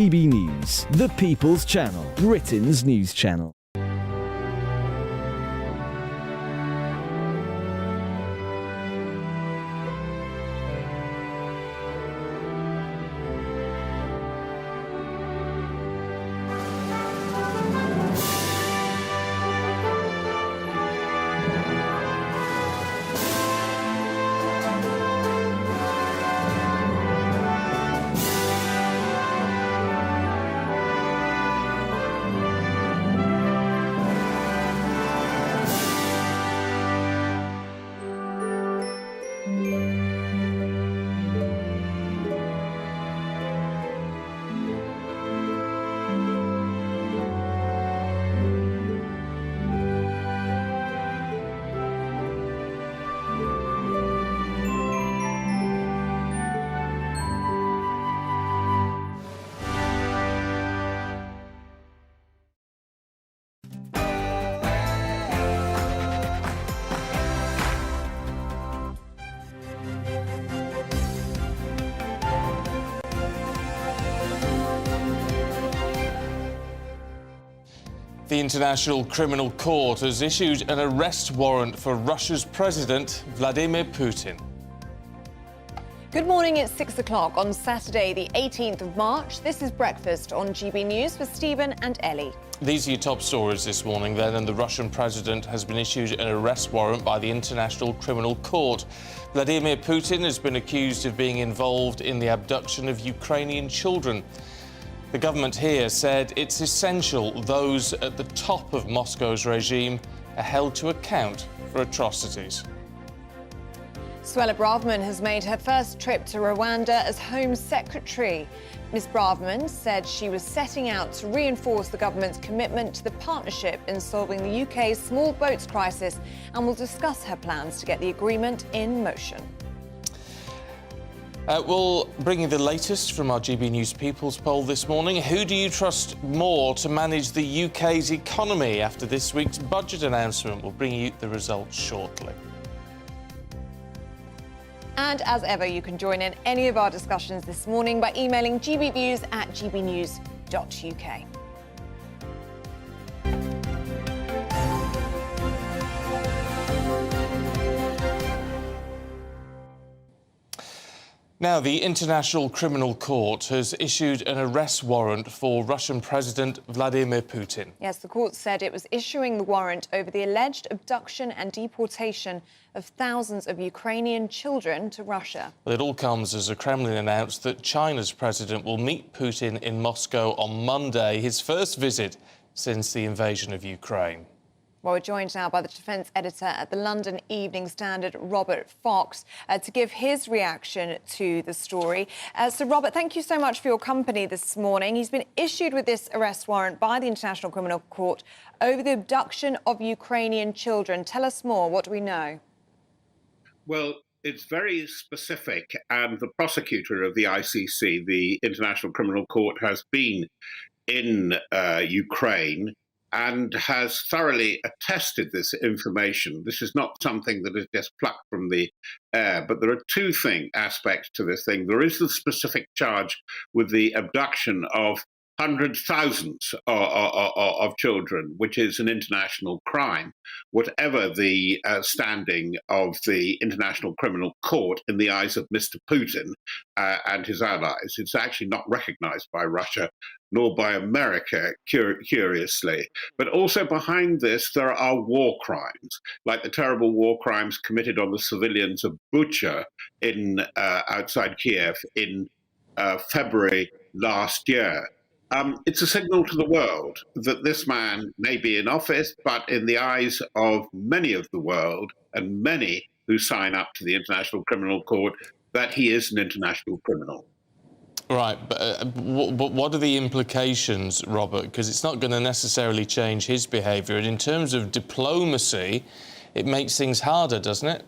GB News, the People's Channel, Britain's news channel. The International Criminal Court has issued an arrest warrant for Russia's President, Vladimir Putin. Good morning, it's 6 o'clock on Saturday, the 18th of March. This is Breakfast on GB News with Stephen and Ellie. These are your top stories this morning then, and the Russian president has been issued an arrest warrant by the International Criminal Court. Vladimir Putin has been accused of being involved in the abduction of Ukrainian children. The government here said it's essential those at the top of Moscow's regime are held to account for atrocities. Suella Braverman has made her first trip to Rwanda as Home Secretary. Ms Braverman said she was setting out to reinforce the government's commitment to the partnership in solving the UK's small boats crisis and will discuss her plans to get the agreement in motion. We'll bring you the latest from our GB News People's poll this morning. Who do you trust more to manage the UK's economy after this week's budget announcement? We'll bring you the results shortly. And as ever, you can join in any of our discussions this morning by emailing gbviews@gbnews.uk. Now, the International Criminal Court has issued an arrest warrant for Russian President Vladimir Putin. Yes, the court said it was issuing the warrant over the alleged abduction and deportation of thousands of Ukrainian children to Russia. Well, it all comes as the Kremlin announced that China's president will meet Putin in Moscow on Monday, his first visit since the invasion of Ukraine. Well, we're joined now by the defence editor at the London Evening Standard, Robert Fox, to give his reaction to the story. So, Robert, thank you so much for your company this morning. He's been issued with this arrest warrant by the International Criminal Court over the abduction of Ukrainian children. Tell us more. What do we know? Well, it's very specific, and the prosecutor of the ICC, the International Criminal Court, has been in Ukraine and has thoroughly attested this information. This is not something that is just plucked from the air, but there are two aspects to this thing. There is the specific charge with the abduction of hundreds, thousands of children, which is an international crime, whatever the standing of the International Criminal Court in the eyes of Mr. Putin and his allies. It's actually not recognized by Russia nor by America, curiously. But also behind this, there are war crimes, like the terrible war crimes committed on the civilians of Bucha outside Kiev in February last year. It's a signal to the world that this man may be in office, but in the eyes of many of the world and many who sign up to the International Criminal Court, that he is an international criminal. Right, but what are the implications, Robert? Because it's not going to necessarily change his behaviour. And in terms of diplomacy, it makes things harder, doesn't it?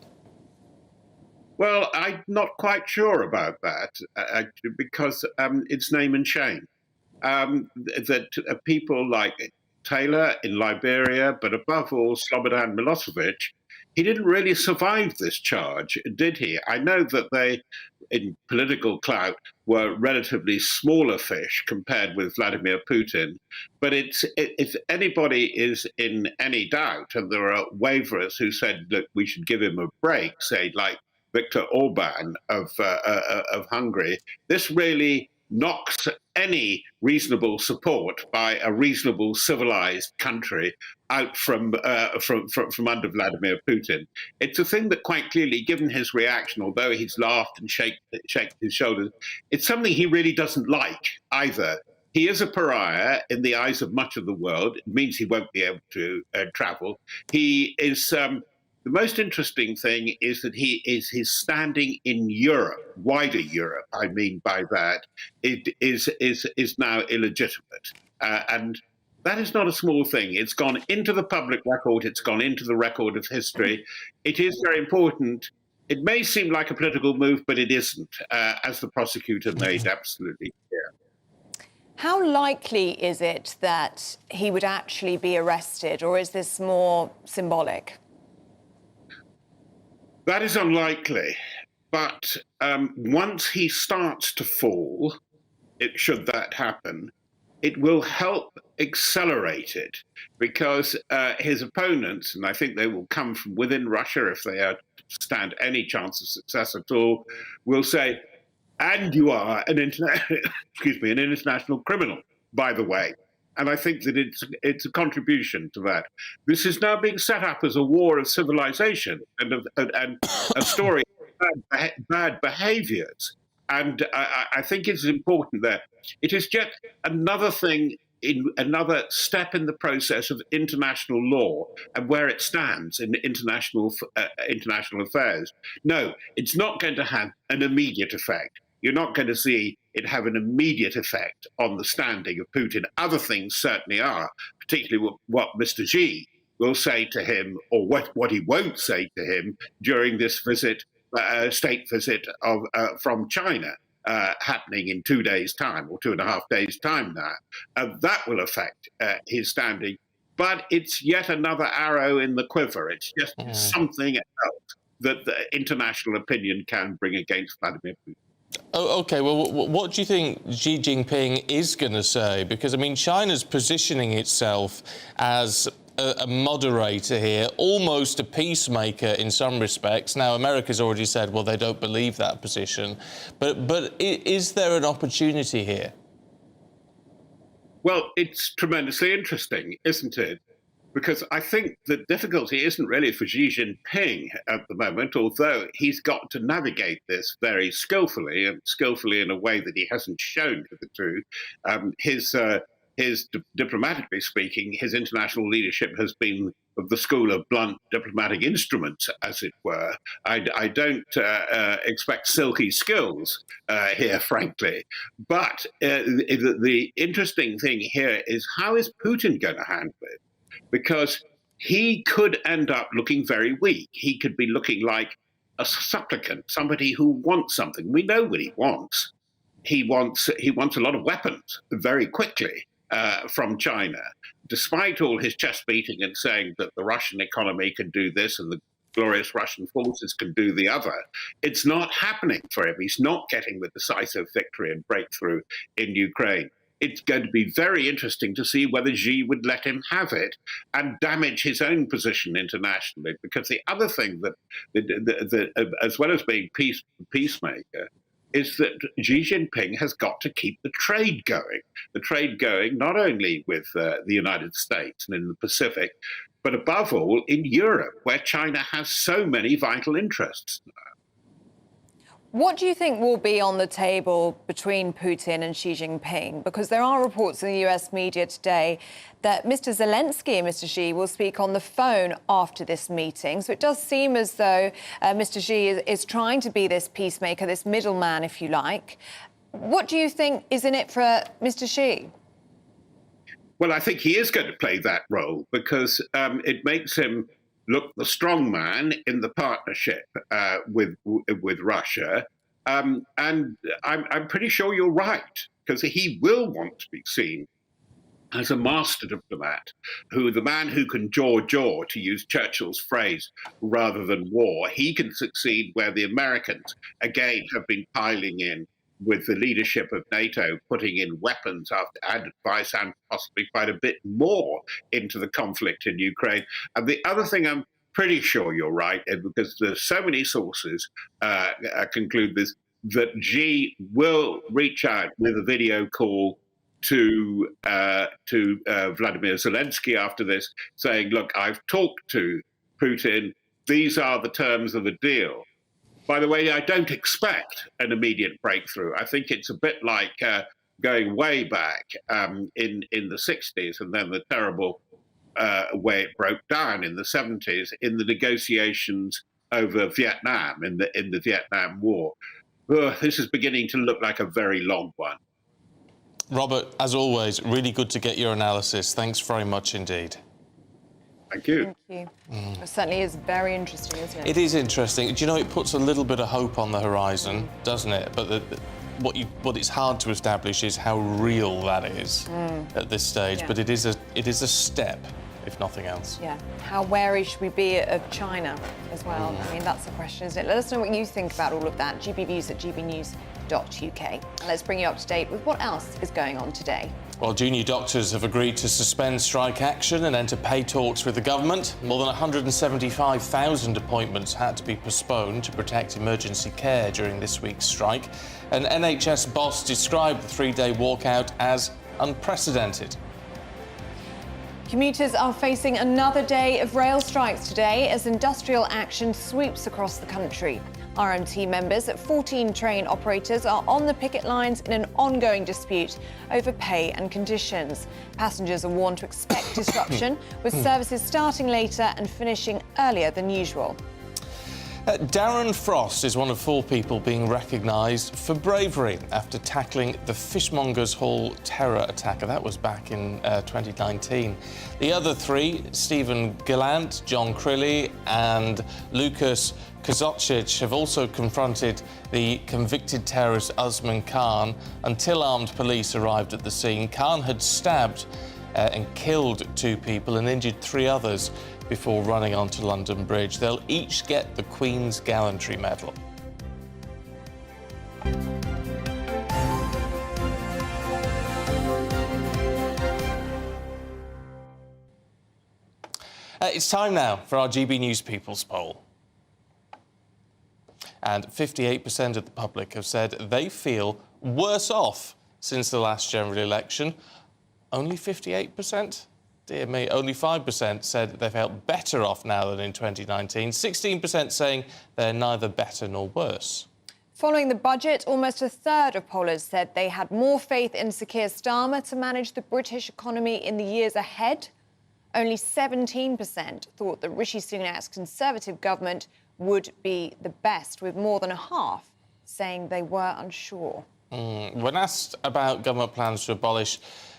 Well, I'm not quite sure about that, actually, because it's name and shame. That people like Taylor in Liberia, but above all, Slobodan Milosevic he didn't really survive this charge, did he? I know that they, in political clout, were relatively smaller fish compared with Vladimir Putin. But if anybody is in any doubt, and there are waverers who said, look, we should give him a break, say, like Viktor Orban of Hungary, this really knocks any reasonable support by a reasonable civilized country out from under Vladimir Putin. It's a thing that quite clearly, given his reaction, although he's laughed and shaken his shoulders, it's something he really doesn't like either. He is a pariah in the eyes of much of the world. It means he won't be able to travel. He is. The most interesting thing is that his standing in Europe, wider Europe, I mean by that, it is now illegitimate. And that is not a small thing. It's gone into the public record. It's gone into the record of history. It is very important. It may seem like a political move, but it isn't, as the prosecutor made absolutely clear. How likely is it that he would actually be arrested, or is this more symbolic? That is unlikely, but once he starts to fall, should that happen, it will help accelerate it, because his opponents, and I think they will come from within Russia if they are to stand any chance of success at all, will say, and you are an international criminal, by the way. And I think that it's a contribution to that. This is now being set up as a war of civilization and a story of bad behaviors. And I think it's important that it is just another thing, another step in the process of international law and where it stands in international affairs. No, it's not going to have an immediate effect. You're not going to see it have an immediate effect on the standing of Putin. Other things certainly are, particularly what Mr. Xi will say to him, or what he won't say to him during this visit, state visit from China, happening in 2 days' time, or 2.5 days' time now. That will affect his standing. But it's yet another arrow in the quiver. It's just something else that the international opinion can bring against Vladimir Putin. Oh, OK, well, what do you think Xi Jinping is going to say? Because, I mean, China's positioning itself as a moderator here, almost a peacemaker in some respects. Now, America's already said, well, they don't believe that position. But is there an opportunity here? Well, it's tremendously interesting, isn't it? Because I think the difficulty isn't really for Xi Jinping at the moment, although he's got to navigate this very skillfully, and skillfully in a way that he hasn't shown hitherto. Diplomatically speaking, his international leadership has been of the school of blunt diplomatic instruments, as it were. I don't expect silky skills here, frankly. But the interesting thing here is, how is Putin going to handle it? Because he could end up looking very weak. He could be looking like a supplicant, somebody who wants something. We know what he wants. He wants a lot of weapons very quickly from China. Despite all his chest beating and saying that the Russian economy can do this and the glorious Russian forces can do the other, it's not happening for him. He's not getting the decisive victory and breakthrough in Ukraine. It's going to be very interesting to see whether Xi would let him have it and damage his own position internationally. Because the other thing that as well as being peacemaker, is that Xi Jinping has got to keep the trade going not only with the United States and in the Pacific, but above all in Europe, where China has so many vital interests now. What do you think will be on the table between Putin and Xi Jinping? Because there are reports in the US media today that Mr. Zelensky and Mr. Xi will speak on the phone after this meeting. So it does seem as though Mr. Xi is trying to be this peacemaker, this middleman, if you like. What do you think is in it for Mr. Xi? Well, I think he is going to play that role, because it makes him look the strong man in the partnership with Russia. And I'm pretty sure you're right, because he will want to be seen as a master diplomat, the man who can jaw, to use Churchill's phrase, rather than war, he can succeed where the Americans, again, have been piling in with the leadership of NATO, putting in weapons and advice and possibly quite a bit more into the conflict in Ukraine. And the other thing I'm pretty sure you're right, because there's so many sources conclude this, that Xi will reach out with a video call to Vladimir Zelensky after this, saying, look, I've talked to Putin. These are the terms of the deal. By the way, I don't expect an immediate breakthrough. I think it's a bit like going way back in the 60s and then the terrible way it broke down in the 70s in the negotiations over Vietnam, in the Vietnam War. This is beginning to look like a very long one. Robert, as always, really good to get your analysis. Thanks very much indeed. Thank you. Thank you. It certainly is very interesting, isn't it? It is interesting. Do you know, it puts a little bit of hope on the horizon, doesn't it? But what it's hard to establish is how real that is at this stage. Yeah. But it is a step, if nothing else. Yeah. How wary should we be of China as well? I mean, that's the question, isn't it? Let us know what you think about all of that. GBNews@gbnews.uk. And let's bring you up to date with what else is going on today. Well, junior doctors have agreed to suspend strike action and enter pay talks with the government. More than 175,000 appointments had to be postponed to protect emergency care during this week's strike. An NHS boss described the three-day walkout as unprecedented. Commuters are facing another day of rail strikes today as industrial action sweeps across the country. RMT members at 14 train operators are on the picket lines in an ongoing dispute over pay and conditions. Passengers are warned to expect disruption, with services starting later and finishing earlier than usual. Darren Frost is one of 4 people being recognised for bravery after tackling the Fishmongers Hall terror attacker. That was back in 2019. The other 3, Stephen Gallant, John Crilly and Lucas Kozocic, have also confronted the convicted terrorist Usman Khan until armed police arrived at the scene. Khan had stabbed and killed 2 people and injured 3 others before running onto London Bridge. They'll each get the Queen's Gallantry Medal. It's time now for our GB News People's Poll. And 58% of the public have said they feel worse off since the last general election. Only 58%? Dear me, only 5% said they felt better off now than in 2019. 16% saying they're neither better nor worse. Following the budget, almost a third of pollers said they had more faith in Sir Keir Starmer to manage the British economy in the years ahead. Only 17% thought that Rishi Sunak's Conservative government would be the best, with more than a half saying they were unsure. When asked about government plans to abolish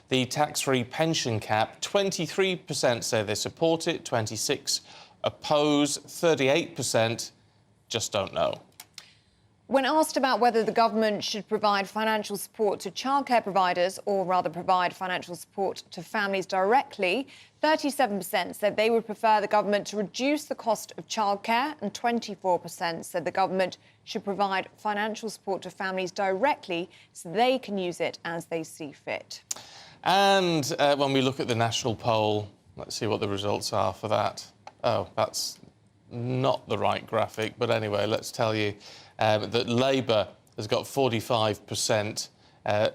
the tax-free pension cap, 23% say they support it, 26% oppose, 38% just don't know. When asked about whether the government should provide financial support to childcare providers, or rather provide financial support to families directly, 37% said they would prefer the government to reduce the cost of childcare, and 24% said the government should provide financial support to families directly so they can use it as they see fit. And when we look at the national poll, let's see what the results are for that. Oh, that's not the right graphic, but anyway, let's tell you that Labour has got 45%,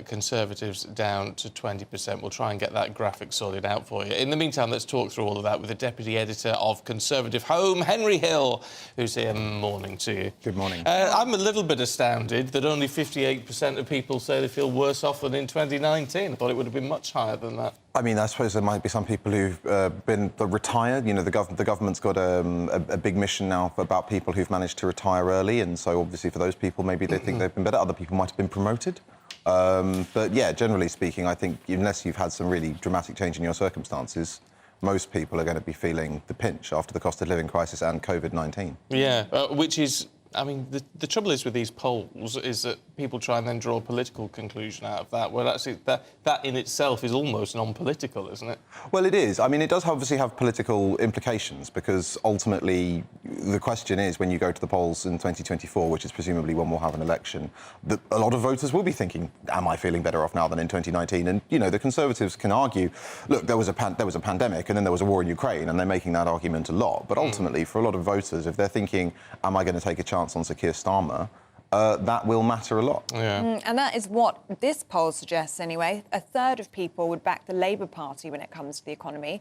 Conservatives down to 20%. We'll try and get that graphic sorted out for you. In the meantime, let's talk through all of that with the Deputy Editor of Conservative Home, Henry Hill, who's here. Morning to you. Good morning. I'm a little bit astounded that only 58% of people say they feel worse off than in 2019. I thought it would have been much higher than that. I mean, I suppose there might be some people who've been retired. You know, the government's got a big mission now about people who've managed to retire early, and so obviously for those people, maybe they think they've been better. Other people might have been promoted. But yeah, generally speaking, I think unless you've had some really dramatic change in your circumstances, most people are going to be feeling the pinch after the cost of living crisis and COVID-19. Yeah, which is I mean, the trouble is with these polls is that people try and then draw a political conclusion out of that, where actually that in itself is almost non-political, isn't it? Well, it is. I mean, it does obviously have political implications, because ultimately the question is, when you go to the polls in 2024, which is presumably when we'll have an election, that a lot of voters will be thinking, am I feeling better off now than in 2019? And, you know, the Conservatives can argue, look, there was a pandemic and then there was a war in Ukraine, and they're making that argument a lot. But ultimately, for a lot of voters, if they're thinking, am I going to take a chance on Sir Keir Starmer, that will matter a lot. Yeah. And that is what this poll suggests anyway. A third of people would back the Labour Party when it comes to the economy.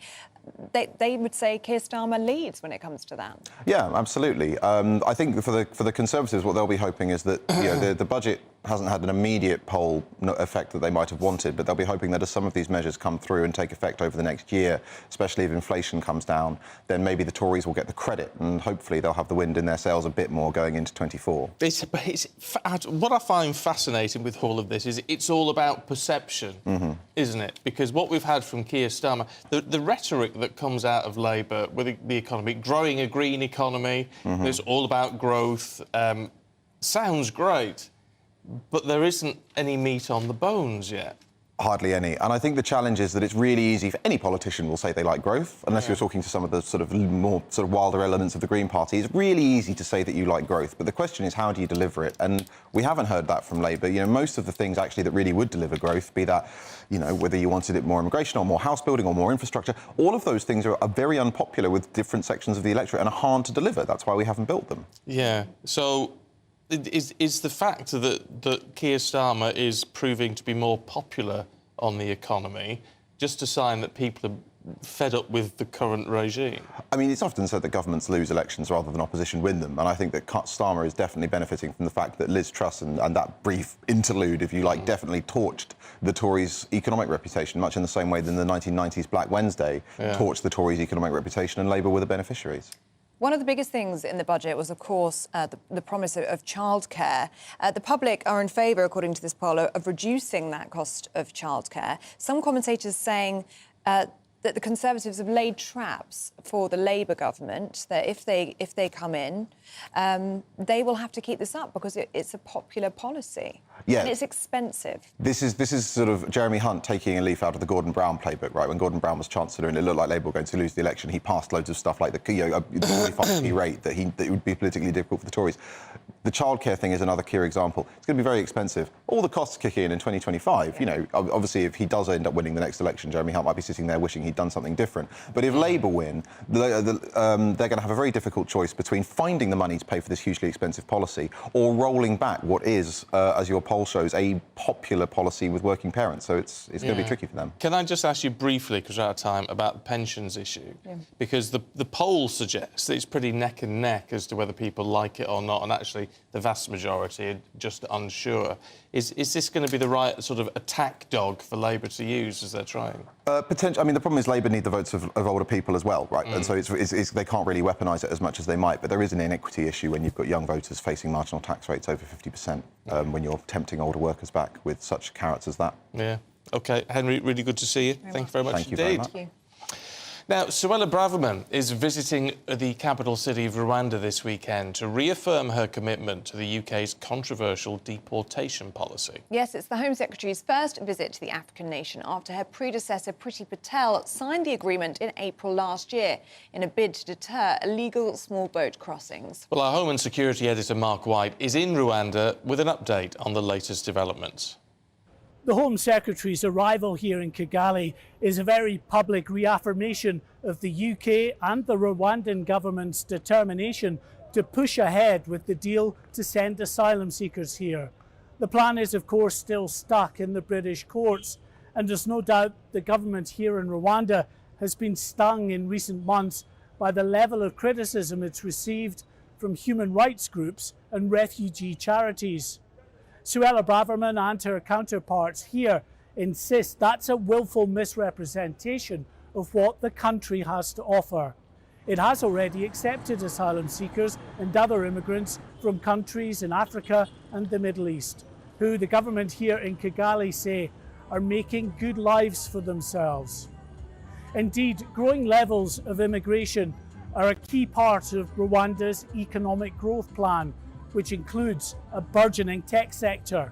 They would say Keir Starmer leads when it comes to that. Yeah, absolutely. I think for the Conservatives, what they'll be hoping is that the budget hasn't had an immediate poll effect that they might have wanted, but they'll be hoping that as some of these measures come through and take effect over the next year, especially if inflation comes down, then maybe the Tories will get the credit, and hopefully they'll have the wind in their sails a bit more going into 24. What I find fascinating with all of this is it's all about perception, isn't it? Because what we've had from Keir Starmer, the rhetoric that comes out of Labour with the economy, growing a green economy, it's all about growth, sounds great, but there isn't any meat on the bones yet. Hardly any. And I think the challenge is that it's really easy for any politician will say they like growth, unless you're talking to some of the sort of more sort of wilder elements of the Green Party. It's really easy to say that you like growth, but the question is, how do you deliver it? And we haven't heard that from Labour. You know, most of the things actually that really would deliver growth, be that, you know, whether you wanted it more immigration or more house building or more infrastructure, all of those things are very unpopular with different sections of the electorate and are hard to deliver. That's why we haven't built them. Yeah. So is the fact that Keir Starmer is proving to be more popular on the economy just a sign that people are fed up with the current regime? I mean, it's often said that governments lose elections rather than opposition win them, and I think that Starmer is definitely benefiting from the fact that Liz Truss and that brief interlude, if you like, definitely torched the Tories' economic reputation, much in the same way that the 1990s Black Wednesday torched the Tories' economic reputation, and Labour were the beneficiaries. One of the biggest things in the budget was, of course, the promise of childcare. The public are in favour, according to this poll, of reducing that cost of childcare. Some commentators saying that the Conservatives have laid traps for the Labour government, that if they come in, they will have to keep this up because it's a popular policy. Yeah. And it's expensive. This is sort of Jeremy Hunt taking a leaf out of the Gordon Brown playbook, right? When Gordon Brown was Chancellor and it looked like Labour were going to lose the election, he passed loads of stuff like the 45p rate that it would be politically difficult for the Tories. The childcare thing is another key example. It's going to be very expensive. All the costs kick in 2025. Yeah. You know, obviously, if he does end up winning the next election, Jeremy Hunt might be sitting there wishing he'd done something different. But if Labour win, they're going to have a very difficult choice between finding the money to pay for this hugely expensive policy or rolling back what is, as your poll shows, a popular policy with working parents. So it's going to be tricky for them. Can I just ask you briefly, because we're out of time, about the pensions issue? Yeah. Because the poll suggests that it's pretty neck and neck as to whether people like it or not, and actually the vast majority are just unsure. Is this going to be the right sort of attack dog for Labour to use as they're trying? Potentially. I mean, the problem is Labour need the votes of older people as well, right? And so they can't really weaponise it as much as they might. But there is an inequity issue when you've got young voters facing marginal tax rates over 50% when you're tempting older workers back with such carrots as that. Yeah. OK, Henry, really good to see you. Thank you very much Thank you indeed. very much. Thank you. Now, Suella Braverman is visiting the capital city of Rwanda this weekend to reaffirm her commitment to the UK's controversial deportation policy. Yes, it's the Home Secretary's first visit to the African nation after her predecessor, Priti Patel, signed the agreement in April last year in a bid to deter illegal small boat crossings. Well, our Home and Security editor, Mark White, is in Rwanda with an update on the latest developments. The Home Secretary's arrival here in Kigali is a very public reaffirmation of the UK and the Rwandan government's determination to push ahead with the deal to send asylum seekers here. The plan is, of course, still stuck in the British courts, and there's no doubt the government here in Rwanda has been stung in recent months by the level of criticism it's received from human rights groups and refugee charities. Suella Braverman and her counterparts here insist that's a willful misrepresentation of what the country has to offer. It has already accepted asylum seekers and other immigrants from countries in Africa and the Middle East, who the government here in Kigali say are making good lives for themselves. Indeed, growing levels of immigration are a key part of Rwanda's economic growth plan, which includes a burgeoning tech sector.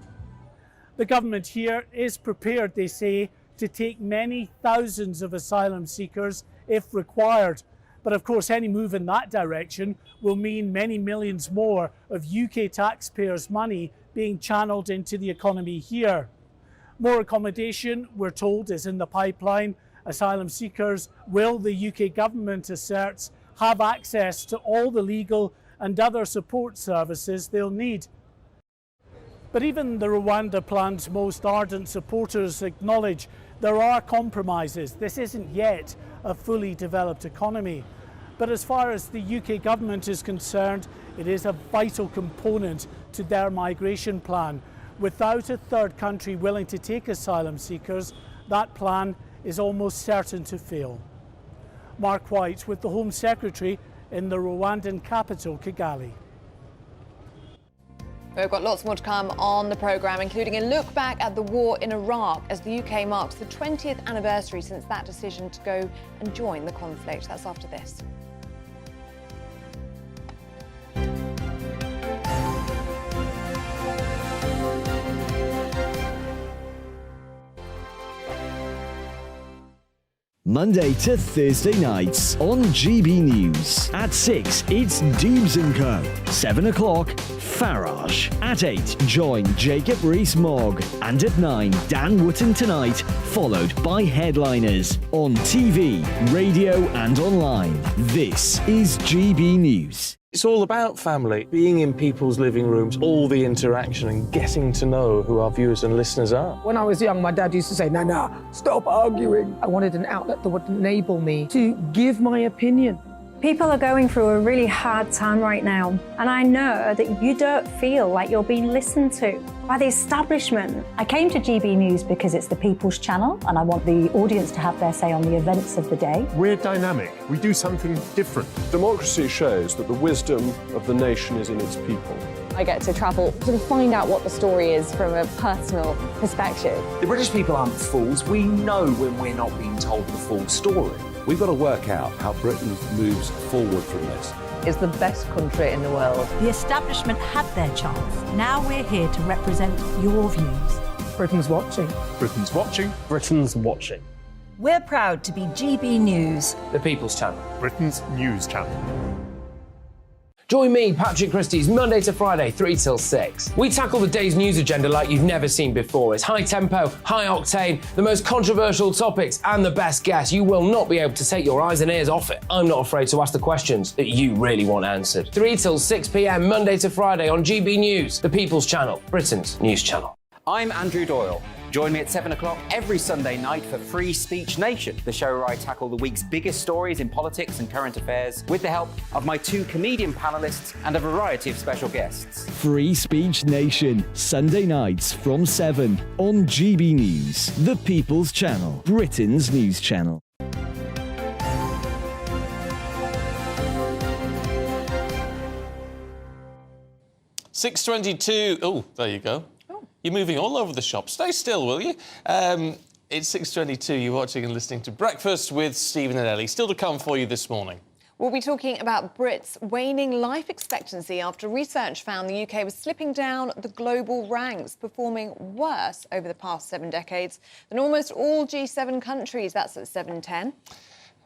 The government here is prepared, they say, to take many thousands of asylum seekers if required. But of course, any move in that direction will mean many millions more of UK taxpayers' money being channeled into the economy here. More accommodation, we're told, is in the pipeline. Asylum seekers will, the UK government asserts, have access to all the legal and other support services they'll need. But even the Rwanda plan's most ardent supporters acknowledge there are compromises. This isn't yet a fully developed economy. But as far as the UK government is concerned, it is a vital component to their migration plan. Without a third country willing to take asylum seekers, that plan is almost certain to fail. Mark White with the Home Secretary in the Rwandan capital, Kigali. We've got lots more to come on the programme, including a look back at the war in Iraq as the UK marks the 20th anniversary since that decision to go and join the conflict. That's after this. Monday to Thursday nights on GB News. At 6, it's Dubes & Co. 7 o'clock, Farage. At 8, join Jacob Rees-Mogg. And at 9, Dan Wootton Tonight, followed by headliners. On TV, radio and online. This is GB News. It's all about family, being in people's living rooms, all the interaction and getting to know who our viewers and listeners are. When I was young, my dad used to say, no, stop arguing. I wanted an outlet that would enable me to give my opinion. People are going through a really hard time right now, and I know that you don't feel like you're being listened to by the establishment. I came to GB News because it's the People's Channel, and I want the audience to have their say on the events of the day. We're dynamic. We do something different. Democracy shows that the wisdom of the nation is in its people. I get to travel to find out what the story is from a personal perspective. The British people aren't fools. We know when we're not being told the full story. We've got to work out how Britain moves forward from this. It's the best country in the world. The establishment had their chance. Now we're here to represent your views. Britain's watching. Britain's watching. Britain's watching. We're proud to be GB News. The People's Channel. Britain's news channel. Join me, Patrick Christie's, Monday to Friday, 3 till 6. We tackle the day's news agenda like you've never seen before. It's high tempo, high octane, the most controversial topics, and the best guests. You will not be able to take your eyes and ears off it. I'm not afraid to ask the questions that you really want answered. 3 till 6 p.m, Monday to Friday on GB News, the People's Channel, Britain's news channel. I'm Andrew Doyle. Join me at 7 o'clock every Sunday night for Free Speech Nation, the show where I tackle the week's biggest stories in politics and current affairs with the help of my 2 comedian panellists and a variety of special guests. Free Speech Nation, Sunday nights from 7 on GB News, the People's Channel, Britain's news channel. $6.22. Oh, there you go. You're moving all over the shop. Stay still, will you? It's 6:22. You're watching and listening to Breakfast with Stephen and Ellie. Still to come for you this morning. We'll be talking about Brits' waning life expectancy after research found the UK was slipping down the global ranks, performing worse over the past 7 decades than almost all G7 countries. That's at 7:10.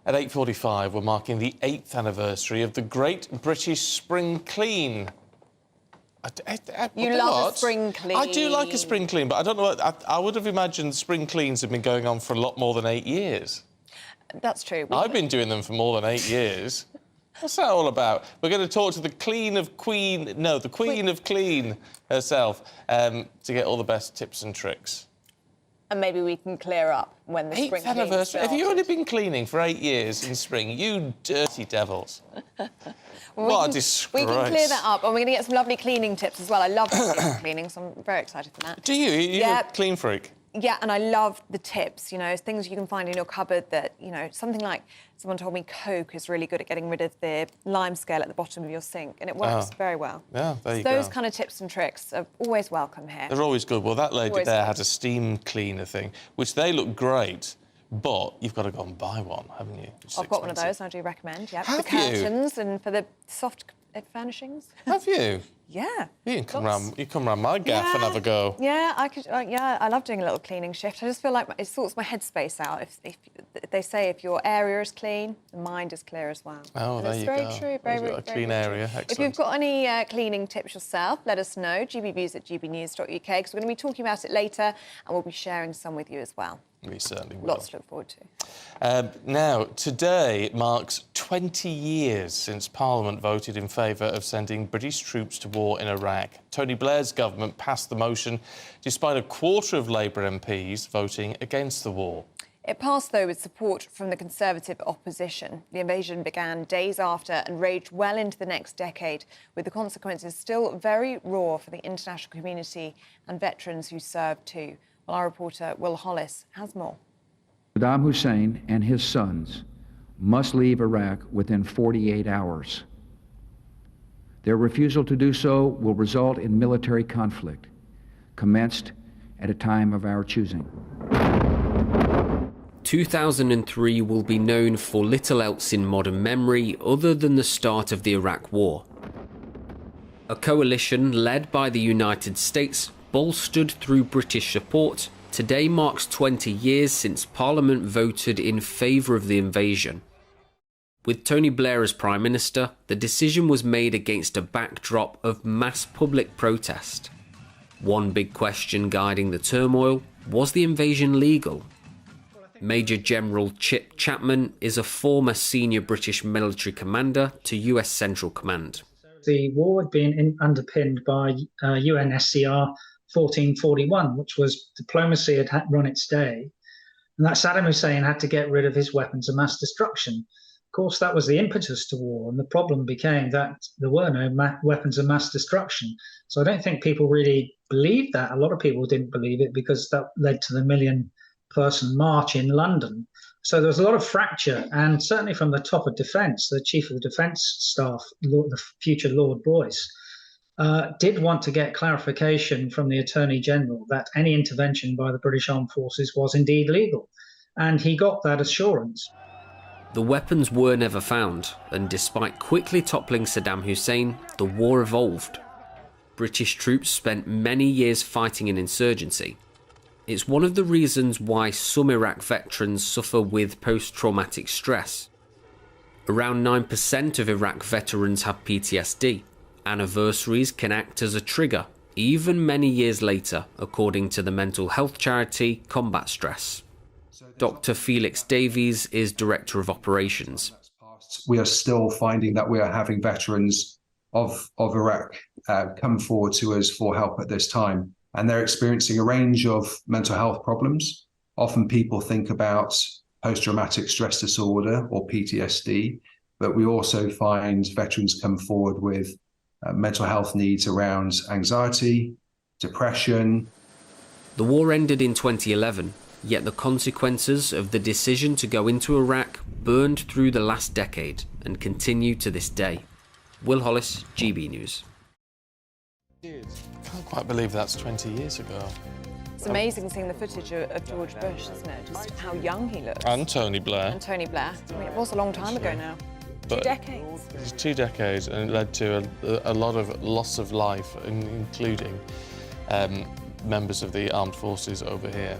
At 8:45, we're marking the 8th anniversary of the Great British Spring Clean. You love a spring clean. I do like a spring clean, but I don't know. I would have imagined spring cleans have been going on for a lot more than 8 years. That's true. I've been doing them for more than 8 years. What's that all about? We're going to talk to the Queen of Clean herself to get all the best tips and tricks. And maybe we can clear up when the spring clean anniversary. started. Have you only been cleaning for 8 years in spring? You dirty devils. Well, what a disgrace. We can clear that up, and we're going to get some lovely cleaning tips as well. I love cleaning, so I'm very excited for that. Do you? You're a clean freak? Yeah, and I love the tips, you know, things you can find in your cupboard that, you know, something like someone told me Coke is really good at getting rid of the lime scale at the bottom of your sink, and it works very well. Yeah, there you go. Those kind of tips and tricks are always welcome here. They're always good. Well, that lady there had a steam cleaner thing, which they look great, but you've got to go and buy one, haven't you? I've got one of those, and I do recommend, yeah. Have for the curtains and for the soft furnishings. Have you? Yeah. You can come round my gaff and have a go. Yeah, I could. I love doing a little cleaning shift. I just feel like it sorts my headspace out. If they say if your area is clean, the mind is clear as well. Oh, and there it's you very go. true. Very a clean area. Excellent. If you've got any cleaning tips yourself, let us know. gbnews@gbnews.uk, because we're going to be talking about it later, and we'll be sharing some with you as well. We certainly will. Lots to look forward to. Now, today marks 20 years since Parliament voted in favour of sending British troops to war in Iraq. Tony Blair's government passed the motion despite a quarter of Labour MPs voting against the war. It passed, though, with support from the Conservative opposition. The invasion began days after and raged well into the next decade, with the consequences still very raw for the international community and veterans who served too. Well, our reporter Will Hollis has more. Saddam Hussein and his sons must leave Iraq within 48 hours. Their refusal to do so will result in military conflict, commenced at a time of our choosing. 2003 will be known for little else in modern memory other than the start of the Iraq War. A coalition led by the United States, bolstered through British support, today marks 20 years since Parliament voted in favour of the invasion. With Tony Blair as Prime Minister, the decision was made against a backdrop of mass public protest. One big question guiding the turmoil: was the invasion legal? Major General Chip Chapman is a former senior British military commander to US Central Command. The war had been underpinned by UNSCR 1441, which was diplomacy had run its day, and that Saddam Hussein had to get rid of his weapons of mass destruction. Of course, that was the impetus to war, and the problem became that there were no weapons of mass destruction. So I don't think people really believed that. A lot of people didn't believe it because that led to the million-person march in London. So there was a lot of fracture, and certainly from the top of defence, the Chief of the Defence Staff, the future Lord Boyce, did want to get clarification from the Attorney General that any intervention by the British Armed Forces was indeed legal. And he got that assurance. The weapons were never found, and despite quickly toppling Saddam Hussein, the war evolved. British troops spent many years fighting an insurgency. It's one of the reasons why some Iraq veterans suffer with post-traumatic stress. Around 9% of Iraq veterans have PTSD. Anniversaries can act as a trigger, even many years later, according to the mental health charity Combat Stress. Dr. Felix Davies is Director of Operations. We are still finding that we are having veterans of Iraq come forward to us for help at this time, and they're experiencing a range of mental health problems. Often people think about post-traumatic stress disorder or PTSD, but we also find veterans come forward with mental health needs around anxiety, depression. The war ended in 2011, yet the consequences of the decision to go into Iraq burned through the last decade and continue to this day. Will Hollis, GB News. I can't quite believe that's 20 years ago. It's amazing seeing the footage of George Bush, isn't it? Just how young he looks. And Tony Blair. And Tony Blair. I mean, it was a long time ago now. But 2 decades. It's 2 decades, and it led to a lot of loss of life, including members of the armed forces over here.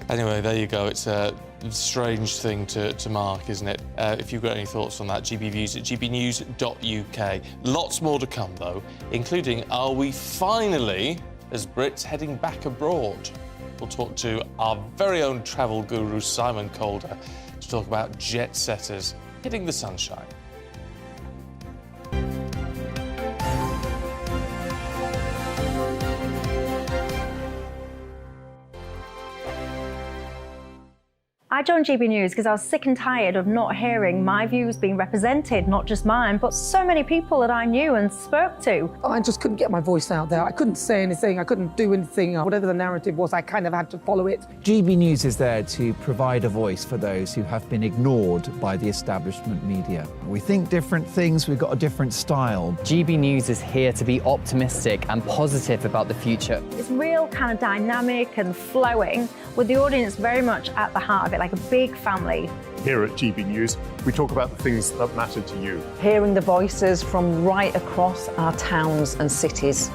Anyway, there you go. It's a strange thing to mark, isn't it? If you've got any thoughts on that, GBviews at gbnews.uk. Lots more to come, though, including, are we finally, as Brits, heading back abroad? We'll talk to our very own travel guru, Simon Calder, to talk about jet setters hitting the sunshine. I joined GB News because I was sick and tired of not hearing my views being represented, not just mine, but so many people that I knew and spoke to. I just couldn't get my voice out there. I couldn't say anything. I couldn't do anything. Whatever the narrative was, I kind of had to follow it. GB News is there to provide a voice for those who have been ignored by the establishment media. We think different things, we've got a different style. GB News is here to be optimistic and positive about the future. It's real kind of dynamic and flowing, with the audience very much at the heart of it. like a big family. Here at GB News, we talk about the things that matter to you. Hearing the voices from right across our towns and cities,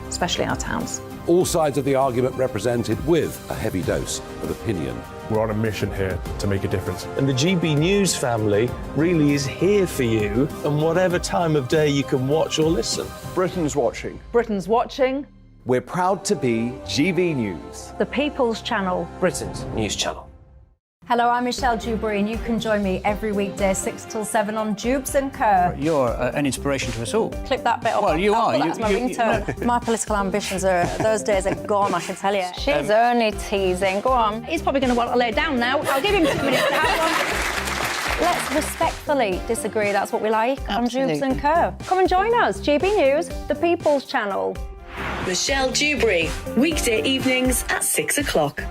especially our towns. All sides of the argument represented with a heavy dose of opinion. We're on a mission here to make a difference. And the GB News family really is here for you, and whatever time of day you can watch or listen. Britain's watching. Britain's watching. We're proud to be GB News, The People's Channel. Britain's news channel. Hello, I'm Michelle Dewberry, and you can join me every weekday 6 till 7 on Jubes and Co. You're an inspiration to us all. Clip that bit off. Well, you are. That's my ringtone. My political ambitions those days are gone, I can tell you. She's only teasing. Go on. He's probably going to want to lay down now. I'll give him 2 minutes to have one. Let's respectfully disagree. That's what we like on Jubes and Co. Come and join us. GB News, the People's Channel. Michelle Dewberry, weekday evenings at 6 o'clock.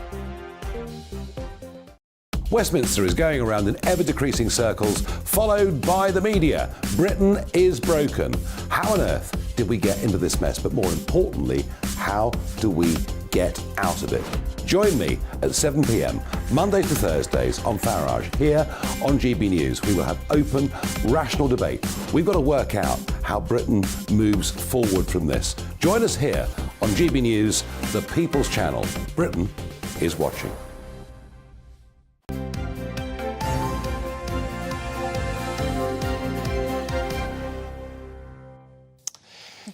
Westminster is going around in ever-decreasing circles, followed by the media. Britain is broken. How on earth did we get into this mess? But more importantly, how do we get out of it? Join me at 7 p.m, Mondays to Thursdays on Farage. Here on GB News, we will have open, rational debate. We've got to work out how Britain moves forward from this. Join us here on GB News, the People's Channel. Britain is watching.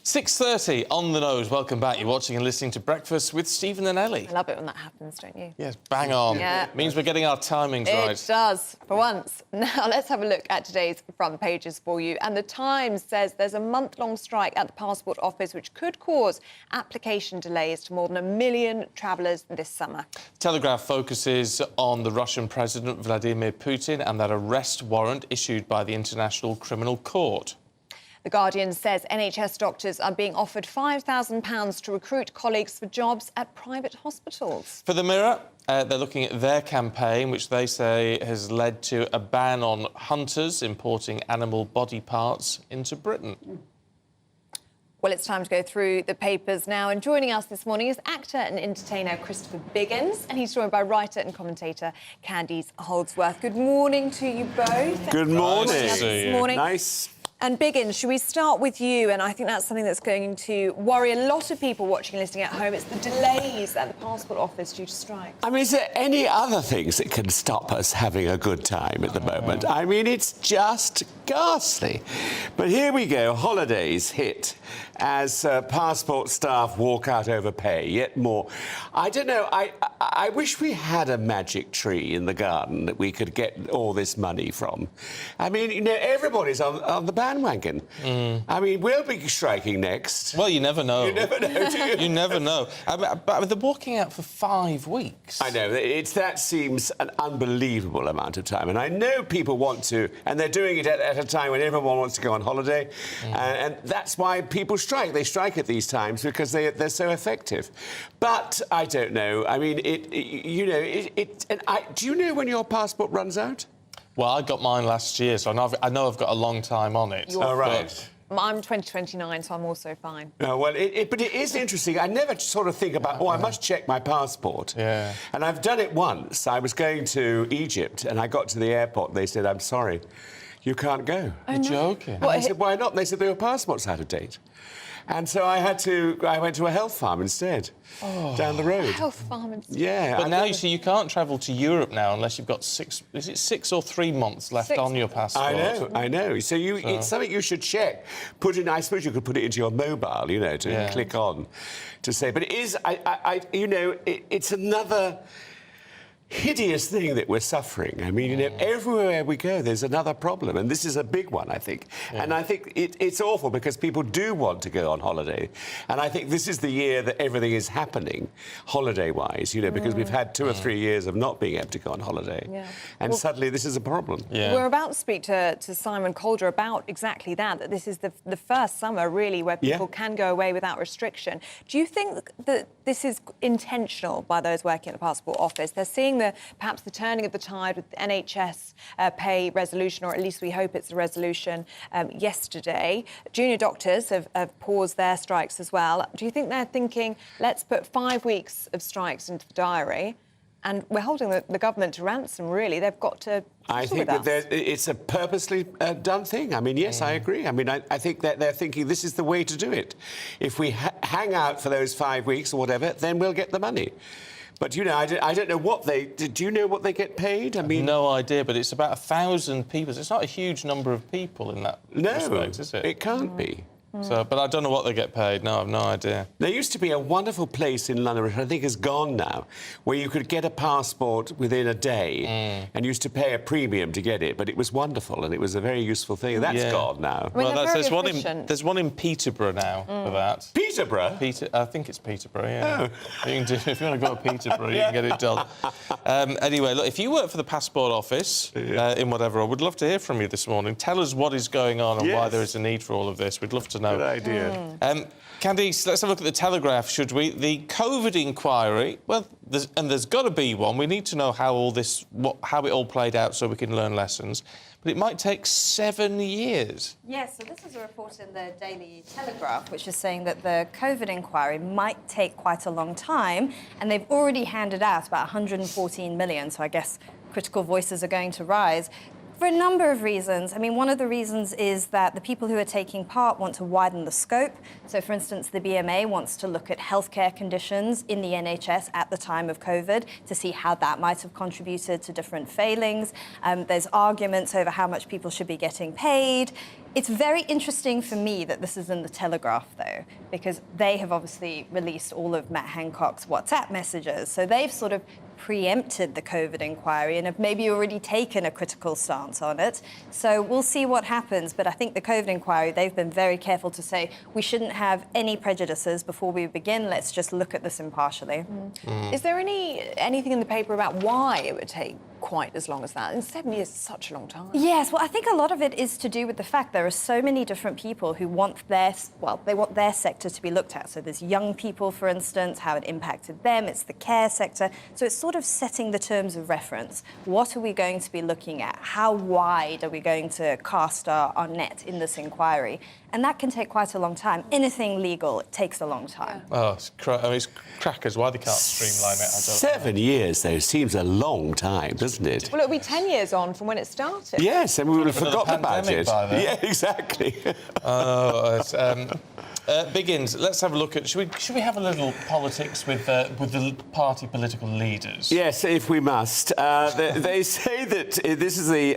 6:30 on the nose. Welcome back. You're watching and listening to Breakfast with Stephen and Ellie. I love it when that happens, don't you? Yes, bang on. Yeah. Means we're getting our timings right. It does, for once. Now, let's have a look at today's front pages for you. And The Times says there's a month-long strike at the Passport Office which could cause application delays to more than 1 million travellers this summer. Telegraph focuses on the Russian President Vladimir Putin and that arrest warrant issued by the International Criminal Court. The Guardian says NHS doctors are being offered £5,000 to recruit colleagues for jobs at private hospitals. For the Mirror, they're looking at their campaign, which they say has led to a ban on hunters importing animal body parts into Britain. Well, it's time to go through the papers now. And joining us this morning is actor and entertainer Christopher Biggins, and he's joined by writer and commentator Candice Holdsworth. Good morning to you both. Good morning. This morning. Nice. And Biggins, should we start with you? And I think that's something that's going to worry a lot of people watching and listening at home. It's the delays at the Passport Office due to strikes. I mean, is there any other things that can stop us having a good time at the moment? I mean, it's just ghastly. But here we go, holidays hit as passport staff walk out over pay, yet more. I don't know, I wish we had a magic tree in the garden that we could get all this money from. I mean, you know, everybody's on the bandwagon. I mean, we'll be striking next. Well, you never know. You never know, do you? You never know. But they're walking out for 5 weeks. I know, that seems an unbelievable amount of time. And I know people want to, and they're doing it at a time when everyone wants to go on holiday. And that's why people strike. They strike at these times because they're so effective. But I don't know. I mean, do you know when your passport runs out? Well, I got mine last year, so I know I've got a long time on it. Oh, right. I'm 2029, so I'm also fine. No, well, but it is interesting. I never sort of think about, I must check my passport. Yeah. And I've done it once. I was going to Egypt, and I got to the airport, and they said, I'm sorry, you can't go. You're joking. And I said, why not? And they said, your passport's out of date. And so I went to a health farm instead, down the road. Health farm instead? Yeah. But now, you see, you can't travel to Europe now unless you've got 6 or 3 months left on your passport? I know. So it's something you should check. I suppose you could put it into your mobile, you know, to click on to say. But it is, it's another hideous thing that we're suffering. I mean, you know, everywhere we go, there's another problem, and this is a big one, I think. Yeah. And I think it's awful because people do want to go on holiday, and I think this is the year that everything is happening, holiday-wise, you know, because we've had 2 or 3 years of not being able to go on holiday, and suddenly this is a problem. Yeah. We're about to speak to Simon Calder about exactly that this is the first summer, really, where people can go away without restriction. Do you think that this is intentional by those working at the Passport Office? They're seeing perhaps the turning of the tide with the NHS pay resolution, or at least we hope it's a resolution yesterday. Junior doctors have paused their strikes as well. Do you think they're thinking, let's put 5 weeks of strikes into the diary and we're holding the government to ransom, really. They've got to... I think that it's a purposely done thing. I mean, yes, I agree. I mean, I think that they're thinking this is the way to do it. If we hang out for those 5 weeks or whatever, then we'll get the money. But, you know, I don't know what they... Do you know what they get paid? I mean... No idea, but it's about 1,000 people. It's not a huge number of people in that respect, is it? It can't be. So, but I don't know what they get paid. No, I've no idea. There used to be a wonderful place in London, which I think is gone now, where you could get a passport within a day and used to pay a premium to get it, but it was wonderful and it was a very useful thing. That's gone now. Well, there's one in Peterborough now for that. Peterborough? I think it's Peterborough, yeah. You can do, if you want to go to Peterborough, you can get it done. Anyway, look, if you work for the Passport Office in whatever, I would love to hear from you this morning. Tell us what is going on and why there is a need for all of this. We'd love to know. Good idea. Candice, let's have a look at the Telegraph, should we? The COVID inquiry, well, there's got to be one. We need to know how how it all played out so we can learn lessons. But it might take 7 years. Yes, so this is a report in the Daily Telegraph, which is saying that the COVID inquiry might take quite a long time, and they've already handed out about 114 million, so I guess critical voices are going to rise. For a number of reasons. I mean, one of the reasons is that the people who are taking part want to widen the scope. So, for instance, the BMA wants to look at healthcare conditions in the NHS at the time of COVID to see how that might have contributed to different failings. There's arguments over how much people should be getting paid. It's very interesting for me that this is in the Telegraph, though, because they have obviously released all of Matt Hancock's WhatsApp messages. So they've sort of preempted the COVID inquiry and have maybe already taken a critical stance on it. So we'll see what happens. But I think the COVID inquiry, they've been very careful to say we shouldn't have any prejudices before we begin. Let's just look at this impartially. Is there anything in the paper about why it would take quite as long as that? And 7 years is such a long time. Yes, well, I think a lot of it is to do with the fact there are so many different people who want their sector to be looked at. So there's young people, for instance, how it impacted them. It's the care sector. So it's sort of setting the terms of reference. What are we going to be looking at? How wide are we going to cast our net in this inquiry? And that can take quite a long time. Anything legal, it takes a long time. Oh, it's crackers. Why they can't streamline it, I don't know. 7 years, though, seems a long time, doesn't it? Well, it'll be 10 years on from when it started. Yes, and we would have forgotten about it. Yeah, exactly. Biggins, let's have a look at... Should we have a little politics with the party political leaders? Yes, if we must. They say that this is the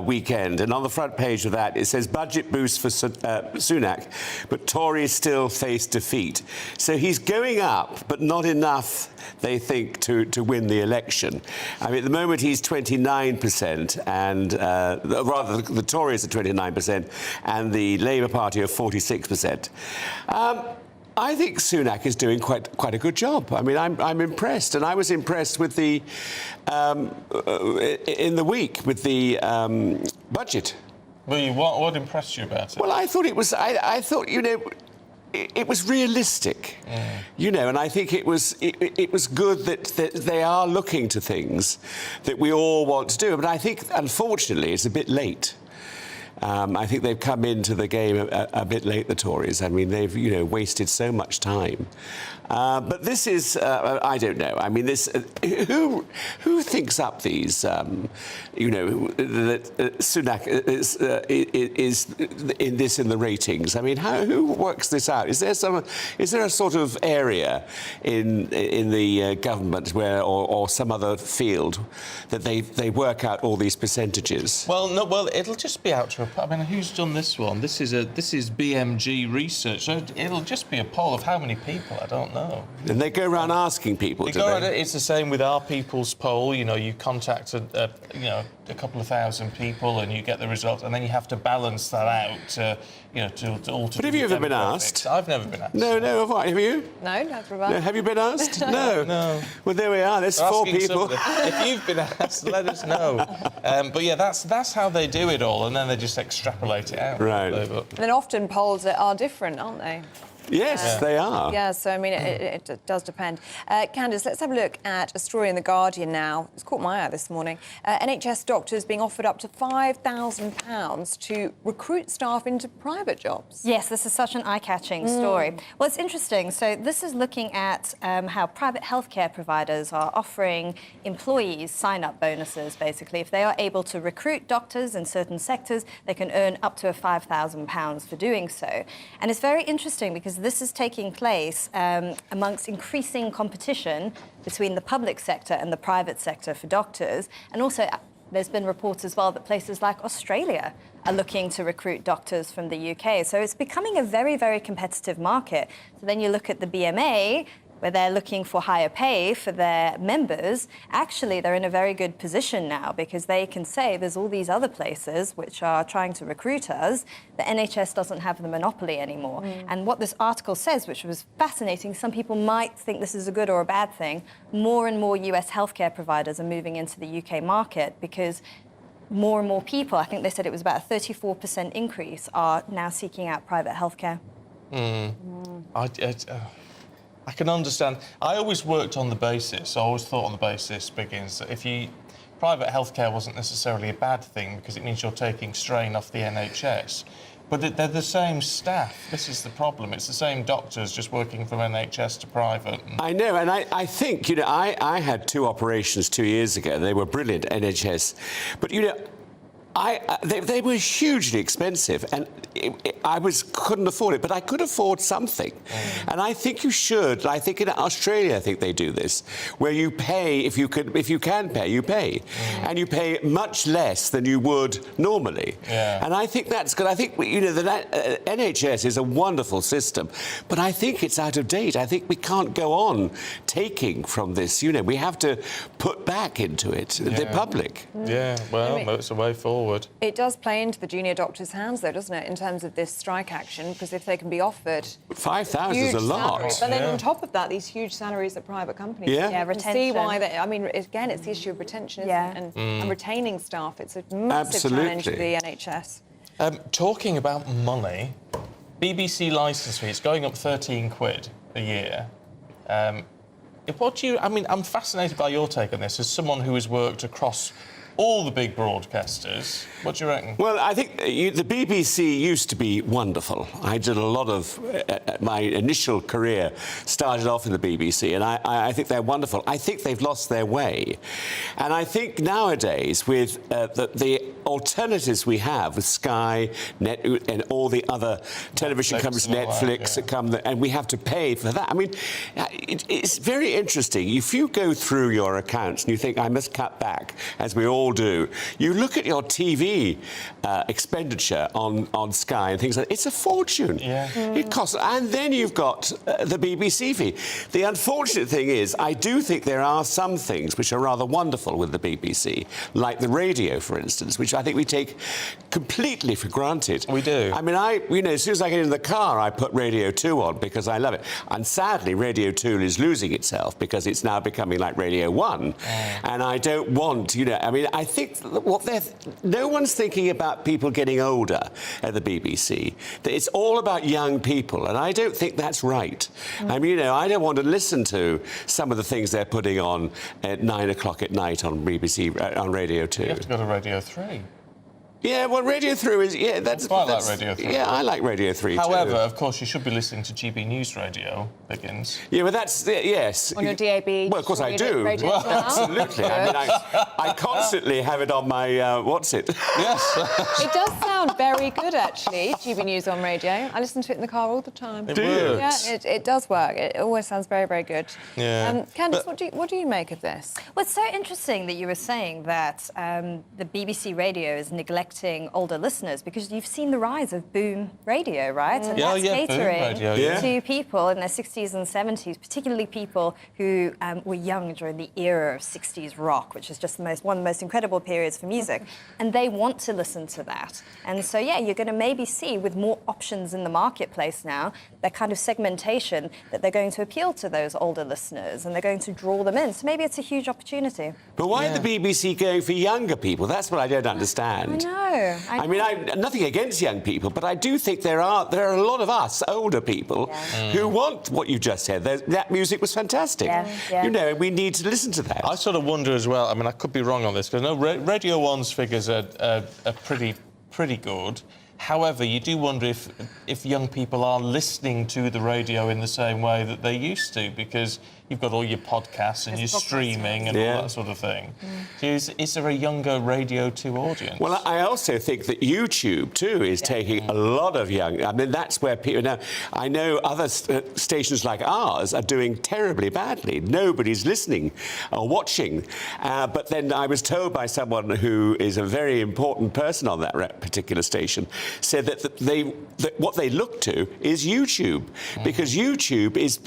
weekend, and on the front page of that it says budget boost for Sunak, but Tories still face defeat. So he's going up, but not enough, they think, to win the election. I mean, at the moment he's 29%, and rather the Tories are 29%, and the Labour Party are 46%. I think Sunak is doing quite a good job. I mean, I'm impressed, and I was impressed with the in the week with the budget. Well, what impressed you about it? Well, I thought it was. I thought, you know, it was realistic, you know, and I think it was good that they are looking to things that we all want to do. But I think, unfortunately, it's a bit late. I think they've come into the game a bit late, the Tories. I mean, they've, you know, wasted so much time. But this is, I don't know. I mean, this who thinks up these, you know, that Sunak is in the ratings? I mean, who works this out? Is there a sort of area in the government where, or some other field, that they work out all these percentages? Well, no. Well, it'll just be out to. I mean, who's done this one? This is BMG research. So it'll just be a poll of how many people. I don't know. And they go around asking people. It's the same with our people's poll. You know, you contact a couple of thousand people, and you get the results, and then you have to balance that out. You know, to alter. But have you ever been asked? I've never been asked. No, have I? Have you? No, that's right. No, have you been asked? No. No. Well, there we are. There's 4 people. If you've been asked, let us know. But yeah, that's how they do it all, and then they just extrapolate it out. Right. And then often polls are different, aren't they? Yes, they are. Yeah, so, I mean, it does depend. Candice, let's have a look at a story in The Guardian now. It's caught my eye this morning. NHS doctors being offered up to £5,000 to recruit staff into private jobs. Yes, this is such an eye-catching story. Well, it's interesting. So this is looking at how private healthcare providers are offering employees sign-up bonuses, basically. If they are able to recruit doctors in certain sectors, they can earn up to £5,000 for doing so. And it's very interesting because this is taking place amongst increasing competition between the public sector and the private sector for doctors. And also, there's been reports as well that places like Australia are looking to recruit doctors from the UK. So it's becoming a very, very competitive market. So then you look at the BMA, where they're looking for higher pay for their members. Actually, they're in a very good position now because they can say there's all these other places which are trying to recruit us. The NHS doesn't have the monopoly anymore. And what this article says, which was fascinating, some people might think this is a good or a bad thing, more and more US healthcare providers are moving into the UK market because more and more people, I think they said it was about a 34% increase, are now seeking out private healthcare. I can understand. I always worked on the basis, I always thought on the basis, Biggins, that private healthcare wasn't necessarily a bad thing because it means you're taking strain off the NHS. But they're the same staff. This is the problem. It's the same doctors just working from NHS to private. I know, and I think, I had 2 operations 2 years ago. They were brilliant, NHS. But, they were hugely expensive, and I couldn't afford it, but I could afford something. And I think you should. I think in Australia, I think they do this, where you pay if you can pay, you pay, and you pay much less than you would normally. And I think that's good. I think the NHS is a wonderful system, but I think it's out of date. I think we can't go on taking from this. We have to put back into it the public. Yeah, well, it's a way forward. It does play into the junior doctors' hands, though, doesn't it, in terms of this strike action? Because if they can be offered 5,000 is a lot. But then on top of that, these huge salaries at private companies. Yeah, retention. See why they? I mean, again, it's the issue of retention, isn't it? And retaining staff. It's a massive challenge for the NHS. Talking about money, BBC licence fee, it's going up 13 quid a year. I'm fascinated by your take on this as someone who has worked across all the big broadcasters. What do you reckon? Well, I think the BBC used to be wonderful. I did a lot of my initial career started off in the BBC, and I think they're wonderful. I think they've lost their way. And I think nowadays, with the alternatives we have with Sky, and all the other television companies, Netflix, that come, and we have to pay for that. I mean, it's very interesting. If you go through your accounts and you think, I must cut back, as we all do, you look at your TV expenditure on Sky and things like that, it's a fortune. It costs, and then you've got the BBC fee. The unfortunate thing is, I do think there are some things which are rather wonderful with the BBC, like the radio, for instance, which I think we take completely for granted. We do. I mean, as soon as I get in the car, I put Radio 2 on because I love it. And sadly, Radio 2 is losing itself because it's now becoming like Radio 1. And I don't want, I think no one's thinking about people getting older at the BBC. It's all about young people, and I don't think that's right. I mean, I don't want to listen to some of the things they're putting on at 9 o'clock at night on BBC, on Radio 2. You have to go to Radio 3. Yeah, well, Radio 3 is... that's I quite like Radio 3. Yeah, I like Radio 3 However, too. of course, you should be listening to GB News Radio, Biggins. Yeah, but that's... yes. On your DAB... Well, of course I do. Well, absolutely. I mean, I constantly have it on my... what's it? Yes. It does sound very good, actually, GB News on radio. I listen to it in the car all the time. It works. Yeah, it does work. It always sounds very, very good. Yeah. Candice, what do you make of this? Well, it's so interesting that you were saying that the BBC radio is neglecting older listeners, because you've seen the rise of boom radio, right? And that's catering to people in their 60s and 70s, particularly people who were young during the era of 60s rock, which is just one of the most incredible periods for music. And they want to listen to that. And And so, yeah, you're going to maybe see with more options in the marketplace now, that kind of segmentation that they're going to appeal to those older listeners and they're going to draw them in. So maybe it's a huge opportunity. But why are the BBC going for younger people? That's what I don't understand. I know. I'm nothing against young people, but I do think there are a lot of us older people who want what you just said. That music was fantastic. You know, we need to listen to that. I sort of wonder as well. I mean, I could be wrong on this because I know Radio 1's figures are pretty good. However, you do wonder if young people are listening to the radio in the same way that they used to, because you've got all your podcasts and your streaming and all that sort of thing. So is there a younger Radio 2 audience? Well, I also think that YouTube, too, is taking a lot of young... I mean, that's where people... Now, I know other stations like ours are doing terribly badly. Nobody's listening or watching. But then I was told by someone who is a very important person on that particular station, said that what they look to is YouTube, because YouTube is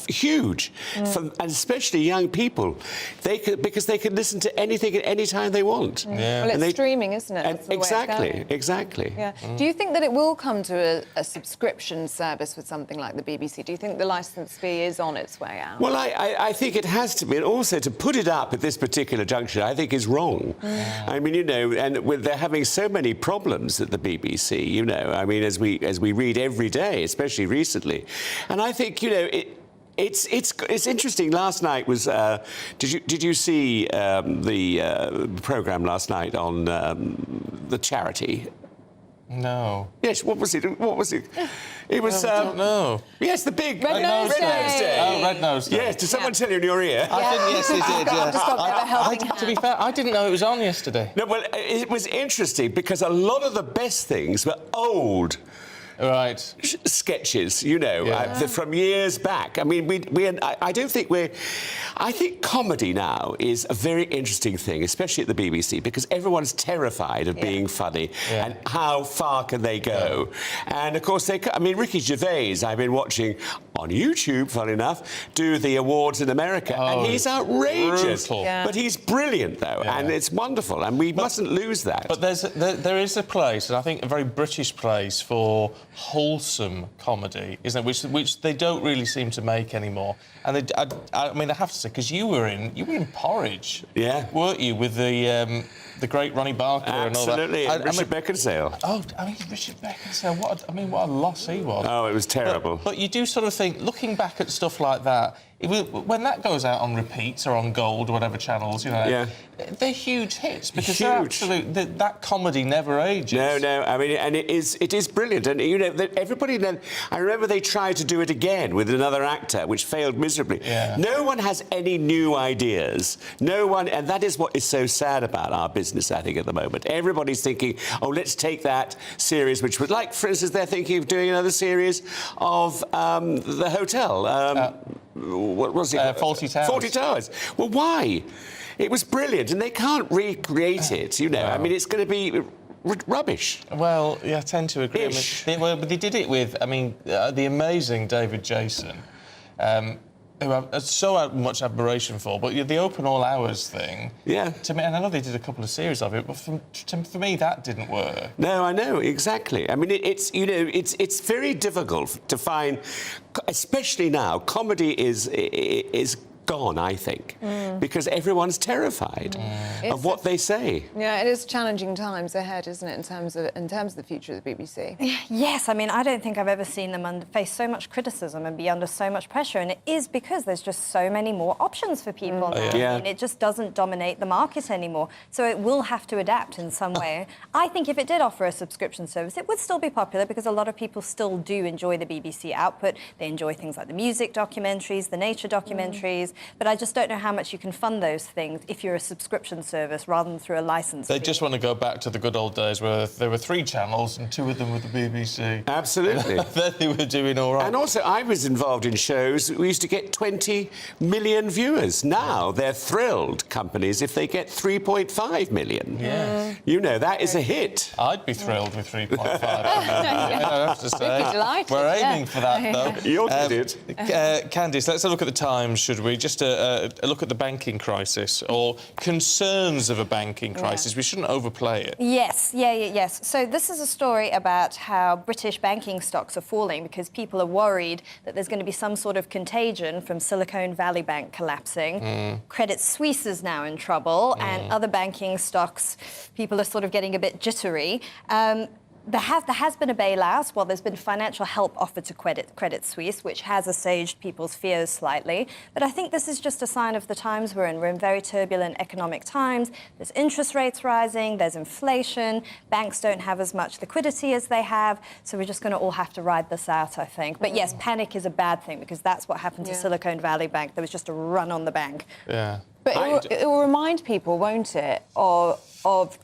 huge. And especially young people, because they can listen to anything at any time they want. Well, it's streaming, isn't it? That's the way it's going. Exactly. Yeah. Do you think that it will come to a subscription service with something like the BBC? Do you think the licence fee is on its way out? Well, I think it has to be, and also to put it up at this particular juncture, I think is wrong. I mean, you know, and they're having so many problems at the BBC. You know, I mean, as we read every day, especially recently, and I think, you know, it's interesting. Last night was. Did you see the programme last night on the charity? No. Yes. What was it? It was. I don't know. Yes, the big Red Nose Day. Oh, Red Nose Day. Yes. Did someone tell you in your ear? I didn't. Yes, they did. I've just got a helping hand. To be fair, I didn't know it was on yesterday. No. Well, it was interesting because a lot of the best things were old. Right. Sketches, you know, from years back. I mean, I don't think I think comedy now is a very interesting thing, especially at the BBC, because everyone's terrified of being funny and how far can they go. And, of course, Ricky Gervais, I've been watching on YouTube, funny enough, do the awards in America, and he's outrageous. But he's brilliant, though, and it's wonderful, and we mustn't lose that. But there is a place, and I think a very British place, for wholesome comedy, isn't it? Which they don't really seem to make anymore. And I mean, I have to say, because you were in Porridge, weren't you, with the great Ronnie Barker and all that? Absolutely, Richard Beckinsale. Oh, I mean, Richard Beckinsale, what a loss he was. Oh, it was terrible. But you do sort of think, looking back at stuff like that, when that goes out on repeats or on Gold or whatever channels, you know, they're huge hits because that comedy never ages. No, I mean, and it is brilliant, and you know, everybody. Then I remember they tried to do it again with another actor, which failed miserably. No one has any new ideas. No one, and that is what is so sad about our business, I think, at the moment. Everybody's thinking, oh, let's take that series, which was like, for instance, they're thinking of doing another series of The Hotel. What was it? Fawlty Towers. Fawlty Towers. Well, why? It was brilliant, and they can't recreate it, you know. I mean, it's going to be rubbish. Well, yeah, I tend to agree. But they did it with, the amazing David Jason, who I have so much admiration for, but the Open All Hours thing, to me, and I know they did a couple of series of it, but for me, that didn't work. No, I know, exactly. I mean, it's very difficult to find, especially now, comedy is gone, I think, because everyone's terrified of what they say. Yeah, it is challenging times ahead, isn't it, in terms of the future of the BBC? Yes, I mean, I don't think I've ever seen them face so much criticism and be under so much pressure, and it is because there's just so many more options for people now. I mean, it just doesn't dominate the market anymore, so it will have to adapt in some way. I think if it did offer a subscription service, it would still be popular because a lot of people still do enjoy the BBC output. They enjoy things like the music documentaries, the nature documentaries, but I just don't know how much you can fund those things if you're a subscription service rather than through a licence. They just want to go back to the good old days where there were 3 channels and 2 of them were the BBC. Absolutely. Then they were doing all right. And also, I was involved in shows. We used to get 20 million viewers. Now they're thrilled, companies, if they get 3.5 million. You know, that is a hit. I'd be thrilled with 3.5 million. I have to say. We'd be delighted. We're aiming for that, though. You'll get it. Candice, let's have a look at the Times, should we? just a look at the banking crisis or concerns of a banking crisis. We shouldn't overplay it. Yes, yes. So this is a story about how British banking stocks are falling because people are worried that there's going to be some sort of contagion from Silicon Valley Bank collapsing. Credit Suisse is now in trouble, and other banking stocks, people are sort of getting a bit jittery. There has been a bailout. Well, there's been financial help offered to Credit Suisse, which has assuaged people's fears slightly. But I think this is just a sign of the times we're in. We're in very turbulent economic times. There's interest rates rising, there's inflation, banks don't have as much liquidity as they have, so we're just going to all have to ride this out, I think. But yes, panic is a bad thing, because that's what happened to Silicon Valley Bank. There was just a run on the bank. Yeah. But it will remind people, won't it, of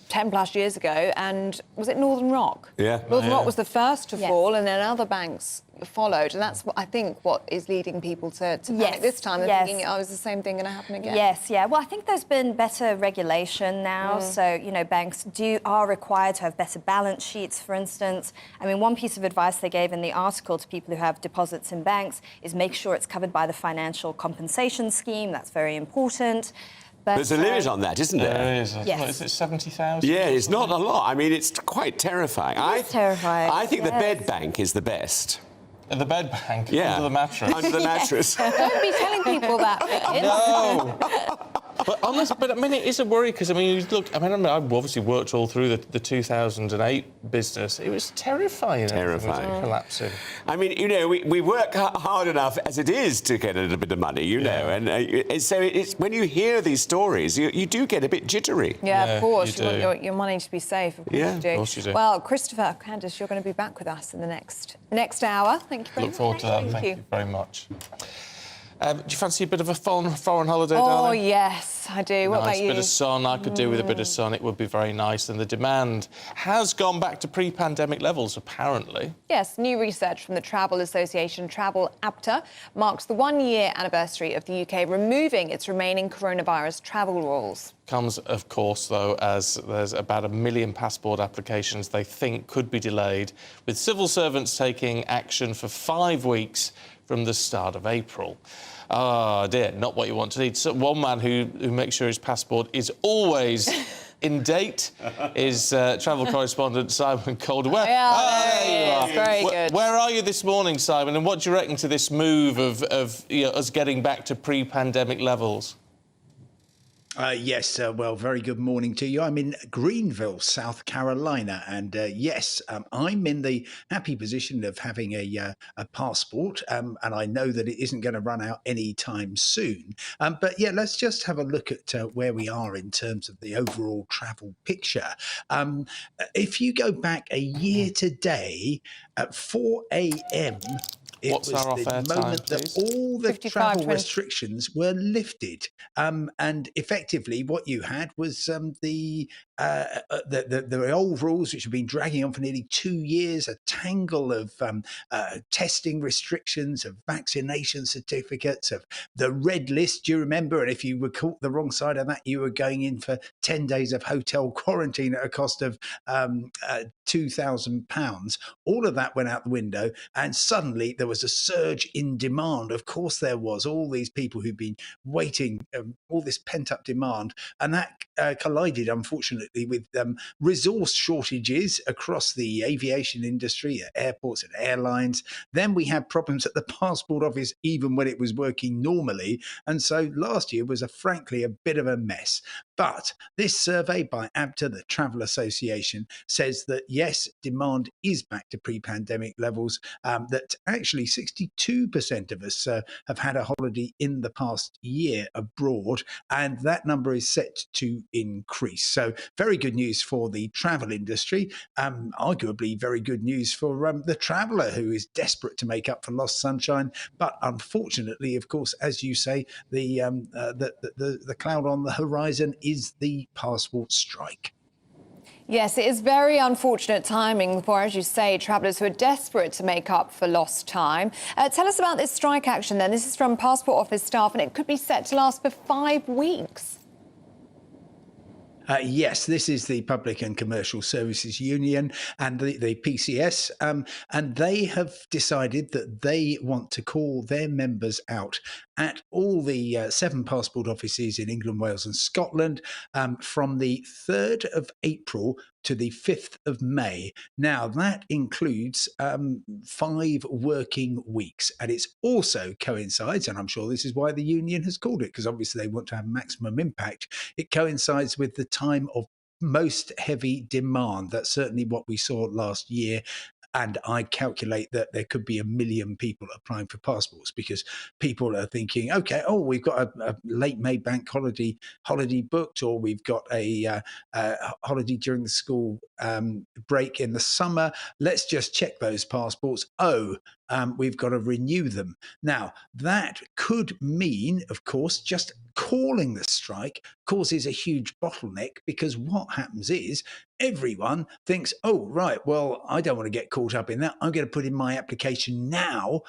10 plus years ago, and was it Northern Rock? Yeah. Northern Rock was the first to fall, and then other banks followed, and that's what I think what is leading people to panic this time. They're thinking, oh, is the same thing going to happen again? Yes, yeah. Well, I think there's been better regulation now, so, you know, banks are required to have better balance sheets, for instance. I mean, one piece of advice they gave in the article to people who have deposits in banks is make sure it's covered by the financial compensation scheme. That's very important. But, there's a limit on that, isn't there? There is. Yes. What is it, 70,000? Yeah, it's not a lot. I mean, it's quite terrifying. It's terrifying. I think the bed bank is the best. The bed bank? Yeah. Under the mattress? Under the mattress. Don't be telling people that, Biggins. No. But I mean, it is a worry because, I mean, you look, I've obviously worked all through the 2008 business. It was terrifying. Terrifying. Was collapsing. I mean, you know, we work hard enough as it is to get a little bit of money, you know, and so it's when you hear these stories, you do get a bit jittery. Yeah, of course. You want your money to be safe. Of course you do. Of course you do. Well, Christopher, Candice, you're going to be back with us in the next hour. Thank you very much. Look forward to that. Thank you very much. Do you fancy a bit of a foreign holiday, Oh, darling? yes, I do. What about you? Nice bit of sun. I could do with a bit of sun. It would be very nice. And the demand has gone back to pre-pandemic levels, apparently. Yes, new research from the travel association Travel APTA marks the one-year anniversary of the UK removing its remaining coronavirus travel rules. Comes, of course, though, as there's about 1 million passport applications they think could be delayed, with civil servants taking action for 5 weeks from the start of April. Ah, dear, not what you want to need. So one man who makes sure his passport is always in date is travel correspondent Simon Calder. Yeah, very good. Where are you this morning, Simon? And what do you reckon to this move of us getting back to pre-pandemic levels? Yes, well, very good morning to you. I'm in Greenville, South Carolina, and yes, I'm in the happy position of having a passport, and I know that it isn't going to run out anytime soon. But yeah, let's just have a look at where we are in terms of the overall travel picture. If you go back a year today at 4 a.m., it What's was our the off-air moment time, that please? all the 55, travel 20. restrictions were lifted, and effectively what you had was the old rules, which have been dragging on for nearly 2 years, a tangle of testing restrictions, of vaccination certificates, of the red list. Do you remember? And if you were caught the wrong side of that, you were going in for 10 days of hotel quarantine at a cost of £2,000. All of that went out the window, and suddenly there was a surge in demand. Of course there was. All these people who've been waiting, all this pent-up demand, and that collided, unfortunately, with resource shortages across the aviation industry, at airports and airlines. Then we had problems at the passport office, even when it was working normally. And so last year was, frankly, a bit of a mess. But this survey by APTA, the Travel Association, says that, yes, demand is back to pre-pandemic levels, that actually 62% of us have had a holiday in the past year abroad, and that number is set to increase. So very good news for the travel industry, arguably very good news for the traveller who is desperate to make up for lost sunshine. But unfortunately, of course, as you say, the cloud on the horizon is the passport strike. Yes, it is very unfortunate timing for, as you say, travellers who are desperate to make up for lost time. Tell us about this strike action then. This is from Passport Office staff, and it could be set to last for 5 weeks. Yes, this is the Public and Commercial Services Union and the PCS, and they have decided that they want to call their members out at all the 7 passport offices in England, Wales and Scotland from the 3rd of April to the 5th of May. Now, that includes 5 working weeks, and it also coincides, and I'm sure this is why the union has called it, because obviously they want to have maximum impact. It coincides with the time of most heavy demand. That's certainly what we saw last year. And I calculate that there could be 1 million people applying for passports because people are thinking, okay, oh, we've got a late May bank holiday booked, or we've got a holiday during the school break in the summer. Let's just check those passports. Oh, we've got to renew them. Now, that could mean, of course, just calling the strike causes a huge bottleneck, because what happens is everyone thinks, oh, right, well, I don't want to get caught up in that. I'm going to put in my application now.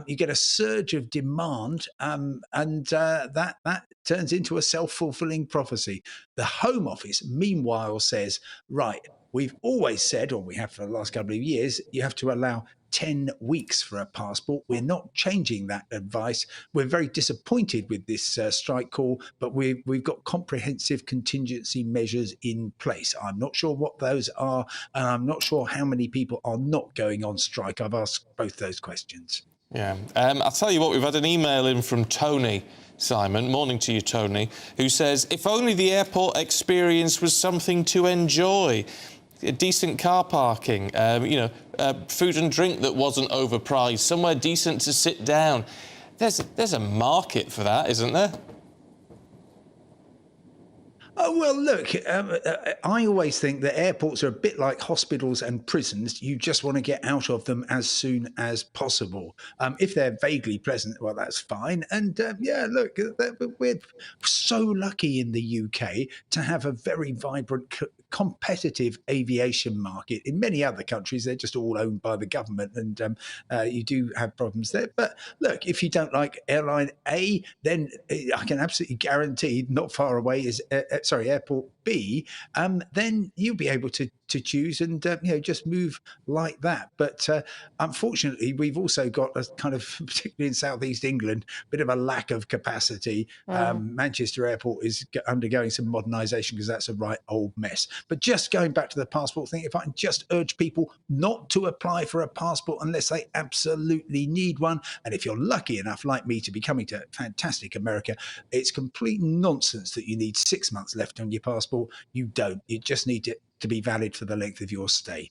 You get a surge of demand, and that turns into a self-fulfilling prophecy. The Home Office, meanwhile, says, right, we've always said, or we have for the last couple of years, you have to allow 10 weeks for a passport. We're not changing that advice. We're very disappointed with this strike call, but we've got comprehensive contingency measures in place. I'm not sure what those are, and I'm not sure how many people are not going on strike. I've asked both those questions. Yeah. I'll tell you what, we've had an email in from Tony, Simon, morning to you, Tony, who says, if only the airport experience was something to enjoy. Decent car parking, food and drink that wasn't overpriced, somewhere decent to sit down. There's a market for that, isn't there? Oh, well, look, I always think that airports are a bit like hospitals and prisons. You just want to get out of them as soon as possible. If they're vaguely pleasant, well, that's fine. And yeah, look, we're so lucky in the UK to have a very vibrant, competitive aviation market. In many other countries, they're just all owned by the government, and you do have problems there. But look, if you don't like airline A, then I can absolutely guarantee not far away is airport B, then you'll be able to choose and just move like that. But unfortunately, we've also got a kind of, particularly in southeast England, a bit of a lack of capacity. Manchester Airport is undergoing some modernisation because that's a right old mess. But just going back to the passport thing, if I can just urge people not to apply for a passport unless they absolutely need one. And if you're lucky enough, like me, to be coming to fantastic America, it's complete nonsense that you need 6 months left on your passport. You don't. You just need it to be valid for the length of your stay.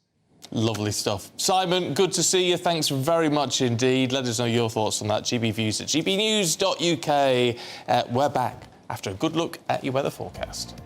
Lovely stuff. Simon, good to see you. Thanks very much indeed. Let us know your thoughts on that. GB Views at gbnews.uk. We're back after a good look at your weather forecast.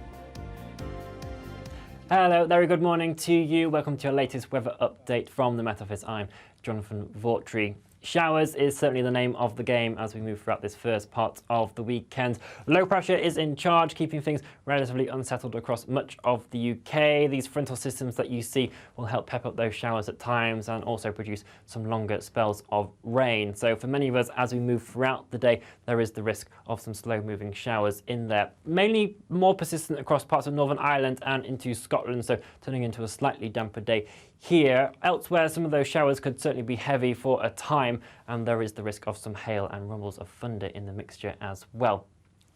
Hello, very good morning to you. Welcome to your latest weather update from the Met Office. I'm Jonathan Vautry. Showers is certainly the name of the game as we move throughout this first part of the weekend. Low pressure is in charge, keeping things relatively unsettled across much of the UK. These frontal systems that you see will help pep up those showers at times and also produce some longer spells of rain. So for many of us, as we move throughout the day, there is the risk of some slow-moving showers in there. Mainly more persistent across parts of Northern Ireland and into Scotland, so turning into a slightly damper day here. Elsewhere, some of those showers could certainly be heavy for a time, and there is the risk of some hail and rumbles of thunder in the mixture as well.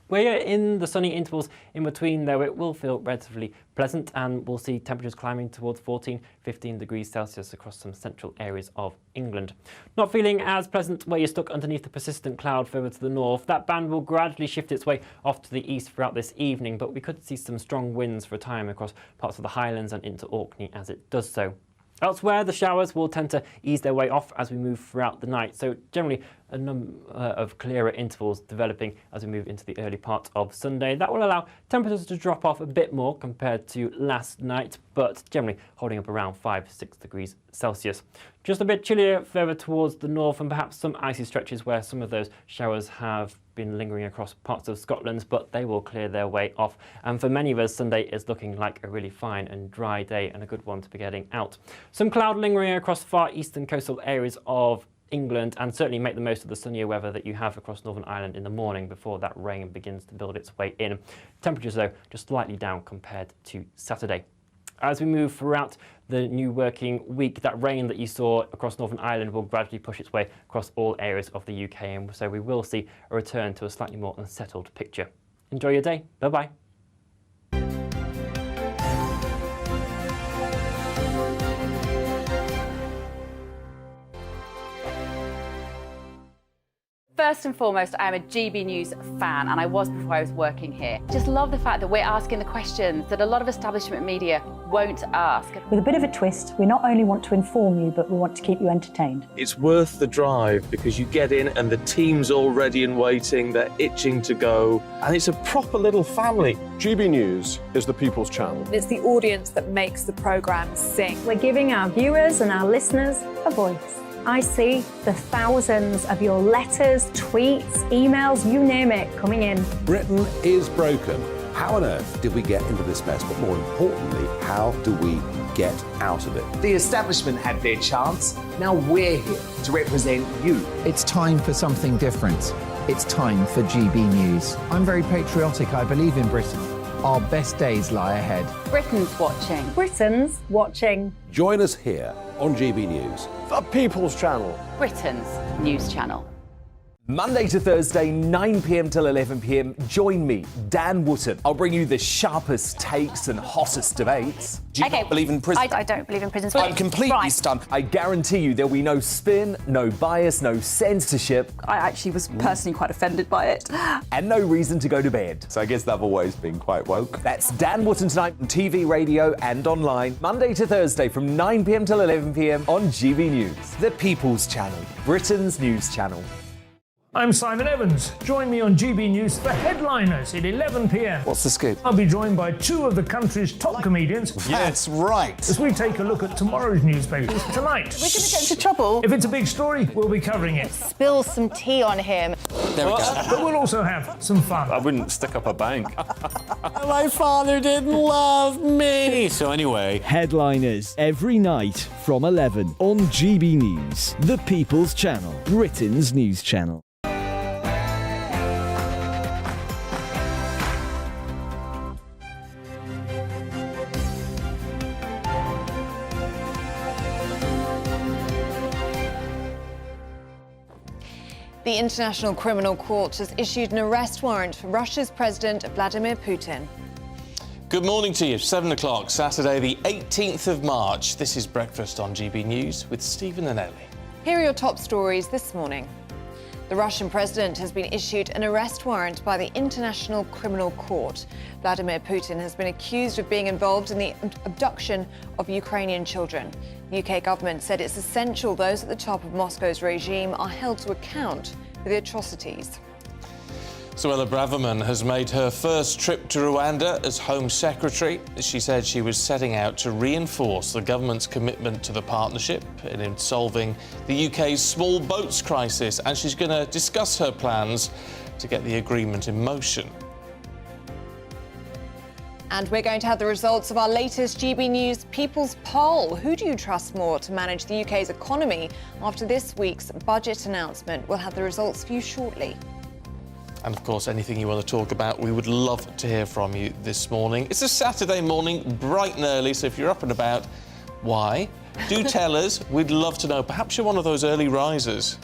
We're in the sunny intervals in between, though. It will feel relatively pleasant, and we'll see temperatures climbing towards 14, 15 degrees Celsius across some central areas of England. Not feeling as pleasant where you're stuck underneath the persistent cloud further to the north. That band will gradually shift its way off to the east throughout this evening, but we could see some strong winds for a time across parts of the Highlands and into Orkney as it does so. Elsewhere, the showers will tend to ease their way off as we move throughout the night, so generally a number of clearer intervals developing as we move into the early part of Sunday. That will allow temperatures to drop off a bit more compared to last night, but generally holding up around 5-6 degrees Celsius. Just a bit chillier further towards the north, and perhaps some icy stretches where some of those showers have been lingering across parts of Scotland, but they will clear their way off. And for many of us, Sunday is looking like a really fine and dry day and a good one to be getting out. Some cloud lingering across far eastern coastal areas of England, and certainly make the most of the sunnier weather that you have across Northern Ireland in the morning before that rain begins to build its way in. Temperatures, though, just slightly down compared to Saturday. As we move throughout the new working week, that rain that you saw across Northern Ireland will gradually push its way across all areas of the UK, and so we will see a return to a slightly more unsettled picture. Enjoy your day. Bye-bye. First and foremost, I am a GB News fan, and I was before I was working here. Just love the fact that we're asking the questions that a lot of establishment media won't ask. With a bit of a twist, we not only want to inform you, but we want to keep you entertained. It's worth the drive because you get in and the team's all ready and waiting, they're itching to go, and it's a proper little family. GB News is the People's Channel. It's the audience that makes the programme sing. We're giving our viewers and our listeners a voice. I see the thousands of your letters, tweets, emails, you name it, coming in. Britain is broken. How on earth did we get into this mess? But more importantly, how do we get out of it? The establishment had their chance. Now we're here to represent you. It's time for something different. It's time for GB News. I'm very patriotic. I believe in Britain. Our best days lie ahead. Britain's watching. Britain's watching. Join us here on GB News. The People's Channel. Britain's news channel. Monday to Thursday, 9 p.m. till 11 p.m. Join me, Dan Wootton. I'll bring you the sharpest takes and hottest debates. Do you not believe in prison? I don't believe in prisons. I'm completely stunned. I guarantee you there'll be no spin, no bias, no censorship. I actually was personally quite offended by it. And no reason to go to bed. So I guess they've always been quite woke. That's Dan Wootton tonight on TV, radio and online. Monday to Thursday from 9 p.m. till 11 p.m. on GB News. The People's Channel, Britain's news channel. I'm Simon Evans. Join me on GB News for Headliners at 11 p.m. What's the scoop? I'll be joined by two of the country's top comedians. That's right. As we take a look at tomorrow's newspapers tonight. We're going to get into trouble. If it's a big story, we'll be covering it. Spill some tea on him. There we go. But we'll also have some fun. I wouldn't stick up a bank. My father didn't love me. So anyway. Headliners every night from 11 on GB News, the People's Channel, Britain's news channel. The International Criminal Court has issued an arrest warrant for Russia's President Vladimir Putin. Good morning to you. 7 o'clock, Saturday the 18th of March. This is Breakfast on GB News with Stephen and Ellie. Here are your top stories this morning. The Russian president has been issued an arrest warrant by the International Criminal Court. Vladimir Putin has been accused of being involved in the abduction of Ukrainian children. The UK government said it's essential those at the top of Moscow's regime are held to account for the atrocities. Suella Braverman has made her first trip to Rwanda as Home Secretary. She said she was setting out to reinforce the government's commitment to the partnership and in solving the UK's small boats crisis, and she's going to discuss her plans to get the agreement in motion. And we're going to have the results of our latest GB News People's Poll. Who do you trust more to manage the UK's economy after this week's budget announcement? We'll have the results for you shortly. And of course, anything you want to talk about, we would love to hear from you this morning. It's a Saturday morning, bright and early, so if you're up and about, why? Do tell us. We'd love to know. Perhaps you're one of those early risers.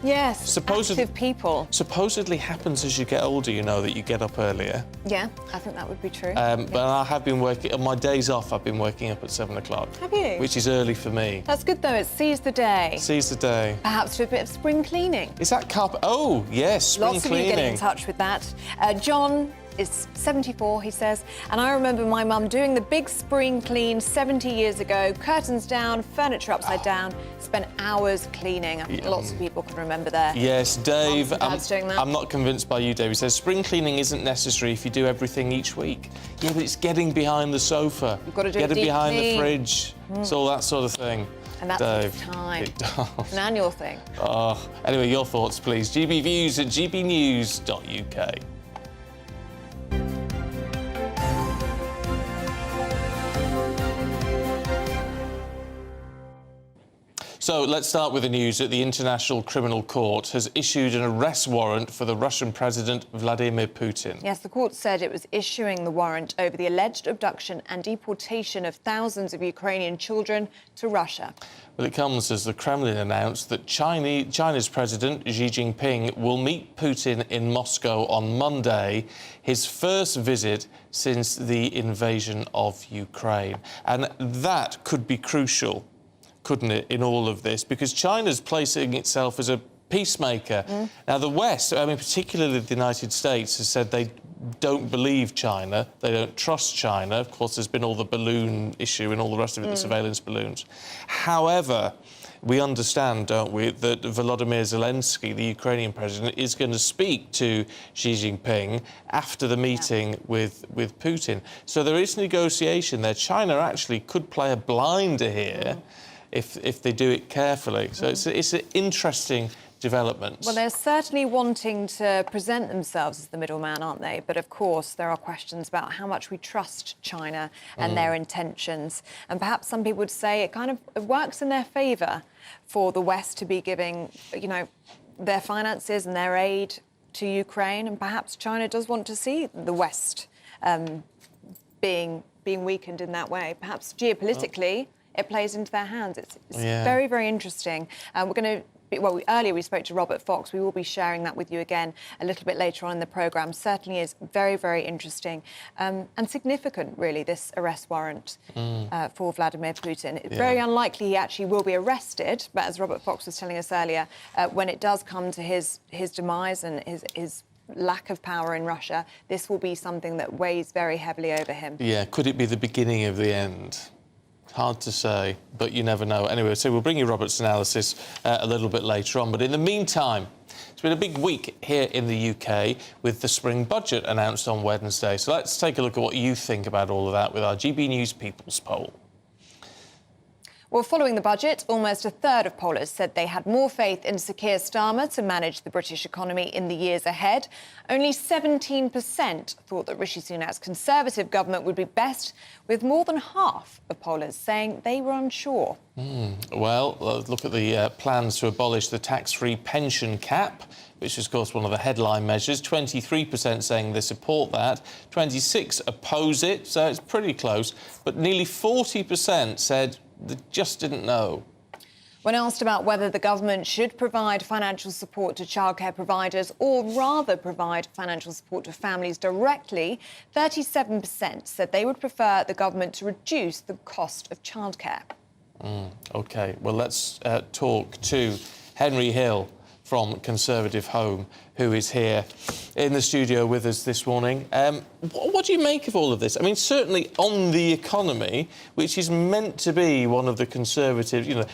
Yes, active people. Supposedly happens as you get older, you know, that you get up earlier. Yeah, I think that would be true. But I have been working, on my days off, I've been waking up at 7 o'clock. Have you? Which is early for me. That's good, though. It sees the day. Sees the day. Perhaps do a bit of spring cleaning. Is that carpet? Oh, yes, spring Lots cleaning. of you getting in touch with that. John is 74, he says, and I remember my mum doing the big spring clean 70 years ago, curtains down, furniture upside down, spent hours cleaning. I think lots of people can remember that. Yes, Dave, doing that. I'm not convinced by you, Dave. He says spring cleaning isn't necessary if you do everything each week. Yeah, but it's getting behind the sofa. You've got to do Get a it deep behind clean. the fridge. It's all that sort of thing. And that Dave, takes time. It does. It's an annual thing. Oh, anyway, your thoughts, please. gbviews at gbnews.uk. So let's start with the news that the International Criminal Court has issued an arrest warrant for the Russian President Vladimir Putin. Yes, the court said it was issuing the warrant over the alleged abduction and deportation of thousands of Ukrainian children to Russia. Well, it comes as the Kremlin announced that China's President Xi Jinping will meet Putin in Moscow on Monday, his first visit since the invasion of Ukraine. And that could be crucial, couldn't it, in all of this? Because China's placing itself as a peacemaker. Now, the West, I mean, particularly the United States, has said they don't believe China, they don't trust China. Of course, there's been all the balloon issue and all the rest of it, the surveillance balloons. However, we understand, don't we, that Volodymyr Zelensky, the Ukrainian president, is going to speak to Xi Jinping after the meeting with Putin. So there is negotiation there. China actually could play a blinder here if they do it carefully. So it's an interesting development. Well, they're certainly wanting to present themselves as the middleman, aren't they? But of course, there are questions about how much we trust China and their intentions. And perhaps some people would say it kind of works in their favour for the West to be giving, you know, their finances and their aid to Ukraine. And perhaps China does want to see the West being weakened in that way. Perhaps geopolitically, it plays into their hands. It's very, very interesting. We're going to... Well, earlier we spoke to Robert Fox. We will be sharing that with you again a little bit later on in the programme. Certainly is very, very interesting and significant, really, this arrest warrant for Vladimir Putin. It's very unlikely he actually will be arrested, but as Robert Fox was telling us earlier, when it does come to his demise and his lack of power in Russia, this will be something that weighs very heavily over him. Yeah, could it be the beginning of the end? Hard to say, but you never know. Anyway, so we'll bring you Robert's analysis a little bit later on. But in the meantime, it's been a big week here in the UK with the spring budget announced on Wednesday. So let's take a look at what you think about all of that with our GB News People's Poll. Well, following the budget, almost a third of pollers said they had more faith in Sir Keir Starmer to manage the British economy in the years ahead. Only 17% thought that Rishi Sunak's Conservative government would be best, with more than half of pollers saying they were unsure. Well, look at the plans to abolish the tax-free pension cap, which is, of course, one of the headline measures. 23% saying they support that, 26% oppose it, so it's pretty close, but nearly 40% said they just didn't know. When asked about whether the government should provide financial support to childcare providers or rather provide financial support to families directly, 37% said they would prefer the government to reduce the cost of childcare. OK, well, let's talk to Henry Hill from Conservative Home, who is here in the studio with us this morning. What do you make of all of this? I mean, certainly on the economy, which is meant to be one of the Conservative, you know,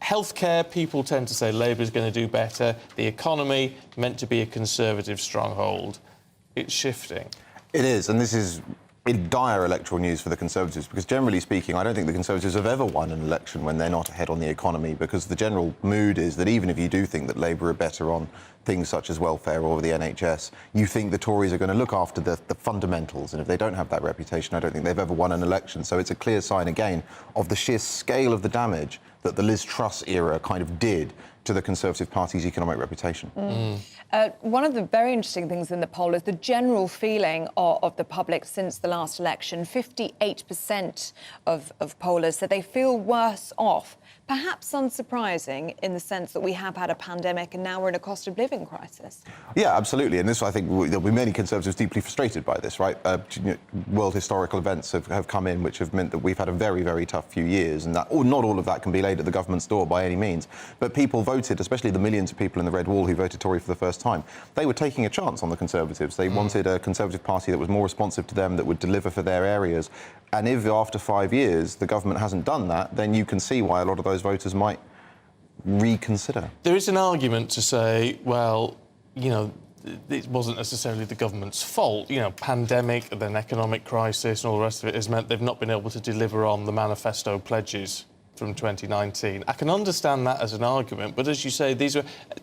healthcare, people tend to say Labour's going to do better. The economy, meant to be a Conservative stronghold. It's shifting. It is, and this is in dire electoral news for the Conservatives, because generally speaking, I don't think the Conservatives have ever won an election when they're not ahead on the economy, because the general mood is that even if you do think that Labour are better on things such as welfare or the NHS, you think the Tories are going to look after the fundamentals, and if they don't have that reputation, I don't think they've ever won an election. So it's a clear sign, again, of the sheer scale of the damage that the Liz Truss era kind of did to the Conservative Party's economic reputation. One of the very interesting things in the poll is the general feeling of the public since the last election. 58% of pollers said they feel worse off, perhaps unsurprising in the sense that we have had a pandemic and now we're in a cost of living crisis. Yeah, absolutely. And this, I think, there'll be many Conservatives deeply frustrated by this, right? World historical events have come in which have meant that we've had a very, very tough few years, and that not all of that can be laid at the government's door by any means. But people voted, especially the millions of people in the Red Wall who voted Tory for the first time, they were taking a chance on the Conservatives. They wanted a Conservative Party that was more responsive to them, that would deliver for their areas. And if after 5 years the government hasn't done that, then you can see why a lot of those voters might reconsider. There is an argument to say, well, you know, it wasn't necessarily the government's fault. You know, pandemic, then economic crisis and all the rest of it has meant they've not been able to deliver on the manifesto pledges from 2019. I can understand that as an argument, but as you say,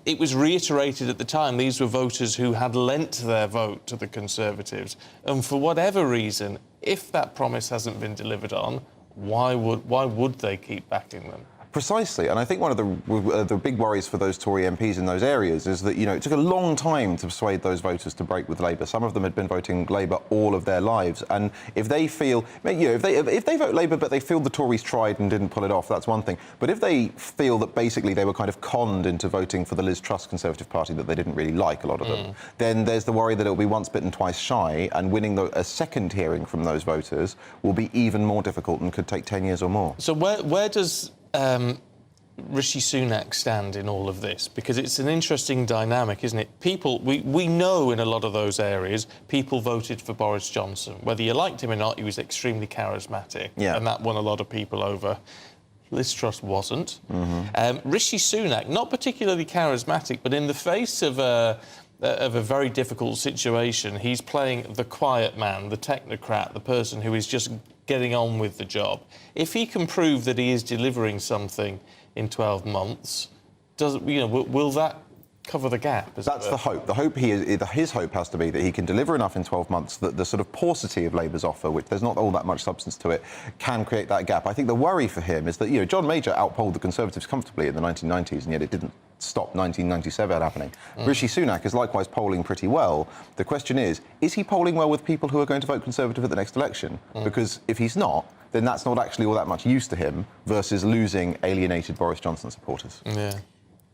it was reiterated at the time, these were voters who had lent their vote to the Conservatives, and for whatever reason, if that promise hasn't been delivered on, why would they keep backing them? Precisely, and I think one of the big worries for those Tory MPs in those areas is that, you know, it took a long time to persuade those voters to break with Labour. Some of them had been voting Labour all of their lives, and if they feel, you know, if they vote Labour but they feel the Tories tried and didn't pull it off, that's one thing. But if they feel that basically they were kind of conned into voting for the Liz Truss Conservative Party that they didn't really like, a lot of them, then there's the worry that it'll be once bitten, twice shy, and winning a second hearing from those voters will be even more difficult and could take 10 years or more. So where does Rishi Sunak stand in all of this? Because it's an interesting dynamic, isn't it? People, we know in a lot of those areas, people voted for Boris Johnson. Whether you liked him or not, he was extremely charismatic. Yeah. And that won a lot of people over. Liz Truss wasn't. Rishi Sunak, not particularly charismatic, but in the face of a very difficult situation, he's playing the quiet man, the technocrat, the person who is just getting on with the job. If he can prove that he is delivering something in 12 months, will that cover the gap? That's the hope. His hope has to be that he can deliver enough in 12 months that the sort of paucity of Labour's offer, which there's not all that much substance to it, can create that gap. I think the worry for him is that, you know, John Major outpolled the Conservatives comfortably in the 1990s, and yet it didn't stop 1997 happening. Rishi Sunak is likewise polling pretty well. The question is he polling well with people who are going to vote Conservative at the next election? Because if he's not, then that's not actually all that much use to him versus losing alienated Boris Johnson supporters. Yeah.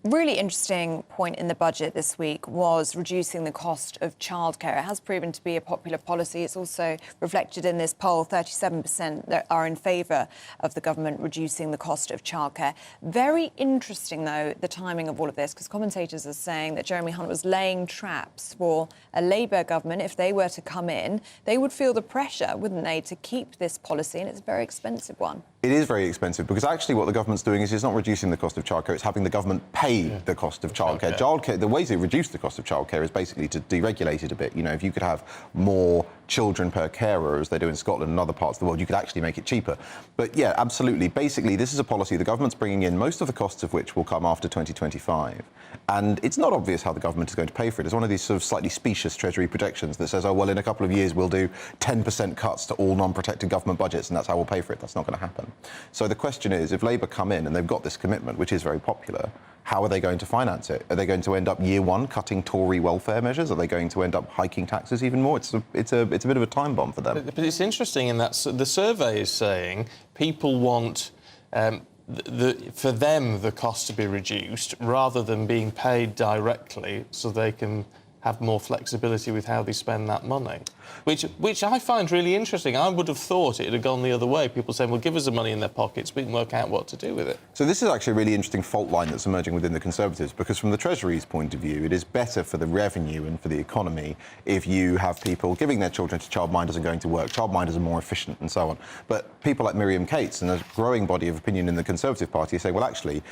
Really interesting point in the budget this week was reducing the cost of childcare. It has proven to be a popular policy. It's also reflected in this poll, 37% that are in favour of the government reducing the cost of childcare. Very interesting, though, the timing of all of this, because commentators are saying that Jeremy Hunt was laying traps for a Labour government. If they were to come in, they would feel the pressure, wouldn't they, to keep this policy, and it's a very expensive one. It is very expensive because actually what the government's doing is it's not reducing the cost of childcare, it's having the government pay the cost of childcare. Childcare, the way to reduce the cost of childcare is basically to deregulate it a bit. You know, if you could have more children per carer, as they do in Scotland and other parts of the world, you could actually make it cheaper. But yeah, absolutely. Basically, this is a policy the government's bringing in, most of the costs of which will come after 2025. And it's not obvious how the government is going to pay for it. It's one of these sort of slightly specious Treasury projections that says, oh, well, in a couple of years, we'll do 10% cuts to all non-protected government budgets, and that's how we'll pay for it. That's not going to happen. So the question is, if Labour come in and they've got this commitment, which is very popular, how are they going to finance it? Are they going to end up year one cutting Tory welfare measures? Are they going to end up hiking taxes even more? It's a bit of a time bomb for them. But it's interesting in that the survey is saying people want for them the cost to be reduced rather than being paid directly, so they can have more flexibility with how they spend that money, which I find really interesting. I would have thought it had gone the other way. People saying, well, give us the money in their pockets, we can work out what to do with it. So this is actually a really interesting fault line that's emerging within the Conservatives, because from the Treasury's point of view, it is better for the revenue and for the economy if you have people giving their children to childminders and going to work. Childminders are more efficient and so on. But people like Miriam Cates and a growing body of opinion in the Conservative Party say, well, actually,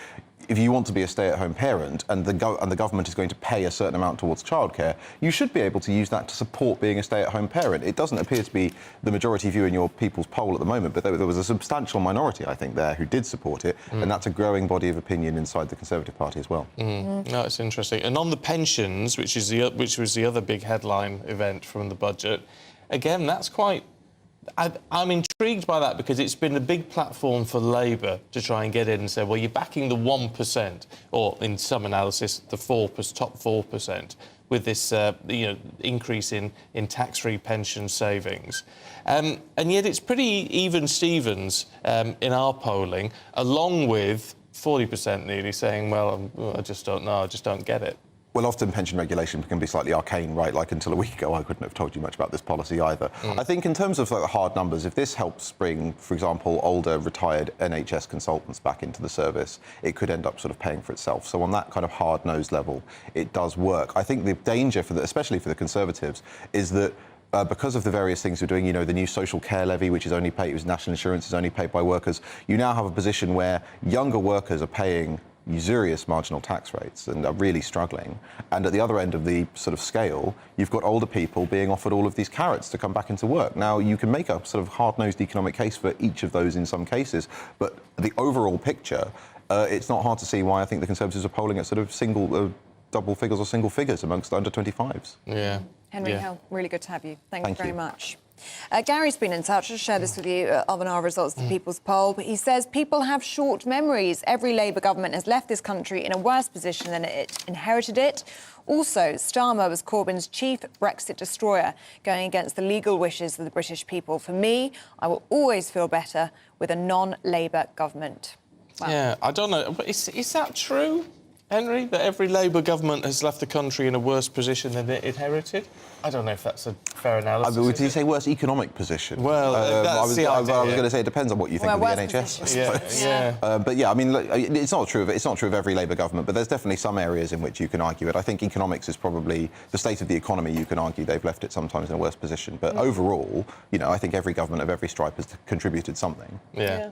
if you want to be a stay-at-home parent and the government is going to pay a certain amount towards childcare, you should be able to use that to support being a stay-at-home parent. It doesn't appear to be the majority view in your People's poll at the moment, but there was a substantial minority, I think, there who did support it, and that's a growing body of opinion inside the Conservative Party as well. No, it's interesting. And on the pensions, which was the other big headline event from the budget, again, that's quite... I'm intrigued by that because it's been a big platform for Labour to try and get in and say, well, you're backing the 1%, or in some analysis, the top 4%, with this increase in tax-free pension savings. And yet it's pretty even Stevens in our polling, along with 40% nearly saying, well, I just don't know, I just don't get it. Well, often pension regulation can be slightly arcane, right? Like until a week ago, I couldn't have told you much about this policy either. I think in terms of the hard numbers, if this helps bring, for example, older retired NHS consultants back into the service, it could end up sort of paying for itself. So on that kind of hard-nosed level, it does work. I think the danger, especially for the Conservatives, is that because of the various things we're doing, you know, the new social care levy, which is only paid, national insurance is only paid by workers, you now have a position where younger workers are paying usurious marginal tax rates and are really struggling. And at the other end of the sort of scale, you've got older people being offered all of these carrots to come back into work. Now, you can make a sort of hard-nosed economic case for each of those in some cases, but the overall picture, it's not hard to see why I think the Conservatives are polling at sort of double figures or single figures amongst under 25s. Yeah. Henry Hill, really good to have you. Thank you very much. Gary's been in touch. I'll share this with you on our results of the People's Poll. He says people have short memories. Every Labour government has left this country in a worse position than it inherited it. Also, Starmer was Corbyn's chief Brexit destroyer, going against the legal wishes of the British people. For me, I will always feel better with a non-Labour government. Wow. Yeah, I don't know. Is that true, Henry, that every Labour government has left the country in a worse position than it inherited? I don't know if that's a fair analysis. Did you say worse economic position? Well, I was going to say it depends on what you think of the NHS. I suppose. But yeah, I mean, look, it's not true of every Labour government, but there's definitely some areas in which you can argue it. I think economics is probably the state of the economy. You can argue they've left it sometimes in a worse position, but overall, I think every government of every stripe has contributed something. Yeah.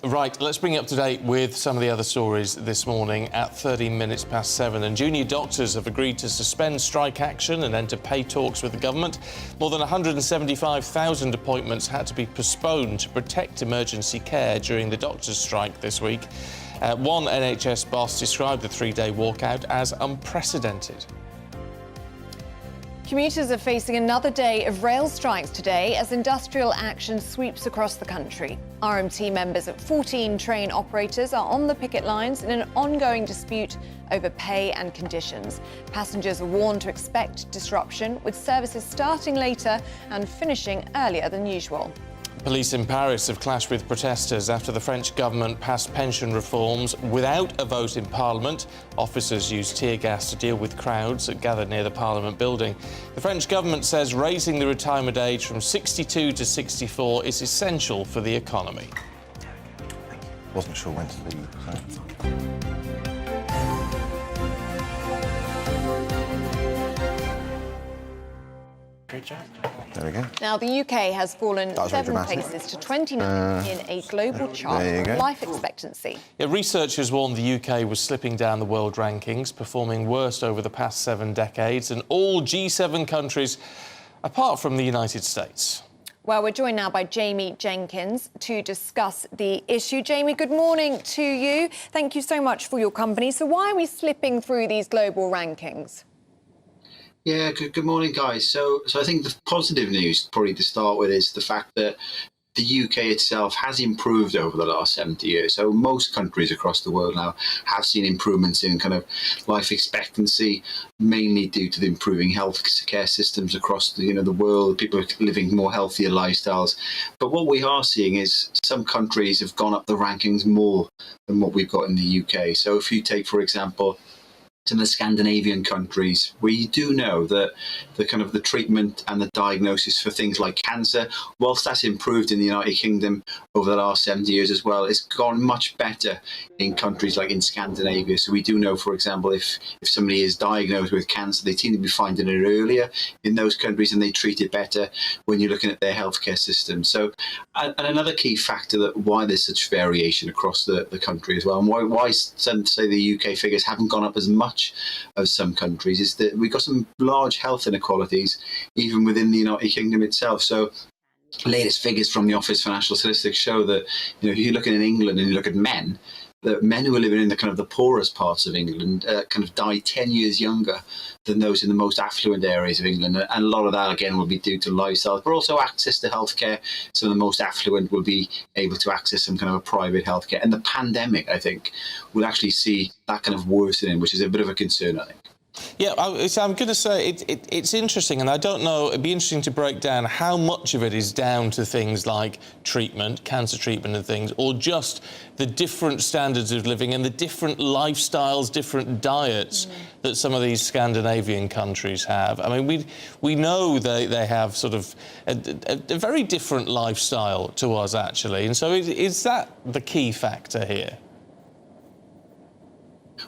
Right, let's bring you up to date with some of the other stories this morning at 13 minutes past 7. And junior doctors have agreed to suspend strike action and enter pay talks with the government. More than 175,000 appointments had to be postponed to protect emergency care during the doctors' strike this week. One NHS boss described the three-day walkout as unprecedented. Commuters are facing another day of rail strikes today as industrial action sweeps across the country. RMT members at 14 train operators are on the picket lines in an ongoing dispute over pay and conditions. Passengers are warned to expect disruption, with services starting later and finishing earlier than usual. Police in Paris have clashed with protesters after the French government passed pension reforms without a vote in Parliament. Officers used tear gas to deal with crowds that gathered near the Parliament building. The French government says raising the retirement age from 62 to 64 is essential for the economy. Wasn't sure when to leave. So. There we go. Now, the UK has fallen 7 places to 29 in a global chart of life expectancy. Yeah, researchers warned the UK was slipping down the world rankings, performing worst over the past 7 decades, and all G7 countries, apart from the United States. Well, we're joined now by Jamie Jenkins to discuss the issue. Jamie, good morning to you. Thank you so much for your company. So why are we slipping through these global rankings? Yeah, good morning, guys. So I think the positive news, probably to start with, is the fact that the UK itself has improved over the last 70 years. So most countries across the world now have seen improvements in kind of life expectancy, mainly due to the improving health care systems across the world. People are living more healthier lifestyles. But what we are seeing is some countries have gone up the rankings more than what we've got in the UK. So if you take, for example, some of the Scandinavian countries, we do know that the treatment and the diagnosis for things like cancer, whilst that's improved in the United Kingdom over the last 70 years as well, it's gone much better in countries like in Scandinavia. So we do know, for example, if somebody is diagnosed with cancer, they seem to be finding it earlier in those countries and they treat it better when you're looking at their healthcare system. So, and another key factor that why there's such variation across the country as well, and why some say the UK figures haven't gone up as much of some countries, is that we've got some large health inequalities even within the United Kingdom itself. So latest figures from the Office for National Statistics show that if you look at England and you look at men, the men who are living in the poorest parts of England die 10 years younger than those in the most affluent areas of England. And a lot of that, again, will be due to lifestyles, but also access to healthcare. Some of the most affluent will be able to access some kind of a private healthcare. And the pandemic, I think, will actually see that kind of worsening, which is a bit of a concern, I think. Yeah, I'm going to say it's interesting, and I don't know, it'd be interesting to break down how much of it is down to things like treatment, cancer treatment and things, or just the different standards of living and the different lifestyles, different diets that some of these Scandinavian countries have. I mean, we know they have sort of a very different lifestyle to us, actually, and so is that the key factor here?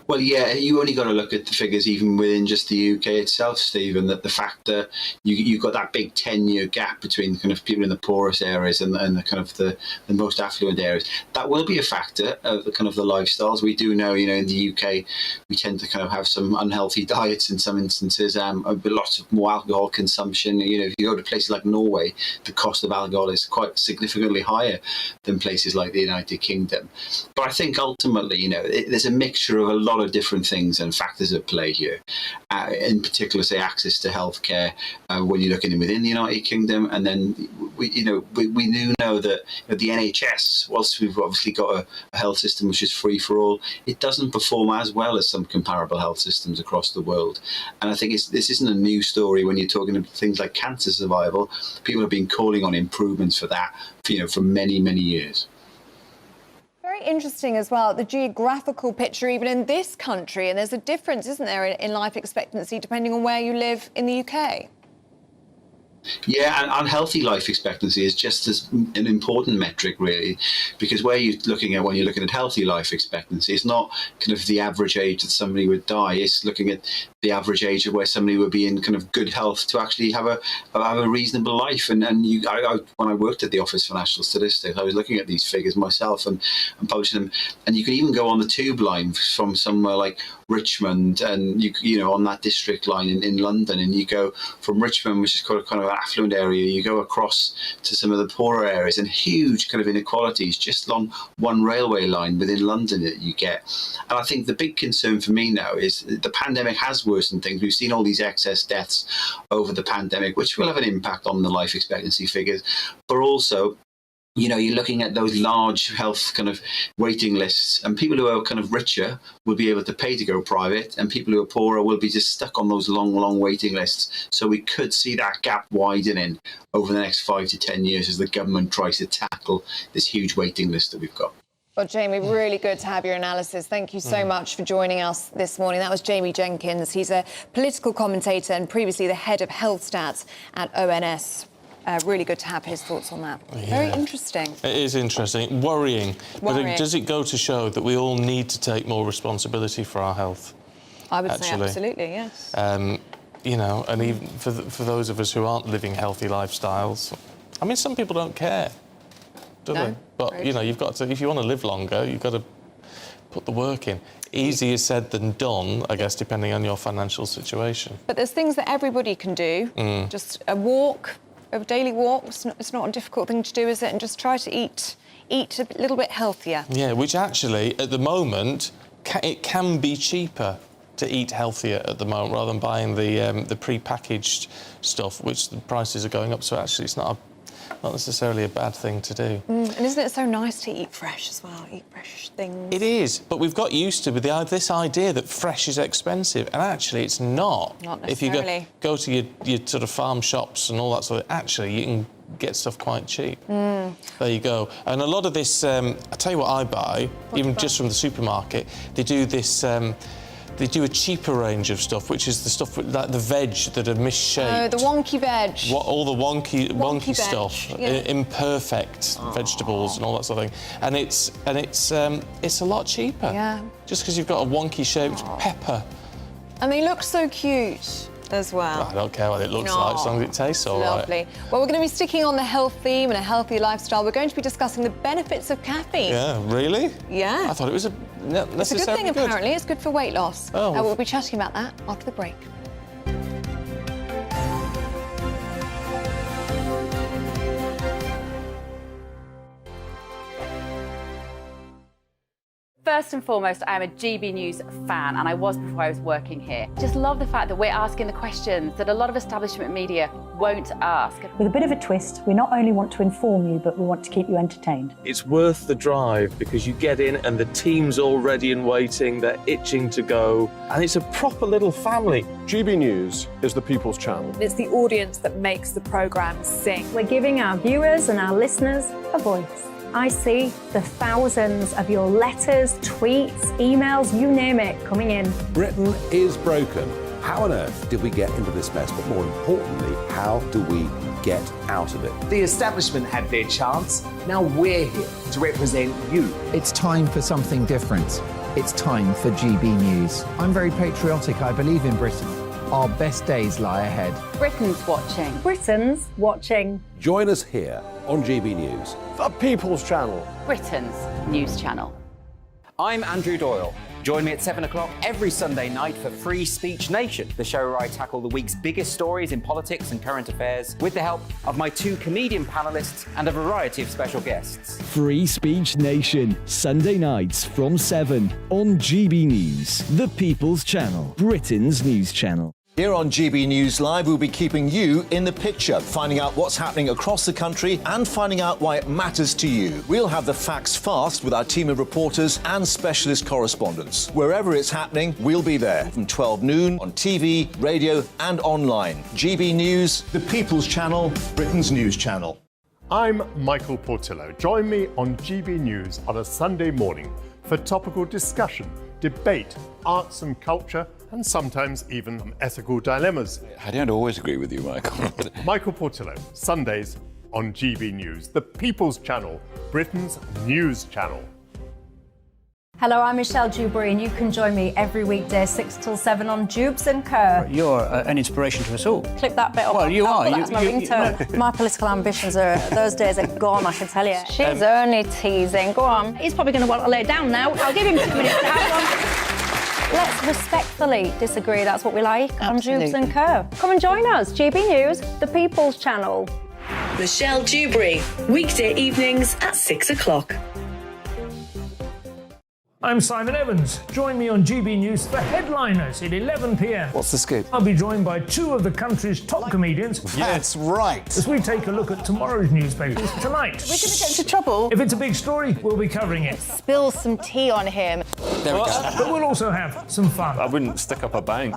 Well, yeah, you only got to look at the figures even within just the UK itself, Stephen, that the fact that you've got that big 10-year gap between kind of people in the poorest areas and the kind of the most affluent areas. That will be a factor of the kind of the lifestyles. We do know, in the UK, we tend to kind of have some unhealthy diets in some instances, lots of more alcohol consumption. If you go to places like Norway, the cost of alcohol is quite significantly higher than places like the United Kingdom. But I think ultimately, there's a mixture of a lot of different things and factors at play here. In particular, say, access to healthcare when you're looking within the United Kingdom. And then, we do know that the NHS, whilst we've obviously got a health system which is free for all, it doesn't perform as well as some comparable health systems across the world. And I think this isn't a new story when you're talking about things like cancer survival. People have been calling on improvements for that, for many, many years. Very interesting as well, the geographical picture even in this country, and there's a difference, isn't there, in life expectancy depending on where you live in the UK? Yeah, and unhealthy life expectancy is just as an important metric, really, because when you're looking at healthy life expectancy, it's not kind of the average age that somebody would die. It's looking at the average age of where somebody would be in kind of good health to actually have a reasonable life. And when I worked at the Office for National Statistics, I was looking at these figures myself and posting them. And you can even go on the tube line from somewhere like Richmond, and on that district line in London, and you go from Richmond, which is kind of an affluent area, you go across to some of the poorer areas, and huge kind of inequalities just along one railway line within London that you get. And I think the big concern for me now is the pandemic has worsened things. We've seen all these excess deaths over the pandemic, which will have an impact on the life expectancy figures, but also you're looking at those large health kind of waiting lists, and people who are kind of richer will be able to pay to go private, and people who are poorer will be just stuck on those long waiting lists. So we could see that gap widening over the next 5 to 10 years as the government tries to tackle this huge waiting list that we've got. Well, Jamie, really good to have your analysis. Thank you so much for joining us this morning. That was Jamie Jenkins. He's a political commentator and previously the head of health stats at ONS. Really good to have his thoughts on that. Yeah. Very interesting. It is interesting. Worrying. But does it go to show that we all need to take more responsibility for our health? I would say absolutely, yes. And even for those of us who aren't living healthy lifestyles, I mean, some people don't care, do they? But, you've got to, if you want to live longer, you've got to put the work in. Easier said than done, I guess, depending on your financial situation. But there's things that everybody can do. Just a walk, a daily walk. It's not a difficult thing to do, is it? And just try to eat a little bit healthier. Yeah, which actually, at the moment, it can be cheaper to eat healthier at the moment rather than buying the pre-packaged stuff, which the prices are going up. So actually, it's not necessarily a bad thing to do. And isn't it so nice to eat fresh as well? Eat fresh things. It is, but we've got used to this idea that fresh is expensive, and actually it's not. Not necessarily. If you go to your sort of farm shops and all that sort of, actually you can get stuff quite cheap. There you go. And a lot of this, I tell you what I buy, even just from the supermarket, they do this. They do a cheaper range of stuff, which is the stuff like the veg that are misshaped. Oh, the wonky veg. All the wonky stuff, yeah. Imperfect vegetables and all that sort of thing. And it's a lot cheaper. Yeah. Just because you've got a wonky shaped pepper. And they look so cute as well. I don't care what it looks like, as long as it tastes all right. Lovely. Well, we're going to be sticking on the health theme and a healthy lifestyle. We're going to be discussing the benefits of caffeine. Yeah, really? Yeah. I thought it was It's a good thing, apparently. It's good for weight loss. Oh. We'll be chatting about that after the break. First and foremost, I am a GBNews fan, and I was before I was working here. Just love the fact that we're asking the questions that a lot of establishment media won't ask. With a bit of a twist, we not only want to inform you, but we want to keep you entertained. It's worth the drive because you get in and the team's all ready and waiting, they're itching to go, and it's a proper little family. GB News is the people's channel. It's the audience that makes the programme sing. We're giving our viewers and our listeners a voice. I see the thousands of your letters, tweets, emails, you name it, coming in. Britain is broken. How on earth did we get into this mess? But more importantly, how do we get out of it? The establishment had their chance. Now we're here to represent you. It's time for something different. It's time for GB News. I'm very patriotic. I believe in Britain. Our best days lie ahead. Britain's watching. Britain's watching. Join us here on GB News. The people's channel. Britain's news channel. I'm Andrew Doyle. Join me at 7 o'clock every Sunday night for Free Speech Nation, the show where I tackle the week's biggest stories in politics and current affairs with the help of my 2 comedian panellists and a variety of special guests. Free Speech Nation, Sunday nights from 7 on GB News, the People's Channel, Britain's news channel. Here on GB News Live, we'll be keeping you in the picture, finding out what's happening across the country and finding out why it matters to you. We'll have the facts fast with our team of reporters and specialist correspondents. Wherever it's happening, we'll be there from 12 noon on TV, radio and online. GB News, the People's Channel, Britain's news channel. I'm Michael Portillo. Join me on GB News on a Sunday morning for topical discussion, debate, arts and culture, and sometimes even ethical dilemmas. I don't always agree with you, Michael. Michael Portillo, Sundays on GB News, the People's Channel, Britain's news channel. Hello, I'm Michelle Dewberry, and you can join me every weekday 6 till 7 on Jubes and Co. You're an inspiration to us all. Clip that bit up. Well, you are. That's my ringtone. My political ambitions those days are gone, I can tell you. She's only teasing. Go on. He's probably going to want to lay down now. I'll give him 2 minutes to have one. Let's respectfully disagree. That's what we like on Jubes and Co. Come and join us. GB News, the People's Channel. Michelle Dewberry, weekday evenings at 6 o'clock. I'm Simon Evans. Join me on GB News for Headliners at 11 p.m. What's the scoop? I'll be joined by 2 of the country's top comedians. That's right. As we take a look at tomorrow's newspapers tonight. We're going to get into trouble. If it's a big story, we'll be covering it. Spill some tea on him. There we go. But we'll also have some fun. I wouldn't stick up a bank.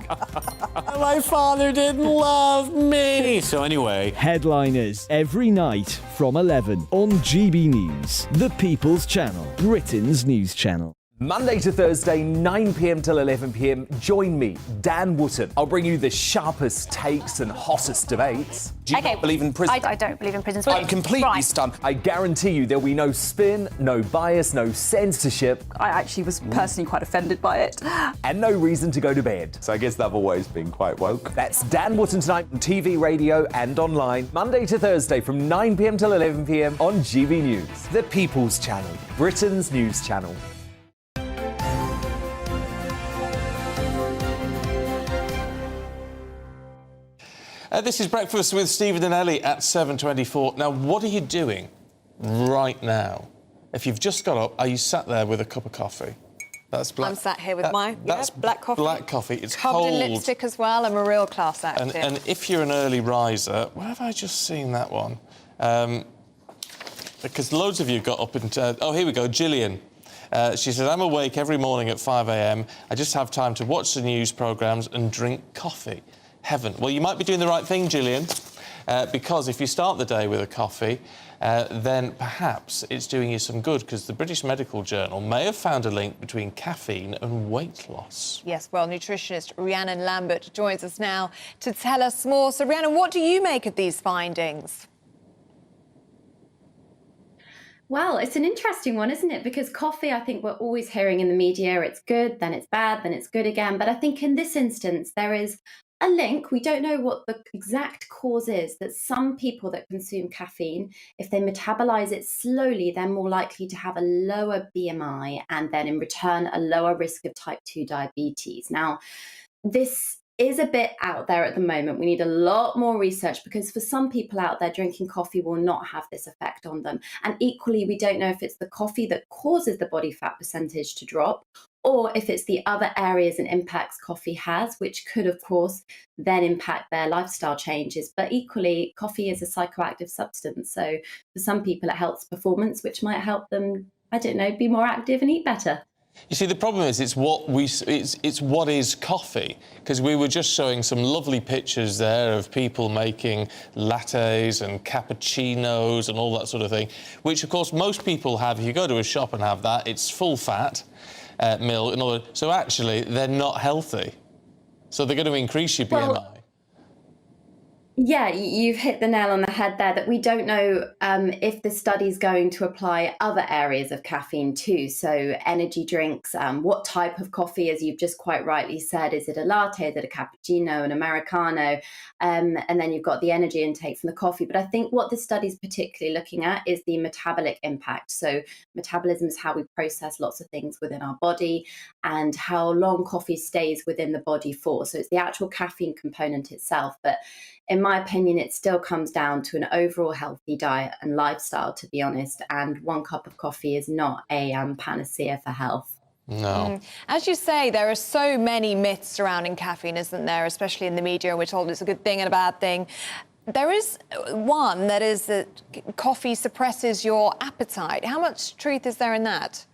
My father didn't love me. So anyway. Headliners every night from 11 on GB News, the People's Channel, Britain's news channel. Monday to Thursday, 9 p.m. till 11 p.m. Join me, Dan Wootton. I'll bring you the sharpest takes and hottest debates. Do you not believe in prison? I don't believe in prisons. I'm completely stunned. I guarantee you there'll be no spin, no bias, no censorship. I actually was personally quite offended by it. And no reason to go to bed. So I guess they've always been quite woke. That's Dan Wootton tonight on TV, radio and online. Monday to Thursday from 9 p.m. till 11 p.m. on GB News. The People's Channel, Britain's news channel. This is Breakfast with Stephen and Ellie at 7:24. Now, what are you doing right now? If you've just got up, are you sat there with a cup of coffee? That's black. I'm sat here with my black coffee. Black coffee. It's covered cold. in lipstick as well. I'm a real class act. And if you're an early riser, where have I just seen that one? Because loads of you got up into... oh, here we go, Gillian. She said, I'm awake every morning at 5 a.m. I just have time to watch the news programmes and drink coffee. Heaven. Well, you might be doing the right thing, Gillian, because if you start the day with a coffee, then perhaps it's doing you some good, because the British Medical Journal may have found a link between caffeine and weight loss. Yes, well, nutritionist Rhiannon Lambert joins us now to tell us more. So, Rhiannon, what do you make of these findings? Well, it's an interesting one, isn't it? Because coffee, I think we're always hearing in the media, it's good, then it's bad, then it's good again. But I think in this instance, there is a link. We don't know what the exact cause is, that some people that consume caffeine, if they metabolize it slowly, they're more likely to have a lower BMI and then in return, a lower risk of type 2 diabetes. Now, this is a bit out there at the moment. We need a lot more research, because for some people out there, drinking coffee will not have this effect on them. And equally, we don't know if it's the coffee that causes the body fat percentage to drop, or if it's the other areas and impacts coffee has, which could, of course, then impact their lifestyle changes. But equally, coffee is a psychoactive substance. So for some people, it helps performance, which might help them, I don't know, be more active and eat better. You see, the problem is it's what is coffee, because we were just showing some lovely pictures there of people making lattes and cappuccinos and all that sort of thing, which, of course, most people have. If you go to a shop and have that, it's full fat milk. So actually, they're not healthy. So they're going to increase your BMI. Yeah, you've hit the nail on the head there that we don't know if the study's going to apply other areas of caffeine too. So energy drinks, what type of coffee, as you've just quite rightly said, is it a latte, is it a cappuccino, an Americano? And then you've got the energy intake from the coffee. But I think what this study is particularly looking at is the metabolic impact. So metabolism is how we process lots of things within our body and how long coffee stays within the body for. So it's the actual caffeine component itself. But in my opinion, it still comes down to an overall healthy diet and lifestyle, to be honest. And 1 cup of coffee is not a panacea for health. No. As you say, there are so many myths surrounding caffeine, isn't there? Especially in the media, and we're told it's a good thing and a bad thing. There is one that is that coffee suppresses your appetite. How much truth is there in that?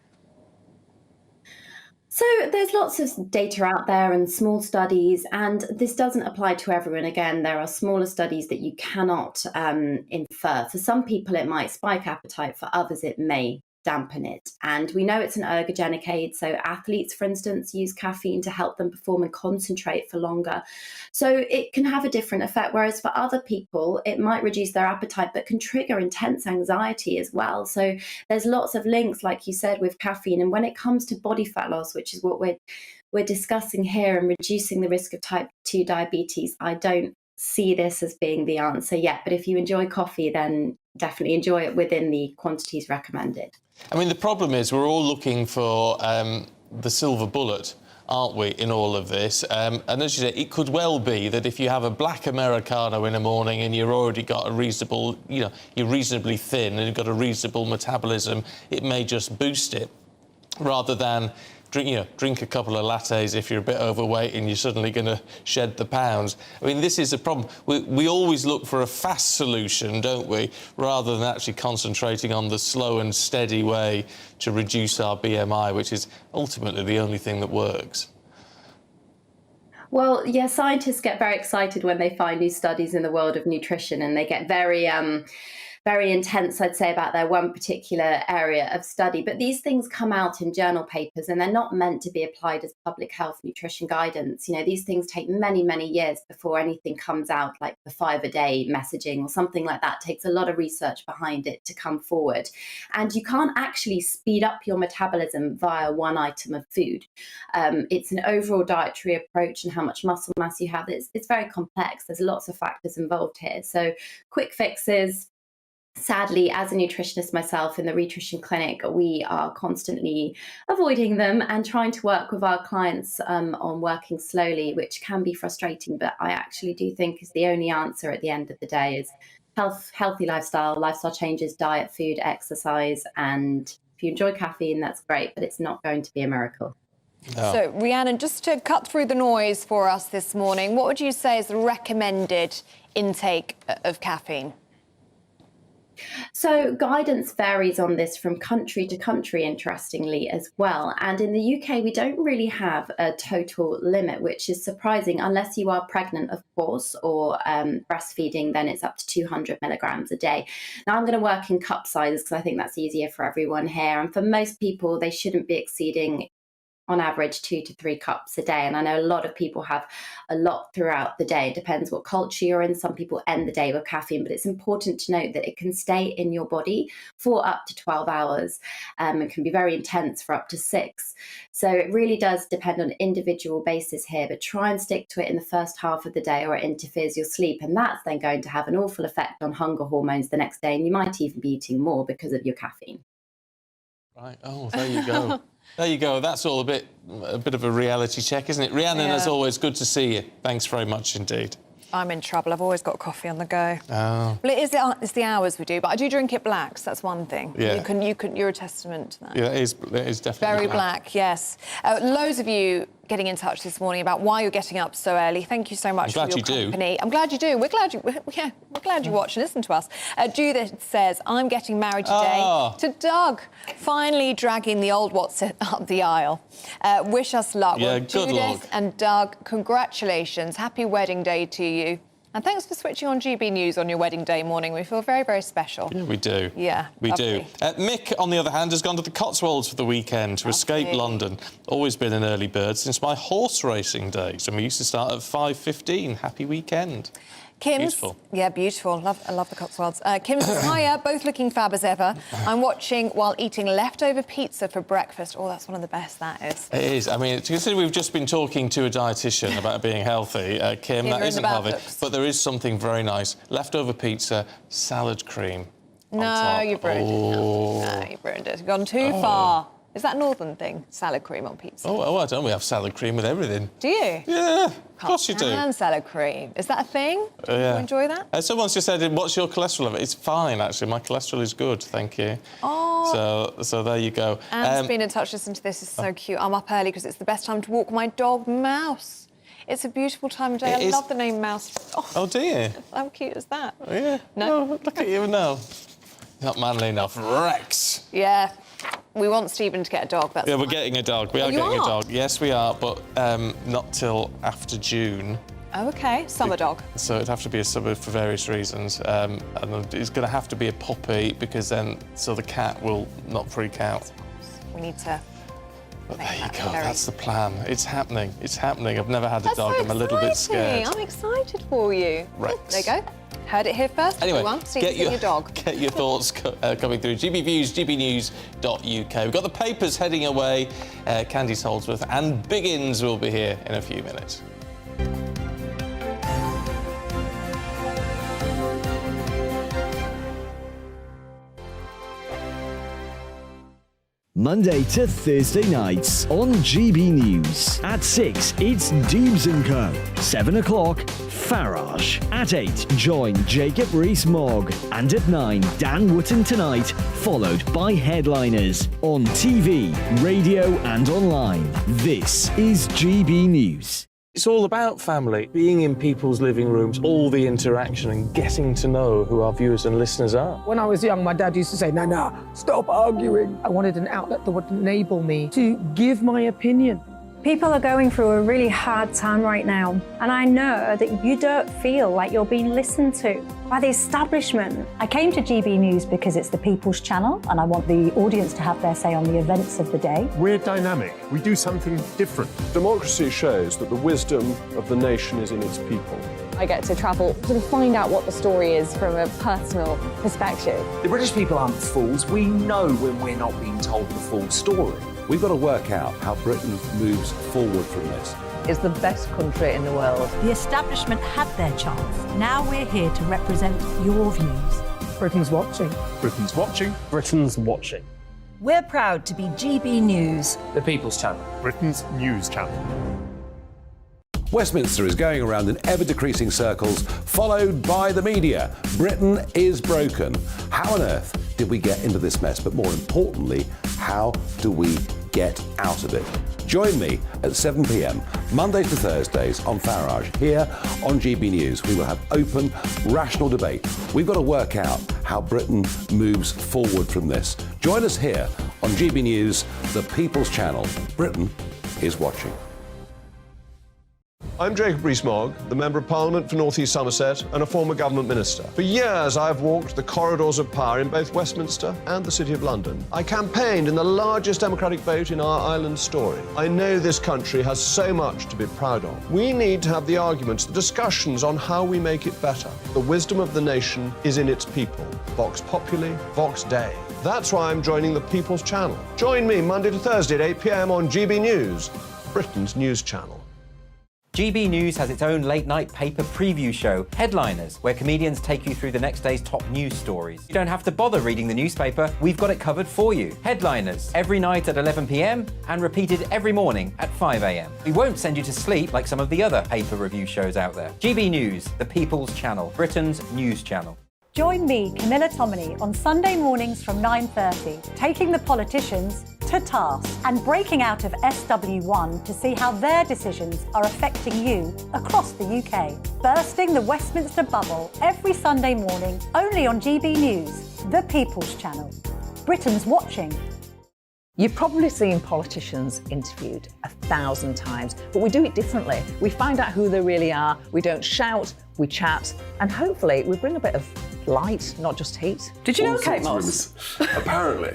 So there's lots of data out there and small studies, and this doesn't apply to everyone. Again, there are smaller studies that you cannot infer. For some people, it might spike appetite. For others, it may dampen it. And we know it's an ergogenic aid. So athletes, for instance, use caffeine to help them perform and concentrate for longer. So it can have a different effect. Whereas for other people, it might reduce their appetite, but can trigger intense anxiety as well. So there's lots of links, like you said, with caffeine. And when it comes to body fat loss, which is what we're discussing here, and reducing the risk of type 2 diabetes, I don't see this as being the answer yet. But if you enjoy coffee, then definitely enjoy it within the quantities recommended. I mean, the problem is we're all looking for the silver bullet, aren't we, in all of this? And as you say, it could well be that if you have a black Americano in the morning and you've already got a reasonable, you're reasonably thin and you've got a reasonable metabolism, it may just boost it rather than drink a couple of lattes if you're a bit overweight and you're suddenly going to shed the pounds. I mean, this is a problem. We always look for a fast solution, don't we, rather than actually concentrating on the slow and steady way to reduce our BMI, which is ultimately the only thing that works. Well, yeah, scientists get very excited when they find new studies in the world of nutrition, and they get very intense, I'd say, about their one particular area of study. But these things come out in journal papers, and they're not meant to be applied as public health nutrition guidance. These things take many, many years before anything comes out, like the 5-a-day messaging or something like that. It takes a lot of research behind it to come forward. And you can't actually speed up your metabolism via one item of food. It's an overall dietary approach, and how much muscle mass you have. It's very complex. There's lots of factors involved here. So quick fixes, sadly, as a nutritionist myself in the Nutrition Clinic, we are constantly avoiding them and trying to work with our clients on working slowly, which can be frustrating, but I actually do think is the only answer at the end of the day is healthy lifestyle changes, diet, food, exercise, and if you enjoy caffeine, that's great, but it's not going to be a miracle. No. So, Rhiannon, just to cut through the noise for us this morning, what would you say is the recommended intake of caffeine? So guidance varies on this from country to country, interestingly, as well. And in the UK, we don't really have a total limit, which is surprising, unless you are pregnant, of course, or breastfeeding, then it's up to 200 milligrams a day. Now, I'm going to work in cup sizes because I think that's easier for everyone here. And for most people, they shouldn't be exceeding, on average, 2 to 3 cups a day. And I know a lot of people have a lot throughout the day. It depends what culture you're in. Some people end the day with caffeine, but it's important to note that it can stay in your body for up to 12 hours and can be very intense for up to 6. So it really does depend on an individual basis here, but try and stick to it in the first half of the day or it interferes your sleep. And that's then going to have an awful effect on hunger hormones the next day. And you might even be eating more because of your caffeine. Right. Oh, there you go. There you go. That's all a bit of a reality check, isn't it? Rhiannon, as always, good to see you. Thanks very much indeed. I'm in trouble. I've always got coffee on the go. Oh. Well, it's the hours we do, but I do drink it black, so that's one thing. Yeah. You're a testament to that. Yeah, it is definitely Very black, yes. Loads of you getting in touch this morning about why you're getting up so early. Thank you so much for your company. I'm glad you do. We're glad you watch and listen to us. Judith says, I'm getting married today to Doug, finally dragging the old Watson up the aisle. Wish us luck. Yeah, well, good Judith luck. and Doug, congratulations. Happy wedding day to you. And thanks for switching on GB News on your wedding day morning. We feel very, very special. Yeah, we do. Yeah, we lovely. do. Mick, on the other hand, has gone to the Cotswolds for the weekend to escape London. Always been an early bird since my horse racing days, and we used to start at 5:15. Happy weekend. Kim's, Beautiful. Yeah, beautiful. I love the Cotswolds. Kim's and Hiya, both looking fab as ever. I'm watching while eating leftover pizza for breakfast. Oh, that's one of the best, that is. It is. I mean, consider we've just been talking to a dietitian about being healthy. Kim, that isn't healthy. But there is something very nice. Leftover pizza, salad cream. No, you've ruined it. Oh. No, you've ruined it. You've gone too far. Is that a northern thing? Salad cream on pizza? Oh, I don't. We have salad cream with everything. Do you? Yeah, of course you do. And salad cream. Is that a thing? Yeah. You enjoy that? Someone's just said, what's your cholesterol level? It's fine, actually. My cholesterol is good, thank you. Oh. So there you go. Anne's been in touch. Listen to this. It's so cute. I'm up early because it's the best time to walk my dog, Mouse. It's a beautiful time of day. I love the name Mouse. Oh, do you? How cute is that? Yeah. No. Oh, look at you now. Not manly enough. Rex. Yeah. We want Stephen to get a dog. That's We're getting a dog. We are getting a dog. Yes, we are, but not till after June. Oh, OK. Summer dog. So it'd have to be a summer for various reasons. And it's going to have to be a puppy because then, so the cat will not freak out. We need to... But there you go, that's the plan. It's happening. It's happening. I've never had a dog. I'm a little bit scared. I'm excited for you. Rex. There you go. Heard it here first. Anyway, everyone. Stephen's your dog. Get your thoughts coming through. GB Views, gbnews.uk. We've got the papers heading away. Candice Holdsworth and Biggins will be here in a few minutes. Monday to Thursday nights on GB News. At 6, it's Dubes & Co. 7 o'clock, Farage. At 8, join Jacob Rees-Mogg. And at 9, Dan Wootton Tonight, followed by Headliners. On TV, radio and online. This is GB News. It's all about family, being in people's living rooms, all the interaction and getting to know who our viewers and listeners are. When I was young, my dad used to say, no, stop arguing. I wanted an outlet that would enable me to give my opinion. People are going through a really hard time right now, and I know that you don't feel like you're being listened to by the establishment. I came to GB News because it's the People's Channel, and I want the audience to have their say on the events of the day. We're dynamic. We do something different. Democracy shows that the wisdom of the nation is in its people. I get to travel to find out what the story is from a personal perspective. The British people aren't fools. We know when we're not being told the full story. We've got to work out how Britain moves forward from this. It's the best country in the world. The establishment had their chance. Now we're here to represent your views. Britain's watching. Britain's watching. Britain's watching. We're proud to be GB News. The People's Channel. Britain's news channel. Westminster is going around in ever-decreasing circles, followed by the media. Britain is broken. How on earth did we get into this mess? But more importantly, how do we get out of it? Join me at 7 p.m, Mondays to Thursdays on Farage. Here on GB News, we will have open, rational debate. We've got to work out how Britain moves forward from this. Join us here on GB News, the People's Channel. Britain is watching. I'm Jacob Rees-Mogg, the Member of Parliament for North East Somerset and a former government minister. For years, I've walked the corridors of power in both Westminster and the City of London. I campaigned in the largest democratic vote in our island's story. I know this country has so much to be proud of. We need to have the arguments, the discussions on how we make it better. The wisdom of the nation is in its people. Vox Populi, Vox Dei. That's why I'm joining the People's Channel. Join me Monday to Thursday at 8 p.m. on GB News, Britain's news channel. GB News has its own late-night paper preview show, Headliners, where comedians take you through the next day's top news stories. You don't have to bother reading the newspaper, we've got it covered for you. Headliners, every night at 11 p.m. and repeated every morning at 5 a.m. We won't send you to sleep like some of the other paper review shows out there. GB News, the People's Channel, Britain's news channel. Join me, Camilla Tominey, on Sunday mornings from 9:30, taking the politicians to task and breaking out of SW1 to see how their decisions are affecting you across the UK. Bursting the Westminster bubble every Sunday morning, only on GB News, the People's Channel. Britain's watching. You've probably seen politicians interviewed 1,000 times, but we do it differently. We find out who they really are, we don't shout, we chat, and hopefully we bring a bit of light, not just heat. Did you know, Kate Moss? Apparently.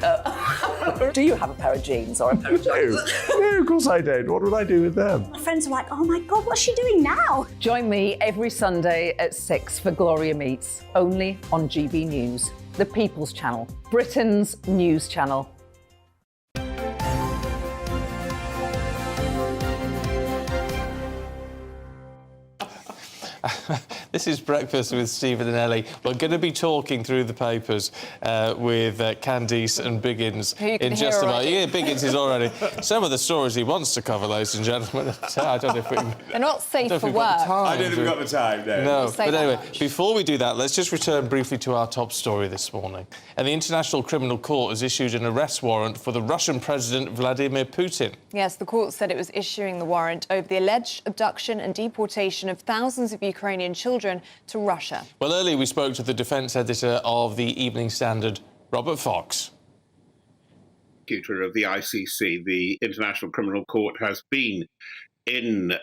Do you have a pair of jeans or a pair of jeans? No, of course I don't. What would I do with them? My friends are like, oh my God, what's she doing now? Join me every Sunday at 6 for Gloria Meets, only on GB News, the People's Channel, Britain's news channel. This is Breakfast with Stephen and Ellie. We're going to be talking through the papers with Candice and Biggins in just about. Yeah, Biggins is already. Some of the stories he wants to cover, ladies and gentlemen. I don't know if we can. They're not safe for work. I don't think we've got the time, no. No, but anyway, before we do that, let's just return briefly to our top story this morning. And the International Criminal Court has issued an arrest warrant for the Russian President Vladimir Putin. Yes, the court said it was issuing the warrant over the alleged abduction and deportation of thousands of Ukrainian children to Russia. Well, earlier we spoke to the defence editor of the Evening Standard, Robert Fox. Prosecutor of the ICC, the International Criminal Court, has been in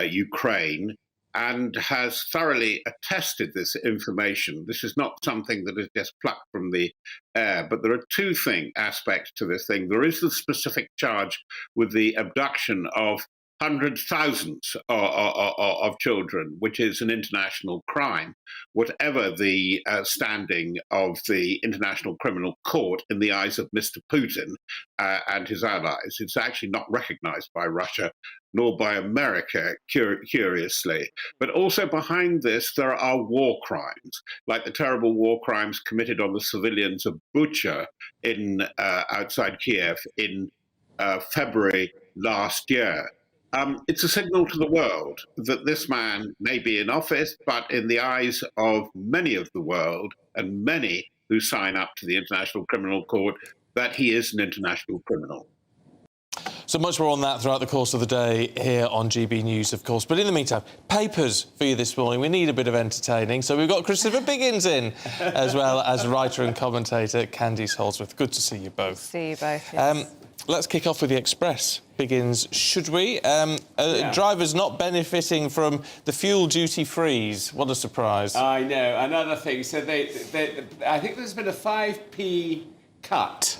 Ukraine and has thoroughly attested this information. This is not something that is just plucked from the air, but there are two aspects to this thing. There is the specific charge with the abduction of hundreds, thousands of children, which is an international crime, whatever the standing of the International Criminal Court in the eyes of Mr. Putin and his allies. It's actually not recognized by Russia nor by America, curiously. But also behind this, there are war crimes, like the terrible war crimes committed on the civilians of Bucha outside Kiev in February last year. It's a signal to the world that this man may be in office, but in the eyes of many of the world and many who sign up to the International Criminal Court, that he is an international criminal. So much more on that throughout the course of the day here on GB News, of course. But in the meantime, papers for you this morning. We need a bit of entertaining. So we've got Christopher Biggins in, as well as writer and commentator Candice Holdsworth. Good to see you both. See you both, yes. Let's kick off with the Express, Biggins, should we? Drivers not benefiting from the fuel duty freeze. What a surprise. I know, another thing. So I think there's been a 5p cut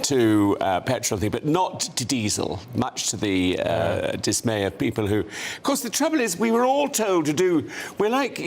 to petrol thing, but not to diesel, much to the dismay of people who... Of course, the trouble is we were all told to do... We're like,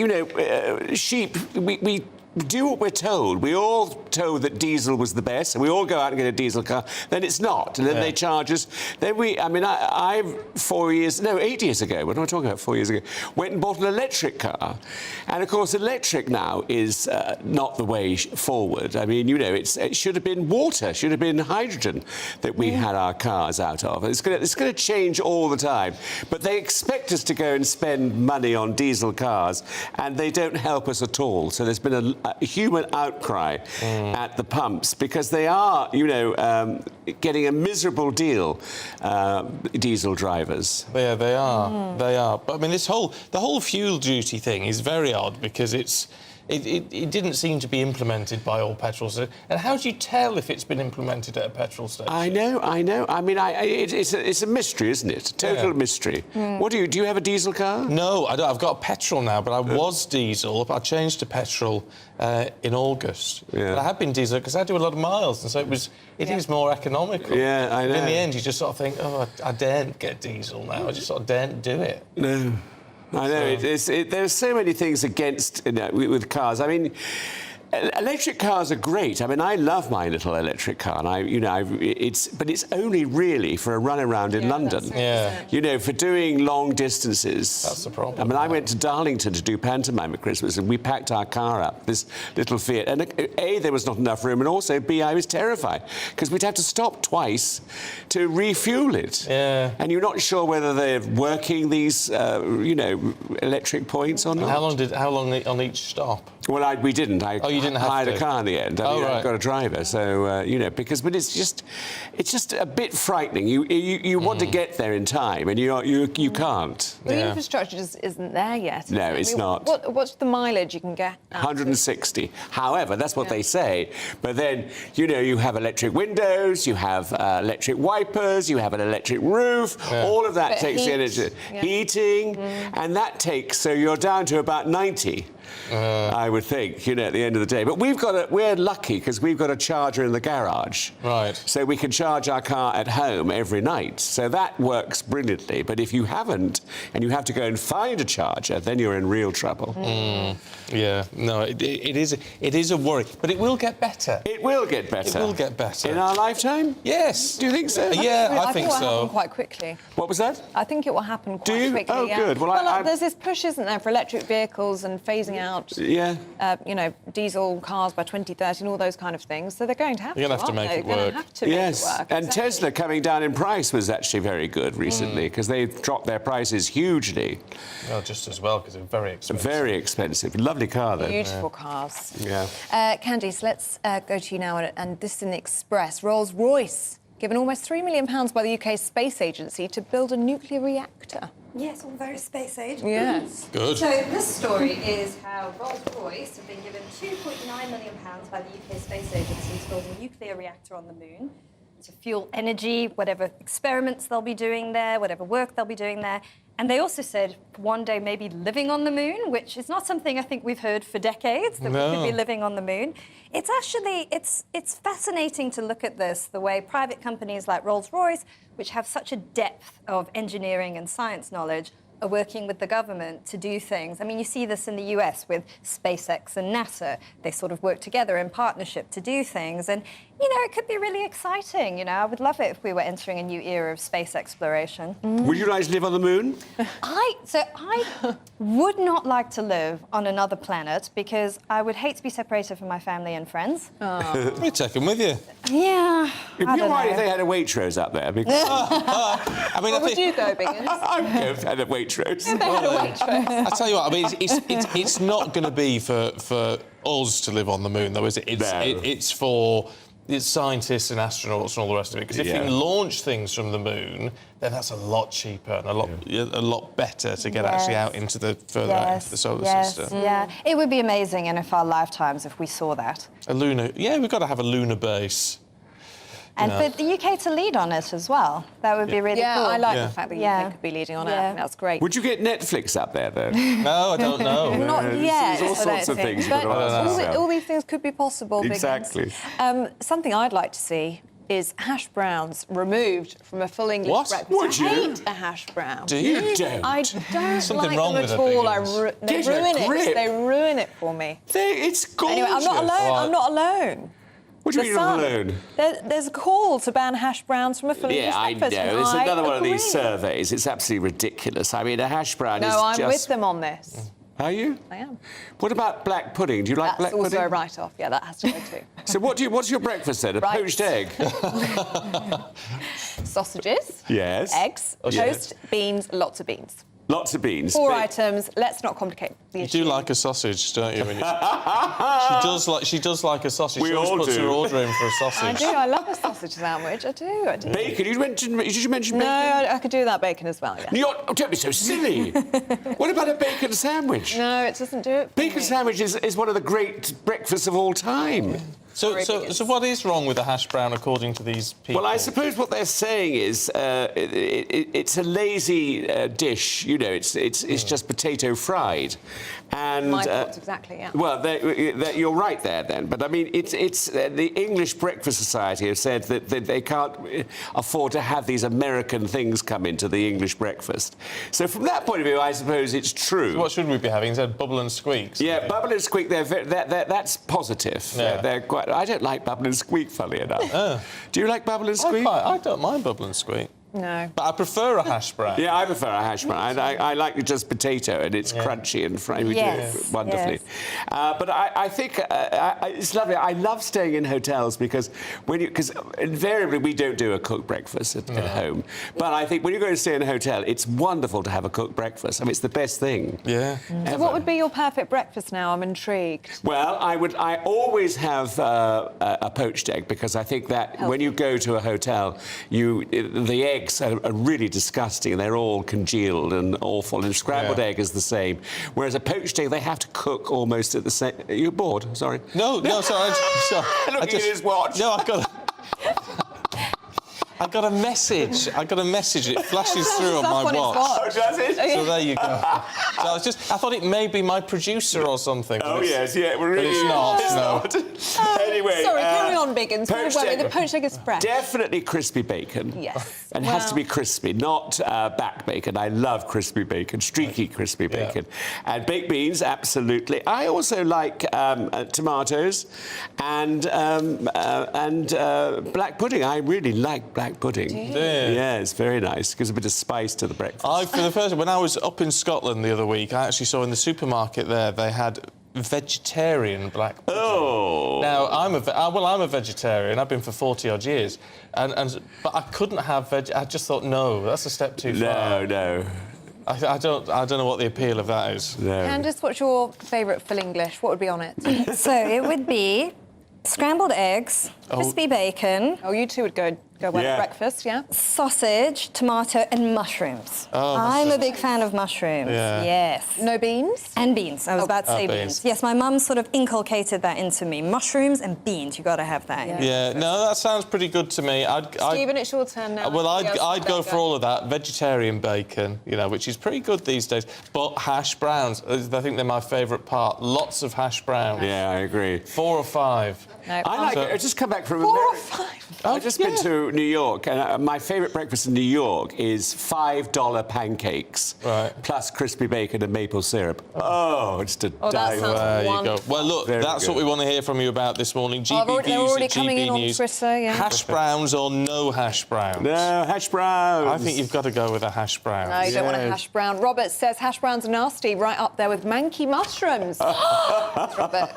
sheep. We do what we're told. We all told that diesel was the best, and we all go out and get a diesel car. Then it's not, and then they charge us. Then I 8 years ago, what am I talking about, 4 years ago, went and bought an electric car. And of course, electric now is not the way forward. I mean, it should have been water, should have been hydrogen that we had our cars out of. It's going to change all the time. But they expect us to go and spend money on diesel cars, and they don't help us at all. So there's been a human outcry at the pumps because they are, getting a miserable deal, diesel drivers. Yeah, they are. They are. But I mean, the whole fuel duty thing is very odd because it didn't seem to be implemented by all petrol stations. And how do you tell if it's been implemented at a petrol station? I know. I mean, it's a mystery, isn't it? A total mystery. What do you have a diesel car? No, I don't. I've got petrol now, but I was diesel. I changed to petrol in August. Yeah. But I have been diesel because I do a lot of miles, and so it is more economical. Yeah, I know. But in the end, you just sort of think, oh, I daren't get diesel now. I just sort of daren't do it. No. I know, there's so many things against with cars. I mean, electric cars are great. I mean, I love my little electric car, and but it's only really for a run around in London. For doing long distances. That's the problem. I mean, I went to Darlington to do pantomime at Christmas, and we packed our car up, this little Fiat, and A, there was not enough room, and also B, I was terrified because we'd have to stop twice to refuel it. Yeah. And you're not sure whether they're working these, electric points or not. How long on each stop? Well, we didn't. You didn't have I had a car in the end. I've got a driver, so but it's just a bit frightening. You want to get there in time, and you can't. The infrastructure just isn't there yet. No, it's not. What's the mileage you can get? 160. However, that's what they say. But then you have electric windows, you have electric wipers, you have an electric roof. All of that takes energy. Heating, and that takes, so you're down to about 90. I would think, you know, at the end of the day. But we're lucky because we've got a charger in the garage. Right. So we can charge our car at home every night. So that works brilliantly. But if you haven't, and you have to go and find a charger, then you're in real trouble. Yeah, no, it is a worry. But it will get better. It will get better. It will get better. In our lifetime? Yes. Do you think so? Yeah, I think think it will so. happen quite quickly. What was that? I think it will happen quite Do you? quickly. Oh, yeah. good. Well, there's this push, isn't there, for electric vehicles and phasing out, you know, diesel cars by 2030 and all those kind of things. So they're going to have You're going to have to make it work. They're going to have to make it work. And exactly. Tesla coming down in price was actually very good recently because they've dropped their prices hugely. Well, just as well, because they're very expensive. Very expensive. Lovely car, though. Beautiful cars. Yeah. Candice, let's go to you now, and this is in the Express. Rolls-Royce given almost £3 million by the UK Space Agency to build a nuclear reactor. Yes, all very space age. Yes. Good. So this story is how Rolls-Royce have been given £2.9 million by the UK Space Agency to build a nuclear reactor on the moon to fuel energy, whatever experiments they'll be doing there, whatever work they'll be doing there. And they also said one day maybe living on the moon, which is not something I think we've heard for decades, that we could be living on the moon. It's actually, it's fascinating to look at this, the way private companies like Rolls-Royce, which have such a depth of engineering and science knowledge, are working with the government to do things. I mean, you see this in the US with SpaceX and NASA. They sort of work together in partnership to do things. And, you know, it could be really exciting. You know, I would love it if we were entering a new era of space exploration. Would you like to live on the moon? I would not like to live on another planet because I would hate to be separated from my family and friends. We take them with you. Yeah. It'd be all right if they had a Waitrose up there. Because... I mean, Would you go, Biggins? I'd go if they had a Waitrose. I tell you what, I mean, it's not going to be for us to live on the moon, though, is it? It's for scientists and astronauts and all the rest of it. Because if you can launch things from the moon, then that's a lot cheaper and a lot better to get actually out into the further out into the solar system. Yeah, it would be amazing in our lifetimes if we saw that. A lunar, we've got to have a lunar base. And for the UK to lead on it as well, that would be really cool. I like the fact that the UK could be leading on it. I think that's great. Would you get Netflix up there, though? No, I don't know. Not yet. There's all sorts of things you've got to ask yourself. All these things could be possible. Exactly. Biggins. Something I'd like to see is hash browns removed from a full English breakfast. Would you? I hate a hash brown. Do you? Don't. I don't Something like wrong them with at it, all. Biggins. They ruin it. They ruin it for me. It's gorgeous. Anyway, I'm not alone. I'm not alone. What do you mean you're not alone? There's a call to ban hash browns from a full English breakfast. Yeah, I know. It's another one of these surveys. It's absolutely ridiculous. I mean, a hash brown is just... No, I'm with them on this. Are you? I am. What about black pudding? Do you like black pudding? That's also a write-off. Yeah, that has to go too. So what's your breakfast then? A poached egg? Sausages. Yes. Eggs. Toast. Beans. Lots of beans. Lots of beans. 4 items. Let's not complicate the issue. You do like a sausage, don't you? She does like a sausage. We she all always puts do. her order in for a sausage. I do. I love a sausage sandwich. I do. Bacon? Did you mention bacon? No, I could do that bacon as well. Yeah. Don't be so silly. What about a bacon sandwich? No, it doesn't do it. Bacon sandwich is one of the great breakfasts of all time. So what is wrong with a hash brown according to these people? Well, I suppose what they're saying is it's a lazy dish. You know, it's just potato fried. And my thoughts exactly. Yeah. Well, you're right there then. But I mean, it's the English Breakfast Society have said that they can't afford to have these American things come into the English breakfast. So from that point of view, I suppose it's true. So what should we be having? Instead, bubble and squeaks. Yeah, bubble and squeak. That's positive. Yeah. They're quite. I don't like bubble and squeak, funnily enough. Do you like bubble and squeak? I don't mind bubble and squeak. No. But I prefer a hash brown. Yeah, I prefer a hash brown. I like just potato, and it's crunchy and fried. We do it wonderfully. Yes. But I think it's lovely. I love staying in hotels because invariably we don't do a cooked breakfast at home. But I think when you go to stay in a hotel, it's wonderful to have a cooked breakfast. I mean, it's the best thing. Yeah. So what would be your perfect breakfast now? I'm intrigued. Well, I always have a poached egg because I think that when you go to a hotel, the eggs are really disgusting. They're all congealed and awful, and scrambled egg is the same. Whereas a poached egg, they have to cook almost at the same... Are you bored? Sorry. No, sorry. Look at his watch. No, I've got... I got a message. It flashes through on my watch. Oh, does it? So there you go. So I thought it may be my producer or something. Oh, yes, yeah. But it's not. Anyway. Sorry, carry on, Biggins. Poached Don't worry, egg. the poached egg is fresh. Definitely crispy bacon. Yes. And it has to be crispy, not back bacon. I love crispy bacon, streaky crispy bacon. And baked beans, absolutely. I also like tomatoes and black pudding. I really like black pudding. Yeah, it's very nice. Gives a bit of spice to the breakfast. When I was up in Scotland the other week, I actually saw in the supermarket there they had vegetarian black pudding. Oh. Now I'm a vegetarian. I've been for 40-odd years, but I couldn't have veg. I just thought, no, that's a step too far. No. I don't know what the appeal of that is. No. Candice, what's your favourite full English? What would be on it? So it would be scrambled eggs, crispy bacon. Oh, you two would go well at breakfast, yeah? Sausage, tomato, and mushrooms. Oh, I'm a big fan of mushrooms. Yeah. Yes. No beans? And beans. I was about to say beans. beans. Yes, my mum sort of inculcated that into me. Mushrooms and beans, you got to have that. Yeah, no, that sounds pretty good to me. Stephen, it's your turn now. Well, I'd go for all of that. Vegetarian bacon, which is pretty good these days. But hash browns, I think they're my favourite part. Lots of hash browns. Yeah, I agree. 4 or 5. No, I just come back from 4 America. or 5? I've just been to New York, and my favourite breakfast in New York is $5 pancakes, plus crispy bacon and maple syrup. Oh, it's to die for. There you go. Well, look, that's what we want to hear from you about this morning. GB they're News already at coming GB in on News. Twitter, yeah. Hash browns or no hash browns? No, hash browns. I think you've got to go with a hash brown. No, you don't want a hash brown. Robert says hash browns are nasty, right up there with manky mushrooms. Robert,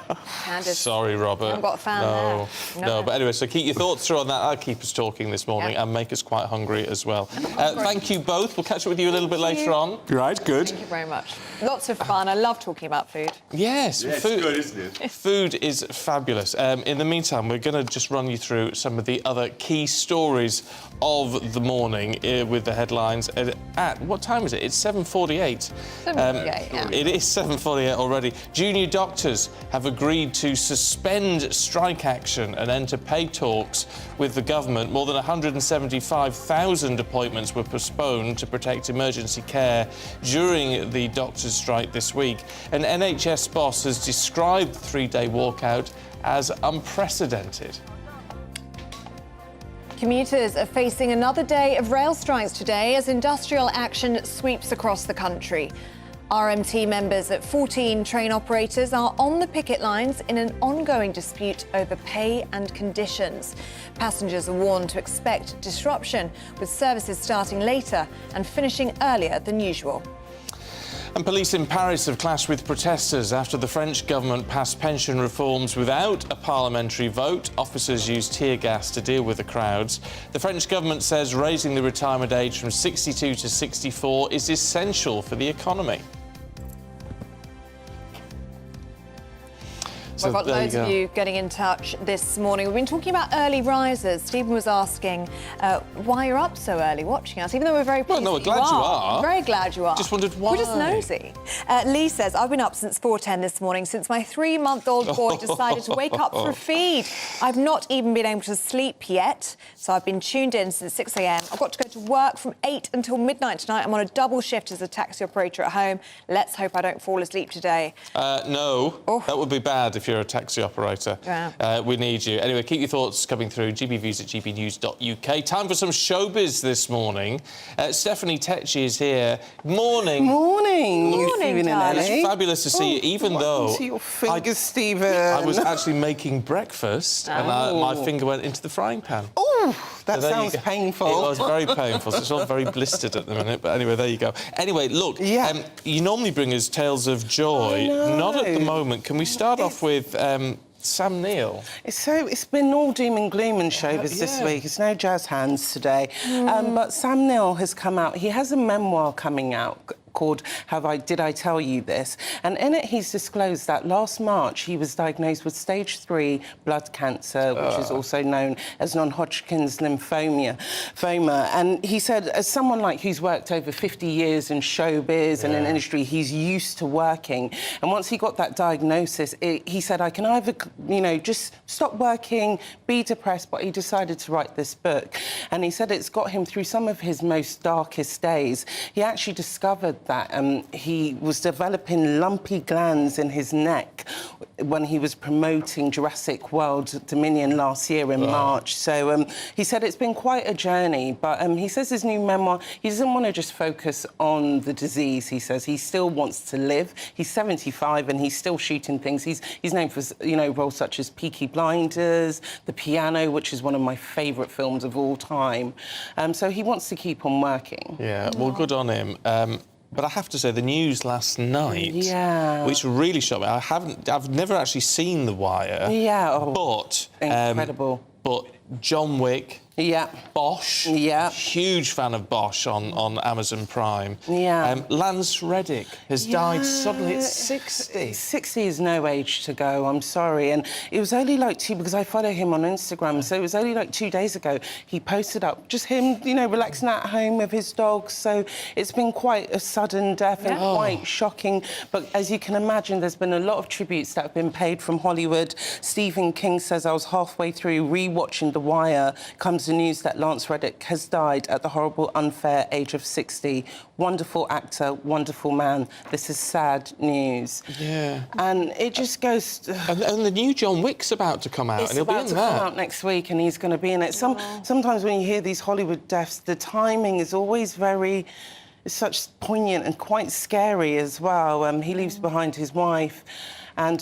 Candice. Sorry, Robert. I haven't got a fan there. No, but anyway, so keep your thoughts through on that. I'll keep us talking this morning and make us quite hungry as well. Thank you both. We'll catch up with you a little bit later on. Right, good. Thank you very much. Lots of fun. I love talking about food. Yes, yeah, food. It's good, isn't it? Food is fabulous. In the meantime, we're going to just run you through some of the other key stories of the morning with the headlines. At what time is it? It's 7:48. 7:48, yeah. It is 7:48 already. Junior doctors have agreed to suspend strike action and enter pay talks with the government. More than 175,000 appointments were postponed to protect emergency care during the doctors' strike this week. An NHS boss has described the 3-day walkout as unprecedented. Commuters are facing another day of rail strikes today as industrial action sweeps across the country. RMT members at 14 train operators are on the picket lines in an ongoing dispute over pay and conditions. Passengers are warned to expect disruption, with services starting later and finishing earlier than usual. And police in Paris have clashed with protesters after the French government passed pension reforms without a parliamentary vote. Officers used tear gas to deal with the crowds. The French government says raising the retirement age from 62 to 64 is essential for the economy. We've got loads of you getting in touch this morning. We've been talking about early risers. Stephen was asking why you're up so early watching us, even though we're very pleased. Well, no, we're glad you are. Very glad you are. Just wondered why. We're just nosy. Lee says, I've been up since 4:10 this morning, since my 3-month-old boy decided to wake up for a feed. I've not even been able to sleep yet, so I've been tuned in since 6 a.m. I've got to go to work from 8 until midnight tonight. I'm on a double shift as a taxi operator at home. Let's hope I don't fall asleep today. No, that would be bad if you're a taxi operator. Yeah. We need you. Anyway, keep your thoughts coming through. GBviews at gbnews.uk. Time for some showbiz this morning. Stephanie Tecci is here. Morning. Morning. It's fabulous to see you, even though... Into your fingers, Stephen. I was actually making breakfast and my finger went into the frying pan. Oh, that So sounds painful. It was very painful. So it's all very blistered at the minute. But anyway, there you go. Anyway, look, you normally bring us tales of joy. Not at the moment. Can we start off with Sam Neill? It's been all doom and gloom in showbiz this week. It's no jazz hands today. But Sam Neill has come out. He has a memoir coming out called Did I Tell You This? And in it, he's disclosed that last March he was diagnosed with stage 3 blood cancer, which is also known as non-Hodgkin's lymphoma. And he said, as someone who's worked over 50 years in showbiz and in industry, he's used to working. And once he got that diagnosis, he said, I can either, just stop working, be depressed, but he decided to write this book. And he said it's got him through some of his most darkest days. He actually discovered that he was developing lumpy glands in his neck when he was promoting Jurassic World Dominion last year in March. So he said it's been quite a journey, but he says his new memoir, he doesn't want to just focus on the disease, he says. He still wants to live. He's 75 and he's still shooting things. He's known for, roles such as Peaky Blinders, The Piano, which is one of my favourite films of all time. So he wants to keep on working. Yeah, well, good on him. But I have to say, the news last night, which really shocked me. I've never actually seen The Wire. Yeah, but incredible. But John Wick. Yeah. Bosch. Yeah. Huge fan of Bosch on Amazon Prime. Yeah. Lance Reddick has died suddenly at 60. 60 is no age to go, I'm sorry. And it was only because I follow him on Instagram, so it was only 2 days ago he posted up just him, relaxing at home with his dogs. So it's been quite a sudden death and quite shocking. But as you can imagine, there's been a lot of tributes that have been paid from Hollywood. Stephen King says, I was halfway through rewatching The Wire, comes the news that Lance Reddick has died at the horrible, unfair age of 60. Wonderful actor, wonderful man. This is sad news. Yeah. And it just goes... And the new John Wick's about to come out, and he'll be in that. It's about to come out next week, and he's going to be in it. Sometimes when you hear these Hollywood deaths, the timing is always it's such poignant and quite scary as well. He leaves behind his wife. And,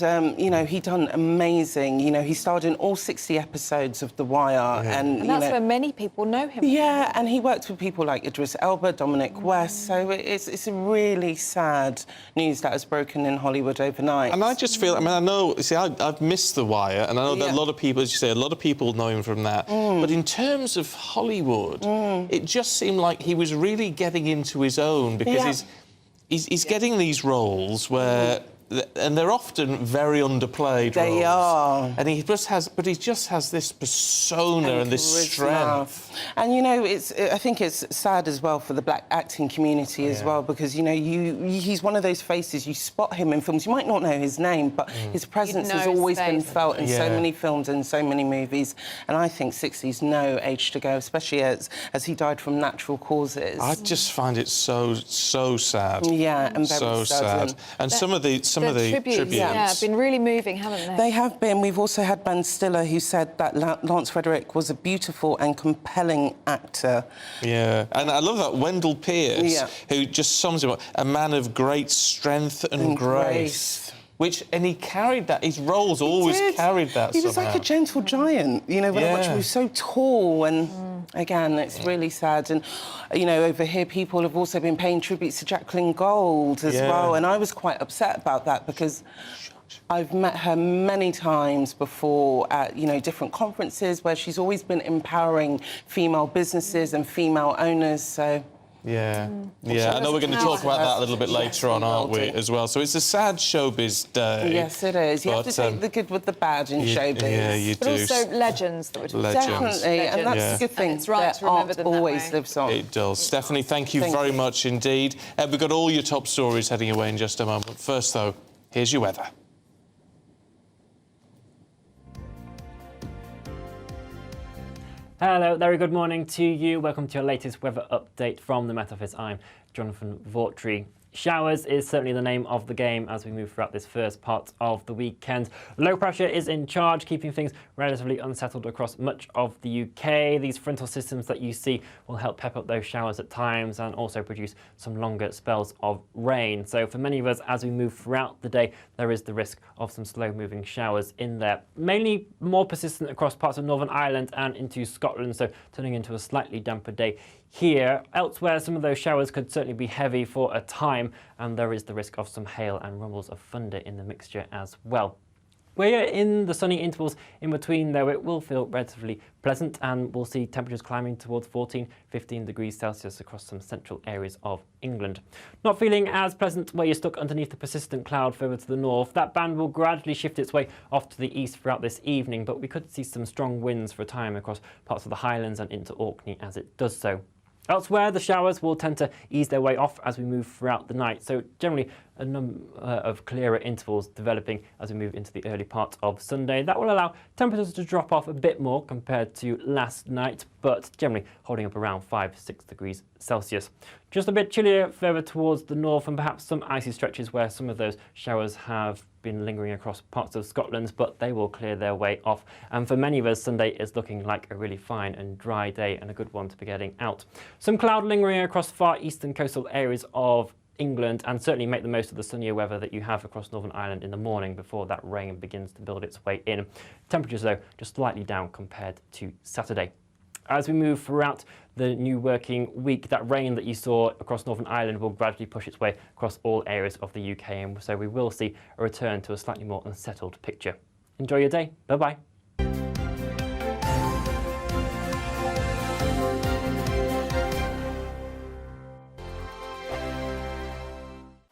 he done amazing. He starred in all 60 episodes of The Wire. And that's where many people know him. Yeah, and he worked with people like Idris Elba, Dominic West. So it's a really sad news that has broken in Hollywood overnight. And I just feel, I know, I've missed The Wire, and I know that a lot of people, as you say, a lot of people know him from that. But in terms of Hollywood, it just seemed like he was really getting into his own, because he's getting these roles where... And they're often very underplayed roles. They are. And he just has this persona and this strength. And, I think it's sad as well for the black acting community as well, because, he's one of those faces, you spot him in films. You might not know his name, but his presence has always been felt in so many films and so many movies. And I think 60's no age to go, especially as he died from natural causes. I just find it so sad. Yeah, and very sad. And some of the tributes have been really moving, haven't they? They have been. We've also had Ben Stiller, who said that Lance Reddick was a beautiful and compelling actor. Yeah, and I love that Wendell Pierce, who just sums him up, a man of great strength and grace. And he carried that. His roles always carried that. He was like a gentle giant, when I watched him. He was so tall and. Again, it's really sad. And, over here, people have also been paying tributes to Jacqueline Gold as well. And I was quite upset about that because I've met her many times before at, different conferences where she's always been empowering female businesses and female owners. So... Yeah, I know we're going to talk about that a little bit later on, aren't we, as well? So it's a sad showbiz day. Yes, it is. You have to take the good with the bad in showbiz. Yeah, you do. But also legends that we're talking about. Definitely, and that's a good thing. It's right to remember them always lives on. It does. Stephanie, thank you very much indeed. We've got all your top stories heading away in just a moment. First, though, here's your weather. Hello, very good morning to you. Welcome to your latest weather update from the Met Office. I'm Jonathan Vautry. Showers is certainly the name of the game as we move throughout this first part of the weekend. Low pressure is in charge, keeping things relatively unsettled across much of the UK. These frontal systems that you see will help pep up those showers at times and also produce some longer spells of rain. So for many of us, as we move throughout the day, there is the risk of some slow-moving showers in there. Mainly more persistent across parts of Northern Ireland and into Scotland, so turning into a slightly damper day here. Elsewhere, some of those showers could certainly be heavy for a time, and there is the risk of some hail and rumbles of thunder in the mixture as well. We're in the sunny intervals in between, though it will feel relatively pleasant, and we'll see temperatures climbing towards 14-15 degrees Celsius across some central areas of England. Not feeling as pleasant where you're stuck underneath the persistent cloud further to the north. That band will gradually shift its way off to the east throughout this evening, but we could see some strong winds for a time across parts of the Highlands and into Orkney as it does so. Elsewhere, the showers will tend to ease their way off as we move throughout the night, so generally a number of clearer intervals developing as we move into the early part of Sunday. That will allow temperatures to drop off a bit more compared to last night, but generally holding up around 5-6 degrees Celsius. Just a bit chillier further towards the north, and perhaps some icy stretches where some of those showers have been lingering across parts of Scotland, but they will clear their way off. And for many of us, Sunday is looking like a really fine and dry day and a good one to be getting out. Some cloud lingering across far eastern coastal areas of England, and certainly make the most of the sunnier weather that you have across Northern Ireland in the morning before that rain begins to build its way in. Temperatures, though, just slightly down compared to Saturday. As we move throughout the new working week, that rain that you saw across Northern Ireland will gradually push its way across all areas of the UK, and so we will see a return to a slightly more unsettled picture. Enjoy your day. Bye-bye.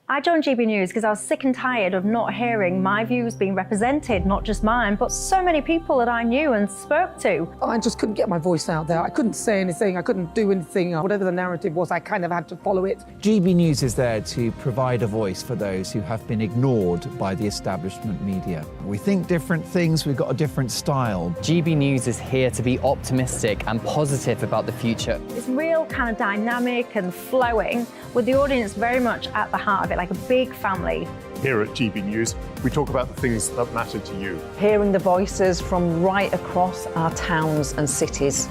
I joined GB News because I was sick and tired of not hearing my views being represented, not just mine, but so many people that I knew and spoke to. I just couldn't get my voice out there. I couldn't say anything. I couldn't do anything. Whatever the narrative was, I kind of had to follow it. GB News is there to provide a voice for those who have been ignored by the establishment media. We think different things, we've got a different style. GB News is here to be optimistic and positive about the future. It's real kind of dynamic and flowing, with the audience very much at the heart of it, like a big family. Here at GB News, we talk about the things that matter to you. Hearing the voices from right across our towns and cities,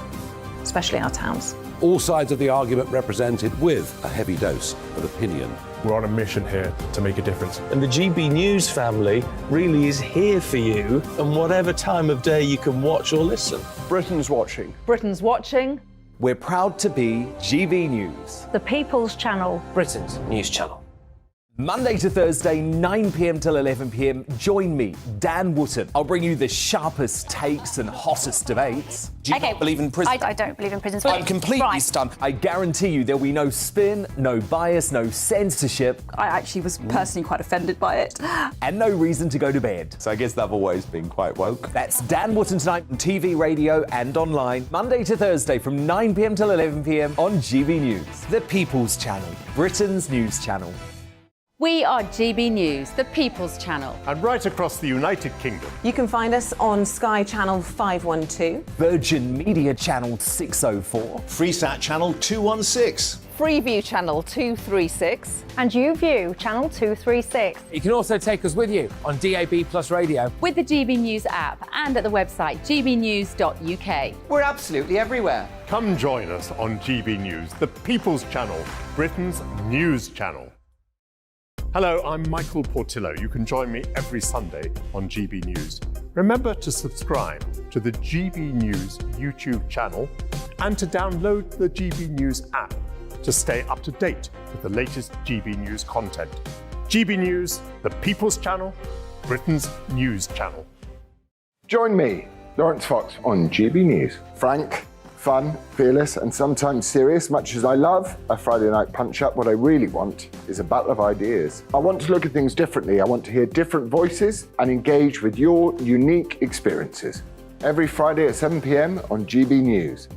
especially our towns. All sides of the argument represented with a heavy dose of opinion. We're on a mission here to make a difference. And the GB News family really is here for you, and whatever time of day you can watch or listen. Britain's watching. Britain's watching. We're proud to be GB News, The People's Channel. Britain's news channel. Monday to Thursday, 9 p.m. till 11 p.m. Join me, Dan Wootton. I'll bring you the sharpest takes and hottest debates. Do you not believe in prison? I don't believe in prisons. I'm completely stunned. I guarantee you there'll be no spin, no bias, no censorship. I actually was personally quite offended by it. And no reason to go to bed. So I guess they've always been quite woke. That's Dan Wootton tonight on TV, radio and online. Monday to Thursday from 9 p.m. till 11 p.m. on GB News. The People's Channel, Britain's news channel. We are GB News, the People's Channel. And right across the United Kingdom. You can find us on Sky Channel 512. Virgin Media Channel 604. Freesat Channel 216. Freeview Channel 236. And YouView Channel 236. You can also take us with you on DAB Plus Radio. With the GB News app and at the website gbnews.uk. We're absolutely everywhere. Come join us on GB News, the People's Channel, Britain's news channel. Hello, I'm Michael Portillo. You can join me every Sunday on GB News. Remember to subscribe to the GB News YouTube channel and to download the GB News app to stay up to date with the latest GB News content. GB News, the People's Channel, Britain's news channel. Join me, Lawrence Fox, on GB News. Frank, fun, fearless, and sometimes serious. Much as I love a Friday night punch-up, what I really want is a battle of ideas. I want to look at things differently. I want to hear different voices and engage with your unique experiences. Every Friday at 7 p.m. on GB News.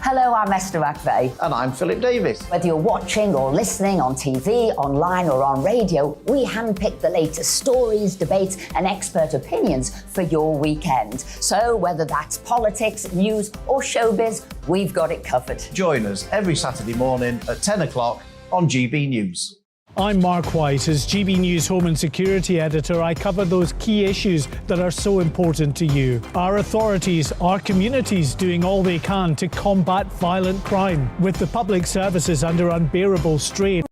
Hello, I'm Esther McVeigh. And I'm Philip Davis. Whether you're watching or listening on TV, online or on radio, we handpick the latest stories, debates and expert opinions for your weekend. So whether that's politics, news or showbiz, we've got it covered. Join us every Saturday morning at 10 o'clock on GB News. I'm Mark White. As GB News Home and Security Editor, I cover those key issues that are so important to you. Our authorities, our communities doing all they can to combat violent crime, with the public services under unbearable strain.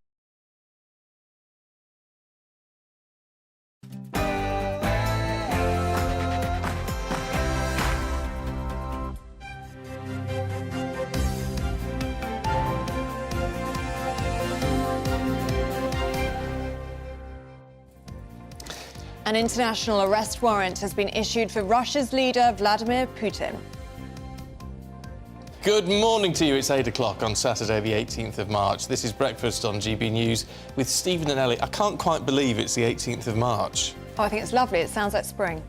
An international arrest warrant has been issued for Russia's leader, Vladimir Putin. Good morning to you. It's 8 o'clock on Saturday, the 18th of March. This is Breakfast on GB News with Stephen and Ellie. I can't quite believe it's the 18th of March. Oh, I think it's lovely. It sounds like spring.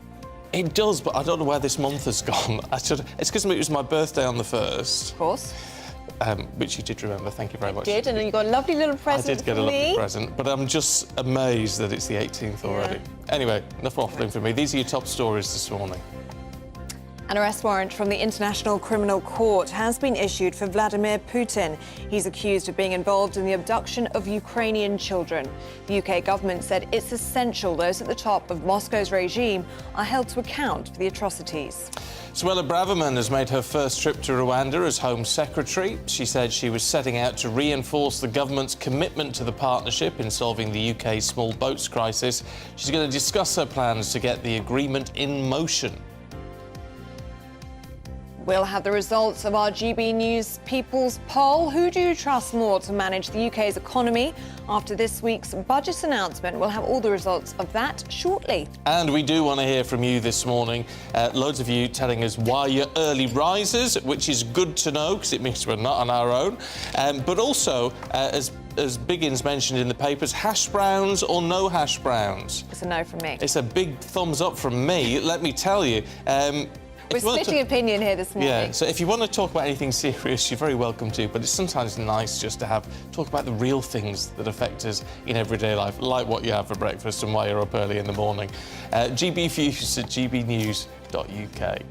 It does, but I don't know where this month has gone. It's because it was my birthday on the 1st. Of course. Which you did remember. Thank you very much. You did, and you got a lovely little present. I did get a lovely present, but I'm just amazed that it's the 18th already. Anyway, enough waffling for me. These are your top stories this morning. An arrest warrant from the International Criminal Court has been issued for Vladimir Putin. He's accused of being involved in the abduction of Ukrainian children. The UK government said it's essential those at the top of Moscow's regime are held to account for the atrocities. Suella Braverman has made her first trip to Rwanda as Home Secretary. She said she was setting out to reinforce the government's commitment to the partnership in solving the UK's small boats crisis. She's going to discuss her plans to get the agreement in motion. We'll have the results of our GB News People's Poll. Who do you trust more to manage the UK's economy? After this week's budget announcement, we'll have all the results of that shortly. And we do want to hear from you this morning. Loads of you telling us why you're early risers, which is good to know because it means we're not on our own. But also, as Biggins mentioned in the papers, hash browns or no hash browns? It's a no from me. It's a big thumbs up from me, let me tell you. We're splitting opinion here this morning. Yeah, so if you want to talk about anything serious, you're very welcome to, but it's sometimes nice just to talk about the real things that affect us in everyday life, like what you have for breakfast and why you're up early in the morning. GB Views at gbnews.uk.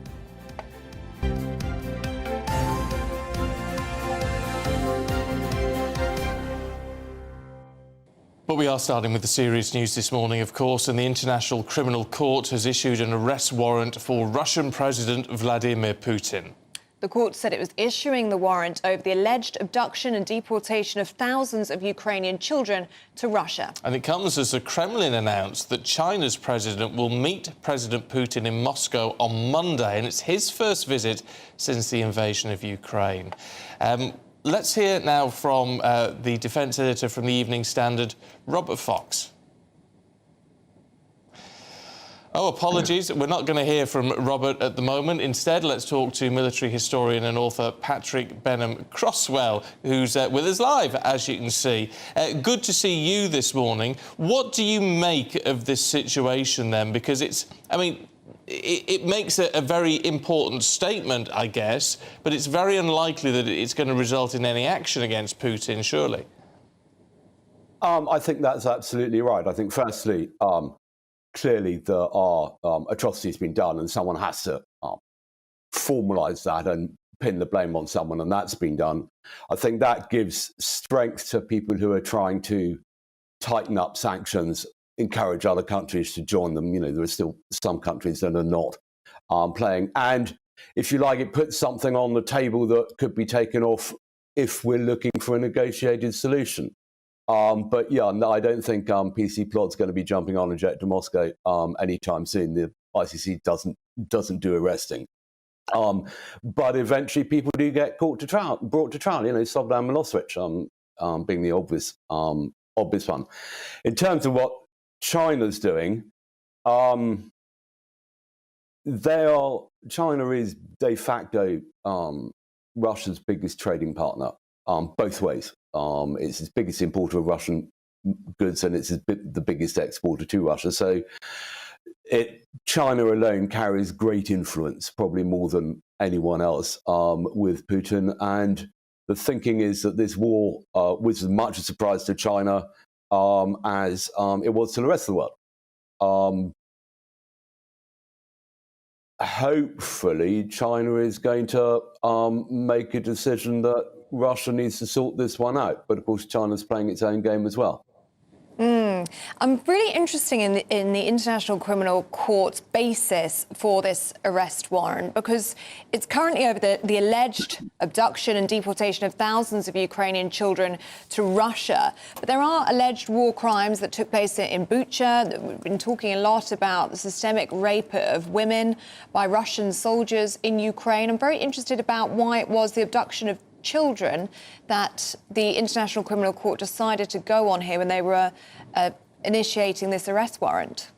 But we are starting with the serious news this morning, of course, and the International Criminal Court has issued an arrest warrant for Russian President Vladimir Putin. The court said it was issuing the warrant over the alleged abduction and deportation of thousands of Ukrainian children to Russia. And it comes as the Kremlin announced that China's president will meet President Putin in Moscow on Monday, and it's his first visit since the invasion of Ukraine. Let's hear now from the defence editor from the Evening Standard, Robert Fox. Oh, apologies. We're not going to hear from Robert at the moment. Instead, let's talk to military historian and author Patrick Benham-Crosswell, who's with us live, as you can see. Good to see you this morning. What do you make of this situation, then? Because it makes a very important statement, I guess, but it's very unlikely that it's going to result in any action against Putin, surely. I think that's absolutely right. I think, firstly, clearly there are atrocities being done, and someone has to formalise that and pin the blame on someone, and that's been done. I think that gives strength to people who are trying to tighten up sanctions, encourage other countries to join them. You know, there are still some countries that are not playing. And if you like, it puts something on the table that could be taken off if we're looking for a negotiated solution. But yeah, no, I don't think PC Plod's going to be jumping on a jet to Moscow anytime soon. The ICC doesn't do arresting. But eventually people do get brought to trial. You know, Slobodan Milosevic being the obvious one. In terms of what China's doing, China is de facto Russia's biggest trading partner, both ways. It's its biggest importer of Russian goods, and it's the biggest exporter to Russia. So China alone carries great influence, probably more than anyone else, with Putin. And the thinking is that this war was as much a surprise to China as it was to the rest of the world. Hopefully, China is going to make a decision that Russia needs to sort this one out. But of course, China's playing its own game as well. I'm really interested in the International Criminal Court's basis for this arrest warrant, because it's currently over the alleged abduction and deportation of thousands of Ukrainian children to Russia. But there are alleged war crimes that took place in Bucha. We've been talking a lot about the systemic rape of women by Russian soldiers in Ukraine. I'm very interested about why it was the abduction of children that the International Criminal Court decided to go on here when they were initiating this arrest warrant.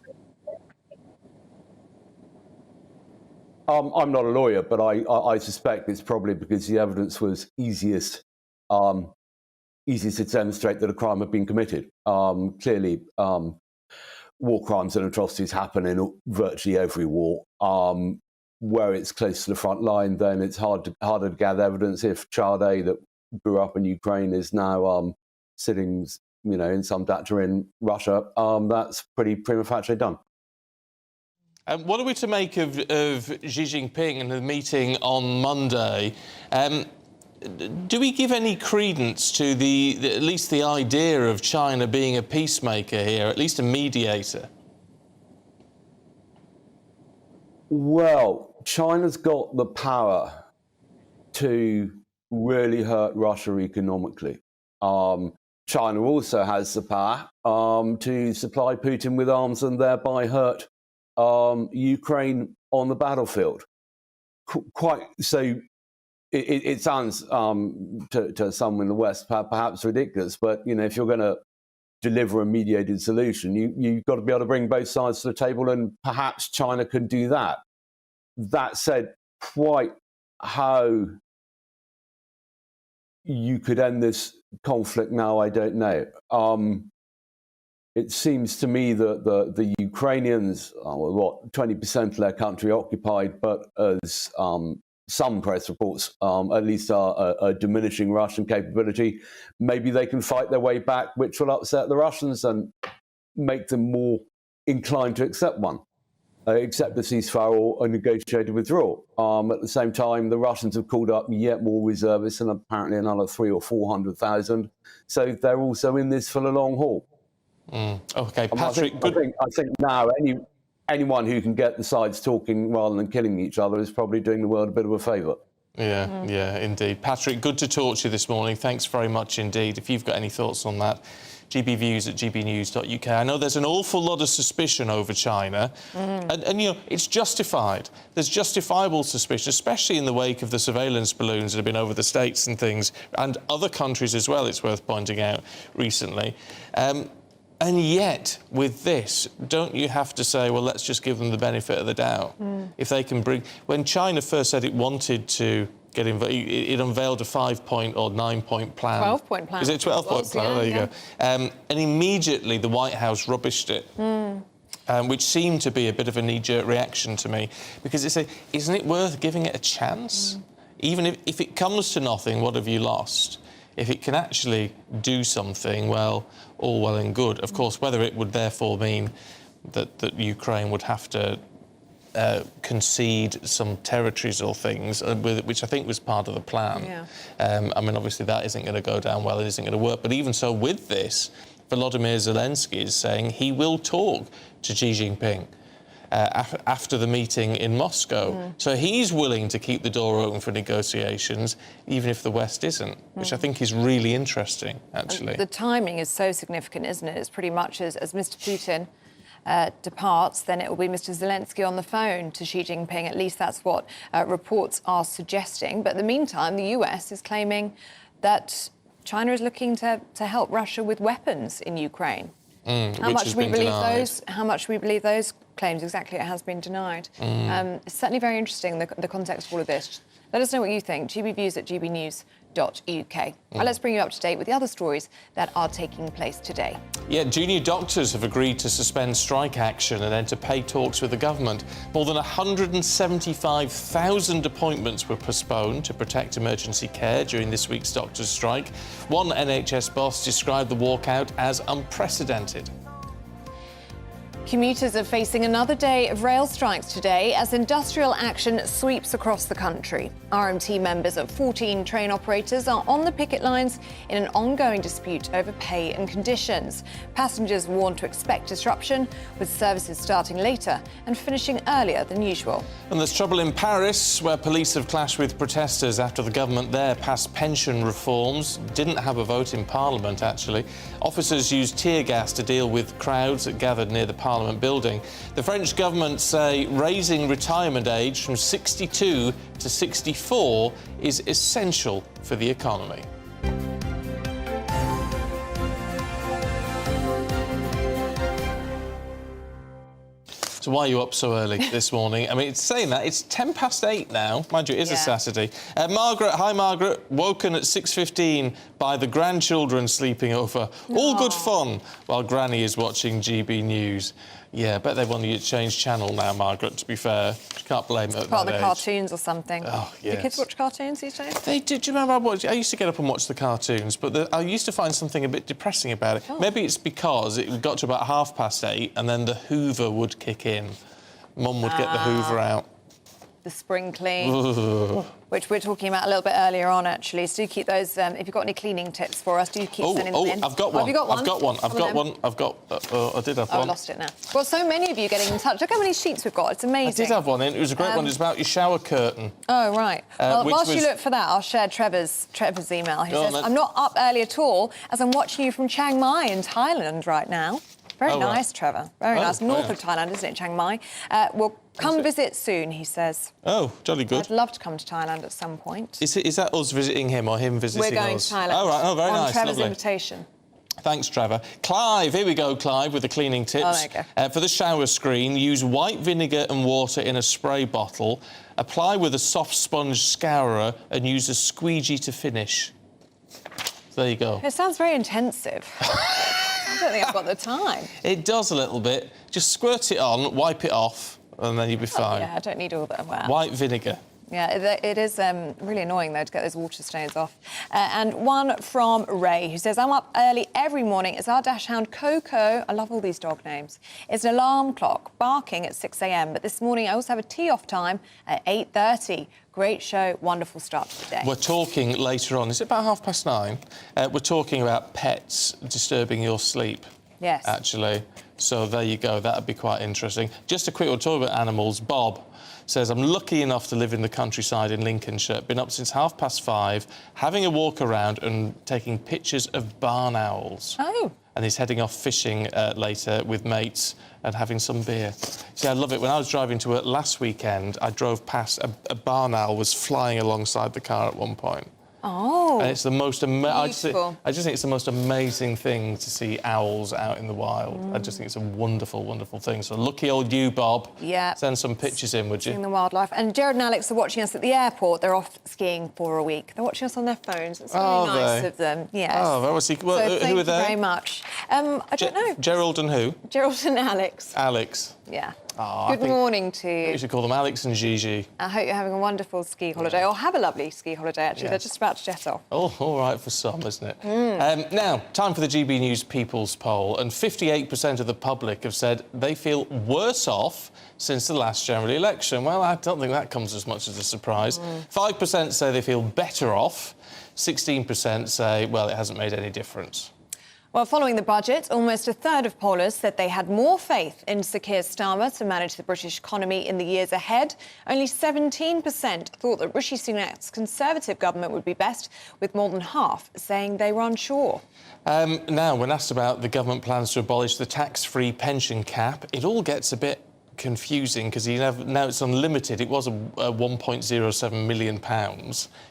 I'm not a lawyer, but I suspect it's probably because the evidence was easiest to demonstrate that a crime had been committed. Clearly, war crimes and atrocities happen in virtually every war. Where it's close to the front line, then it's harder to gather evidence. If child A that grew up in Ukraine is now sitting, in some doctor in Russia, that's pretty prima facie done. What are we to make of Xi Jinping and the meeting on Monday? Do we give any credence to at least the idea of China being a peacemaker here, at least a mediator? Well, China's got the power to really hurt Russia economically. China also has the power to supply Putin with arms and thereby hurt Ukraine on the battlefield. Quite so. It sounds to some in the West perhaps ridiculous, but if you're going to deliver a mediated solution, you've got to be able to bring both sides to the table, and perhaps China can do that. That said, quite how you could end this conflict now, I don't know. It seems to me that the Ukrainians, 20% of their country occupied, but as some press reports at least are a diminishing Russian capability. Maybe they can fight their way back, which will upset the Russians and make them more inclined to accept a ceasefire or a negotiated withdrawal. At the same time, the Russians have called up yet more reservists, and apparently another 300,000 or 400,000. So they're also in this for the long haul. Okay, Patrick. I think now anyone who can get the sides talking rather than killing each other is probably doing the world a bit of a favour. Yeah, indeed. Patrick, good to talk to you this morning. Thanks very much indeed. If you've got any thoughts on that, gbviews@gbnews.uk. I know there's an awful lot of suspicion over China, and it's justified. There's justifiable suspicion, especially in the wake of the surveillance balloons that have been over the States and things, and other countries as well, it's worth pointing out, recently. And yet, with this, don't you have to say, well, let's just give them the benefit of the doubt? If they can bring... When China first said it wanted to get involved, it unveiled a 5-point or 9-point plan. 12-point plan. Is it a 12-point plan? Yeah, there you go. And immediately the White House rubbished it, which seemed to be a bit of a knee-jerk reaction to me, because they say, isn't it worth giving it a chance? Even if it comes to nothing, what have you lost? If it can actually do something, well, all well and good. Of course, whether it would therefore mean that Ukraine would have to concede some territories or things, which I think was part of the plan. Yeah. I mean, obviously, that isn't going to go down well, it isn't going to work. But even so, with this, Volodymyr Zelensky is saying he will talk to Xi Jinping after the meeting in Moscow. So he's willing to keep the door open for negotiations, even if the West isn't, which I think is really interesting, actually. And the timing is so significant, isn't it? It's pretty much as Mr. Putin departs, then it will be Mr. Zelensky on the phone to Xi Jinping. At least that's what reports are suggesting. But in the meantime, the US is claiming that China is looking to help Russia with weapons in Ukraine. How much we believe those? How much we believe those claims? Exactly, it has been denied. It's certainly very interesting, the context of all of this. Let us know what you think. gbviews@gbnews.uk. Let's bring you up to date with the other stories that are taking place today. Yeah, junior doctors have agreed to suspend strike action and enter pay talks with the government. More than 175,000 appointments were postponed to protect emergency care during this week's doctors' strike. One NHS boss described the walkout as unprecedented. Commuters are facing another day of rail strikes today as industrial action sweeps across the country. RMT members of 14 train operators are on the picket lines in an ongoing dispute over pay and conditions. Passengers warned to expect disruption, with services starting later and finishing earlier than usual. And there's trouble in Paris, where police have clashed with protesters after the government there passed pension reforms. Didn't have a vote in Parliament, actually. Officers used tear gas to deal with crowds that gathered near the Parliament building. The French government say raising retirement age from 62 to 64 is essential for the economy. So why are you up so early this morning? I mean, it's saying that it's 8:10 now. Mind you, it is a Saturday. Margaret, hi, Margaret. Woken at 6:15 by the grandchildren sleeping over. All good fun while Granny is watching GB News. Yeah, I bet they want you to change channel now, Margaret, to be fair. You can't blame it at Part of that the age. cartoons or something. Oh, yes. Do kids watch cartoons these days? They did. Do you remember I used to get up and watch the cartoons, but I used to find something a bit depressing about it. Oh. Maybe it's because it got to about 8:30 and then the Hoover would kick in. Mum would get the Hoover out. The spring clean, which we're talking about a little bit earlier on, actually. So do keep those. If you've got any cleaning tips for us, do keep sending them in. I've got one. Have you got one? I've got one. I did have one. I lost it now. Well, so many of you getting in touch. Look how many sheets we've got. It's amazing. I did have one in. It was a great one. It's about your shower curtain. Oh, right. Well, whilst you was- look for that, I'll share Trevor's email. He Go on, says, then. I'm not up early at all, as I'm watching you from Chiang Mai in Thailand right now. Very Oh, right. nice, Trevor. Very nice. North yeah. of Thailand, isn't it, Chiang Mai? We'll come visit soon, he says. Oh, jolly good. I'd love to come to Thailand at some point. Is that us visiting him or him visiting us? We're going to Thailand. Oh, right. Oh, very on nice. Trevor's Lovely. invitation. Thanks, Trevor. Clive, here we go, Clive, with the cleaning tips. Oh, there you go. For the shower screen, use white vinegar and water in a spray bottle, apply with a soft sponge scourer and use a squeegee to finish. There you go. It sounds very intensive. I don't think I've got the time. It does a little bit. Just squirt it on, wipe it off, and then you'll be fine. Yeah, I don't need all that. Wow. White vinegar. Yeah, it is really annoying, though, to get those water stains off. And one from Ray, who says, I'm up early every morning as our dash hound Coco, I love all these dog names, is an alarm clock barking at 6 a.m. But this morning I also have a tee-off time at 8:30. Great show, wonderful start to the day. We're talking later on, is it about 9:30? We're talking about pets disturbing your sleep. Yes. Actually. So there you go, that'd be quite interesting. Just a quick one, talk about animals. Bob says, I'm lucky enough to live in the countryside in Lincolnshire. Been up since 5:30, having a walk around and taking pictures of barn owls. Oh. And he's heading off fishing later with mates and having some beer. See, I love it. When I was driving to work last weekend, I drove past a barn owl was flying alongside the car at one point. Oh. And it's the most Beautiful. I just think it's the most amazing thing to see owls out in the wild. I just think it's a wonderful, wonderful thing. So lucky old you, Bob. Yeah. Send some pictures in, would Seeing you? the wildlife. And Jared and Alex are watching us at the airport. They're off skiing for a week. They're watching us on their phones. It's really Are nice they? of them. Yes. Oh, well, so who thank are you they? very much. I don't know. Gerald and who? Gerald and Alex. Alex. Yeah. Oh, Good morning to You you. should call them Alex and Gigi. I hope you're having a wonderful ski holiday, or have a lovely ski holiday, actually. Yes. They're just about to jet off. Oh, all right for some, isn't it? Now, time for the GB News People's Poll, and 58% of the public have said they feel worse off since the last general election. Well, I don't think that comes as much as a surprise. 5% say they feel better off. 16% say, well, it hasn't made any difference. Well, following the budget, almost a third of pollers said they had more faith in Sir Keir Starmer to manage the British economy in the years ahead. Only 17% thought that Rishi Sunak's Conservative government would be best, with more than half saying they were unsure. Now, when asked about the government plans to abolish the tax-free pension cap, it all gets a bit confusing because now it's unlimited. It was a £1.07 million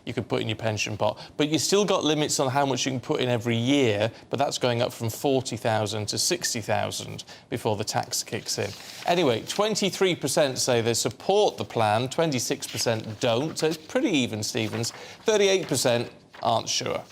you could put in your pension pot, but you still got limits on how much you can put in every year, but that's going up from 40,000 to 60,000 before the tax kicks in. Anyway, 23% say they support the plan, 26% don't, so it's pretty even, Stevens. 38% aren't sure.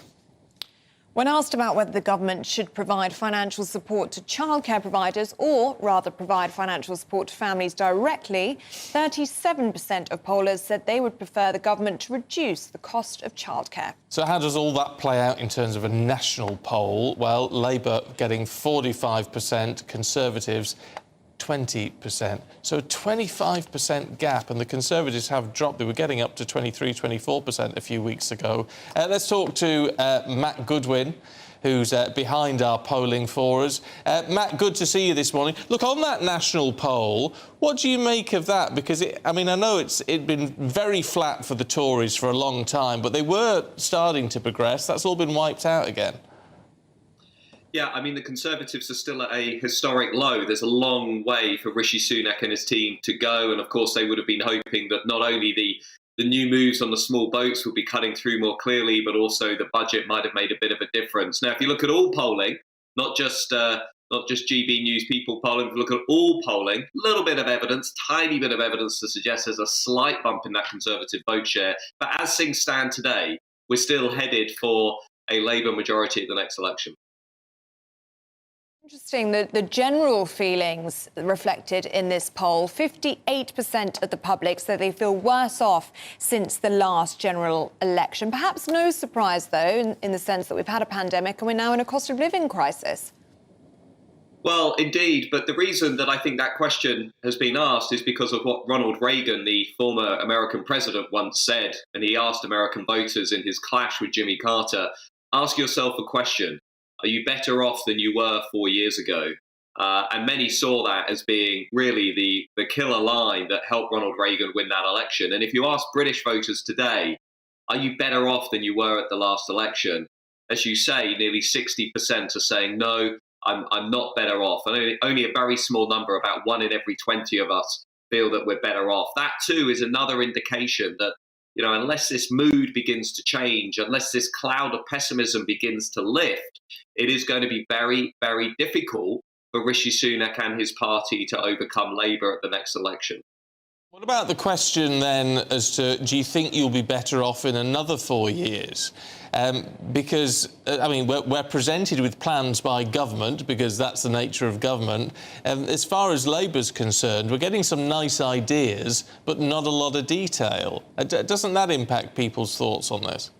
When asked about whether the government should provide financial support to childcare providers or rather provide financial support to families directly, 37% of pollers said they would prefer the government to reduce the cost of childcare. So how does all that play out in terms of a national poll? Well, Labour getting 45%, Conservatives 20%. So a 25% gap, and the Conservatives have dropped. They were getting up to 23, 24% a few weeks ago. Let's talk to Matt Goodwin, who's behind our polling for us. Matt, good to see you this morning. Look, on that national poll, what do you make of that? Because, I know it'd been very flat for the Tories for a long time, but they were starting to progress. That's all been wiped out again. Yeah, the Conservatives are still at a historic low. There's a long way for Rishi Sunak and his team to go. And of course, they would have been hoping that not only the new moves on the small boats would be cutting through more clearly, but also the budget might have made a bit of a difference. Now, if you look at all polling, not just not just GB News people polling, if we look at all polling, a little bit of evidence, tiny bit of evidence to suggest there's a slight bump in that Conservative vote share. But as things stand today, we're still headed for a Labour majority at the next election. Interesting, the general feelings reflected in this poll, 58% of the public say they feel worse off since the last general election. Perhaps no surprise, though, in the sense that we've had a pandemic and we're now in a cost of living crisis. Well, indeed, but the reason that I think that question has been asked is because of what Ronald Reagan, the former American president, once said, and he asked American voters in his clash with Jimmy Carter, ask yourself a question. Are you better off than you were 4 years ago? And many saw that as being really the killer line that helped Ronald Reagan win that election. And if you ask British voters today, are you better off than you were at the last election? As you say, nearly 60% are saying, no, I'm not better off. And only a very small number, about 1 in every 20 of us, feel that we're better off. That, too, is another indication that, you know, unless this mood begins to change, unless this cloud of pessimism begins to lift, it is going to be very, very difficult for Rishi Sunak and his party to overcome Labour at the next election. What about the question then as to, do you think you'll be better off in another 4 years? Because, I mean, we're presented with plans by government, because that's the nature of government. As far as Labour's concerned, we're getting some nice ideas, but not a lot of detail. Doesn't that impact people's thoughts on this?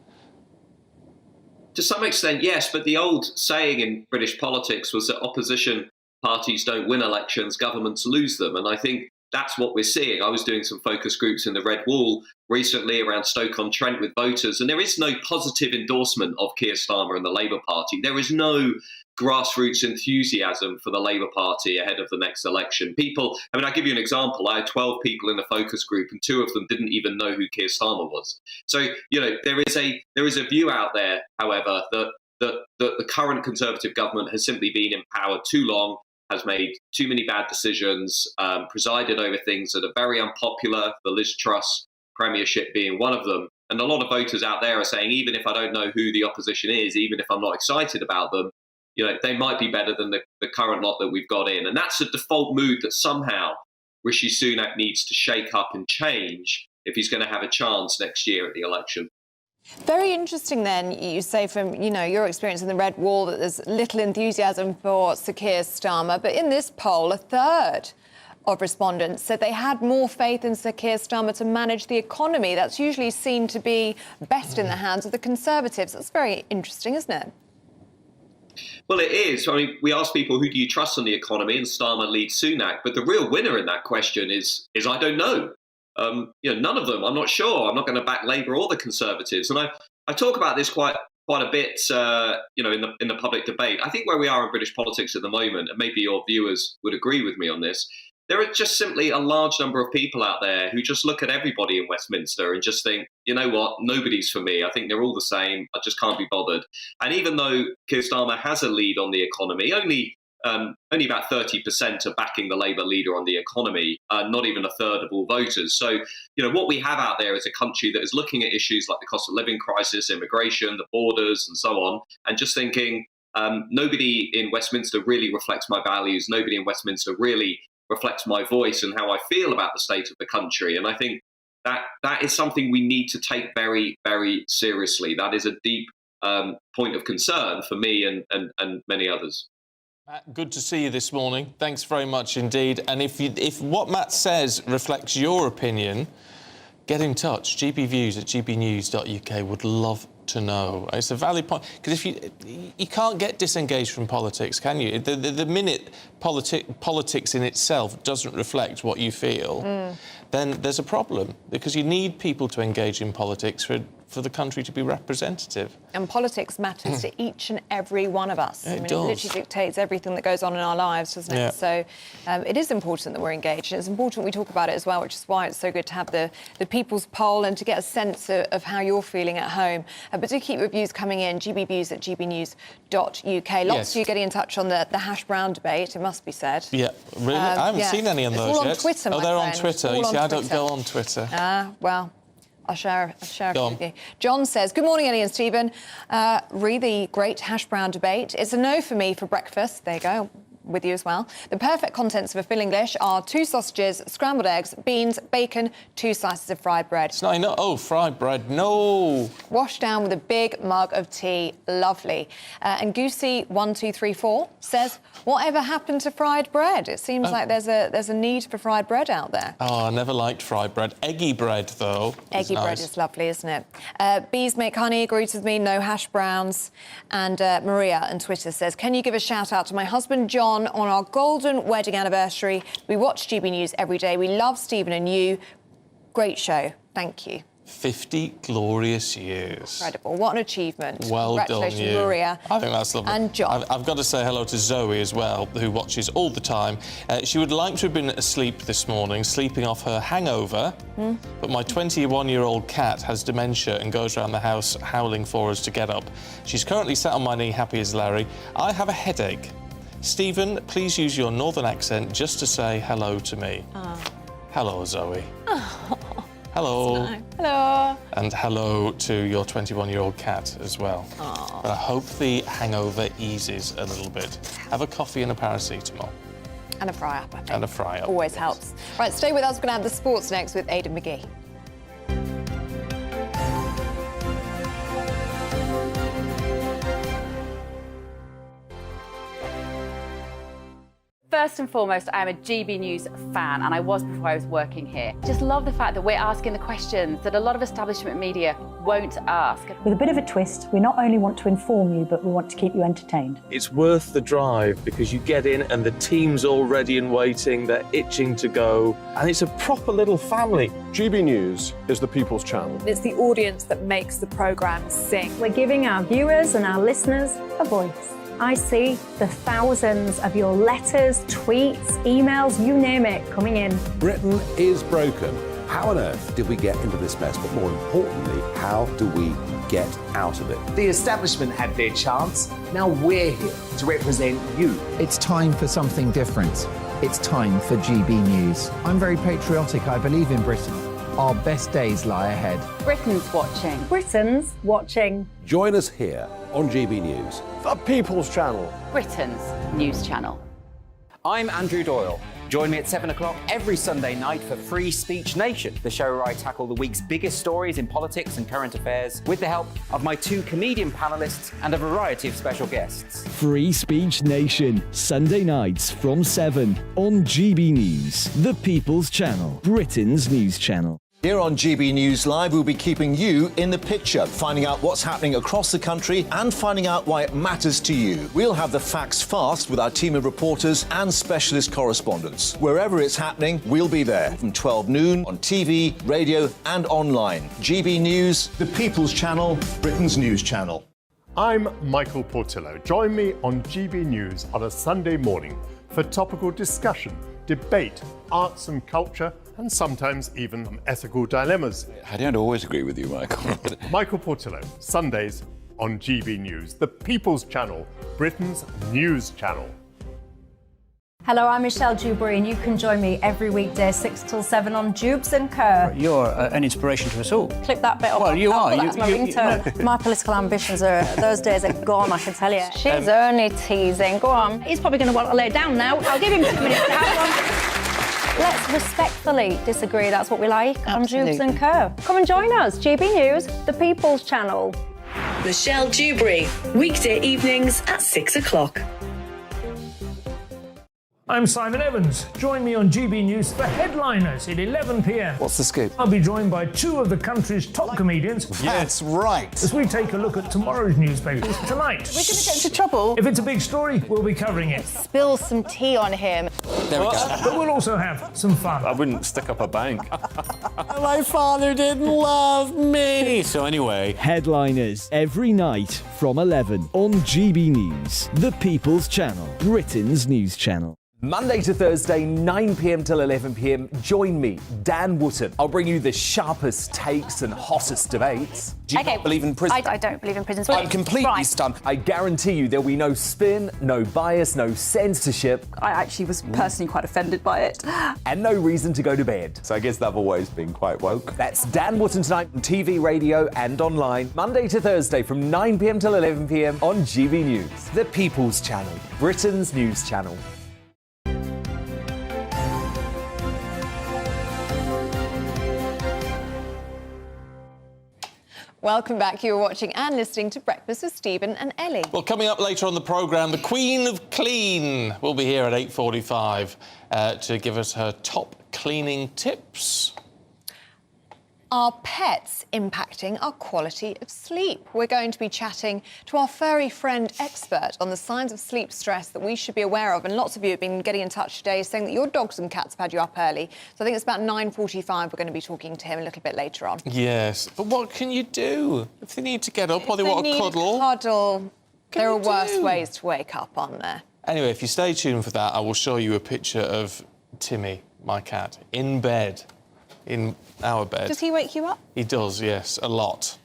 To some extent, yes, but the old saying in British politics was that opposition parties don't win elections, governments lose them. And I think that's what we're seeing. I was doing some focus groups in the Red Wall recently around Stoke-on-Trent with voters, and there is no positive endorsement of Keir Starmer and the Labour Party. There is no grassroots enthusiasm for the Labour Party ahead of the next election. People, I mean, I'll give you an example. I had 12 people in the focus group, and 2 of them didn't even know who Keir Starmer was. So, you know, there is a view out there, however, that the current Conservative government has simply been in power too long, has made too many bad decisions, presided over things that are very unpopular, the Liz Truss premiership being one of them. And a lot of voters out there are saying, even if I don't know who the opposition is, even if I'm not excited about them, you know, they might be better than the current lot that we've got in. And that's a default mood that somehow Rishi Sunak needs to shake up and change if he's going to have a chance next year at the election. Very interesting then, you say from, you know, your experience in the Red Wall that there's little enthusiasm for Sir Keir Starmer, but in this poll, a third of respondents said they had more faith in Sir Keir Starmer to manage the economy. That's usually seen to be best in the hands of the Conservatives. That's very interesting, isn't it? Well, it is. I mean, we ask people, who do you trust on the economy? And Starmer leads Sunak. But the real winner in that question is I don't know. You know, none of them. I'm not sure. I'm not going to back Labour or the Conservatives. And I talk about this quite a bit, you know, in the public debate. I think where we are in British politics at the moment, and maybe your viewers would agree with me on this, there are just simply a large number of people out there who just look at everybody in Westminster and just think, you know what, nobody's for me. I think they're all the same. I just can't be bothered. And even though Keir Starmer has a lead on the economy, only about 30% are backing the Labour leader on the economy, not even a third of all voters. So, you know, what we have out there is a country that is looking at issues like the cost of living crisis, immigration, the borders, and so on, and just thinking, nobody in Westminster really reflects my values. Nobody in Westminster really reflects my voice and how I feel about the state of the country. And I think that is something we need to take very, very seriously. That is a deep point of concern for me and many others. Matt, good to see you this morning. Thanks very much indeed. And if what Matt says reflects your opinion, get in touch. gbviews@gbnews.uk. Would love to know. It's a valid point, because if you can't get disengaged from politics, can you? The minute politics in itself doesn't reflect what you feel, then there's a problem, because you need people to engage in politics for the country to be representative. And politics matters to each and every one of us. It I mean, does. It literally dictates everything that goes on in our lives, doesn't it? Yeah. So it is important that we're engaged. And it's important we talk about it as well, which is why it's so good to have the People's Poll and to get a sense of how you're feeling at home. But do keep your views coming in, gbviews@gbnews.uk. Lots of you getting in touch on the hash brown debate, it must be said. Yeah, really? I haven't seen any of those all yet. on Twitter, oh, my they're friend. on Twitter. All You see, on I don't Twitter. go on Twitter. Well, I'll share a few with you. John says, good morning, Ellie and Stephen. Re the great hash brown debate. It's a no for me for breakfast. There you go. with you as well. The perfect contents of a filling dish are 2 sausages, scrambled eggs, beans, bacon, 2 slices of fried bread. It's not enough. Oh, fried bread, no. Washed down with a big mug of tea. Lovely. And Goosey1234 says, whatever happened to fried bread? It seems like there's a need for fried bread out there. Oh, I never liked fried bread. Eggy bread, though. Eggy bread is lovely, isn't it? Bees Make Honey agrees with me, no hash browns. And Maria on Twitter says, can you give a shout out to my husband John on our golden wedding anniversary? We watch GB News every day. We love Stephen and you. Great show. Thank you. 50 glorious years. Incredible. What an achievement. Well Congratulations, done, you. Maria. I think that's lovely. And John. I've got to say hello to Zoe as well, who watches all the time. She would like to have been asleep this morning, sleeping off her hangover, but my 21-year-old cat has dementia and goes around the house howling for us to get up. She's currently sat on my knee, happy as Larry. I have a headache. Stephen, please use your northern accent just to say hello to me. Hello, Zoe. Hello. Hello. And hello to your 21-year-old cat as well. I hope the hangover eases a little bit. Have a coffee and a paracetamol. And a fry-up, I think. And a fry-up. Always helps. Right, stay with us. We're going to have the sports next with Aidan McGee. First and foremost, I am a GB News fan, and I was before I was working here. Just love the fact that we're asking the questions that a lot of establishment media won't ask. With a bit of a twist, we not only want to inform you, but we want to keep you entertained. It's worth the drive because you get in and the team's all ready and waiting, they're itching to go, and it's a proper little family. GB News is the people's channel. It's the audience that makes the programme sing. We're giving our viewers and our listeners a voice. I see the thousands of your letters, tweets, emails, you name it, coming in. Britain is broken. How on earth did we get into this mess? But more importantly, how do we get out of it? The establishment had their chance. Now we're here to represent you. It's time for something different. It's time for GB News. I'm very patriotic. I believe in Britain. Our best days lie ahead. Britain's watching. Britain's watching. Join us here on GB News. The People's Channel. Britain's news channel. I'm Andrew Doyle. Join me at 7 o'clock every Sunday night for Free Speech Nation, the show where I tackle the week's biggest stories in politics and current affairs with the help of my 2 comedian panellists and a variety of special guests. Free Speech Nation, Sunday nights from 7 on GB News, the People's Channel, Britain's news channel. Here on GB News Live, we'll be keeping you in the picture, finding out what's happening across the country and finding out why it matters to you. We'll have the facts fast with our team of reporters and specialist correspondents. Wherever it's happening, we'll be there from 12 noon on TV, radio and online. GB News, the People's Channel, Britain's news channel. I'm Michael Portillo. Join me on GB News on a Sunday morning for topical discussion, debate, arts and culture, and sometimes even ethical dilemmas. I don't always agree with you, Michael. Michael Portillo, Sundays on GB News, the People's Channel, Britain's news channel. Hello, I'm Michelle Dewberry, and you can join me every weekday 6 till 7 on Jubes and Kerr. You're an inspiration to us all. Clip that bit up. Well, you are. That's my ringtone. My political ambitions are, those days are gone, I can tell you. She's only teasing. Go on. He's probably going to want to lay down now. I'll give him 2 minutes to have one. Let's respectfully disagree. That's what we like on Jubes and Kerr. Come and join us. GB News, the People's Channel. Michelle Dewberry, weekday evenings at 6 o'clock. I'm Simon Evans. Join me on GB News for Headliners at 11 p.m. What's the scoop? I'll be joined by 2 of the country's top comedians. That's right. As we take a look at tomorrow's newspapers tonight. We're going to get into trouble. If it's a big story, we'll be covering it. Spill some tea on him. There we go. But we'll also have some fun. I wouldn't stick up a bank. My father didn't love me. So anyway. Headliners every night from 11 on GB News, the People's Channel, Britain's news channel. Monday to Thursday, 9 p.m. till 11 p.m. Join me, Dan Wootton. I'll bring you the sharpest takes and hottest debates. Do you not believe in prisons? I don't believe in prisons. I'm completely stunned. I guarantee you there'll be no spin, no bias, no censorship. I actually was personally quite offended by it. And no reason to go to bed. So I guess they've always been quite woke. That's Dan Wootton tonight on TV, radio and online. Monday to Thursday from 9 p.m. till 11 p.m. on GB News. The People's Channel, Britain's news channel. Welcome back. You're watching and listening to Breakfast with Stephen and Ellie. Well, coming up later on the programme, the Queen of Clean will be here at 8:45 to give us her top cleaning tips. Are pets impacting our quality of sleep? We're going to be chatting to our furry friend expert on the signs of sleep stress that we should be aware of. And lots of you have been getting in touch today saying that your dogs and cats have had you up early. So I think it's about 9:45. We're going to be talking to him a little bit later on. Yes, but what can you do if they need to get up or they want to cuddle? There are worse ways to wake up, aren't there? Anyway, if you stay tuned for that, I will show you a picture of Timmy, my cat, in bed. In our bed. Does he wake you up? He does, yes, a lot.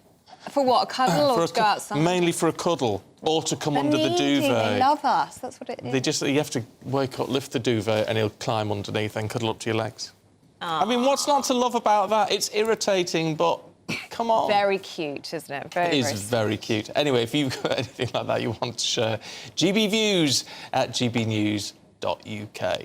For what, a cuddle or to go outside? Mainly for a cuddle or to come under the duvet. They love us, that's what it is. You have to wake up, lift the duvet and he'll climb underneath and cuddle up to your legs. Aww. I mean, what's not to love about that? It's irritating, but come on. Very cute, isn't it? Very, it is very cute. Anyway, if you've got anything like that you want to share, gbviews@gbnews.uk.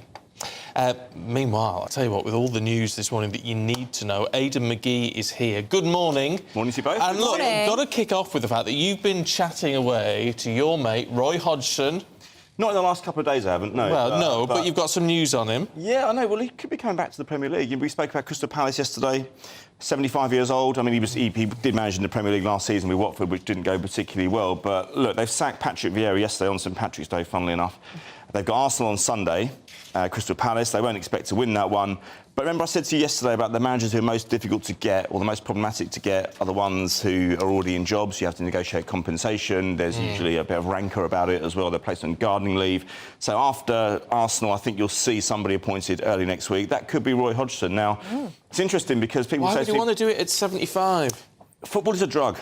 Meanwhile, I'll tell you what, with all the news this morning that you need to know, Aidan McGee is here. Good morning. Morning to you both. And look, I've got to kick off with the fact that you've been chatting away to your mate, Roy Hodgson. Not in the last couple of days, I haven't, no. Well, but you've got some news on him. Yeah, I know. Well, he could be coming back to the Premier League. We spoke about Crystal Palace yesterday. 75 years old. I mean, he did manage in the Premier League last season with Watford, which didn't go particularly well. But, look, they've sacked Patrick Vieira yesterday on St Patrick's Day, funnily enough. They've got Arsenal on Sunday, Crystal Palace. They won't expect to win that one. But remember I said to you yesterday about the managers who are most difficult to get or the most problematic to get are the ones who are already in jobs. You have to negotiate compensation. There's usually a bit of rancour about it as well. They're placed on gardening leave. So after Arsenal, I think you'll see somebody appointed early next week. That could be Roy Hodgson. Now, it's interesting because people say... Why would you want to do it at 75? Football is a drug.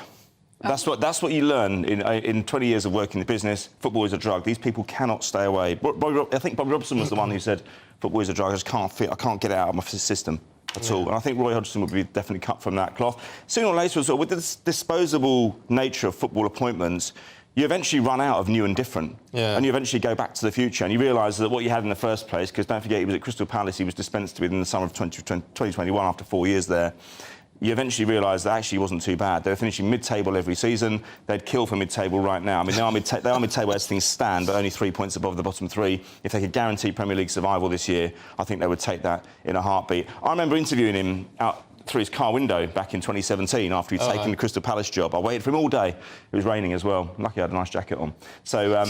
That's what you learn in 20 years of working in the business. Football is a drug. These people cannot stay away. I think Bobby Robson was the one who said football is a drug. I can't get it out of my system at all. And I think Roy Hodgson would be definitely cut from that cloth. Sooner or later, with the disposable nature of football appointments, you eventually run out of new and different. Yeah. And you eventually go back to the future and you realise that what you had in the first place, because don't forget he was at Crystal Palace, he was dispensed with in the summer of 2021 after 4 years there. You eventually realise that actually wasn't too bad. They were finishing mid-table every season. They'd kill for mid-table right now. I mean, they are mid-table as things stand, but only 3 points above the bottom three. If they could guarantee Premier League survival this year, I think they would take that in a heartbeat. I remember interviewing him out through his car window back in 2017 after he'd taken the Crystal Palace job. I waited for him all day. It was raining as well. Lucky I had a nice jacket on. So...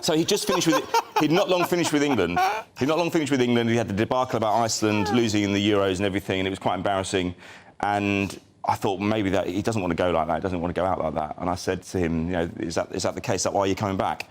So he just finished with... He'd not long finished with England. He had the debacle about Iceland losing in the Euros and everything, and it was quite embarrassing. And I thought maybe that he doesn't want to go like that. He doesn't want to go out like that. And I said to him, you know, is that the case? Is that why you're coming back?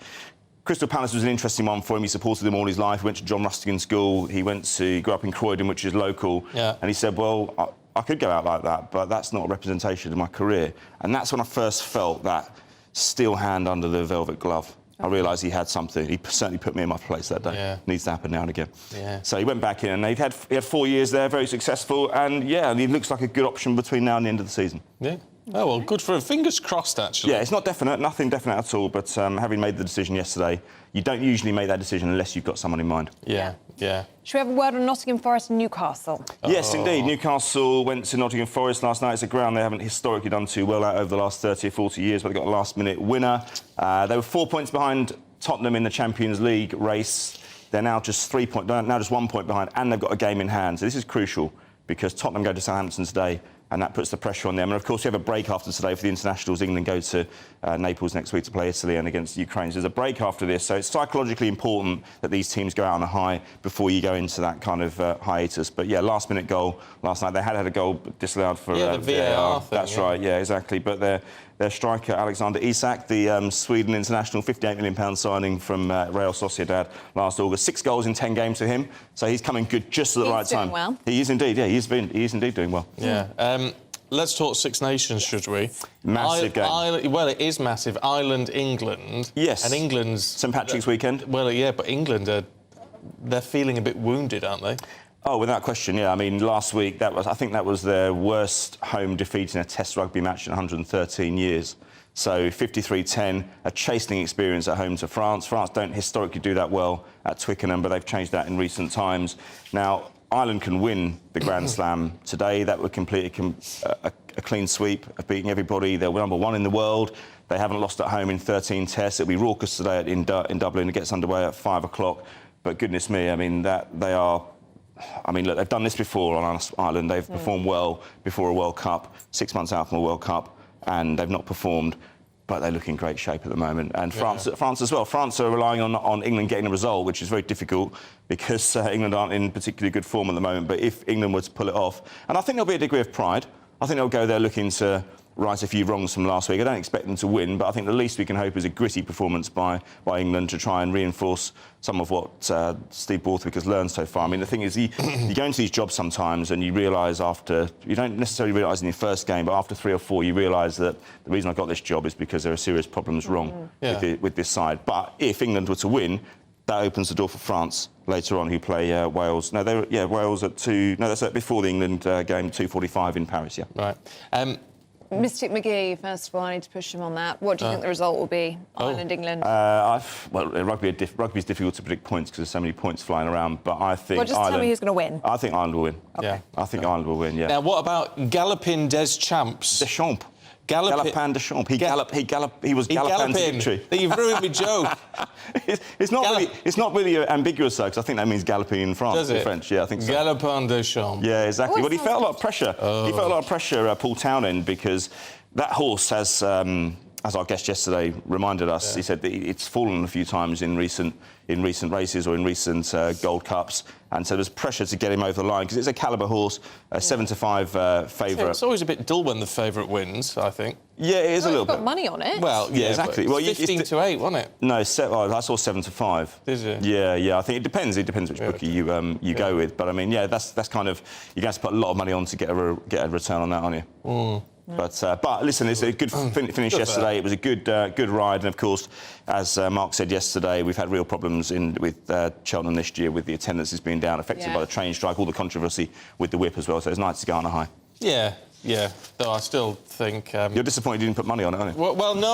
Crystal Palace was an interesting one for him. He supported them all his life. He went to John Ruskin School. He grew up in Croydon, which is local. Yeah. And he said, well, I could go out like that, but that's not a representation of my career. And that's when I first felt that steel hand under the velvet glove. I realised he had something. He certainly put me in my place that day. Yeah. Needs to happen now and again. Yeah. So he went back in and he had 4 years there, very successful, and yeah, he looks like a good option between now and the end of the season. Yeah. Oh, well, good for him. Fingers crossed, actually. Yeah, it's not definite, nothing definite at all, but having made the decision yesterday, you don't usually make that decision unless you've got someone in mind. Yeah, yeah. Should we have a word on Nottingham Forest and Newcastle? Yes, indeed. Newcastle went to Nottingham Forest last night. It's a ground they haven't historically done too well at over the last 30 or 40 years, but they got a last-minute winner. They were 4 points behind Tottenham in the Champions League race. They're now just 1 point behind, and they've got a game in hand. So this is crucial because Tottenham go to Southampton today, and that puts the pressure on them. And, of course, we have a break after today for the internationals. England go to Naples next week to play Italy and against Ukraine. So there's a break after this. So it's psychologically important that these teams go out on a high before you go into that kind of hiatus. But, yeah, last-minute goal last night. They had a goal disallowed for... the VAR thing. That's right, yeah, exactly. But their striker, Alexander Isak, the Sweden international, £58 million signing from Real Sociedad last August. 6 goals in 10 games for him. So he's coming good just at the right time. He's doing well. He is indeed, yeah. He is indeed doing well. Yeah. Let's talk Six Nations, should we? Massive game. Well, it is massive. Ireland, England. Yes. And England's... St Patrick's weekend. Well, yeah, but England they're feeling a bit wounded, aren't they? Oh, without question, yeah. I mean, last week, I think that was their worst home defeat in a Test rugby match in 113 years. So 53-10, a chastening experience at home to France. France don't historically do that well at Twickenham, but they've changed that in recent times. Now, Ireland can win the Grand Slam today, that would complete a clean sweep of beating everybody. They're number one in the world. They haven't lost at home in 13 tests. It'll be raucous today in Dublin. It gets underway at 5 o'clock. But goodness me, I mean, look, they've done this before on Ireland. They've performed well before a World Cup, 6 months out from a World Cup, and they've not performed. But they look in great shape at the moment. And France as well. France are relying on England getting a result, which is very difficult because England aren't in particularly good form at the moment. But if England were to pull it off, and I think there'll be a degree of pride. I think they'll go there looking to right a few wrongs from last week. I don't expect them to win, but I think the least we can hope is a gritty performance by England to try and reinforce some of what Steve Borthwick has learned so far. I mean, the thing is, you go into these jobs sometimes and you realise you don't necessarily realise in your first game, but after 3 or 4, you realise that the reason I got this job is because there are serious problems wrong with this side. But if England were to win, that opens the door for France later on, who play Wales. No, Wales at 2. No, that's before the England game, 2:45 in Paris. Yeah. Right. Mystic McGee, first of all, I need to push him on that. What do you think the result will be, Ireland-England? Rugby's difficult to predict points because there's so many points flying around, but I think just tell me who's going to win. I think Ireland will win. Okay. Yeah. I think Ireland will win, yeah. Now, what about Gallopin Deschamps? Deschamps. Galopin Deschamps. He was Galopin's victory. You've ruined my joke. It's not really ambiguous, though, because I think that means galloping in France. Does it? French, yeah, I think so. Galopin Deschamps. Yeah, exactly. Well, he felt a lot of pressure. He felt a lot of pressure, Paul Townend, because that horse has, as our guest yesterday reminded us, he said that it's fallen a few times in recent races or in recent Gold Cups, and so there's pressure to get him over the line because it's a calibre horse, a 7-5 favourite. It's always a bit dull when the favourite wins, I think. Yeah, it is a little bit. Got money on it. Well, yeah, exactly. Well, 15-8, wasn't it? No, I saw 7-5. Did you? Yeah. I think it depends. It depends which bookie you go with. But I mean, yeah, that's kind of you're going to put a lot of money on to get a return on that, aren't you? But listen, it's a good finish yesterday. It was a good ride, and of course, as Mark said yesterday, we've had real problems with Cheltenham this year with the attendances being down, affected by the train strike, all the controversy with the whip as well. So it's nice to go on a high. Yeah. Though I still think you're disappointed you didn't put money on it, aren't you? Well, no.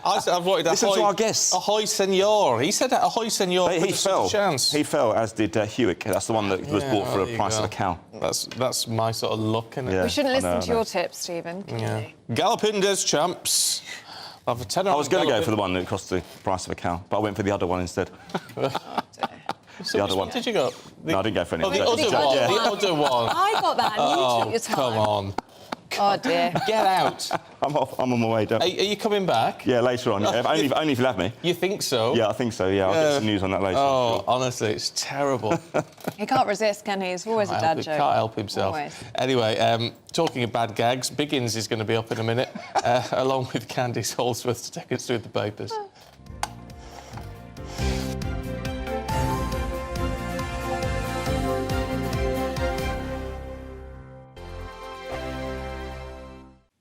I've wanted a listen to our guests. Ahoy, senor. He said that ahoy, senor. He fell. Chance. He fell, as did Hewitt. That's the one that was bought for a price of a cow. That's my sort of luck, isn't it? Yeah, we shouldn't listen to your tips, Stephen. Gallopin Deschamps. I was going to go for the one that cost the price of a cow, but I went for the other one instead. So the other one. Did you go? No, I didn't go for any. The other one. I got that. You took your time. Come on. Oh dear. Get out. I'm off. I'm on my way down. Are you coming back? Yeah, later on. Only if you'll have me. You think so? Yeah, I think so. Yeah, I'll get some news on that later. Oh, honestly, it's terrible. He can't resist, can he? It's always a dad joke. He can't help himself. Always. Anyway, talking of bad gags, Biggins is going to be up in a minute, along with Candice Holsworth to take us through the papers.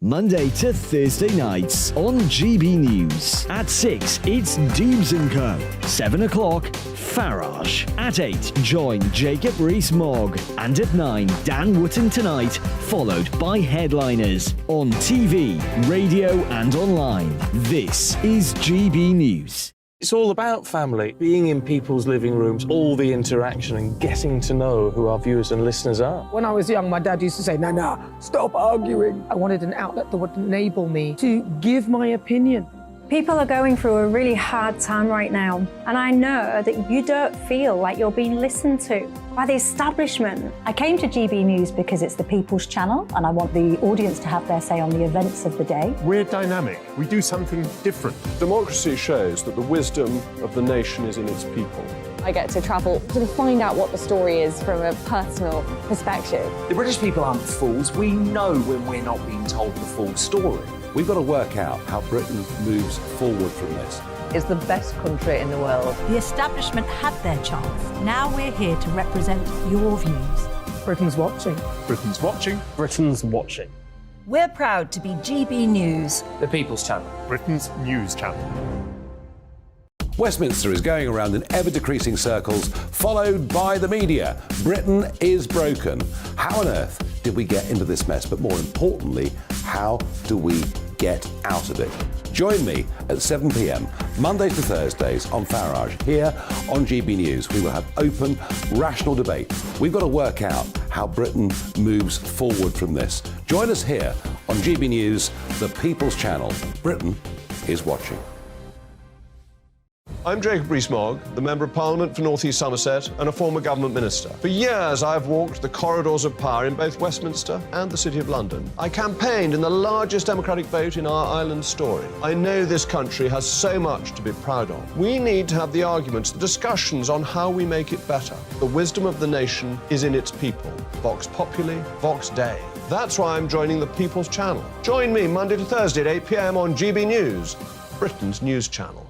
Monday to Thursday nights on GB News. At 6, it's Deebs & Co. 7 o'clock, Farage. At 8, join Jacob Rees-Mogg. And at 9, Dan Wootton Tonight, followed by Headliners. On TV, radio and online. This is GB News. It's all about family, being in people's living rooms, all the interaction and getting to know who our viewers and listeners are. When I was young, my dad used to say, Nana, stop arguing. I wanted an outlet that would enable me to give my opinion. People are going through a really hard time right now, and I know that you don't feel like you're being listened to by the establishment. I came to GB News because it's the People's Channel, and I want the audience to have their say on the events of the day. We're dynamic. We do something different. Democracy shows that the wisdom of the nation is in its people. I get to travel to find out what the story is from a personal perspective. The British people aren't fools. We know when we're not being told the full story. We've got to work out how Britain moves forward from this. It's the best country in the world. The establishment had their chance. Now we're here to represent your views. Britain's watching. Britain's watching. Britain's watching. We're proud to be GB News. The People's Channel. Britain's news channel. Westminster is going around in ever-decreasing circles, followed by the media. Britain is broken. How on earth did we get into this mess? But more importantly, how do we get out of it. Join me at 7 p.m, Mondays to Thursdays on Farage, here on GB News. We will have open, rational debate. We've got to work out how Britain moves forward from this. Join us here on GB News, the People's Channel. Britain is watching. I'm Jacob Rees-Mogg, the Member of Parliament for North East Somerset and a former government minister. For years, I've walked the corridors of power in both Westminster and the City of London. I campaigned in the largest democratic vote in our island story. I know this country has so much to be proud of. We need to have the arguments, the discussions on how we make it better. The wisdom of the nation is in its people. Vox Populi, Vox Dei. That's why I'm joining the People's Channel. Join me Monday to Thursday at 8 p.m. on GB News, Britain's news channel.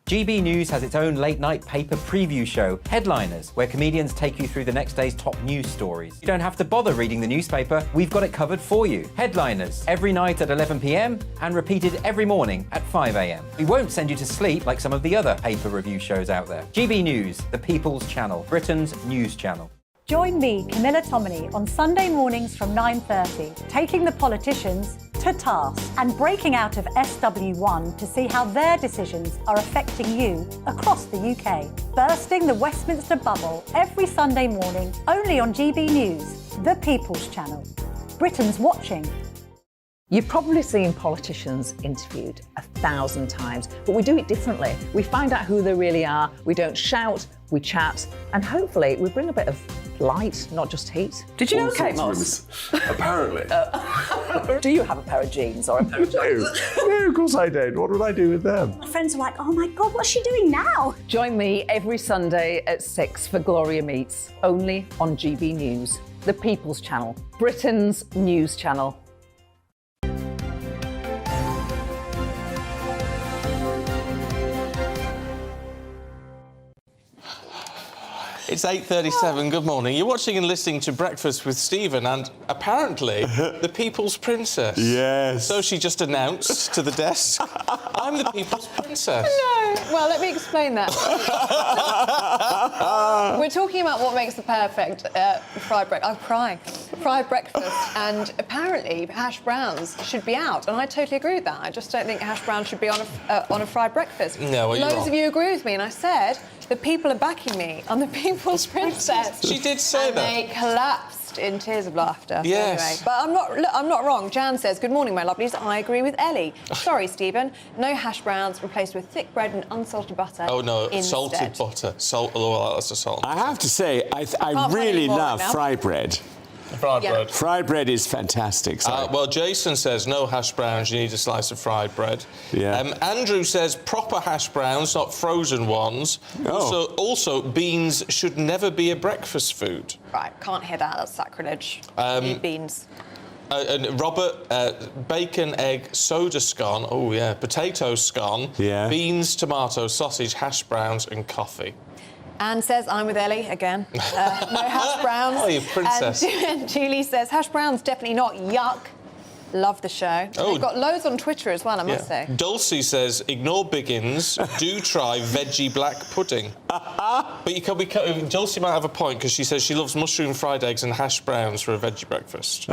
GB News has its own late-night paper preview show, Headliners, where comedians take you through the next day's top news stories. You don't have to bother reading the newspaper, we've got it covered for you. Headliners, every night at 11 p.m, and repeated every morning at 5 a.m. We won't send you to sleep like some of the other paper review shows out there. GB News, the People's Channel, Britain's news channel. Join me, Camilla Tominey, on Sunday mornings from 9:30, taking the politicians to task and breaking out of SW1 to see how their decisions are affecting you across the UK. Bursting the Westminster bubble every Sunday morning, only on GB News, the People's Channel. Britain's watching. You've probably seen politicians interviewed 1,000 times, but we do it differently. We find out who they really are, we don't shout, we chat, and hopefully we bring a bit of light, not just heat. Did you know Kate Moss? Apparently. Do you have a pair of jeans or a pair of jeans? No, of course I don't. What would I do with them? My friends are like, oh my God, what's she doing now? Join me every Sunday at 6 for Gloria Meets, only on GB News, the People's Channel, Britain's news channel. It's 8:37. Good morning. You're watching and listening to Breakfast with Stephen and apparently the People's Princess. Yes. So she just announced to the desk, I'm the People's Princess. No. Well, let me explain that. We're talking about what makes the perfect fried breakfast. I'm crying. Fried breakfast, and apparently hash browns should be out, and I totally agree with that. I just don't think hash browns should be on a fried breakfast. No, well, you're Loads wrong. of you agree with me, and I said the people are backing me. I'm the People's Princess. She did say and that. They collapsed in tears of laughter. Yes. Anyway, but I'm not wrong. Jan says, good morning, my lovelies. I agree with Ellie. Sorry, Stephen. No hash browns, replaced with thick bread and unsalted butter. Oh, no, instead. salted butter. Salt, oh, that's a salt. I have to say, I Can't really find any more love right now. fried bread. Fried bread. Fried bread is fantastic. Well, Jason says no hash browns, you need a slice of fried bread. Yeah. Andrew says proper hash browns, not frozen ones. Oh. Also, beans should never be a breakfast food. Right, can't hear that. That's sacrilege. Eat beans. And Robert, bacon, egg, soda scone, oh yeah, potato scone, Yeah. beans, tomato, sausage, hash browns and coffee. Anne says, I'm with Ellie again. No hash browns. Oh, you princess. And Julie says, hash browns, definitely not. Yuck. Love the show. Oh. They've got loads on Twitter as well, I must say. Dulcie says, ignore Biggins, do try veggie black pudding. But Dulcie might have a point because she says she loves mushroom fried eggs and hash browns for a veggie breakfast.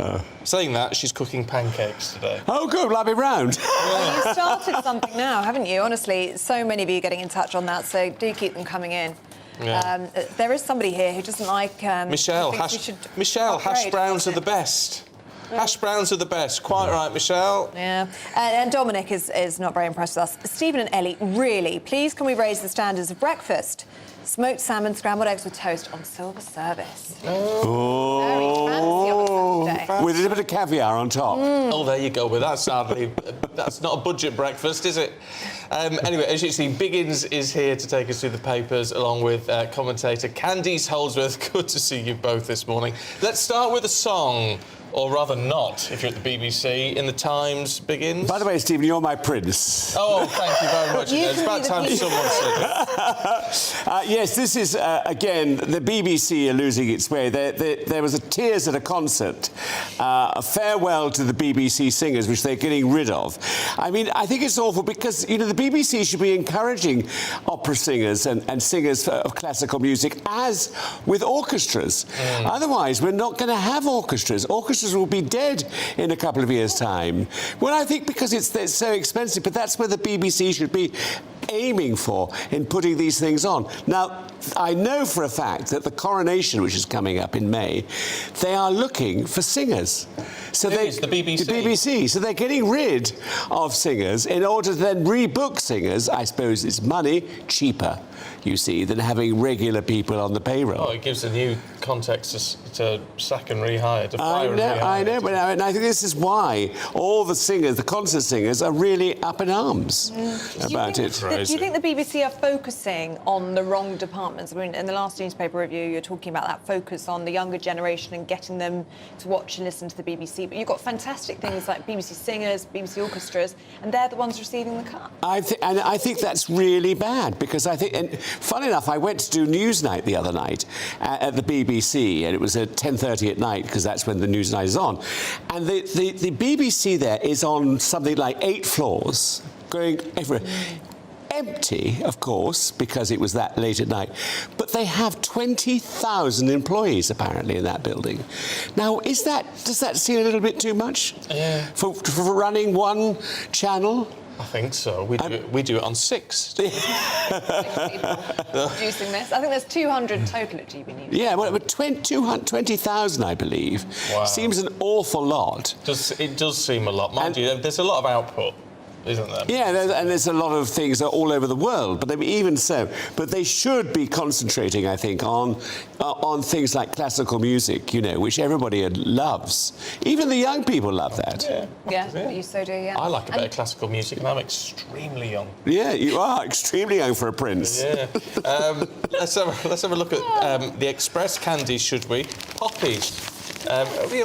Saying that, she's cooking pancakes today. Oh, good, we'll have it round. Well, you started something now, haven't you? Honestly, so many of you are getting in touch on that, so do keep them coming in. Yeah. There is somebody here who doesn't like... Michelle, hash browns are the best. Hash browns are the best. Quite right, Michelle. Yeah. And Dominic is not very impressed with us. Stephen and Ellie, really, please can we raise the standards of breakfast? Smoked salmon, scrambled eggs with toast on silver service. Oh. Very fancy on a Saturday. With a little bit of caviar on top. Oh, there you go with that, sadly. That's not a budget breakfast, is it? Anyway, as you see, Biggins is here to take us through the papers, along with commentator Candice Holdsworth. Good to see you both this morning. Let's start with a song. Or rather not, if you're at the BBC. In the Times, Biggins. By the way, Stephen, you're my prince. Oh, thank you very much. It's about time someone said it. Yes, this is, again, the BBC are losing its way. There was a tears at a concert, a farewell to the BBC singers, which they're getting rid of. I mean, I think it's awful because, you know, the BBC should be encouraging opera singers and singers of classical music, as with orchestras. Otherwise, we're not going to have orchestras. Orchestras orchestras will be dead in a couple of years' time. Well, I think because it's so expensive, but that's where the BBC should be aiming for in putting these things on. Now, I know for a fact that the coronation, which is coming up in May, they are looking for singers. So the BBC? The BBC. So they're getting rid of singers in order to then rebook singers. I suppose it's money cheaper, you see, than having regular people on the payroll. Oh, it gives a new context to sack and rehire, to fire and rehire. I know, but I think this is why all the singers, the concert singers, are really up in arms about it. Do you think the BBC are focusing on the wrong departments? I mean, in the last newspaper review, you're talking about that focus on the younger generation and getting them to watch and listen to the BBC. But you've got fantastic things like BBC singers, BBC orchestras, and they're the ones receiving the cut. I think that's really bad because I think, and funny enough, I went to do Newsnight the other night at the BBC, and it was at 10:30 at night because that's when the Newsnight is on, and the BBC there is on something like 8 floors, going everywhere. Empty, of course, because it was that late at night. But they have 20,000 employees, apparently, in that building. Now, does that seem a little bit too much? Yeah. For running one channel? I think so. We do it on 6. Producing this. I think there's 200 total at GBNews. Yeah, well, 20,000, I believe. Wow. Seems an awful lot. It does seem a lot. Mind you, there's a lot of output, isn't there? Yeah, there's a lot of things all over the world, but I mean, even so. But they should be concentrating, I think, on things like classical music, you know, which everybody loves. Even the young people love that. Yeah, you so do, yeah. I like a bit of classical music, and I'm extremely young. Yeah, you are extremely young for a prince. Yeah. Let's have a look at the Express candies, should we? Poppies.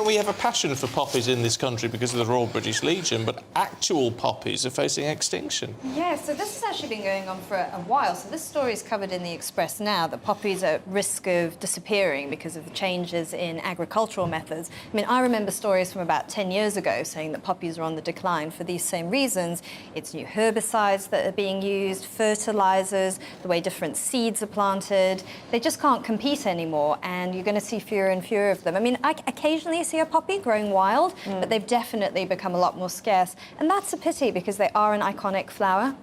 We have a passion for poppies in this country because of the Royal British Legion, but actual poppies are facing extinction. Yeah, so this has actually been going on for a while. So this story is covered in the Express now, that poppies are at risk of disappearing because of the changes in agricultural methods. I mean, I remember stories from about 10 years ago saying that poppies are on the decline for these same reasons. It's new herbicides that are being used, fertilisers, the way different seeds are planted. They just can't compete anymore, and you're going to see fewer and fewer of them. I mean, I occasionally see a poppy growing wild, but they've definitely become a lot more scarce. And that's a pity because they are an iconic flower.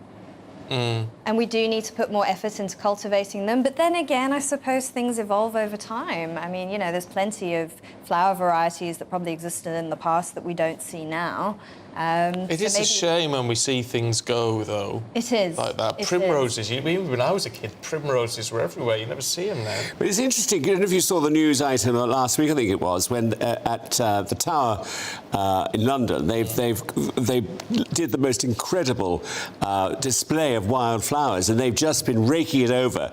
And we do need to put more effort into cultivating them. But then again, I suppose things evolve over time. I mean, you know, there's plenty of flower varieties that probably existed in the past that we don't see now. It is a shame when we see things go, though. It is. Like that. Primroses. Even when I was a kid, primroses were everywhere. You never see them now. But it's interesting. I don't know if you saw the news item last week, I think it was, when at the Tower in London, they did the most incredible display of wildflowers, and they've just been raking it over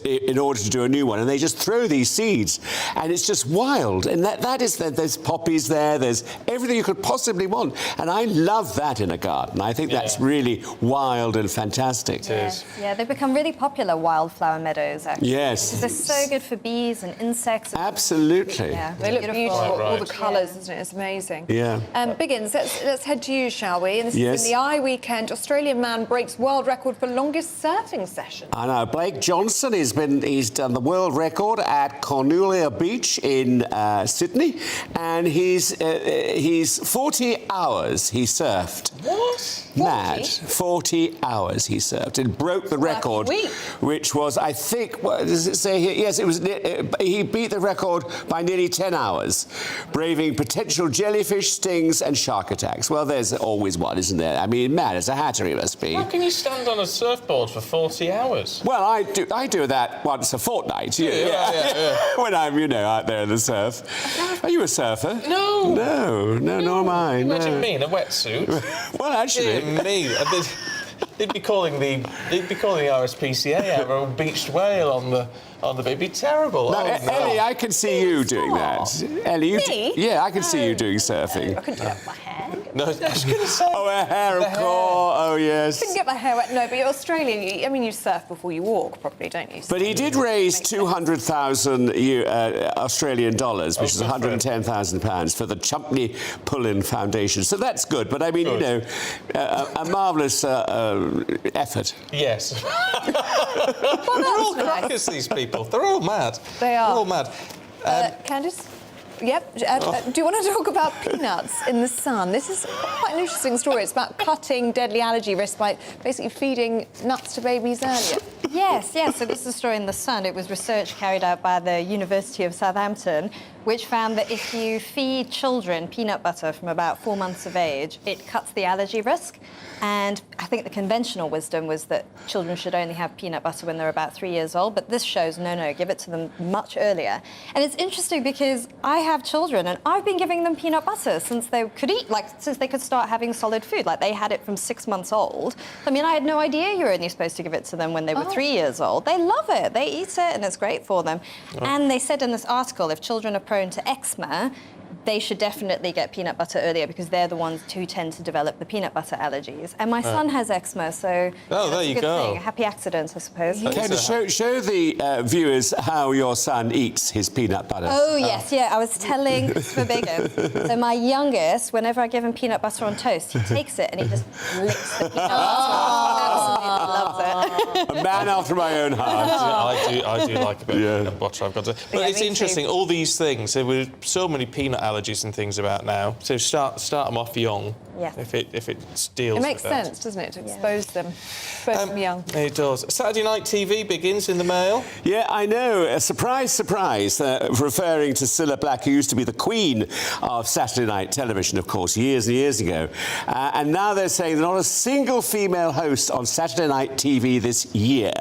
in order to do a new one, and they just throw these seeds, and it's just wild. And there's poppies there, there's everything you could possibly want. And I love that in a garden. I think that's really wild and fantastic. It is. Yeah, they've become really popular, wildflower meadows, actually. Yes. They're so good for bees and insects. Absolutely. Yeah, they look beautiful. All the colours, isn't it? It's amazing. Yeah. Biggins, let's head to you, shall we? And this is in the I weekend. Australian man breaks world record for longest surfing session. I know. Blake Johnson he's done the world record at Cornelia Beach in Sydney, and he's 40 hours he surfed. What? Mad. 40 hours he surfed and broke the record, which was, I think, what does it say here? Yes, it was. He beat the record by nearly 10 hours, braving potential jellyfish stings and shark attacks. Well, there's always one, isn't there? I mean, mad as a hatter he must be. How can you stand on a surfboard for 40 hours? Well, I do that once a fortnight. Yeah. When I'm, out there in the surf. Are you a surfer? No. No, nor am I. Imagine me in a wetsuit. Well, actually, me. They'd be calling the RSPCA out a beached whale on the beach. It'd be terrible. No, Ellie, I can see you doing that. Ellie, yeah, I can see you doing surfing. I couldn't do that with my hair. No, I was going to say. Oh, her hair, of course. Oh, yes. Couldn't get my hair wet. No, but you're Australian. You surf before you walk, probably, don't you? But he did raise 200,000 Australian dollars, which is £110,000 for the Chumpney Pullen Foundation. So that's good. But I mean, a marvellous effort. Yes. They're all crackers, these people. They're all mad. They are. They're all mad. Candice? Yep. Do you want to talk about peanuts in the sun? This is quite an interesting story. It's about cutting deadly allergy risk by basically feeding nuts to babies earlier. Yes. So this is a story in The Sun. It was research carried out by the University of Southampton, which found that if you feed children peanut butter from about 4 months of age, it cuts the allergy risk. And I think the conventional wisdom was that children should only have peanut butter when they're about 3 years old, but this shows no, give it to them much earlier. And it's interesting because I have children and I've been giving them peanut butter since they could eat, since they could start having solid food. They had it from 6 months old. I mean, I had no idea you were only supposed to give it to them when they were 3 years old. They love it. They eat it and it's great for them. Oh. And they said in this article, if children are prone to eczema, they should definitely get peanut butter earlier because they're the ones who tend to develop the peanut butter allergies. And my son has eczema, so there you go. Thing. A happy accident, I suppose. Can you show the viewers how your son eats his peanut butter? Oh, yes, I was telling Christopher Biggins. So my youngest, whenever I give him peanut butter on toast, he takes it and he just licks the peanut butter. Absolutely loves it. A man after my own heart. I do like a bit of peanut butter, I've got to. But it's interesting, all these things, there were so many peanut allergies and things about now. So start them off young. Yeah. If it deals. It makes with that. sense, doesn't it, to expose them young. It does. Saturday night TV Biggins in the Mail. Yeah, I know. A surprise, referring to Cilla Black, who used to be the queen of Saturday night television, of course, years and years ago. And now they're saying not a single female host on Saturday night TV this year.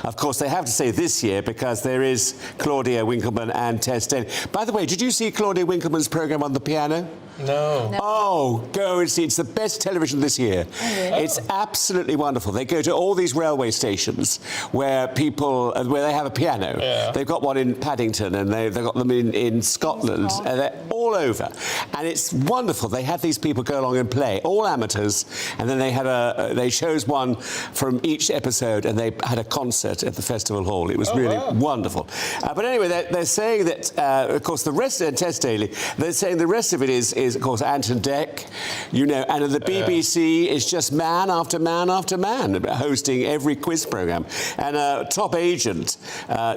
Of course, they have to say this year because there is Claudia Winkleman and Tess Daly. By the way, did you see Claudia Winkleman's programme on the piano? No. Oh, go and see. It's the best television this year. Oh, really? It's absolutely wonderful. They go to all these railway stations where they have a piano. Yeah. They've got one in Paddington and they've got them in Scotland. And they're all over. And it's wonderful. They had these people go along and play, all amateurs. And then they chose one from each episode and they had a concert at the festival hall. It was really wonderful. But anyway, they're saying that, of course, the rest of Tess Daly, they're saying the rest of it is of course, Anton Deck, and the BBC is just man after man after man hosting every quiz programme. And top agent,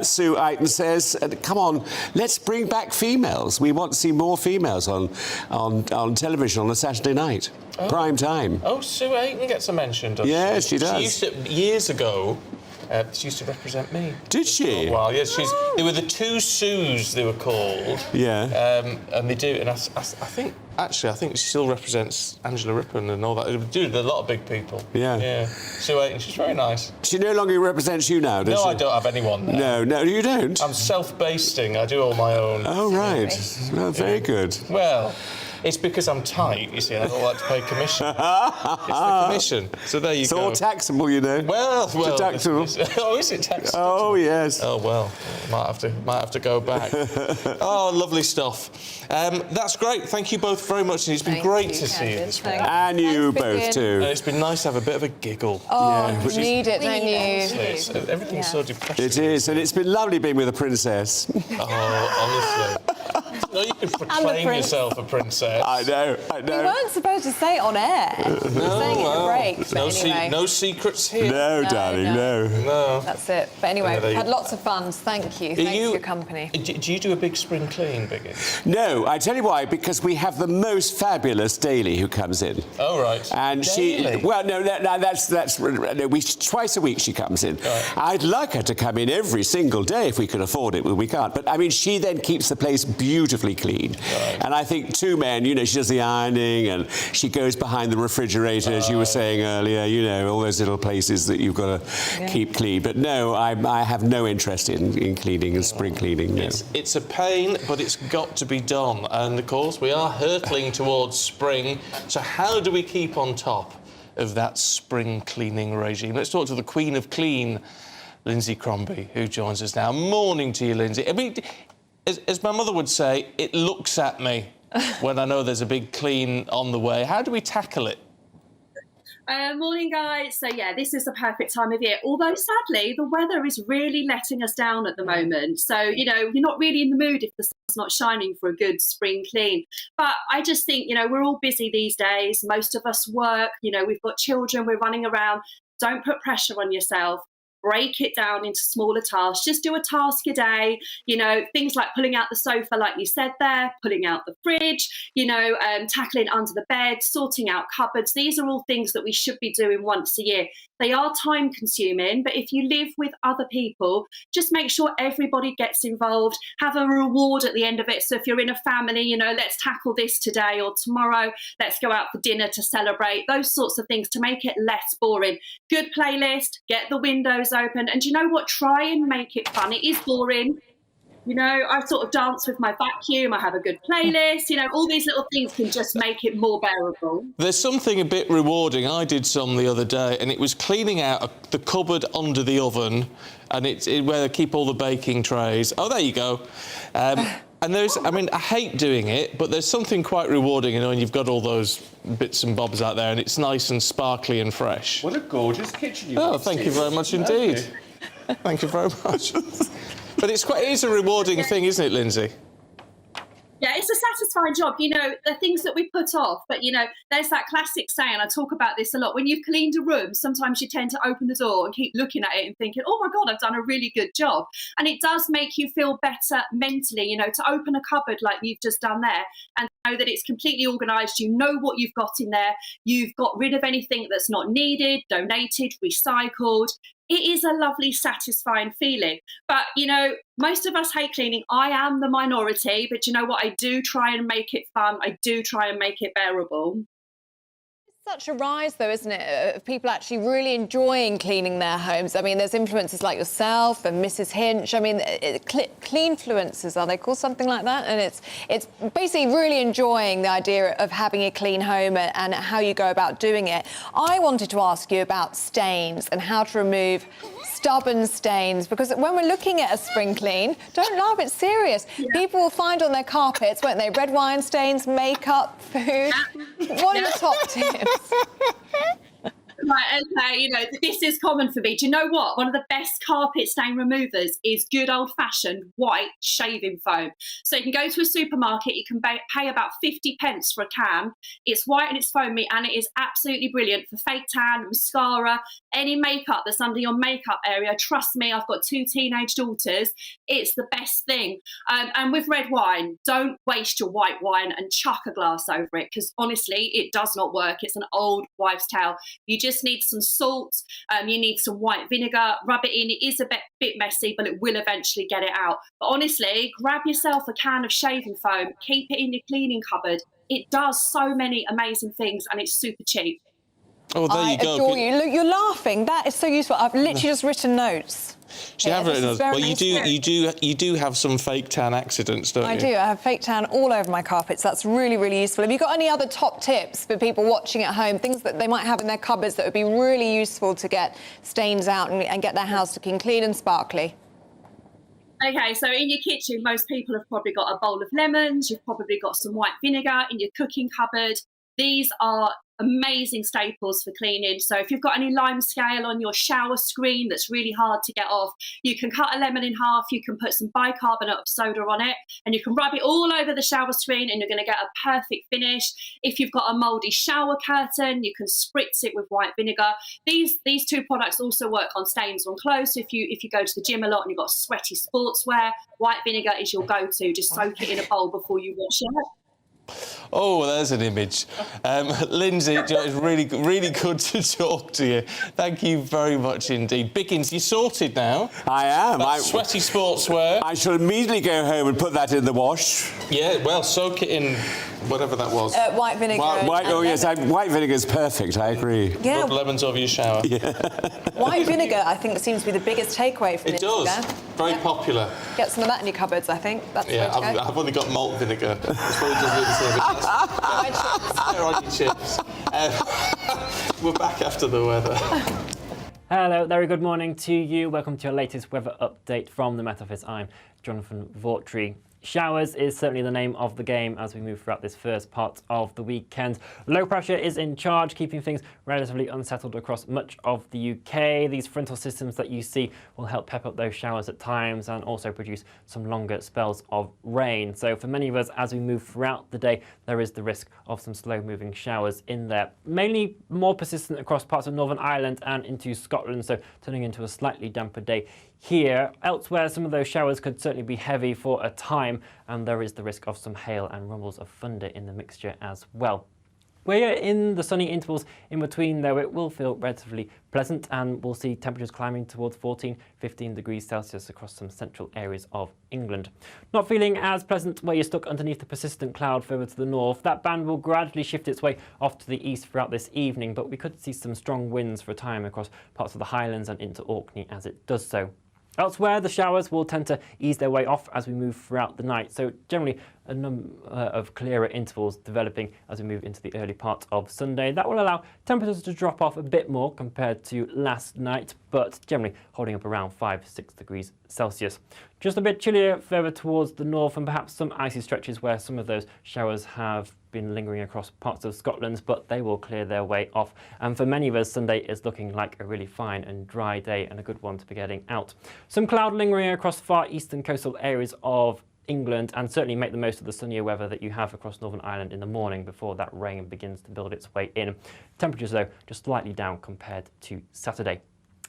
Sue Eiton, says, come on, let's bring back females. We want to see more females on television on a Saturday night. Prime time. Oh, Sue Eiton gets a mention, does she? Yes, she does. Years ago, she used to represent me. Did she? Well, yes, they were the two Sues, they were called. Yeah. And they do, and I think she still represents Angela Rippon and all that. They do a lot of big people. Yeah. Sue Eiton, she's very nice. She no longer represents you now, does she? No, I don't have anyone now. No, you don't? I'm self-basting. I do all my own. Oh, right. Well, very good. Well, it's because I'm tight, you see, and I don't like to pay commission. It's the commission. So there you go. It's all taxable, you know. Well. Deductible. Is it taxable? Oh, yes. Oh, well, might have to go back. Oh, lovely stuff. That's great. Thank you both very much. It's been great to see you this morning. And you both, too. And it's been nice to have a bit of a giggle. Oh, you need it, don't you? Everything's so depressing. It is, and it's been lovely being with a princess. Oh, honestly. No, you can proclaim yourself a princess. I know. We weren't supposed to say it on air. No, saying it at break, but anyway. No secrets here. No, darling, no. That's it. But anyway, we've had lots of fun. Thank you. Thanks for your company. Do you do a big spring clean, Biggins? No, I tell you why, because we have the most fabulous Daly who comes in. Oh, right. And Daily? twice a week she comes in. Right. I'd like her to come in every single day if we could afford it, but we can't. But, I mean, she then keeps the place beautifully clean. Right. And I think two men, she does the ironing and she goes behind the refrigerator, as you were saying earlier, all those little places that you've got to keep clean. But no, I have no interest in cleaning and spring cleaning. No. It's a pain, but it's got to be done. And, of course, we are hurtling towards spring. So how do we keep on top of that spring cleaning regime? Let's talk to the Queen of Clean, Lindsay Crombie, who joins us now. Morning to you, Lindsay. I mean, as my mother would say, it looks at me when I know there's a big clean on the way. How do we tackle it? Morning, guys. So, this is the perfect time of year. Although, sadly, the weather is really letting us down at the moment. So, you're not really in the mood if the sun's not shining for a good spring clean. But I just think, we're all busy these days. Most of us work. We've got children. We're running around. Don't put pressure on yourself. break it down into smaller tasks. Just do a task a day, you know, things like pulling out the sofa, like you said there, pulling out the fridge, you know, tackling under the bed, sorting out cupboards. These are all things that we should be doing once a year. They are time consuming, but if you live with other people, just make sure everybody gets involved, have a reward at the end of it. So if you're in a family, you know, let's tackle this today, or tomorrow, let's go out for dinner to celebrate, those sorts of things to make it less boring. Good playlist, get the windows open, and you know what? Try and make it fun. It is boring. You know, I sort of dance with my vacuum, I have a good playlist, you know, all these little things can just make it more bearable. There's something a bit rewarding. I did some the other day, and it was cleaning out the cupboard under the oven, and it's where they keep all the baking trays. Oh, there you go. And there's, I mean, I hate doing it, but there's something quite rewarding, you know, when you've got all those bits and bobs out there, and it's nice and sparkly and fresh. What a gorgeous kitchen you've got. Oh, thank you very much indeed. Thank you very much. But it is a rewarding thing, isn't it, Lindsay? Yeah, it's a satisfying job. You know, the things that we put off, but, you know, there's that classic saying, I talk about this a lot, when you've cleaned a room, sometimes you tend to open the door and keep looking at it and thinking, oh, my God, I've done a really good job. And it does make you feel better mentally, you know, to open a cupboard like you've just done there and know that it's completely organised, you know what you've got in there, you've got rid of anything that's not needed, donated, recycled. It is a lovely, satisfying feeling. But, you know, most of us hate cleaning. I am the minority, but you know what? I do try and make it fun. I do try and make it bearable. Such a rise, though, isn't it, of people actually really enjoying cleaning their homes. I mean, there's influencers like yourself and Mrs. Hinch. I mean, cleanfluencers, are they called something like that? And it's basically really enjoying the idea of having a clean home and how you go about doing it. I wanted to ask you about stains and how to remove stubborn stains, because when we're looking at a spring clean, don't laugh, it's serious. Yeah. People will find on their carpets, won't they, red wine stains, makeup, food. What are the top tips? Right, okay, you know, this is common for me. Do you know what? One of the best carpet stain removers is good old-fashioned white shaving foam. So you can go to a supermarket, you can pay about 50 pence for a can. It's white and it's foamy, and it is absolutely brilliant for fake tan, mascara, any makeup that's under your makeup area. Trust me, I've got 2 teenage daughters. It's the best thing. And with red wine, don't waste your white wine and chuck a glass over it, because honestly, it does not work. It's an old wives' tale. You just need some salt, you need some white vinegar, rub it in. It is a bit messy, but it will eventually get it out. But honestly, grab yourself a can of shaving foam, keep it in your cleaning cupboard. It does so many amazing things, and it's super cheap. Oh, there you go. I adore you. Look, you're laughing. That is so useful. I've literally just written notes. You have written notes. Well, you do have some fake tan accidents, don't you? I do. I have fake tan all over my carpets. That's really, really useful. Have you got any other top tips for people watching at home, things that they might have in their cupboards that would be really useful to get stains out and get their house looking clean and sparkly? Okay, so in your kitchen, most people have probably got a bowl of lemons. You've probably got some white vinegar in your cooking cupboard. These are amazing staples for cleaning. So if you've got any lime scale on your shower screen that's really hard to get off, you can cut a lemon in half, you can put some bicarbonate of soda on it, and you can rub it all over the shower screen, and you're going to get a perfect finish. If you've got a mouldy shower curtain, you can spritz it with white vinegar. These 2 products also work on stains on clothes. So if you go to the gym a lot and you've got sweaty sportswear, white vinegar is your go-to. Just soak it in a bowl before you wash it. Oh, there's an image. Lindsay, it's really, really good to talk to you. Thank you very much indeed. Biggins, you're sorted now. I am. Sweaty sportswear. I shall immediately go home and put that in the wash. Yeah, well, soak it in whatever that was. White vinegar. White vinegar is perfect, I agree. Yeah. Rub lemons over your shower. Yeah. White vinegar, I think, seems to be the biggest takeaway from it. It does. Very popular. Get some of that in your cupboards, I think. That's I've only got malt vinegar. It's probably just really They're on your chips. We're back after the weather. Hello, very good morning to you. Welcome to your latest weather update from the Met Office. I'm Jonathan Vautry. Showers is certainly the name of the game as we move throughout this first part of the weekend. Low pressure is in charge, keeping things relatively unsettled across much of the UK. These frontal systems that you see will help pep up those showers at times and also produce some longer spells of rain. So for many of us, as we move throughout the day, there is the risk of some slow-moving showers in there. Mainly more persistent across parts of Northern Ireland and into Scotland, so turning into a slightly damper day here. Elsewhere, some of those showers could certainly be heavy for a time, and there is the risk of some hail and rumbles of thunder in the mixture as well. We're in the sunny intervals in between, though. It will feel relatively pleasant, and we'll see temperatures climbing towards 14-15 degrees Celsius across some central areas of England. Not feeling as pleasant where you're stuck underneath the persistent cloud further to the north. That band will gradually shift its way off to the east throughout this evening, but we could see some strong winds for a time across parts of the Highlands and into Orkney as it does so. Elsewhere, the showers will tend to ease their way off as we move throughout the night, so generally a number of clearer intervals developing as we move into the early part of Sunday. That will allow temperatures to drop off a bit more compared to last night, but generally holding up around 5-6 degrees Celsius. Just a bit chillier further towards the north, and perhaps some icy stretches where some of those showers have been lingering across parts of Scotland, but they will clear their way off. And for many of us, Sunday is looking like a really fine and dry day and a good one to be getting out. Some cloud lingering across far eastern coastal areas of England, and certainly make the most of the sunnier weather that you have across Northern Ireland in the morning before that rain begins to build its way in. Temperatures, though, just slightly down compared to Saturday.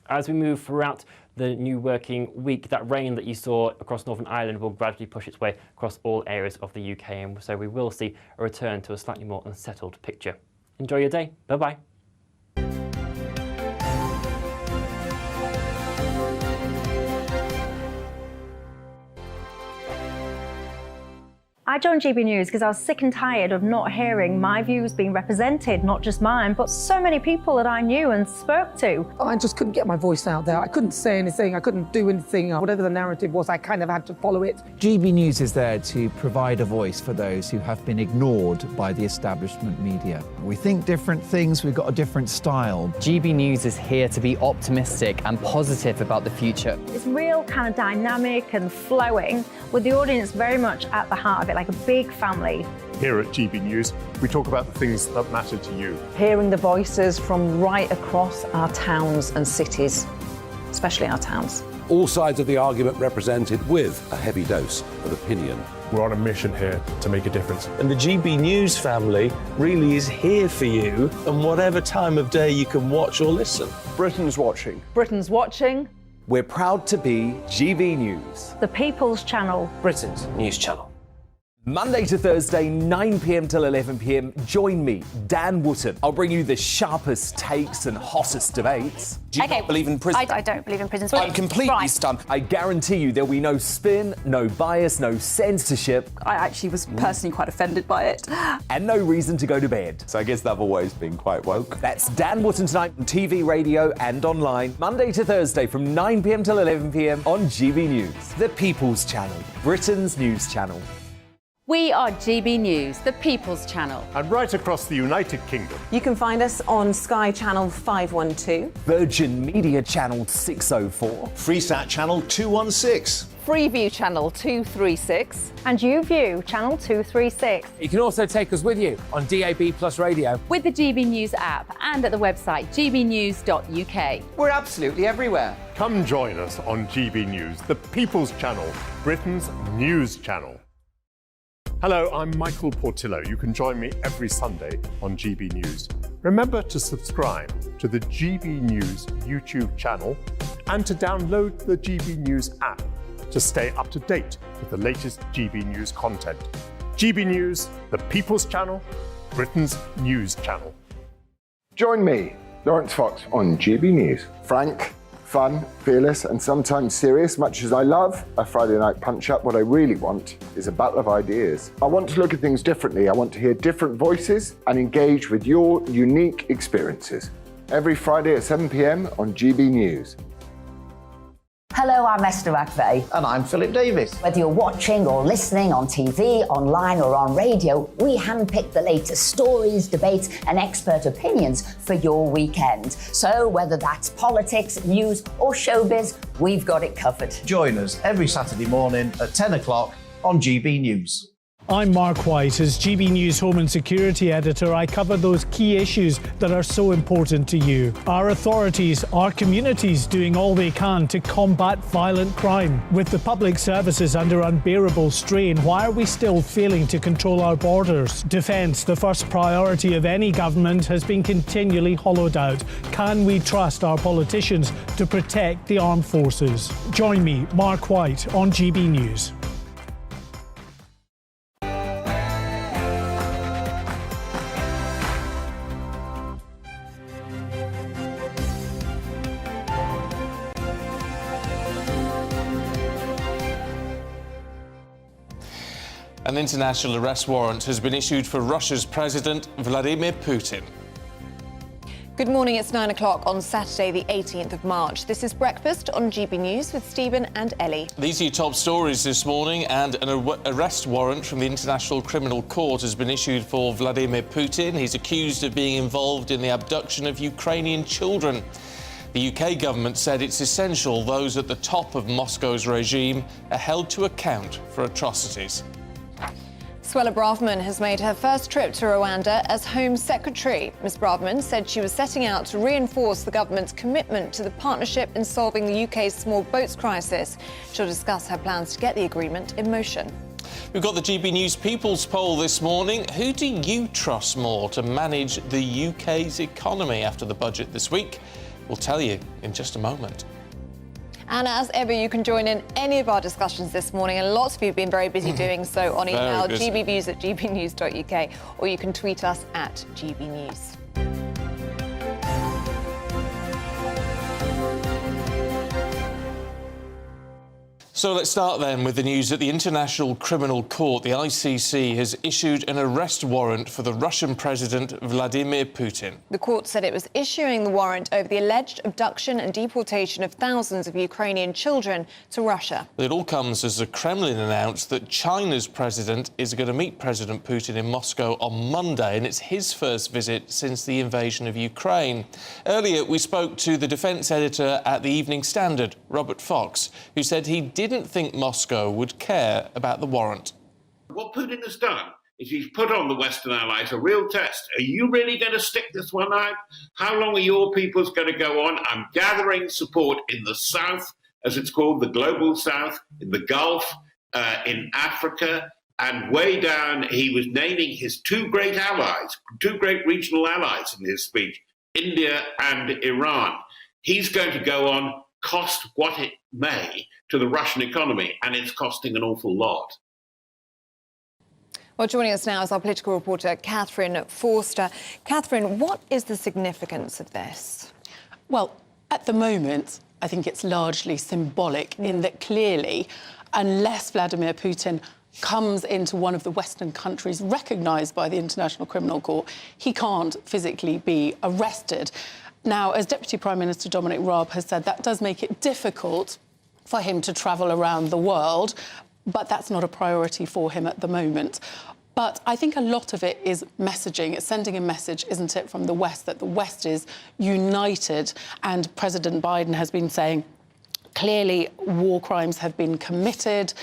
As we move throughout the new working week, that rain that you saw across Northern Ireland will gradually push its way across all areas of the UK, and so we will see a return to a slightly more unsettled picture. Enjoy your day. Bye-bye. I joined GB News because I was sick and tired of not hearing my views being represented, not just mine, but so many people that I knew and spoke to. I just couldn't get my voice out there. I couldn't say anything. I couldn't do anything. Whatever the narrative was, I kind of had to follow it. GB News is there to provide a voice for those who have been ignored by the establishment media. We think different things, we've got a different style. GB News is here to be optimistic and positive about the future. It's real kind of dynamic and flowing, with the audience very much at the heart of it, like a big family. Here at GB News, we talk about the things that matter to you. Hearing the voices from right across our towns and cities, especially our towns. All sides of the argument represented with a heavy dose of opinion. We're on a mission here to make a difference. And the GB News family really is here for you, and whatever time of day you can watch or listen. Britain's watching. Britain's watching. We're proud to be GB News, The People's Channel. Britain's news channel. Monday to Thursday, 9 p.m. till 11 p.m. Join me, Dan Wootton. I'll bring you the sharpest takes and hottest debates. Do you not believe in prisons? I don't believe in prisons. I'm completely stunned. I guarantee you there'll be no spin, no bias, no censorship. I actually was personally quite offended by it. And no reason to go to bed. So I guess they've always been quite woke. That's Dan Wootton tonight on TV, radio and online. Monday to Thursday from 9 p.m. till 11 p.m. on GB News. The People's Channel, Britain's news channel. We are GB News, the People's Channel. And right across the United Kingdom. You can find us on Sky Channel 512. Virgin Media Channel 604. Freesat Channel 216. Freeview Channel 236. And YouView Channel 236. You can also take us with you on DAB Plus Radio. With the GB News app and at the website gbnews.uk. We're absolutely everywhere. Come join us on GB News, the People's Channel, Britain's news channel. Hello, I'm Michael Portillo. You can join me every Sunday on GB News. Remember to subscribe to the GB News YouTube channel and to download the GB News app to stay up to date with the latest GB News content. GB News, the People's Channel, Britain's news channel. Join me, Lawrence Fox, on GB News. Frank, fun, fearless, and sometimes serious. Much as I love a Friday night punch-up, what I really want is a battle of ideas. I want to look at things differently. I want to hear different voices and engage with your unique experiences. Every Friday at 7 p.m. on GB News. Hello, I'm Esther McVeigh. And I'm Philip Davis. Whether you're watching or listening on TV, online or on radio, we handpick the latest stories, debates and expert opinions for your weekend. So whether that's politics, news or showbiz, we've got it covered. Join us every Saturday morning at 10 o'clock on GB News. I'm Mark White. As GB News Home and Security Editor, I cover those key issues that are so important to you. Our authorities, our communities doing all they can to combat violent crime. With the public services under unbearable strain, why are we still failing to control our borders? Defence, the first priority of any government, has been continually hollowed out. Can we trust our politicians to protect the armed forces? Join me, Mark White, on GB News. An international arrest warrant has been issued for Russia's President Vladimir Putin. Good morning, it's 9 o'clock on Saturday, the 18th of March. This is Breakfast on GB News with Stephen and Ellie. These are your top stories this morning, and an arrest warrant from the International Criminal Court has been issued for Vladimir Putin. He's accused of being involved in the abduction of Ukrainian children. The UK government said it's essential those at the top of Moscow's regime are held to account for atrocities. Suella Braverman has made her first trip to Rwanda as Home Secretary. Ms Braverman said she was setting out to reinforce the government's commitment to the partnership in solving the UK's small boats crisis. She'll discuss her plans to get the agreement in motion. We've got the GB News People's Poll this morning. Who do you trust more to manage the UK's economy after the budget this week? We'll tell you in just a moment. And as ever, you can join in any of our discussions this morning, and lots of you have been very busy doing so on email, gbviews@gbnews.uk, or you can tweet us at gbnews. So let's start then with the news that the International Criminal Court, the ICC, has issued an arrest warrant for the Russian President Vladimir Putin. The court said it was issuing the warrant over the alleged abduction and deportation of thousands of Ukrainian children to Russia. It all comes as the Kremlin announced that China's president is going to meet President Putin in Moscow on Monday, and it's his first visit since the invasion of Ukraine. Earlier, we spoke to the defence editor at the Evening Standard, Robert Fox, who said he didn't think Moscow would care about the warrant. What Putin has done is he's put on the Western allies a real test. Are you really going to stick this one out? How long are your peoples going to go on? I'm gathering support in the South, as it's called, the global South, in the Gulf, in Africa, and way down he was naming his two great allies, two great regional allies in his speech, India and Iran. He's going to go on, cost what it may to the Russian economy, and it's costing an awful lot. Well, joining us now is our political reporter, Catherine Forster. Catherine, what is the significance of this? Well, at the moment, I think it's largely symbolic in that clearly, unless Vladimir Putin comes into one of the Western countries recognised by the International Criminal Court, he can't physically be arrested. Now, as Deputy Prime Minister Dominic Raab has said, that does make it difficult for him to travel around the world, but that's not a priority for him at the moment. But I think a lot of it is messaging. It's sending a message, isn't it, from the West, that the West is united. And President Biden has been saying, clearly, war crimes have been committed.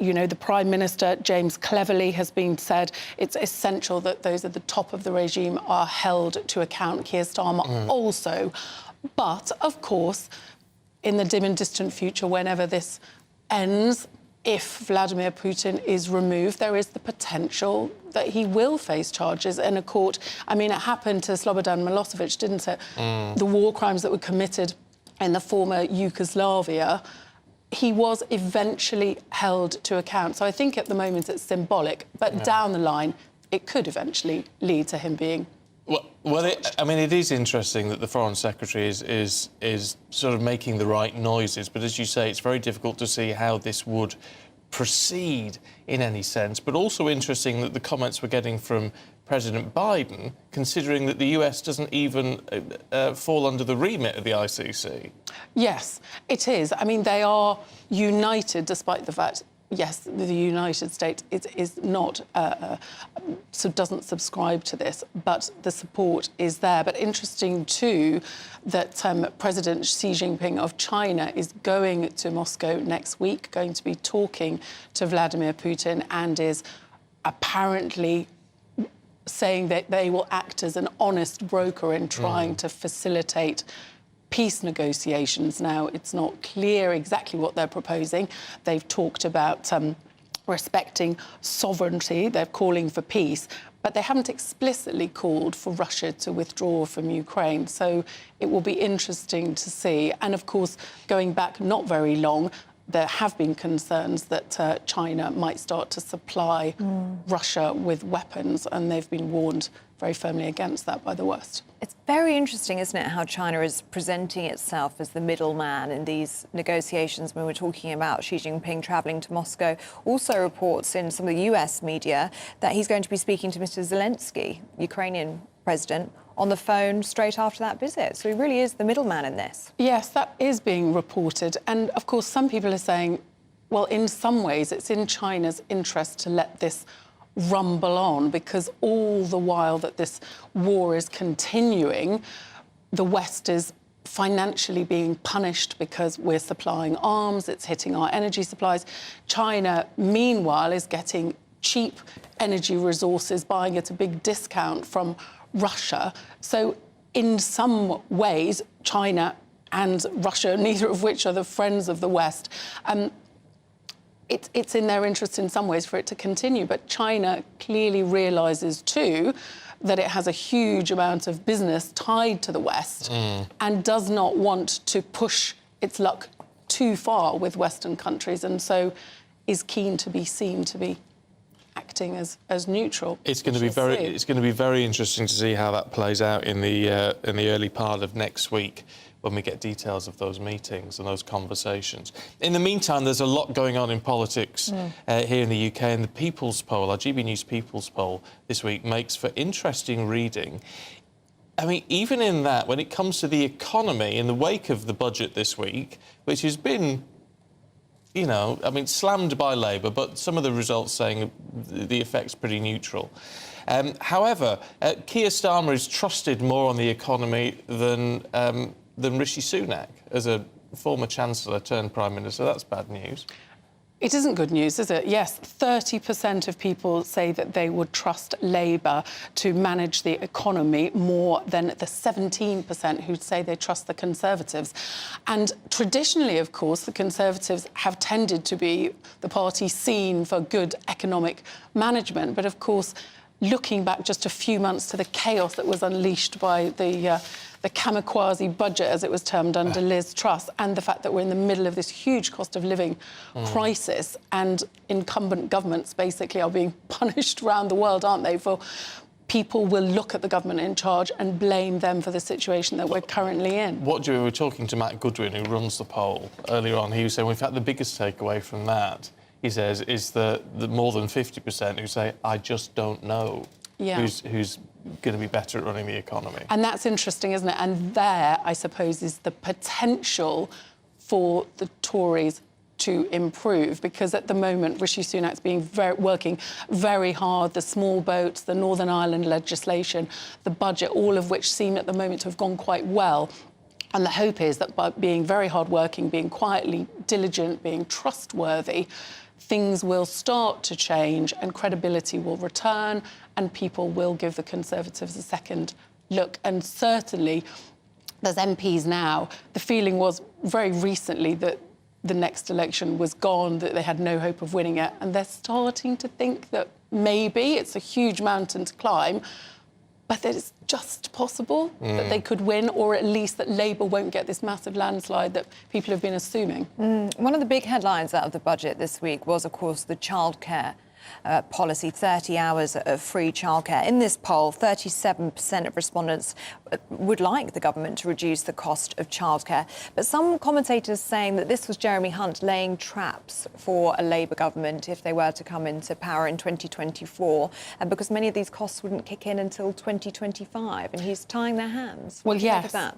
You know, the Prime Minister, James Cleverly, has been said it's essential that those at the top of the regime are held to account. Keir Starmer also. But, of course, in the dim and distant future, whenever this ends, if Vladimir Putin is removed, there is the potential that he will face charges in a court. I mean, it happened to Slobodan Milosevic, didn't it? The war crimes that were committed in the former Yugoslavia, he was eventually held to account. So I think at the moment it's symbolic, but down the line, it could eventually lead to him being... Well, it is interesting that the Foreign Secretary is sort of making the right noises, but as you say, it's very difficult to see how this would proceed in any sense. But also interesting that the comments we're getting from President Biden, considering that the US doesn't even fall under the remit of the ICC. Yes, it is. I mean, they are united, despite the fact yes, the United States is not, doesn't subscribe to this, but the support is there. But interesting too that President Xi Jinping of China is going to Moscow next week, going to be talking to Vladimir Putin, and is apparently saying that they will act as an honest broker in trying to facilitate peace negotiations. Now, it's not clear exactly what they're proposing. They've talked about respecting sovereignty. They're calling for peace, but they haven't explicitly called for Russia to withdraw from Ukraine. So it will be interesting to see. And of course, going back not very long, there have been concerns that China might start to supply Russia with weapons, and they've been warned very firmly against that by the West. It's very interesting, isn't it, how China is presenting itself as the middleman in these negotiations when we're talking about Xi Jinping travelling to Moscow. Also reports in some of the US media that he's going to be speaking to Mr. Zelensky, Ukrainian president, on the phone straight after that visit. So he really is the middleman in this. Yes, that is being reported. And of course, some people are saying, well, in some ways, it's in China's interest to let this rumble on, because all the while that this war is continuing, the West is financially being punished because we're supplying arms, it's hitting our energy supplies. China, meanwhile, is getting cheap energy resources, buying at a big discount from Russia. So in some ways, China and Russia, neither of which are the friends of the West, it's in their interest in some ways for it to continue. But China clearly realises too that it has a huge amount of business tied to the West and does not want to push its luck too far with Western countries, and so is keen to be seen to be acting as neutral. It's going to be very interesting to see how that plays out in the early part of next week, when we get details of those meetings and those conversations. In the meantime, there's a lot going on in politics here in the UK, and the People's Poll, our GB News People's Poll this week, makes for interesting reading. I mean, even in that, when it comes to the economy, in the wake of the budget this week, which has been, you know, I mean, slammed by Labour, but some of the results saying the effect's pretty neutral. However, Keir Starmer is trusted more on the economy than Rishi Sunak as a former Chancellor turned Prime Minister. That's bad news. It isn't good news, is it? Yes, 30% of people say that they would trust Labour to manage the economy more than the 17% who say they trust the Conservatives. And traditionally, of course, the Conservatives have tended to be the party seen for good economic management. But of course, looking back just a few months to the chaos that was unleashed by the kamikaze budget, as it was termed, under Liz Truss, and the fact that we're in the middle of this huge cost of living crisis, and incumbent governments basically are being punished around the world, aren't they, for people will look at the government in charge and blame them for the situation that we're currently in. We were talking to Matt Goodwin, who runs the poll, earlier on. He was saying, well, in fact, the biggest takeaway from that, he says, is the more than 50% who say, I just don't know who's going to be better at running the economy. And that's interesting, isn't it? And there, I suppose, is the potential for the Tories to improve, because at the moment Rishi Sunak's working very hard. The small boats, the Northern Ireland legislation, the budget, all of which seem at the moment to have gone quite well. And the hope is that by being very hard-working, being quietly diligent, being trustworthy, things will start to change and credibility will return and people will give the Conservatives a second look. And certainly, there's MPs now. The feeling was very recently that the next election was gone, that they had no hope of winning it. And they're starting to think that maybe it's a huge mountain to climb, but that it's just possible that they could win, or at least that Labour won't get this massive landslide that people have been assuming. One of the big headlines out of the budget this week was, of course, the childcare policy, 30 hours of free childcare. In this poll, 37% of respondents would like the government to reduce the cost of childcare. But some commentators saying that this was Jeremy Hunt laying traps for a Labour government if they were to come into power in 2024, and because many of these costs wouldn't kick in until 2025, and he's tying their hands. Well, yes. That?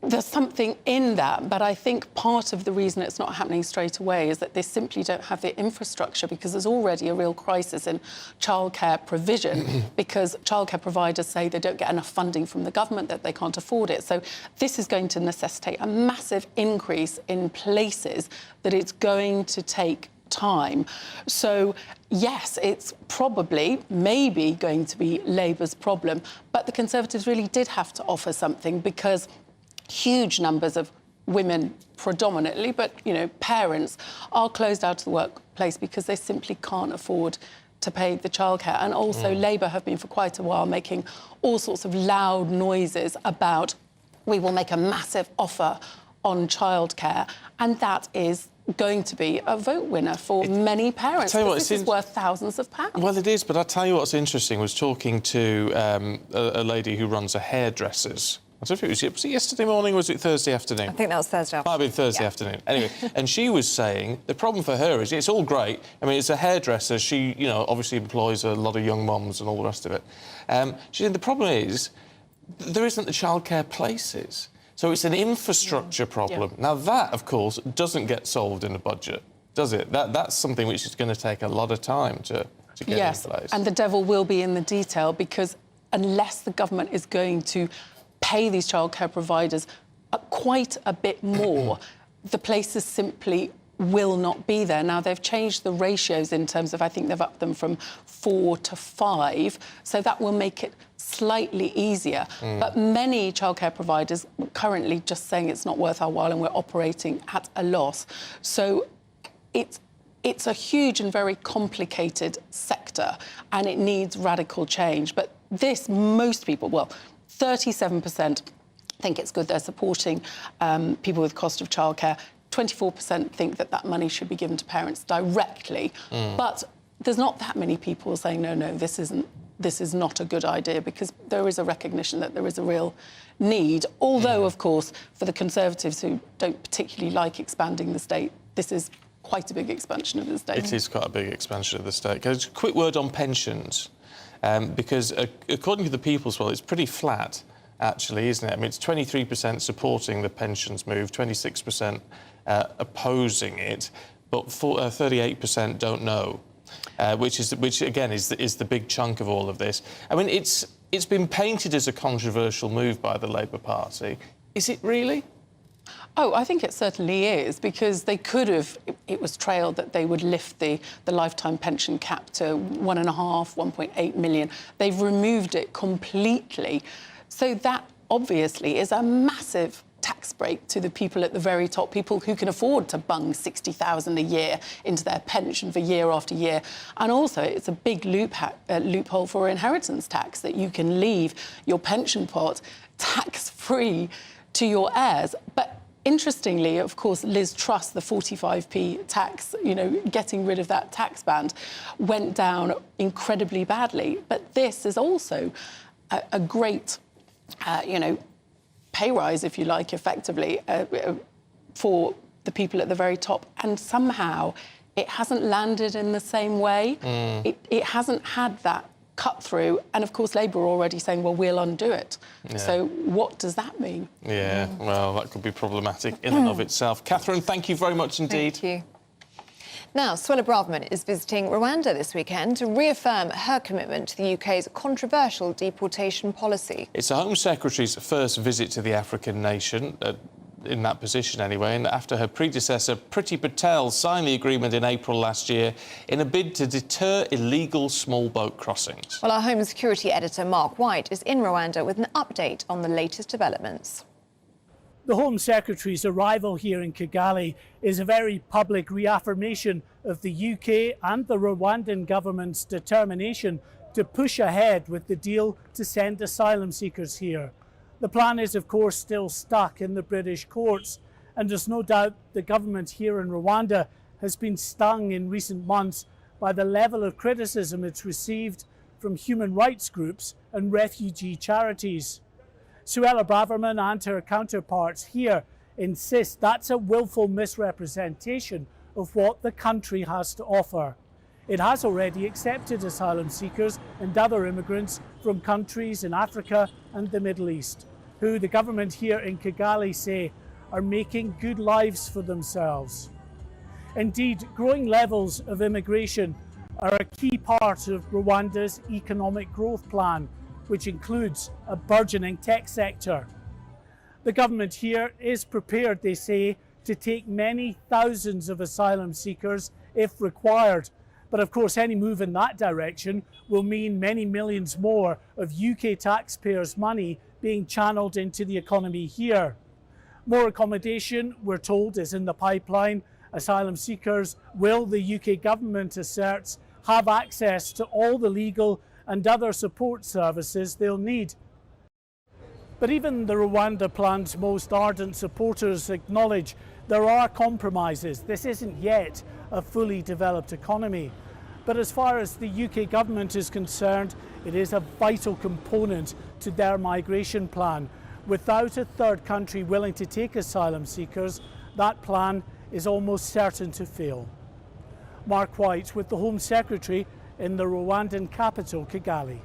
There's something in that, but I think part of the reason it's not happening straight away is that they simply don't have the infrastructure, because there's already a real crisis in childcare provision because childcare providers say they don't get enough funding from the government, that they can't afford it. So this is going to necessitate a massive increase in places that it's going to take time. So yes, it's probably, maybe going to be Labour's problem, but the Conservatives really did have to offer something, because huge numbers of women predominantly, but, you know, parents are closed out of the workplace because they simply can't afford to pay the childcare. And also Labour have been for quite a while making all sorts of loud noises about, we will make a massive offer on childcare, and that is going to be a vote winner for many parents. This is worth thousands of pounds. Well, it is, but I'll tell you what's interesting. I was talking to a lady who runs a hairdresser's. I don't know if was it yesterday morning or was it Thursday afternoon? I think that was Thursday afternoon. Might have been Thursday afternoon. Anyway, and she was saying the problem for her is it's all great. I mean, it's a hairdresser. She, you know, obviously employs a lot of young mums and all the rest of it. She said the problem is there isn't the childcare places. So it's an infrastructure problem. Now, that, of course, doesn't get solved in a budget, does it? That's something which is going to take a lot of time to get in place. And the devil will be in the detail, because unless the government is going to pay these childcare providers quite a bit more, the places simply will not be there. Now, they've changed the ratios in terms of, I think they've upped them from 4 to 5, so that will make it slightly easier. But many childcare providers are currently just saying it's not worth our while and we're operating at a loss. So it's a huge and very complicated sector, and it needs radical change. But this, most people, well, 37% think it's good they're supporting people with cost of childcare. 24% think that money should be given to parents directly. But there's not that many people saying, no, this is not a good idea, because there is a recognition that there is a real need. Although, of course, for the Conservatives, who don't particularly like expanding the state, this is quite a big expansion of the state. It is quite a big expansion of the state. A quick word on pensions. Because according to the People's Poll, it's pretty flat, actually, isn't it? I mean, it's 23% supporting the pensions move, 26% opposing it, but 38% don't know, which again is the big chunk of all of this. I mean, it's been painted as a controversial move by the Labour Party. Is it really? Oh, I think it certainly is, because they could have, it was trailed that they would lift the lifetime pension cap to 1.8 million. They've removed it completely. So that obviously is a massive tax break to the people at the very top, people who can afford to bung 60,000 a year into their pension for year after year. And also, it's a big loophole for inheritance tax, that you can leave your pension pot tax-free to your heirs. But interestingly, of course, Liz Truss, the 45p tax, you know, getting rid of that tax band, went down incredibly badly. But this is also a great, you know, pay rise, if you like, effectively, for the people at the very top. And somehow it hasn't landed in the same way. It hasn't had that cut through. And, of course, Labour are already saying, well, we'll undo it. Yeah. So what does that mean? Yeah, well, that could be problematic in and of itself. Catherine, thank you very much indeed. Thank you. Now, Suella Braverman is visiting Rwanda this weekend to reaffirm her commitment to the UK's controversial deportation policy. It's the Home Secretary's first visit to the African nation, in that position anyway, and after her predecessor, Priti Patel, signed the agreement in April last year in a bid to deter illegal small boat crossings. Well, our Home Security editor, Mark White, is in Rwanda with an update on the latest developments. The Home Secretary's arrival here in Kigali is a very public reaffirmation of the UK and the Rwandan government's determination to push ahead with the deal to send asylum seekers here. The plan is, of course, still stuck in the British courts, and there's no doubt the government here in Rwanda has been stung in recent months by the level of criticism it's received from human rights groups and refugee charities. Suella Braverman and her counterparts here insist that's a willful misrepresentation of what the country has to offer. It has already accepted asylum seekers and other immigrants from countries in Africa and the Middle East. who the government here in Kigali say are making good lives for themselves. Indeed, growing levels of immigration are a key part of Rwanda's economic growth plan, which includes a burgeoning tech sector. The government here is prepared, they say, to take many thousands of asylum seekers if required. But of course, any move in that direction will mean many millions more of UK taxpayers' money being channeled into the economy here. More accommodation, we're told, is in the pipeline. Asylum seekers will, the UK government asserts, have access to all the legal and other support services they'll need. But even the Rwanda plan's most ardent supporters acknowledge there are compromises. This isn't yet a fully developed economy. But as far as the UK government is concerned, it is a vital component to their migration plan. Without a third country willing to take asylum seekers, that plan is almost certain to fail. Mark White with the Home Secretary in the Rwandan capital, Kigali.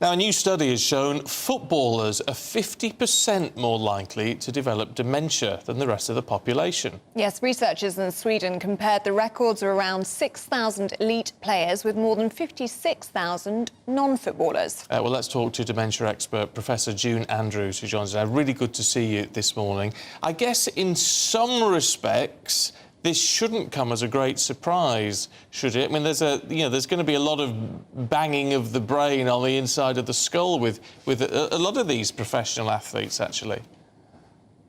Now, a new study has shown footballers are 50% more likely to develop dementia than the rest of the population. Yes, researchers in Sweden compared the records of around 6,000 elite players with more than 56,000 non-footballers. Well, let's talk to dementia expert Professor June Andrews, who joins us now. Really good to see you this morning. I guess in some respects, this shouldn't come as a great surprise, should it? I mean, there's going to be a lot of banging of the brain on the inside of the skull with a lot of these professional athletes, actually.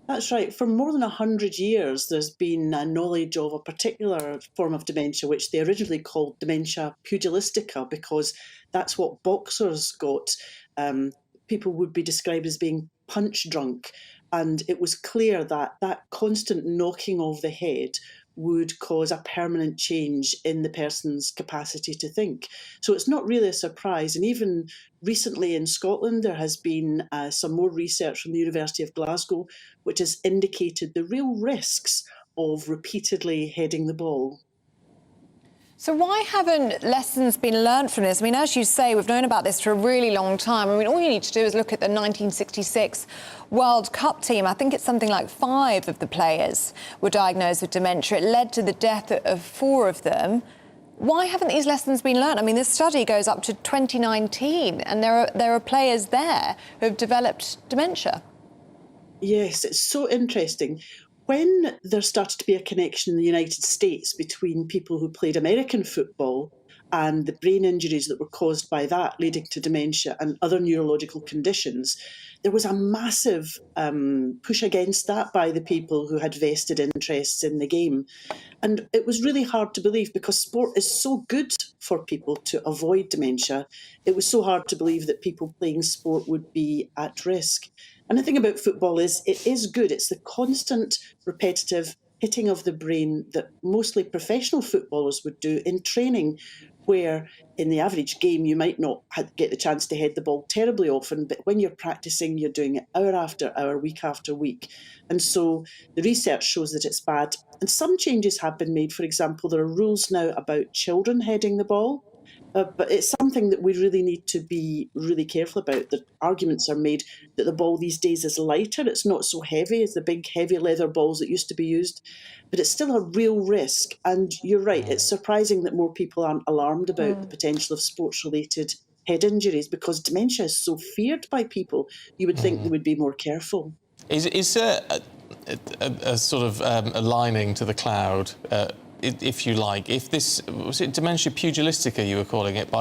That's right. For more than 100 years, there's been knowledge of a particular form of dementia, which they originally called dementia pugilistica, because that's what boxers got. People would be described as being punch drunk. And it was clear that that constant knocking of the head would cause a permanent change in the person's capacity to think. So it's not really a surprise. And even recently in Scotland, there has been some more research from the University of Glasgow, which has indicated the real risks of repeatedly heading the ball. So why haven't lessons been learned from this? I mean, as you say, we've known about this for a really long time. I mean, all you need to do is look at the 1966 World Cup team. I think it's something like 5 of the players were diagnosed with dementia. It led to the death of 4 of them. Why haven't these lessons been learned? I mean, this study goes up to 2019, and there are players there who have developed dementia. Yes, it's so interesting. When there started to be a connection in the United States between people who played American football and the brain injuries that were caused by that, leading to dementia and other neurological conditions, there was a massive push against that by the people who had vested interests in the game. And it was really hard to believe, because sport is so good for people to avoid dementia. It was so hard to believe that people playing sport would be at risk. And the thing about football is it is good. It's the constant, repetitive hitting of the brain that mostly professional footballers would do in training, where in the average game you might not get the chance to head the ball terribly often, but when you're practicing, you're doing it hour after hour, week after week. And so the research shows that it's bad. And some changes have been made. For example, there are rules now about children heading the ball. But it's something that we really need to be really careful about. The arguments are made that the ball these days is lighter. It's not so heavy as the big, heavy leather balls that used to be used. But it's still a real risk. And you're right, it's surprising that more people aren't alarmed about the potential of sports-related head injuries, because dementia is so feared by people. You would think they would be more careful. Is there a sort of a lining to the cloud, if you like? If this, was it dementia pugilistica you were calling it,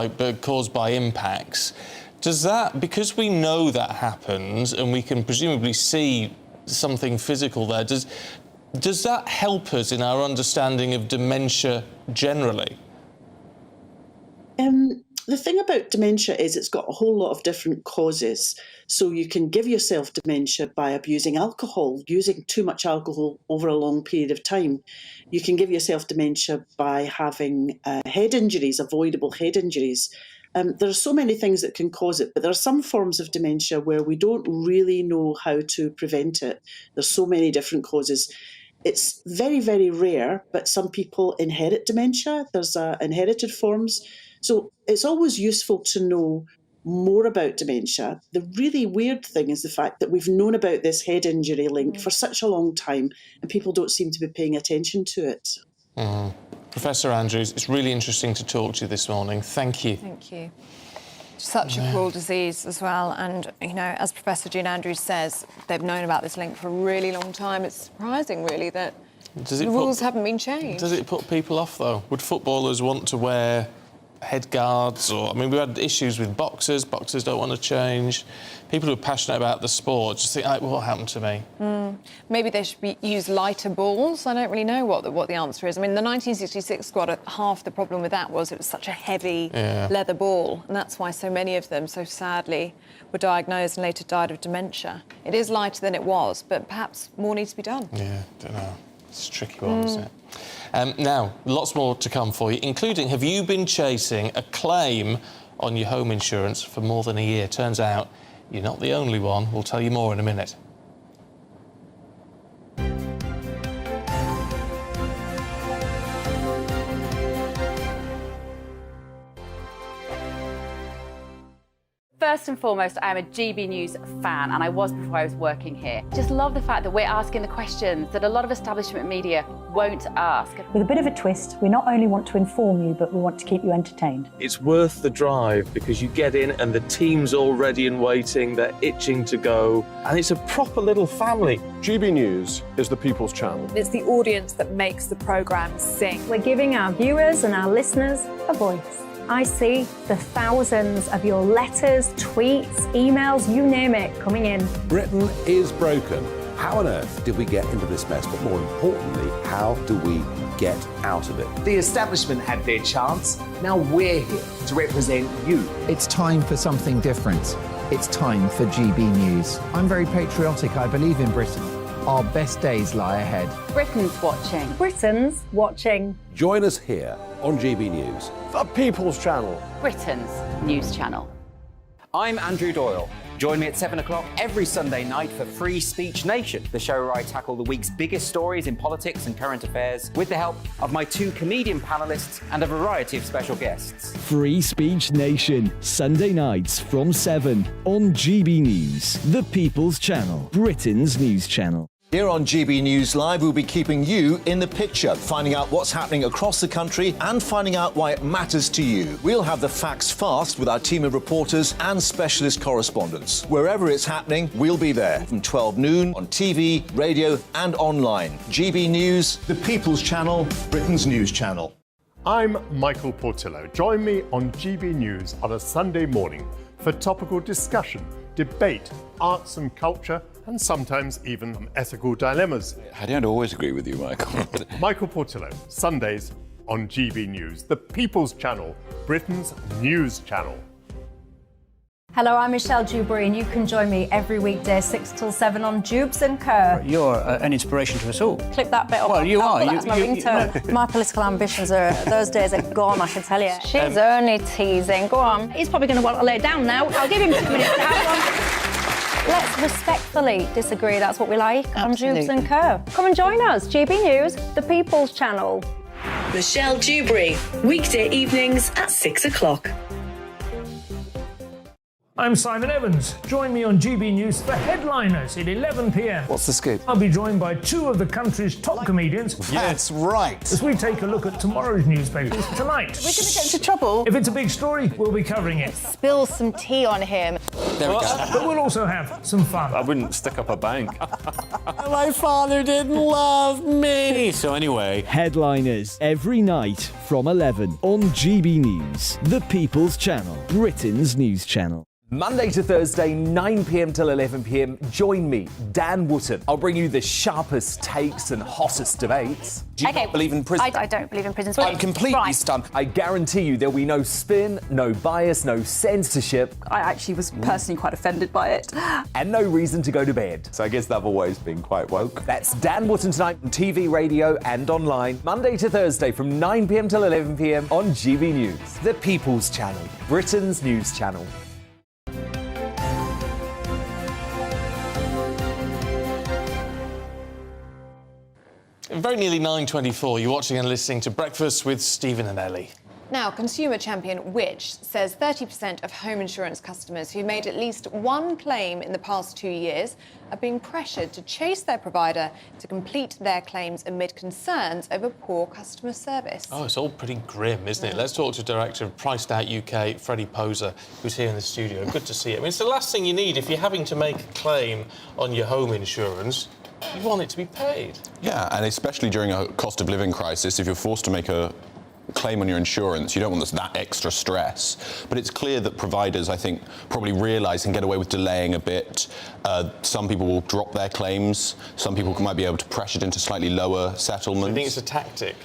caused by impacts, does that, because we know that happens and we can presumably see something physical there, does that help us in our understanding of dementia generally? The thing about dementia is it's got a whole lot of different causes. So you can give yourself dementia by abusing alcohol, using too much alcohol over a long period of time. You can give yourself dementia by having head injuries, avoidable head injuries. There are so many things that can cause it, but there are some forms of dementia where we don't really know how to prevent it. There's so many different causes. It's very, very rare, but some people inherit dementia. There's inherited forms. So it's always useful to know more about dementia. The really weird thing is the fact that we've known about this head injury link for such a long time and people don't seem to be paying attention to it. Professor Andrews, it's really interesting to talk to you this morning. Thank you. Thank you. Such a cruel disease as well. And, you know, as Professor Jean Andrews says, they've known about this link for a really long time. It's surprising, really, that the rules haven't been changed. Does it put people off, though? Would footballers want to wear head guards? Or, I mean, we've had issues with boxers. Boxers don't want to change. People who are passionate about the sport just think, like, what happened to me? Maybe they should use lighter balls. I don't really know what the answer is. I mean, the 1966 squad, half the problem with that was it was such a heavy leather ball, and that's why so many of them, so sadly, were diagnosed and later died of dementia. It is lighter than it was, but perhaps more needs to be done. Yeah, don't know. It's a tricky one, isn't it? Now, lots more to come for you, including, have you been chasing a claim on your home insurance for more than a year? Turns out you're not the only one. We'll tell you more in a minute. First and foremost, I am a GB News fan, and I was before I was working here. Just love the fact that we're asking the questions that a lot of establishment media won't ask. With a bit of a twist, we not only want to inform you, but we want to keep you entertained. It's worth the drive because you get in and the team's all ready and waiting, they're itching to go, and it's a proper little family. GB News is the People's Channel. It's the audience that makes the programme sing. We're giving our viewers and our listeners a voice. I see the thousands of your letters, tweets, emails, you name it, coming in. Britain is broken. How on earth did we get into this mess? But more importantly, how do we get out of it? The establishment had their chance. Now we're here to represent you. It's time for something different. It's time for GB News. I'm very patriotic. I believe in Britain. Our best days lie ahead. Britain's watching. Britain's watching. Join us here on GB News. The People's Channel. Britain's news channel. I'm Andrew Doyle. Join me at 7 o'clock every Sunday night for Free Speech Nation, the show where I tackle the week's biggest stories in politics and current affairs with the help of my two comedian panellists and a variety of special guests. Free Speech Nation, Sunday nights from 7 on GB News, the People's Channel, Britain's news channel. Here on GB News Live, we'll be keeping you in the picture, finding out what's happening across the country and finding out why it matters to you. We'll have the facts fast with our team of reporters and specialist correspondents. Wherever it's happening, we'll be there from 12 noon on TV, radio and online. GB News, the People's Channel, Britain's news channel. I'm Michael Portillo. Join me on GB News on a Sunday morning for topical discussion, debate, arts and culture, and sometimes even ethical dilemmas. I don't always agree with you, Michael. Michael Portillo, Sundays on GB News, the People's Channel, Britain's news channel. Hello, I'm Michelle Dewberry, and you can join me every weekday 6 till 7 on Jubes and Kerr. You're an inspiration to us all. Clip that bit off. Well, you are. That's my ringtone. My political ambitions those days are gone, I can tell you. She's only teasing. Go on. He's probably going to want to lay down now. I'll give him 2 minutes to have one. Let's respectfully disagree. That's what we like on Jubes and Kerr. Come and join us. GB News, the People's Channel. Michelle Dewberry, weekday evenings at 6 o'clock. I'm Simon Evans. Join me on GB News for Headliners at 11 p.m. What's the scoop? I'll be joined by two of the country's top comedians. That's right. As we take a look at tomorrow's newspapers tonight. We're going to get into trouble. If it's a big story, we'll be covering it. Spill some tea on him. There we go. But we'll also have some fun. I wouldn't stick up a bank. My father didn't love me. So anyway, Headliners every night from 11 on GB News, the People's Channel, Britain's news channel. Monday to Thursday, 9 p.m. till 11 p.m. Join me, Dan Wootton. I'll bring you the sharpest takes and hottest debates. Do you not believe in prison? I don't believe in prisons. I'm completely stunned. I guarantee you there'll be no spin, no bias, no censorship. I actually was personally quite offended by it. And no reason to go to bed. So I guess they've always been quite woke. That's Dan Wootton tonight on TV, radio and online. Monday to Thursday from 9 p.m. till 11 p.m. on GB News. The People's Channel, Britain's news channel. Very nearly 9:24, you're watching and listening to Breakfast with Stephen and Ellie. Now, consumer champion Which says 30% of home insurance customers who made at least one claim in the past 2 years are being pressured to chase their provider to complete their claims amid concerns over poor customer service. Oh, it's all pretty grim, isn't it? Let's talk to Director of Priced Out UK, Freddie Poser, who's here in the studio. Good to see you. I mean, it's the last thing you need if you're having to make a claim on your home insurance. You want it to be paid. Yeah, and especially during a cost of living crisis, if you're forced to make a claim on your insurance, you don't want that extra stress. But it's clear that providers, I think, probably realise and get away with delaying a bit. Some people will drop their claims. Some people might be able to pressure it into slightly lower settlements. Do you think it's a tactic?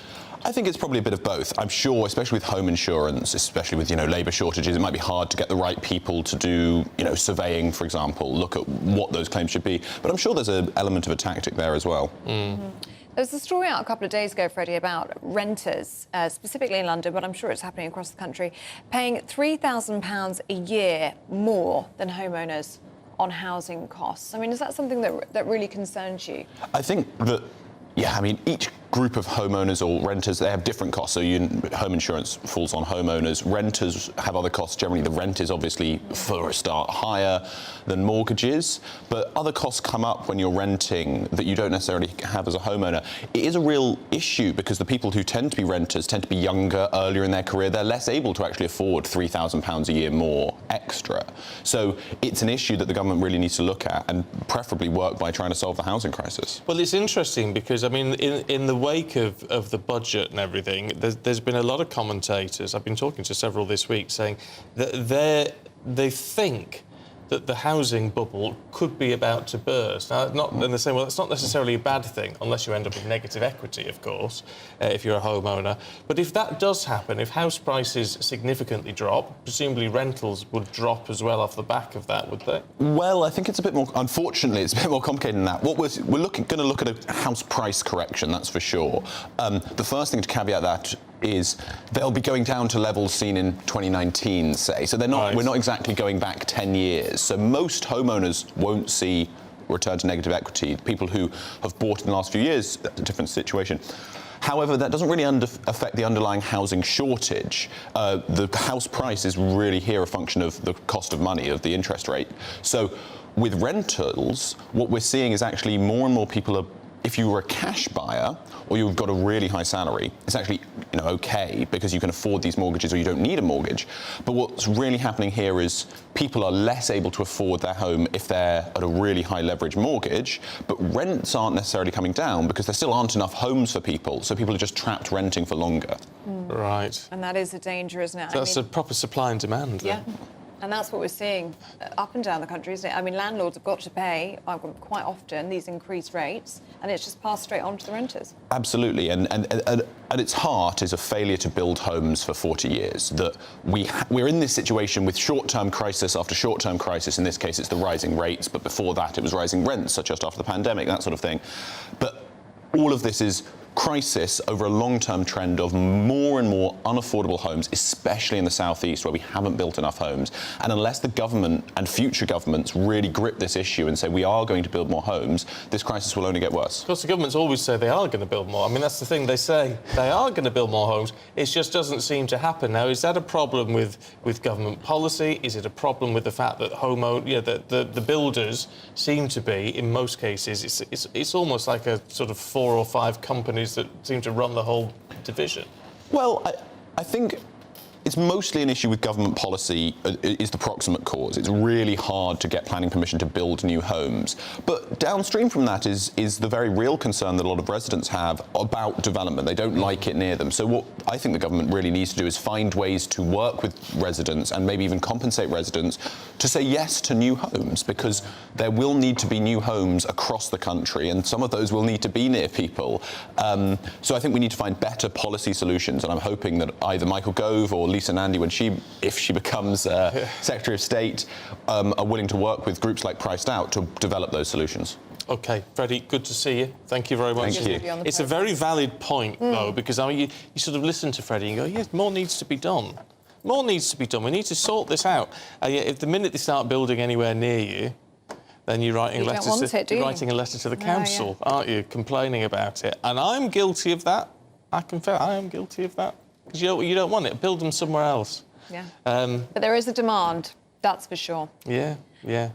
I think it's probably a bit of both. I'm sure, especially with home insurance, especially with, labour shortages, it might be hard to get the right people to do, surveying, for example, look at what those claims should be. But I'm sure there's an element of a tactic there as well. There was a story out a couple of days ago, Freddie, about renters, specifically in London, but I'm sure it's happening across the country, paying £3,000 a year more than homeowners on housing costs. I mean, is that something that really concerns you? I think that, each group of homeowners or renters, they have different costs. So home insurance falls on homeowners. Renters have other costs. Generally, the rent is obviously, for a start, higher than mortgages. But other costs come up when you're renting that you don't necessarily have as a homeowner. It is a real issue because the people who tend to be renters tend to be younger, earlier in their career. They're less able to actually afford £3,000 a year more extra. So it's an issue that the government really needs to look at and preferably work by trying to solve the housing crisis. Well, it's interesting because, in the wake of the budget and everything, there's been a lot of commentators, I've been talking to several this week, saying that they think that the housing bubble could be about to burst. Now, and they're saying, well, that's not necessarily a bad thing, unless you end up with negative equity, of course, if you're a homeowner. But if that does happen, if house prices significantly drop, presumably rentals would drop as well off the back of that, would they? Well, I think it's a bit more, unfortunately, it's a bit more complicated than that. What we're going to look at a house price correction, that's for sure. The first thing to caveat that is they'll be going down to levels seen in 2019, say. So they're not. We're not exactly going back 10 years. So most homeowners won't see return to negative equity. People who have bought in the last few years, a different situation. However, that doesn't really affect the underlying housing shortage. The house price is really here a function of the cost of money, of the interest rate. So with rentals, what we're seeing is actually more and more people are, if you were a cash buyer or you've got a really high salary, it's actually okay because you can afford these mortgages or you don't need a mortgage. But what's really happening here is people are less able to afford their home if they're at a really high leverage mortgage, but rents aren't necessarily coming down because there still aren't enough homes for people, so people are just trapped renting for longer. Right. And that is a danger, isn't it? So that's a proper supply and demand then. Yeah. And that's what we're seeing up and down the country, isn't it? I mean, landlords have got to pay quite often these increased rates, and it's just passed straight on to the renters. Absolutely, and at its heart is a failure to build homes for 40 years. That we're in this situation with short-term crisis after short-term crisis. In this case, it's the rising rates, but before that, it was rising rents, such as after the pandemic, that sort of thing. But all of this is crisis over a long-term trend of more and more unaffordable homes, especially in the southeast where we haven't built enough homes. And unless the government and future governments really grip this issue and say we are going to build more homes, this crisis will only get worse. Of course, the governments always say they are going to build more. I mean, that's the thing. They say they are going to build more homes. It just doesn't seem to happen. Now, is that a problem with government policy? Is it a problem with the fact that the builders seem to be, in most cases, it's almost like a sort of 4 or 5 companies that seem to run the whole division? Well, I think it's mostly an issue with government policy is the proximate cause. It's really hard to get planning permission to build new homes. But downstream from that is the very real concern that a lot of residents have about development. They don't like it near them. So what I think the government really needs to do is find ways to work with residents and maybe even compensate residents to say yes to new homes, because there will need to be new homes across the country and some of those will need to be near people. So I think we need to find better policy solutions, and I'm hoping that either Michael Gove or Lisa Nandy, if she becomes Secretary of State, are willing to work with groups like Priced Out to develop those solutions. OK, Freddie, good to see you. Thank you very much. Thank you. It's a very valid point, though, because you sort of listen to Freddie and go, yes, more needs to be done. More needs to be done. We need to sort this out. If the minute they start building anywhere near you, then you're writing a letter to the council, aren't you, complaining about it? And I'm guilty of that. I confess, I am guilty of that. Because you don't want it. Build them somewhere else. Yeah. But there is a demand, that's for sure. Yeah.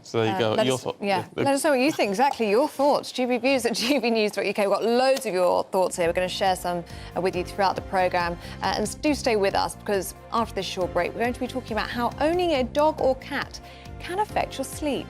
So there you go. Let us know what you think. Exactly, your thoughts. GBviews at gbnews.uk. We've got loads of your thoughts here. We're going to share some with you throughout the programme. And do stay with us, because after this short break, we're going to be talking about how owning a dog or cat can affect your sleep.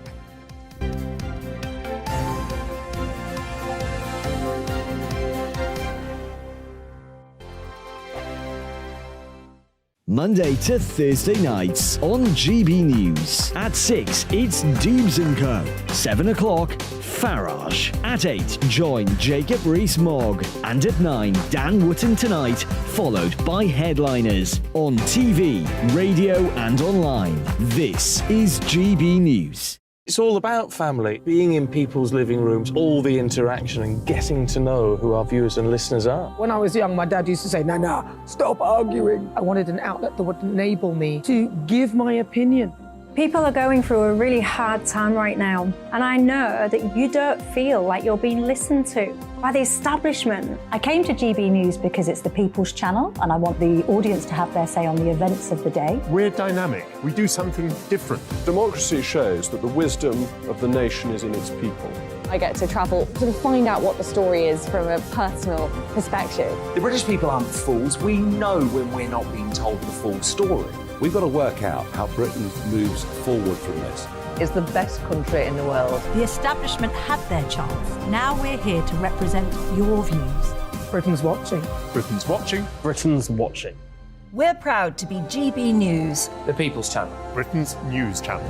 Monday to Thursday nights on GB News. At 6, it's Dubes & Co. 7 o'clock, Farage. At 8, join Jacob Rees-Mogg. And at 9, Dan Wootton Tonight, followed by Headliners. On TV, radio and online. This is GB News. It's all about family, being in people's living rooms, all the interaction and getting to know who our viewers and listeners are. When I was young, my dad used to say, Nana, stop arguing. I wanted an outlet that would enable me to give my opinion. People are going through a really hard time right now, and I know that you don't feel like you're being listened to by the establishment. I came to GB News because it's the People's Channel, and I want the audience to have their say on the events of the day. We're dynamic. We do something different. Democracy shows that the wisdom of the nation is in its people. I get to travel to find out what the story is from a personal perspective. The British people aren't fools. We know when we're not being told the full story. We've got to work out how Britain moves forward from this. It's the best country in the world. The establishment had their chance. Now we're here to represent your views. Britain's watching. Britain's watching. Britain's watching. We're proud to be GB News. The People's Channel. Britain's news channel.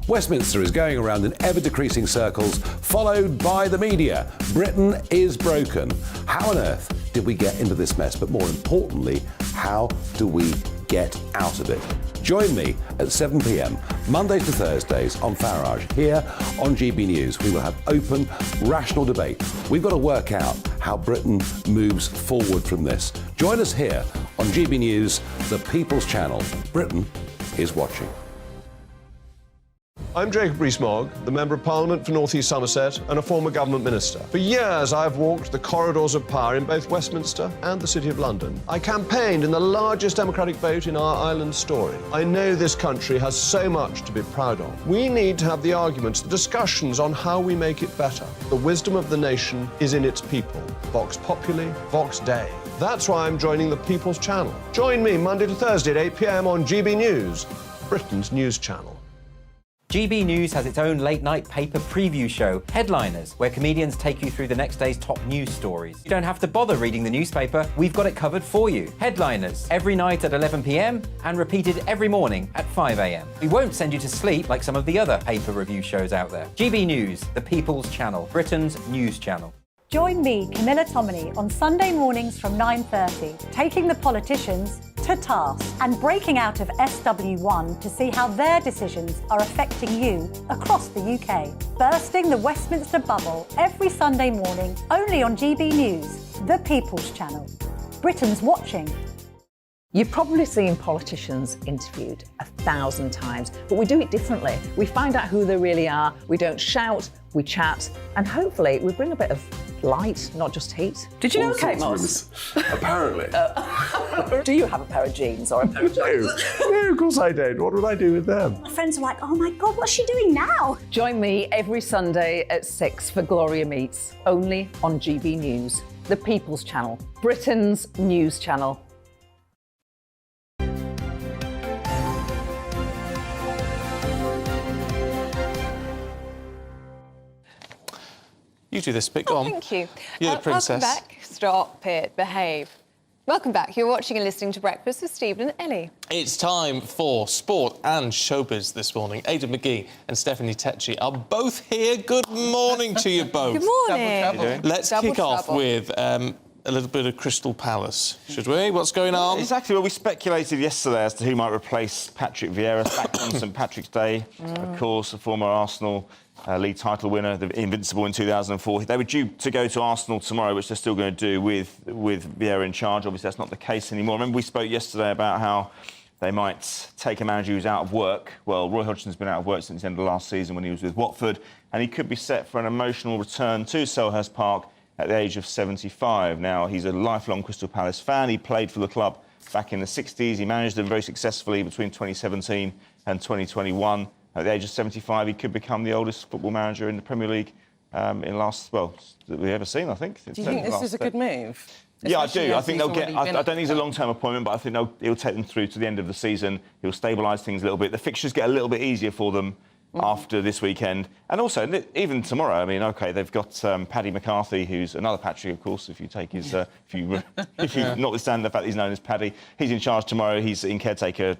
Westminster is going around in ever-decreasing circles, followed by the media. Britain is broken. How on earth did we get into this mess? But more importantly, how do we get out of it? Join me at 7 p.m, Mondays to Thursdays on Farage. Here on GB News, we will have open, rational debate. We've got to work out how Britain moves forward from this. Join us here on GB News, the People's Channel. Britain is watching. I'm Jacob Rees-Mogg, the Member of Parliament for North East Somerset and a former government minister. For years, I've walked the corridors of power in both Westminster and the City of London. I campaigned in the largest democratic vote in our island story. I know this country has so much to be proud of. We need to have the arguments, the discussions on how we make it better. The wisdom of the nation is in its people. Vox Populi, Vox Dei. That's why I'm joining the People's Channel. Join me Monday to Thursday at 8 p.m. on GB News, Britain's news channel. GB News has its own late-night paper preview show, Headliners, where comedians take you through the next day's top news stories. You don't have to bother reading the newspaper, we've got it covered for you. Headliners, every night at 11 p.m. and repeated every morning at 5 a.m. We won't send you to sleep like some of the other paper review shows out there. GB News, the People's Channel, Britain's news channel. Join me, Camilla Tominey, on Sunday mornings from 9:30, taking the politicians to task and breaking out of SW1 to see how their decisions are affecting you across the UK. Bursting the Westminster bubble every Sunday morning, only on GB News, the People's Channel. Britain's watching. You've probably seen politicians interviewed 1,000 times, but we do it differently. We find out who they really are, we don't shout, we chat, and hopefully we bring a bit of light, not just heat. Did you know Kate Moss? Apparently. Do you have a pair of jeans or a pair of jeans? No, of course I don't. What would I do with them? My friends are like, oh my God, what's she doing now? Join me every Sunday at 6 for Gloria Meets, only on GB News, the People's Channel, Britain's news channel. You do this bit, go on. Thank you. You're the princess. Welcome back. Stop it. Behave. Welcome back. You're watching and listening to Breakfast with Stephen and Ellie. It's time for sport and showbiz this morning. Aidan McGee and Stephanie Tetchy are both here. Good morning to you both. Good morning. Let's kick off with a little bit of Crystal Palace, should we? What's going on? Exactly. Well, we speculated yesterday as to who might replace Patrick Vieira back on St Patrick's Day. Of course, the former Arsenal league title winner, the Invincible in 2004. They were due to go to Arsenal tomorrow, which they're still going to do with Vieira in charge. Obviously, that's not the case anymore. Remember, we spoke yesterday about how they might take a manager who's out of work. Well, Roy Hodgson's been out of work since the end of last season when he was with Watford, and he could be set for an emotional return to Selhurst Park at the age of 75. Now, he's a lifelong Crystal Palace fan. He played for the club back in the 60s. He managed them very successfully between 2017 and 2021. At the age of 75, he could become the oldest football manager in the Premier League that we've ever seen, I think. Do you think this is a good move? Yeah, I do. I think they'll get. I don't think it's a club. long-term appointment, but I think he'll take them through to the end of the season. He'll stabilise things a little bit. The fixtures get a little bit easier for them after this weekend, and also even tomorrow. I mean, OK, they've got Paddy McCarthy, who's another Patrick, of course. If you take his, if you notwithstand the fact that he's known as Paddy, he's in charge tomorrow. He's in caretaker.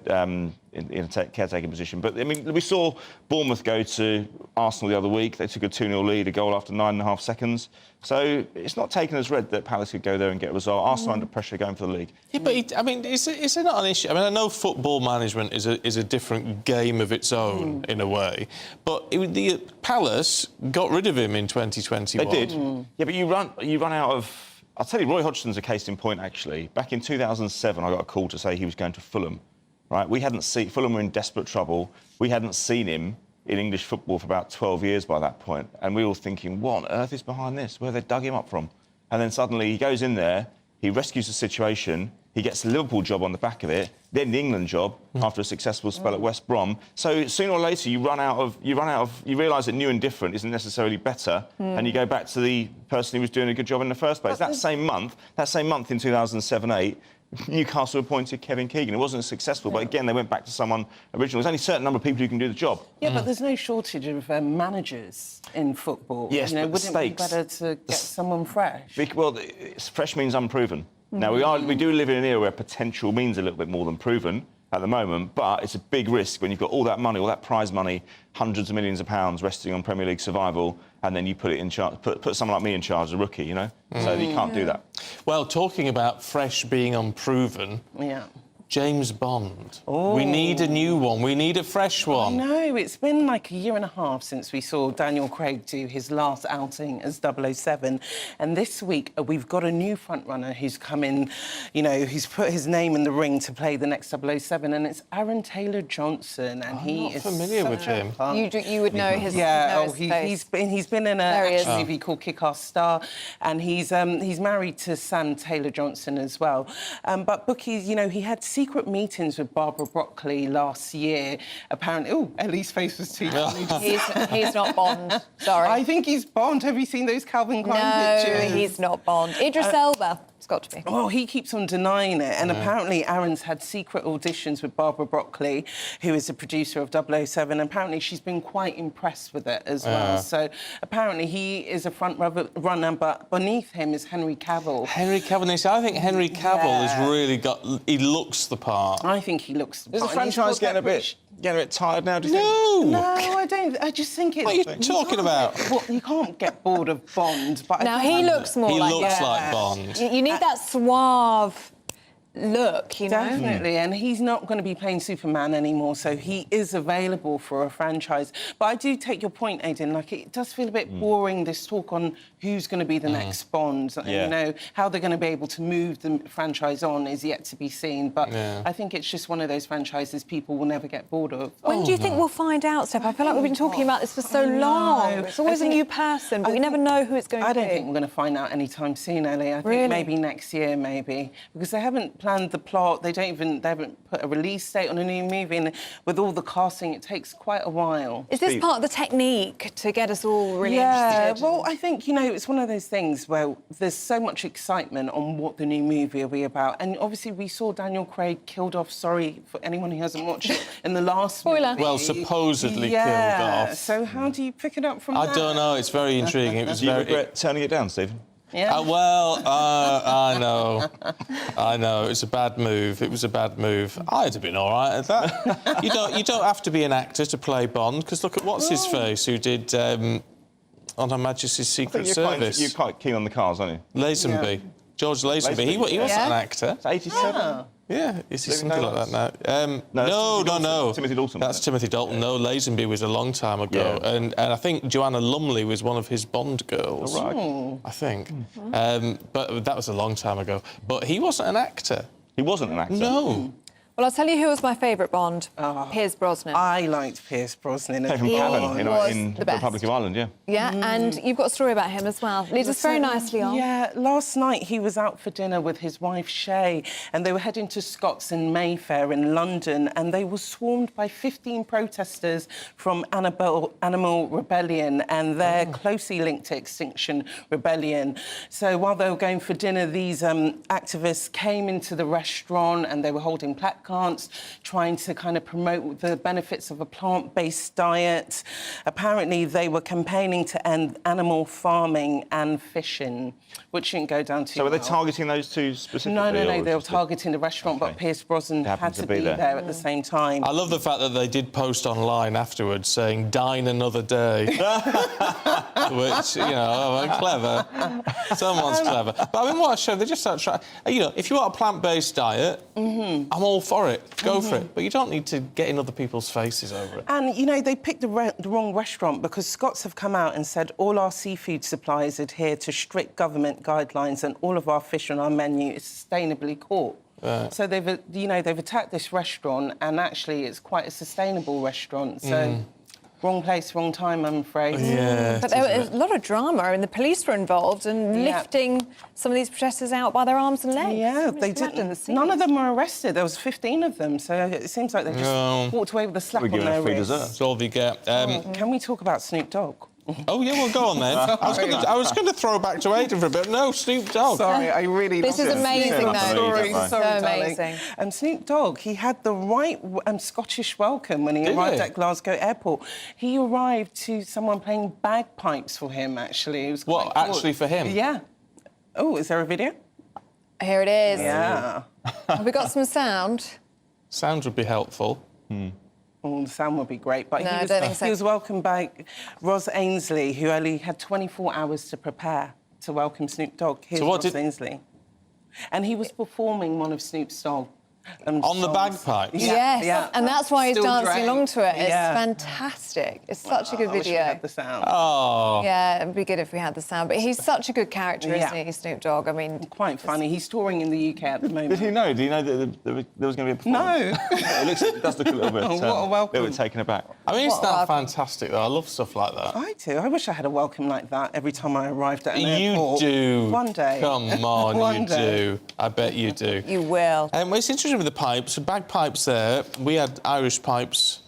In a caretaking position. But, I mean, we saw Bournemouth go to Arsenal the other week. They took a 2-0 lead, a goal after 9.5 seconds. So it's not taken as read that Palace could go there and get a result. Arsenal under pressure going for the league. Yeah, but, is it not an issue? I mean, I know football management is a different game of its own, in a way. But the Palace got rid of him in 2021. They did. Yeah, but you run out of... I'll tell you, Roy Hodgson's a case in point, actually. Back in 2007, I got a call to say he was going to Fulham. Right, Fulham were in desperate trouble. We hadn't seen him in English football for about 12 years by that point, and we were thinking, what on earth is behind this? Where they dug him up from? And then suddenly he goes in there, he rescues the situation, he gets the Liverpool job on the back of it, then the England job after a successful spell at West Brom. So sooner or later you realise that new and different isn't necessarily better, and you go back to the person who was doing a good job in the first place. That same month in 2007-8. Newcastle appointed Kevin Keegan. It wasn't as successful, but again, they went back to someone original. There's only a certain number of people who can do the job. Yeah, but there's no shortage of managers in football. Yes, but wouldn't it be better to get someone fresh? Well, fresh means unproven. Now, we do live in an era where potential means a little bit more than proven at the moment, but it's a big risk when you've got all that money, all that prize money, hundreds of millions of pounds resting on Premier League survival, and then you put it in charge, put someone like me in charge, a rookie, you know? So you can't do that. Well, talking about fresh being unproven... Yeah. James Bond. We need a new one. We need a fresh one. No, it's been like a year and a half since we saw Daniel Craig do his last outing as 007. And this week, we've got a new frontrunner who's come in, who's put his name in the ring to play the next 007, and it's Aaron Taylor-Johnson. And I'm not familiar with him. You would know his he's been in a movie called Kick-Ass Star, and he's married to Sam Taylor-Johnson as well. But bookies, he had secret meetings with Barbara Broccoli last year. Apparently, Ellie's face was too funny. He's not Bond. Sorry. I think he's Bond. Have you seen those Calvin Klein pictures? No, he's not Bond. Idris Elba. It's got to be. Oh, he keeps on denying it. And apparently Aaron's had secret auditions with Barbara Broccoli, who is the producer of 007. Apparently she's been quite impressed with it as well. So apparently he is a front runner, but beneath him is Henry Cavill. Henry Cavill. I think Henry Cavill has really got... He looks the part. I think he looks the part. Is the franchise getting a bit tired now, do you think? No, I don't. I just think it's... What are you talking about? Well, you can't get bored of Bond, but... Now, he looks more like... He looks like Bond. You need that suave look, you know? Definitely, and he's not going to be playing Superman anymore, so he is available for a franchise. But I do take your point, Aidan, it does feel a bit boring, this talk on who's going to be the next Bond. How they're going to be able to move the franchise on is yet to be seen, but I think it's just one of those franchises people will never get bored of. When do you think we'll find out, Steph? I feel like we've been talking about this for so long. It's always a new person, but we never know who it's going to be. I don't think we're going to find out anytime soon, Ellie. I think maybe next year, because they haven't planned the plot. They haven't put a release date on a new movie, and with all the casting, it takes quite a while. Is this part of the technique to get us all really interested? Well, I think, it's one of those things where there's so much excitement on what the new movie will be about, and obviously we saw Daniel Craig killed off, sorry for anyone who hasn't watched it, in the last movie. Well, supposedly killed off. So how do you pick it up from there? I don't know. It's very intriguing. Do you regret turning it down, Stephen? Yeah. I know. It's a bad move. It was a bad move. I'd have been all right at that. You don't have to be an actor to play Bond, because look at what's his face who did On Her Majesty's Secret Service. You're quite keen on the cars, aren't you? Lazenby. Yeah. George Lazenby. He wasn't an actor. It's 87. Oh. Yeah, is he something like that now? No. Timothy Dalton. That's Timothy Dalton. No, Lazenby was a long time ago. Yeah. And I think Joanna Lumley was one of his Bond girls. Oh, right. I think. But that was a long time ago. But he wasn't an actor. He wasn't an actor? No. Well, I'll tell you who was my favourite Bond. Piers Brosnan. I liked Piers Brosnan. From Cavan in the the best. Republic of Ireland, yeah. Yeah, and you've got a story about him as well. Leads us very nicely on. Yeah, last night he was out for dinner with his wife Shay, and they were heading to Scots in Mayfair in London, and they were swarmed by 15 protesters from Animal Rebellion, and they're closely linked to Extinction Rebellion. So while they were going for dinner, these activists came into the restaurant and they were holding placards trying to kind of promote the benefits of a plant-based diet. Apparently, they were campaigning to end animal farming and fishing, which shouldn't go down too So were they well. targeting those two specifically? No, or they were just targeting the restaurant, but Piers Brosnan had to be there at the same time. I love the fact that they did post online afterwards saying, dine another day. Which, you know, clever. Someone's clever. But I mean, what I showed, they just start trying... You know, if you want a plant-based diet, I'm all for it. Go for it. But you don't need to get in other people's faces over it. And, you know, they picked the wrong restaurant because Scots have come out and said all our seafood suppliers adhere to strict government guidelines and all of our fish on our menu is sustainably caught. Right. So they've attacked this restaurant, and actually it's quite a sustainable restaurant. So wrong place, wrong time, I'm afraid. Yeah. But there was a lot of drama, and the police were involved in lifting some of these protesters out by their arms and legs. Yeah, they did. None of them were arrested. There was 15 of them, so it seems like they just walked away with a slap on their wrist. That's all they get. Can we talk about Snoop Dogg? Oh, yeah, well, go on, then. I was going to throw back to Aidan for a bit. No, Snoop Dogg. Sorry, I really This is amazing, though. Sorry, So darling. amazing. Snoop Dogg, he had the right Scottish welcome when he arrived at Glasgow Airport. He arrived to someone playing bagpipes for him, actually. It was quite cool. Actually for him? Yeah. Oh, is there a video? Here it is. Yeah. Have we got some sound? Sound would be helpful. Oh, the sound would be great. But No, I don't think so. he was welcomed by Ros Ainsley, who only had 24 hours to prepare to welcome Snoop Dogg. Here's Ros Ainsley. And he was performing one of Snoop's songs. On the bagpipes? Yes, and that's why he's Still dancing dragging. along to it. It's Yeah. fantastic. It's such a good I wish we video. had the sound. Oh. Yeah, it'd be good if we had the sound. But he's such a good character, isn't he, Snoop Dogg? I mean... Quite funny. He's touring in the UK at the moment. Did he know? Did he know that there was going to be a performance? No. It does look a little bit, What a welcome. little bit taken aback. I mean, it's that fantastic, though. I love stuff like that. I do. I wish I had a welcome like that every time I arrived at an airport. You do. One day. Come on, One you day. do. I bet you do. You will. It's interesting with the pipes. Bagpipes there. We had Irish pipes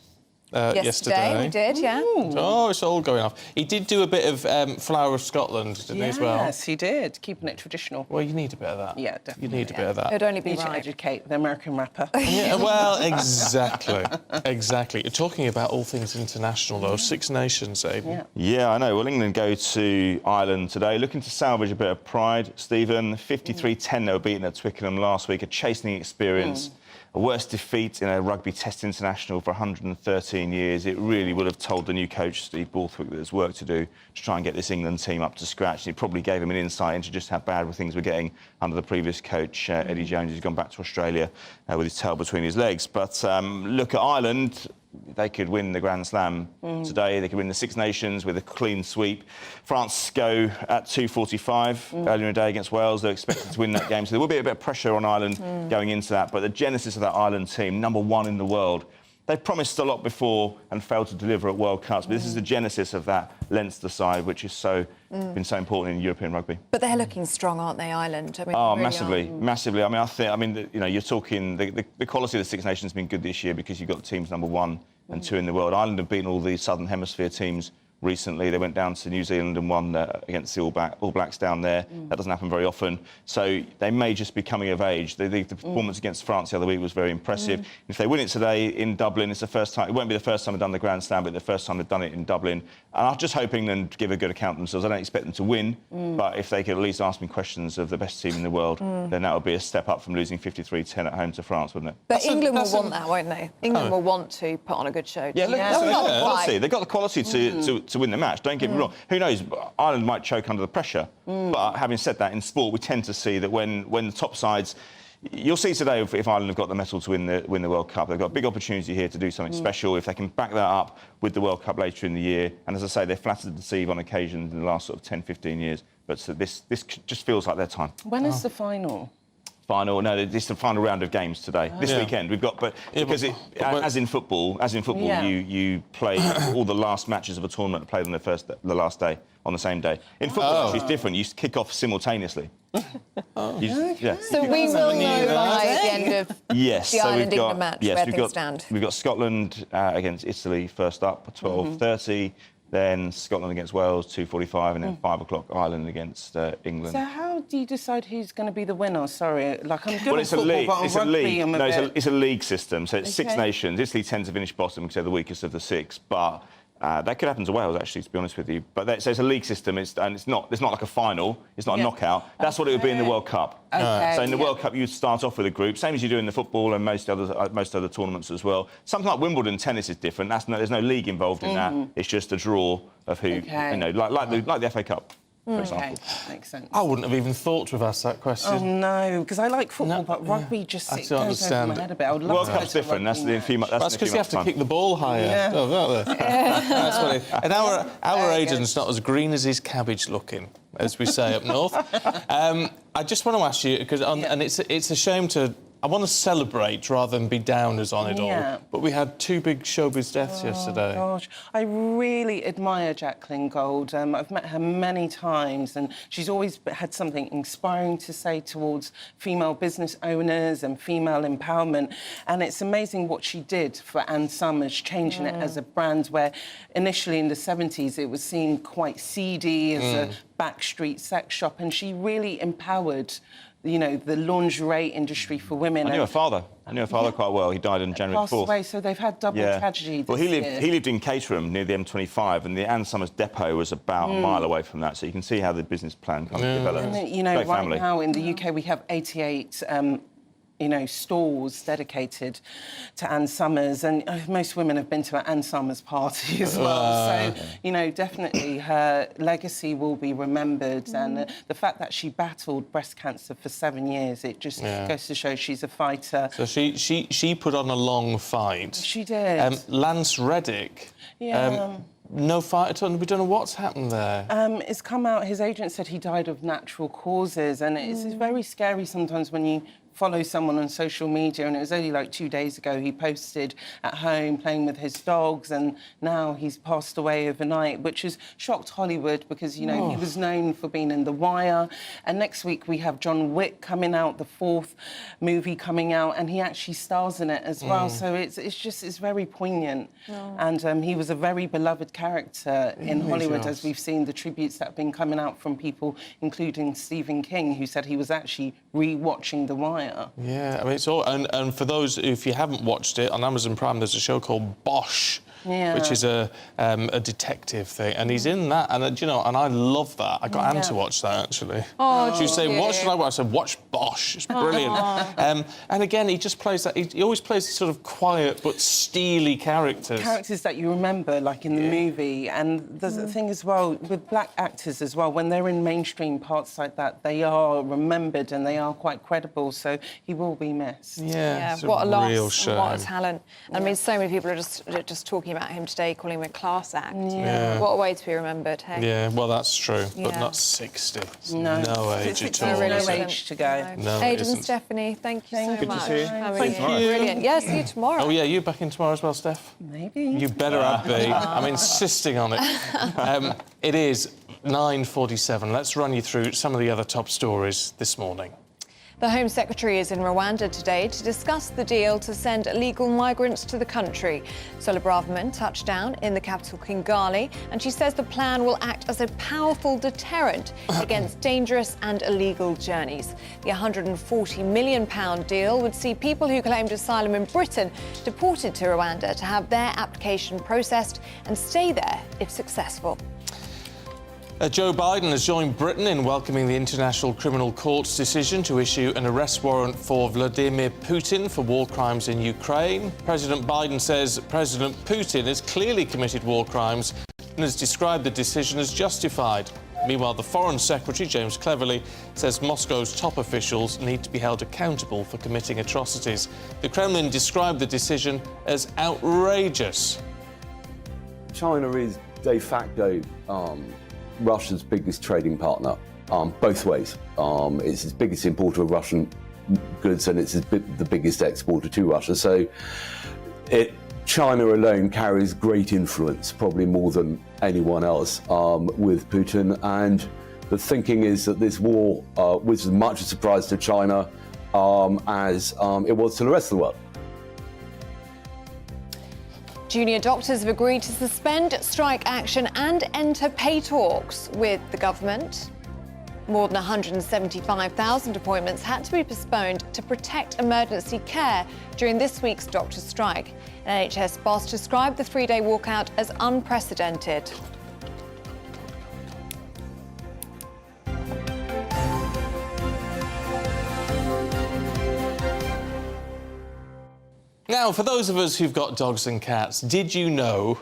yesterday. We did, yeah. Oh, it's all going off. He did do a bit of Flower of Scotland, didn't he, as well? Yes, he did. Keeping it traditional. Well, you need a bit of that. Yeah, definitely. You need a bit of that. It'd only be Need to right. educate the American rapper. Yeah, well, exactly. Exactly. You're talking about all things international, though. Six Nations, Aidan. Yeah, I know. Well, England go to Ireland today, looking to salvage a bit of pride. Stephen, 53-10 they were beaten at Twickenham last week, a chastening experience. A worst defeat in a rugby test international for 113 years. It really would have told the new coach, Steve Borthwick, that there's work to do to try and get this England team up to scratch. It probably gave him an insight into just how bad things were getting under the previous coach, Eddie Jones, who's gone back to Australia with his tail between his legs. But look at Ireland. They could win the Grand Slam today. They could win the Six Nations with a clean sweep. France go at 2:45 earlier in the day against Wales. They're expected to win that game. So there will be a bit of pressure on Ireland going into that. But the genesis of that Ireland team, #1 in the world, they've promised a lot before and failed to deliver at World Cups. But this is the genesis of that Leinster side, which is been so important in European rugby. But they're looking strong, aren't they, Ireland? I mean, Oh, they really massively, are. massively. I mean, you know, you're talking the quality of the Six Nations has been good this year because you've got teams #1 and 2 in the world. Ireland have beaten all the Southern Hemisphere teams recently. They went down to New Zealand and won against the All Blacks down there. That doesn't happen very often. So they may just be coming of age. The performance against France the other week was very impressive. If they win it today in Dublin, it's the first time. It won't be the first time they've done the Grand Slam, but the first time they've done it in Dublin. And I'm just hoping England give a good account of themselves. I don't expect them to win, but if they could at least ask me questions of the best team in the world, then that would be a step up from losing 53-10 at home to France, wouldn't it? But England will want that, won't they? England will want to put on a good show. Yeah, look, they've got the quality to win the match. Don't get me wrong. Who knows? Ireland might choke under the pressure. But having said that, in sport, we tend to see that when the top sides... You'll see today if Ireland have got the mettle to win the World Cup. They've got a big opportunity here to do something special. If they can back that up with the World Cup later in the year. And as I say, they've flattered to deceive on occasion in the last sort of 10, 15 years. But this just feels like their time. When is the final? final. No, it's the final round of games today. This weekend we've got, as in football, you play all the last matches of a tournament played on the last day, on the same day. In football, actually, it's different. You kick off simultaneously. So we will know by the end of the Ireland-England match where things stand. We've got Scotland against Italy first up at 12:30. Then Scotland against Wales, 2:45, and then 5 o'clock Ireland against England. So how do you decide who's going to be the winner? Sorry, like I'm good well, at it's football, a league. but on It's rugby, a league. I'm a No, bit... it's a league system. So it's 6 Okay. nations. Italy tend to finish bottom because they're the weakest of the 6. But that could happen to Wales, actually, to be honest with you. But so it's a league system. It's not like a final. It's not a knockout. That's what it would be in the World Cup. Okay, So in the World Cup, you start off with a group, same as you do in the football and most other tournaments as well. Something like Wimbledon tennis is different. There's no league involved in that. It's just a draw of who, like the FA Cup, for example. Makes sense. I wouldn't have even thought to have asked that question. Oh no, because I like football, but rugby just goes over my head a bit. I would love World to go Cup's to a different. That's rugby the few. That's because you have to kick the ball higher. Yeah. Don't they? That's funny. And our agent's not as green as his cabbage looking, as we say up north. I just want to ask you, and it's a shame to... I want to celebrate rather than be downers on it all. But we had 2 big showbiz deaths yesterday. Gosh, I really admire Jacqueline Gold. I've met her many times, and she's always had something inspiring to say towards female business owners and female empowerment. And it's amazing what she did for Ann Summers, changing it as a brand where initially in the 70s it was seen quite seedy as a backstreet sex shop, and she really empowered the lingerie industry for women. I knew her father. Quite well. He died on January 4th. Passed away, so they've had double tragedy. Well, he lived in Caterham near the M25, and the Ann Summers depot was about a mile away from that. So you can see how the business plan kind of developed. And, right now in the UK we have 88. Stores dedicated to Ann Summers, and most women have been to an Ann Summers party as well. So, definitely her legacy will be remembered, and the fact that she battled breast cancer for 7 years, it just goes to show she's a fighter. So she put on a long fight. She did. Lance Reddick. No fight at all. We don't know what's happened there. It's come out. His agent said he died of natural causes, and it's very scary sometimes when you follow someone on social media, and it was only like 2 days ago he posted at home playing with his dogs, and now he's passed away overnight, which has shocked Hollywood because, he was known for being in The Wire. And next week we have John Wick coming out, the 4th movie coming out, and he actually stars in it as well. So it's very poignant. And he was a very beloved character in Hollywood, as we've seen the tributes that have been coming out from people, including Stephen King, who said he was actually re-watching The Wire. Yeah, I mean, it's all... And for those, if you haven't watched it, on Amazon Prime, there's a show called Bosch, which is a detective thing, and he's in that, and and I love that. I got Anne to watch that, actually. She was saying, what should I watch? I said, watch Bosch. It's brilliant. And again, he just plays that... He always plays these sort of quiet but steely characters. Characters that you remember, like in the movie. And there's a thing as well, with black actors as well, when they're in mainstream parts like that, they are remembered and they are quite credible, so he will be missed. Yeah, what a loss, what a talent. I mean, so many people are just talking about him today, calling him a class act. What a way to be remembered, hey? Yeah, well, that's true, but not 60. No age at all. No age to go. No, Aidan and Stephanie, thank you so much. To see you. Thank you. Brilliant. Yeah, see you tomorrow. Oh, yeah, you back in tomorrow as well, Steph? Maybe. You better have be. I'm insisting on it. It is 9:47. Let's run you through some of the other top stories this morning. The Home Secretary is in Rwanda today to discuss the deal to send illegal migrants to the country. Sola Braverman touched down in the capital Kigali, and she says the plan will act as a powerful deterrent against dangerous and illegal journeys. The £140 million deal would see people who claimed asylum in Britain deported to Rwanda to have their application processed and stay there if successful. Joe Biden has joined Britain in welcoming the International Criminal Court's decision to issue an arrest warrant for Vladimir Putin for war crimes in Ukraine. President Biden says President Putin has clearly committed war crimes and has described the decision as justified. Meanwhile, the Foreign Secretary, James Cleverly, says Moscow's top officials need to be held accountable for committing atrocities. The Kremlin described the decision as outrageous. China is de facto Russia's biggest trading partner, both ways. It's its biggest importer of Russian goods, and it's the biggest exporter to Russia. So China alone carries great influence, probably more than anyone else, with Putin. And the thinking is that this war was as much a surprise to China as it was to the rest of the world. Junior doctors have agreed to suspend strike action and enter pay talks with the government. More than 175,000 appointments had to be postponed to protect emergency care during this week's doctor strike. An NHS boss described the three-day walkout as unprecedented. Now, for those of us who've got dogs and cats, did you know...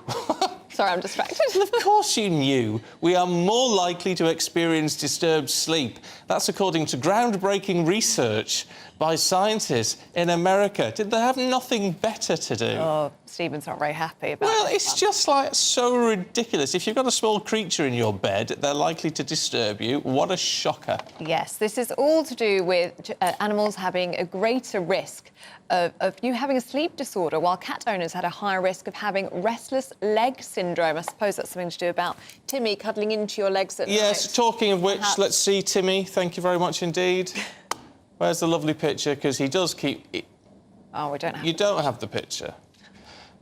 Sorry, I'm distracted. Of course you knew. We are more likely to experience disturbed sleep. That's according to groundbreaking research by scientists in America. Did they have nothing better to do? Oh, Stephen's not very happy about Well, this it's one. just like so ridiculous. If you've got a small creature in your bed, they're likely to disturb you. What a shocker. Yes, this is all to do with animals having a greater risk of you having a sleep disorder, while cat owners had a higher risk of having restless leg syndrome. I suppose that's something to do about Timmy cuddling into your legs at night. Yes, talking of which, Perhaps. let's see Timmy. Thank you very much indeed. Where's the lovely picture? Because he does keep... Oh, we don't have... You don't have the picture.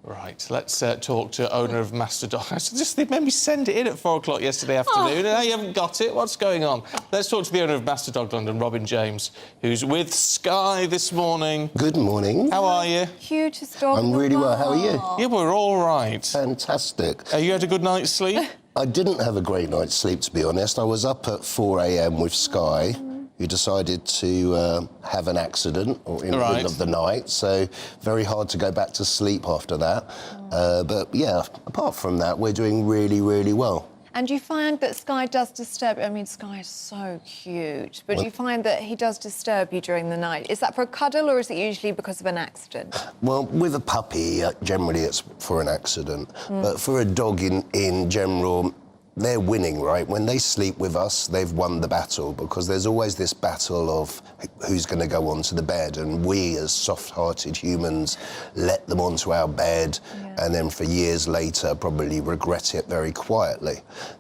Right, let's talk to owner of Master Doctors. They made me send it in at 4 o'clock yesterday afternoon, and now you haven't got it. What's going on? Let's talk to the owner of Master Dog London, Robin James, who's with Sky this morning. Good morning. How are you? Cutest dog. I'm really well. How are you? Yeah, we're all right. Fantastic. You had a good night's sleep? I didn't have a great night's sleep, to be honest. I was up at 4 a.m. with Sky, who decided to have an accident in the middle of the night, so very hard to go back to sleep after that. But yeah, apart from that, we're doing really, really well. And do you find that Sky does disturb... I mean, Sky is so cute, but do you find that he does disturb you during the night? Is that for a cuddle, or is it usually because of an accident? Well, with a puppy, generally it's for an accident. But for a dog in general, they're winning, right? When they sleep with us, they've won the battle, because there's always this battle of who's going to go onto the bed, and we as soft-hearted humans let them onto our bed, and then for years later probably regret it very quietly.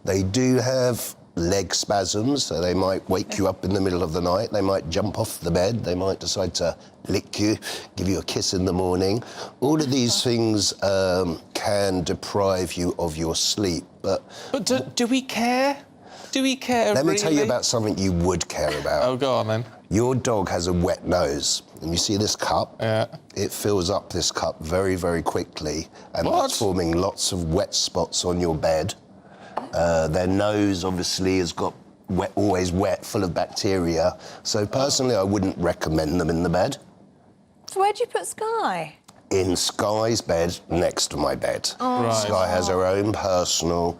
They do have leg spasms, so they might wake you up in the middle of the night, they might jump off the bed, they might decide to lick you, give you a kiss in the morning. All of these things can deprive you of your sleep. But do we care? Do we care, Let me tell you about something you would care about. Oh, go on, then. Your dog has a wet nose, and you see this cup? Yeah. It fills up this cup very, very quickly, and that's forming lots of wet spots on your bed. Their nose, obviously, has got always wet, full of bacteria. So personally, I wouldn't recommend them in the bed. So where'd you put Sky? In Sky's bed, next to my bed. Oh. Right. Sky has her own personal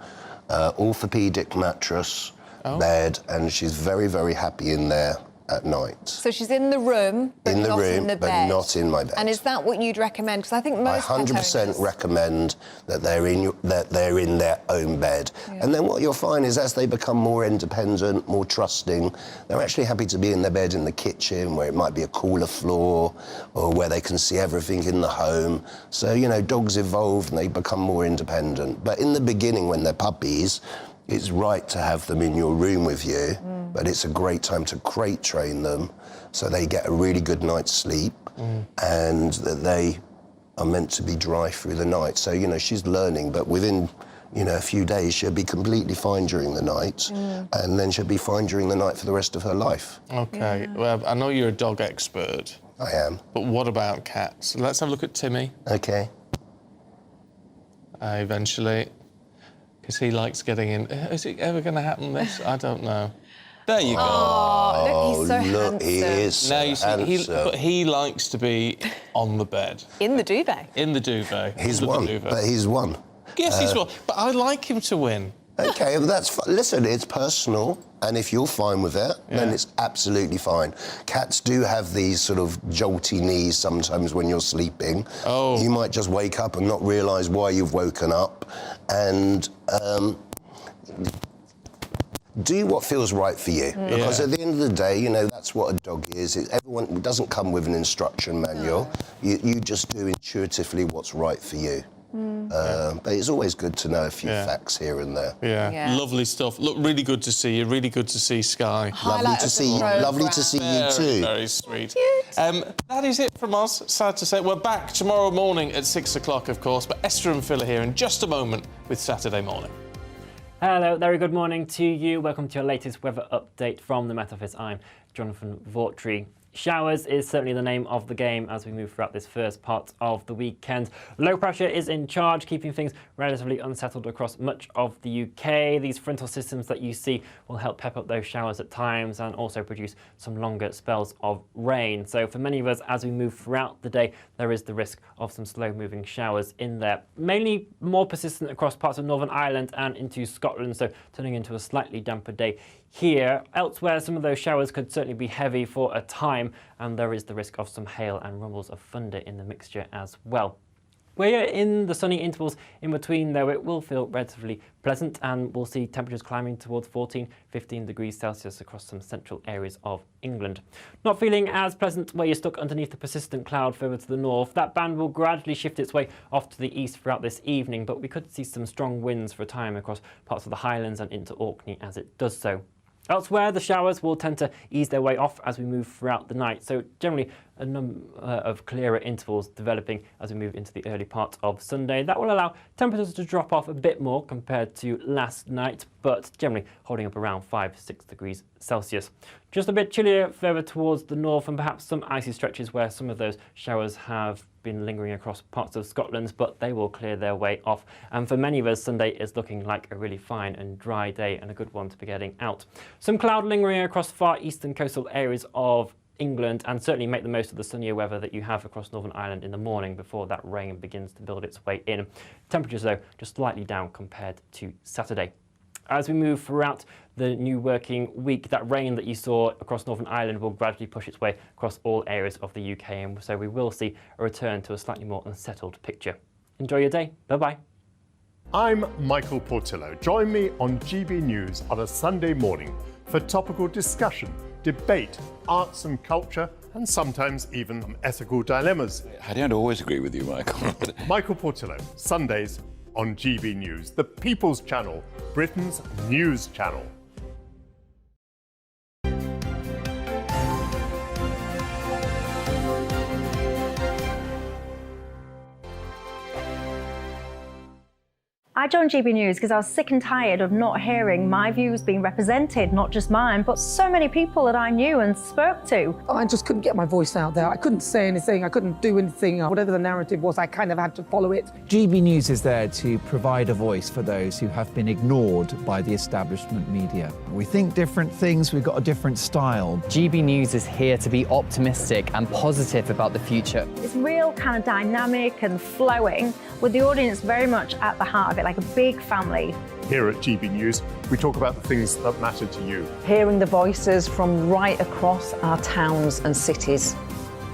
orthopedic mattress bed, and she's very, very happy in there at night. So she's in the room, but In the not room, in the but bed. not in my bed. And is that what you'd recommend? Because I think I most pet 100% owners... recommend that they're in their own bed. And then what you'll find is, as they become more independent, more trusting, they're actually happy to be in their bed in the kitchen, where it might be a cooler floor, or where they can see everything in the home. So, you know, dogs evolve and they become more independent. But in the beginning, when they're puppies, it's right to have them in your room with you, but it's a great time to crate train them so they get a really good night's sleep and that they are meant to be dry through the night. So, you know, she's learning, but within, you know, a few days, she'll be completely fine during the night, and then she'll be fine during the night for the rest of her life. OK. Well, I know you're a dog expert. I am. But what about cats? Let's have a look at Timmy. OK. Eventually. Because he likes getting in. Is it ever going to happen, this? I don't know. There you go. Oh, look, he's so look, he handsome. is so Now, you see, handsome. but he likes to be on the bed. In the duvet. In the duvet. He's under the won, duvet. but he's won. Yes, he's won. But I like him to win. OK, well, that's fine. Listen, it's personal, and if you're fine with it, then it's absolutely fine. Cats do have these sort of jolty knees sometimes when you're sleeping. Oh. You might just wake up and not realise why you've woken up, and do what feels right for you. Because at the end of the day, you know, that's what a dog is. Everyone doesn't come with an instruction manual. You just do intuitively what's right for you. But it's always good to know a few facts here and there. Lovely stuff. Look, really good to see you. Really good to see Sky. Lovely to see you. Lovely to see you too. Very sweet. That is it from us. Sad to say, we're back tomorrow morning at 6 o'clock, of course. But Esther and Phil are here in just a moment with Saturday Morning. Hello, very good morning to you. Welcome to your latest weather update from the Met Office. I'm Jonathan Vautry. Showers is certainly the name of the game as we move throughout this first part of the weekend. Low pressure is in charge, keeping things relatively unsettled across much of the UK. These frontal systems that you see will help pep up those showers at times and also produce some longer spells of rain. So for many of us, as we move throughout the day, there is the risk of some slow-moving showers in there. Mainly more persistent across parts of Northern Ireland and into Scotland, so turning into a slightly damper day here. Elsewhere, some of those showers could certainly be heavy for a time, and there is the risk of some hail and rumbles of thunder in the mixture as well. We're in the sunny intervals in between, though. It will feel relatively pleasant, and we'll see temperatures climbing towards 14-15 degrees Celsius across some central areas of England. Not feeling as pleasant where you're stuck underneath the persistent cloud further to the north. That band will gradually shift its way off to the east throughout this evening, but we could see some strong winds for a time across parts of the Highlands and into Orkney as it does so. Elsewhere, the showers will tend to ease their way off as we move throughout the night, so generally a number of clearer intervals developing as we move into the early part of Sunday. That will allow temperatures to drop off a bit more compared to last night, but generally holding up around 5-6 degrees Celsius. Just a bit chillier further towards the north, and perhaps some icy stretches where some of those showers have been lingering across parts of Scotland, but they will clear their way off. And for many of us, Sunday is looking like a really fine and dry day and a good one to be getting out. Some cloud lingering across far eastern coastal areas of England, and certainly make the most of the sunnier weather that you have across Northern Ireland in the morning before that rain begins to build its way in. Temperatures, though, just slightly down compared to Saturday. As we move throughout the new working week, that rain that you saw across Northern Ireland will gradually push its way across all areas of the UK, and so we will see a return to a slightly more unsettled picture. Enjoy your day. Bye-bye. I'm Michael Portillo. Join me on GB News on a Sunday morning for topical discussion, debate, arts and culture, and sometimes even ethical dilemmas. I don't always agree with you, Michael. Michael Portillo, Sundays on GB News, the People's Channel, Britain's news channel. I joined GB News because I was sick and tired of not hearing my views being represented, not just mine, but so many people that I knew and spoke to. I just couldn't get my voice out there. I couldn't say anything. I couldn't do anything. Whatever the narrative was, I kind of had to follow it. GB News is there to provide a voice for those who have been ignored by the establishment media. We think different things, we've got a different style. GB News is here to be optimistic and positive about the future. It's real kind of dynamic and flowing, with the audience very much at the heart of it, like a big family. Here at GB News, we talk about the things that matter to you. Hearing the voices from right across our towns and cities,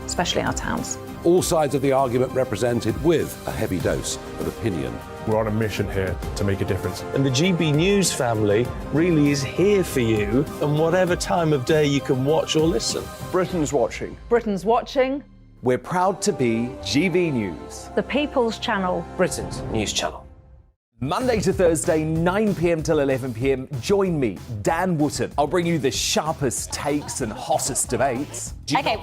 especially our towns. All sides of the argument represented with a heavy dose of opinion. We're on a mission here to make a difference. And the GB News family really is here for you, and whatever time of day you can watch or listen. Britain's watching. Britain's watching. We're proud to be GB News, The People's Channel, Britain's news channel. Monday to Thursday, 9 p.m. till 11 p.m. Join me, Dan Wootton. I'll bring you the sharpest takes and hottest debates. Okay.